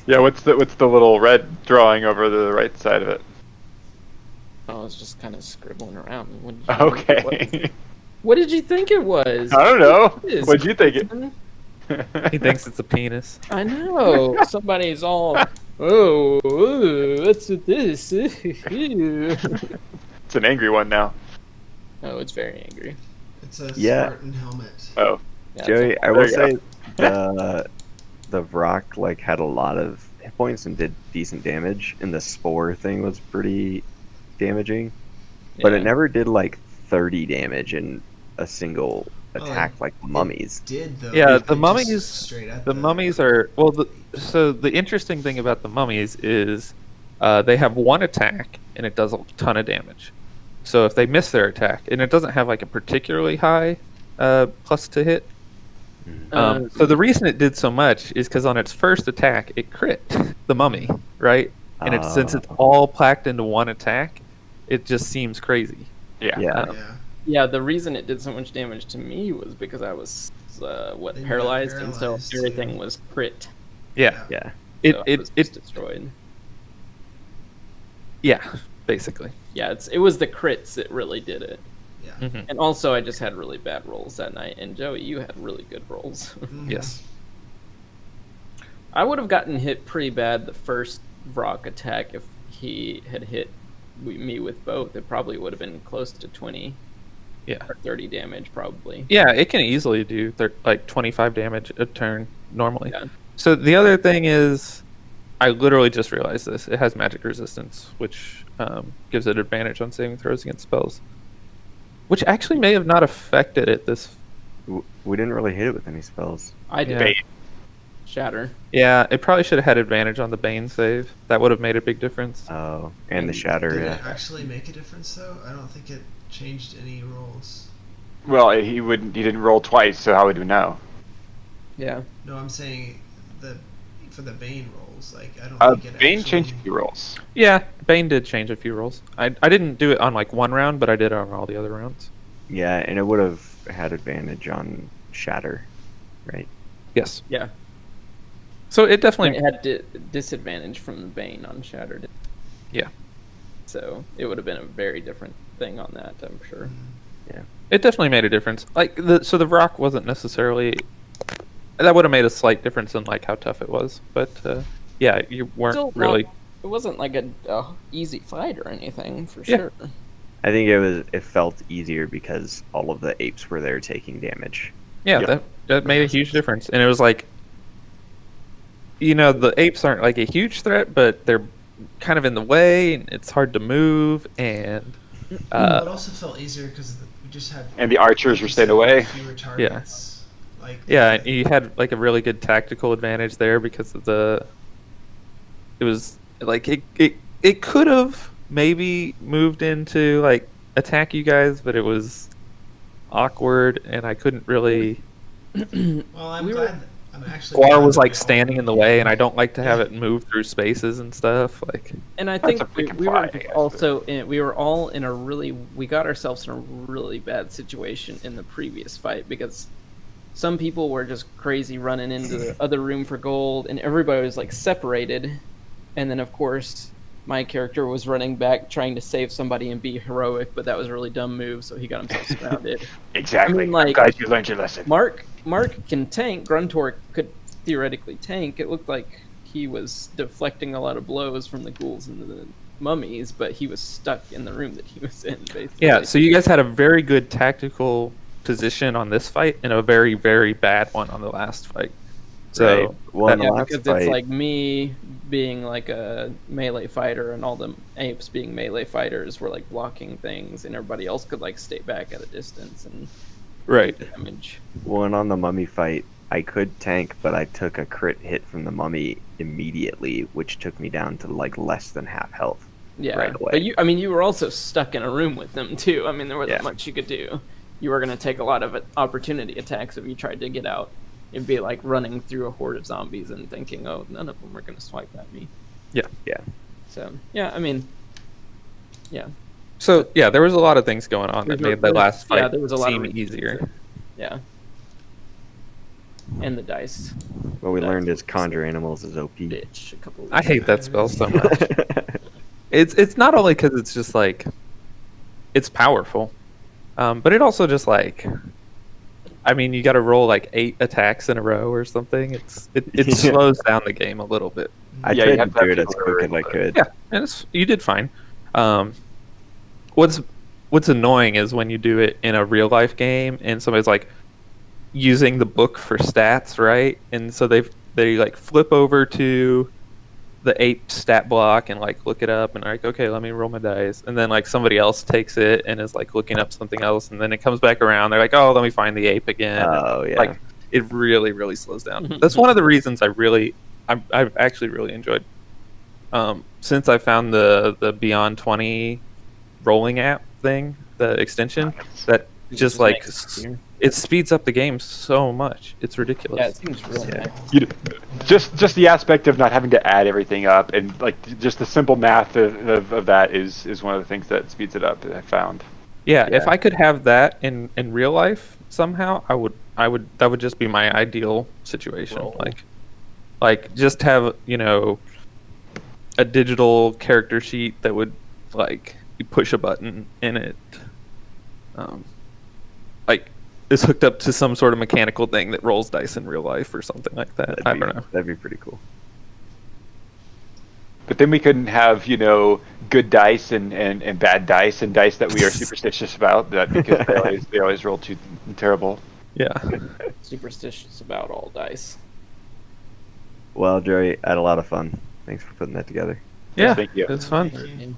Speaker 4: Yeah, what's the little red drawing over the right side of it?
Speaker 1: I was just kind of scribbling around. What did you think it was?
Speaker 4: Okay.
Speaker 1: What did you think it was?
Speaker 4: I don't know.
Speaker 1: It is.
Speaker 4: What'd you think it?
Speaker 2: He thinks it's a penis.
Speaker 1: I know. Somebody's all, oh, what's with this?
Speaker 4: It's an angry one now.
Speaker 1: Oh, it's very angry.
Speaker 3: It's a
Speaker 5: Yeah.
Speaker 3: Spartan helmet.
Speaker 4: Oh.
Speaker 1: Yeah,
Speaker 5: Joey, I
Speaker 4: There
Speaker 5: will
Speaker 4: you go.
Speaker 5: say the rock like had a lot of hit points and did decent damage, and the spore thing was pretty damaging, but it
Speaker 1: Yeah.
Speaker 5: never did like 30 damage in a single attack like the mummies.
Speaker 3: Did though?
Speaker 2: Yeah,
Speaker 3: They
Speaker 2: the
Speaker 3: just
Speaker 2: mummies-
Speaker 3: Straight at
Speaker 2: The mummies are so the interesting thing about the mummies is they have one attack and it does a ton of damage. So if they miss their attack, and it doesn't have like a particularly high plus to hit. So the reason it did so much is because on its first attack it crit the mummy, right? And since it's all packed into one attack, it just seems crazy.
Speaker 4: Yeah.
Speaker 5: Yeah.
Speaker 3: Yeah.
Speaker 1: Yeah, the reason it did so much damage to me was because I was
Speaker 3: Then you got
Speaker 1: paralyzed, and so
Speaker 3: paralyzed,
Speaker 1: everything
Speaker 3: yeah.
Speaker 1: was crit.
Speaker 2: Yeah,
Speaker 5: Yeah.
Speaker 2: it
Speaker 1: So I
Speaker 2: it
Speaker 1: was
Speaker 2: it
Speaker 1: destroyed.
Speaker 2: yeah, basically.
Speaker 1: Yeah, it was the crits that really did it.
Speaker 3: Yeah.
Speaker 2: Mhm.
Speaker 1: And also, I just had really bad rolls that night. And Joey, you had really good rolls.
Speaker 3: Mhm.
Speaker 2: Yes.
Speaker 1: I would have gotten hit pretty bad the first Vrock attack if he had hit me with both. It probably would have been close to 20
Speaker 2: Yeah.
Speaker 1: or 30 damage, probably.
Speaker 2: Yeah, it can easily do like 25 damage a turn normally.
Speaker 1: Yeah.
Speaker 2: So the other thing is, I literally just realized this. It has magic resistance, which gives it advantage on saving throws against spells. Which actually may have not affected it this.
Speaker 5: We didn't really hit it with any spells.
Speaker 1: I did.
Speaker 2: Yeah.
Speaker 4: Bait.
Speaker 1: Shatter.
Speaker 2: Yeah, it probably should have had advantage on the Bane save. That would have made a big difference.
Speaker 5: Oh, and the shatter.
Speaker 3: Did
Speaker 5: Yeah.
Speaker 3: it actually make a difference though? I don't think it changed any rolls.
Speaker 4: Well, he didn't roll twice, so how would we know?
Speaker 1: Yeah.
Speaker 3: No, I'm saying for the Bane rolls. Like I don't think it
Speaker 4: Bane
Speaker 3: actually...
Speaker 4: changed a few rolls.
Speaker 2: Yeah, Bane did change a few rolls. I didn't do it on like one round, but I did it on all the other rounds.
Speaker 5: Yeah, and it would have had advantage on shatter, right?
Speaker 2: Yes.
Speaker 1: Yeah.
Speaker 2: So it definitely.
Speaker 1: It had disadvantage from the Bane on Shatter.
Speaker 2: Yeah.
Speaker 1: So it would have been a very different thing on that, I'm sure.
Speaker 2: It definitely made a difference. Like the rock wasn't necessarily. That would have made a slight difference in like how tough it was, but yeah, you weren't
Speaker 1: Still not-
Speaker 2: really.
Speaker 1: It wasn't like a easy fight or anything, for
Speaker 2: Yeah.
Speaker 1: sure.
Speaker 5: I think it felt easier because all of the apes were there taking damage.
Speaker 2: Yeah,
Speaker 4: Yeah.
Speaker 2: that made a huge difference, and it was like, the apes aren't like a huge threat, but they're kind of in the way, and it's hard to move, and
Speaker 3: it also felt easier because we just had.
Speaker 4: And the archers were stayed away.
Speaker 3: Fewer targets. Like
Speaker 2: yeah, and you had like a really good tactical advantage there because of it was like it could have maybe moved into like attack you guys, but it was awkward, and I couldn't really.
Speaker 3: Well, I'm
Speaker 1: we
Speaker 3: glad. I'm actually.
Speaker 2: Guar
Speaker 3: glad
Speaker 2: was
Speaker 3: that
Speaker 2: like
Speaker 3: we all-
Speaker 2: standing in the way, and I don't like to have it move through spaces and stuff. Like,
Speaker 1: And I
Speaker 4: That's
Speaker 1: think
Speaker 4: a freaking
Speaker 1: we
Speaker 4: fly,
Speaker 1: were
Speaker 4: I guess,
Speaker 1: also we were all in we got ourselves in a really bad situation in the previous fight because some people were just crazy running into the other room for gold, and everybody was like separated. And then of course my character was running back trying to save somebody and be heroic, but that was a really dumb move, so he got himself surrounded.
Speaker 4: Exactly.
Speaker 1: I mean, like,
Speaker 4: guys, you learned your lesson.
Speaker 1: Mark can tank. Gruntor could theoretically tank. It looked like he was deflecting a lot of blows from the ghouls and the mummies, but he was stuck in the room that he was in, basically.
Speaker 2: Yeah, so you guys had a very good tactical position on this fight and a very, very bad one on the last fight. So,
Speaker 5: Right. Well, in the
Speaker 1: Yeah,
Speaker 5: last
Speaker 1: because
Speaker 5: fight,
Speaker 1: it's like me being like a melee fighter and all the apes being melee fighters were like blocking things, and everybody else could like stay back at a distance and
Speaker 2: right.
Speaker 1: damage.
Speaker 5: well, and on the mummy fight, I could tank, but I took a crit hit from the mummy immediately, which took me down to like less than half health.
Speaker 1: Yeah,
Speaker 5: Right away.
Speaker 1: but you were also stuck in a room with them too. I mean, there wasn't
Speaker 5: Yeah.
Speaker 1: much you could do. You were going to take a lot of opportunity attacks if you tried to get out. It'd be like running through a horde of zombies and thinking, "Oh, none of them are going to swipe at me."
Speaker 2: Yeah.
Speaker 5: Yeah.
Speaker 1: So yeah, I mean, yeah,
Speaker 2: So, yeah, there was a lot of things going on that
Speaker 1: There's
Speaker 2: made the last
Speaker 1: yeah,
Speaker 2: fight
Speaker 1: there was a lot
Speaker 2: seem
Speaker 1: of
Speaker 2: easier.
Speaker 1: yeah, and the dice,
Speaker 5: What we
Speaker 1: That's
Speaker 5: learned is
Speaker 1: what's
Speaker 5: conjure animals is OP.
Speaker 1: bitch. A couple.
Speaker 2: I hate that spell so much. It's not only because it's just like it's powerful, but it also just like, I mean, you got to roll like 8 attacks in a row or something. It
Speaker 5: Yeah.
Speaker 2: slows down the game a little bit.
Speaker 5: I
Speaker 4: Yeah, you
Speaker 5: tried
Speaker 4: have
Speaker 5: to
Speaker 4: to
Speaker 5: do
Speaker 4: have
Speaker 5: it as
Speaker 4: people who are
Speaker 5: quick as I
Speaker 4: able to-
Speaker 5: could.
Speaker 2: Yeah, and you did fine. What's annoying is when you do it in a real life game and somebody's like using the book for stats, right? And so they like flip over to the 8 stat block and like look it up and like, okay, let me roll my dice, and then like somebody else takes it and is like looking up something else, and then it comes back around. They're like, oh, let me find the ape again.
Speaker 5: Oh, yeah.
Speaker 2: Like it really slows down. That's one of the reasons I've actually really enjoyed since I found the Beyond 20 rolling app thing, the extension that just like it speeds up the game so much. It's ridiculous.
Speaker 1: Yeah, it seems real
Speaker 5: Yeah.
Speaker 1: nice.
Speaker 4: You, just the aspect of not having to add everything up, and like just the simple math of that is one of the things that speeds it up that I found.
Speaker 2: Yeah, if
Speaker 5: Yeah.
Speaker 2: I could have that in real life somehow, I would that would just be my ideal situation.
Speaker 1: Roll.
Speaker 2: Like just have, a digital character sheet that would like you push a button in it. Like is hooked up to some sort of mechanical thing that rolls dice in real life or something like that. I don't know.
Speaker 5: That'd be pretty cool.
Speaker 4: But then we couldn't have, good dice and bad dice and dice that we are superstitious about, that because they always roll too terrible.
Speaker 2: Yeah.
Speaker 1: Superstitious about all dice.
Speaker 5: Well, Joey, I had a lot of fun. Thanks for putting that together.
Speaker 2: Yeah.
Speaker 4: Thank you.
Speaker 2: It's fun.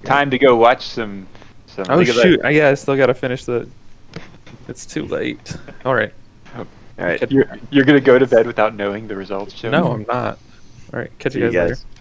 Speaker 4: Time to go watch some
Speaker 2: Oh
Speaker 4: League of
Speaker 2: shoot! I still gotta finish the. It's too late. All right.
Speaker 5: All right.
Speaker 4: You're gonna go to bed without knowing the results, Joe?
Speaker 2: No, I'm not. All right. Catch
Speaker 5: See
Speaker 2: you
Speaker 5: you
Speaker 2: guys
Speaker 5: guys.
Speaker 2: later.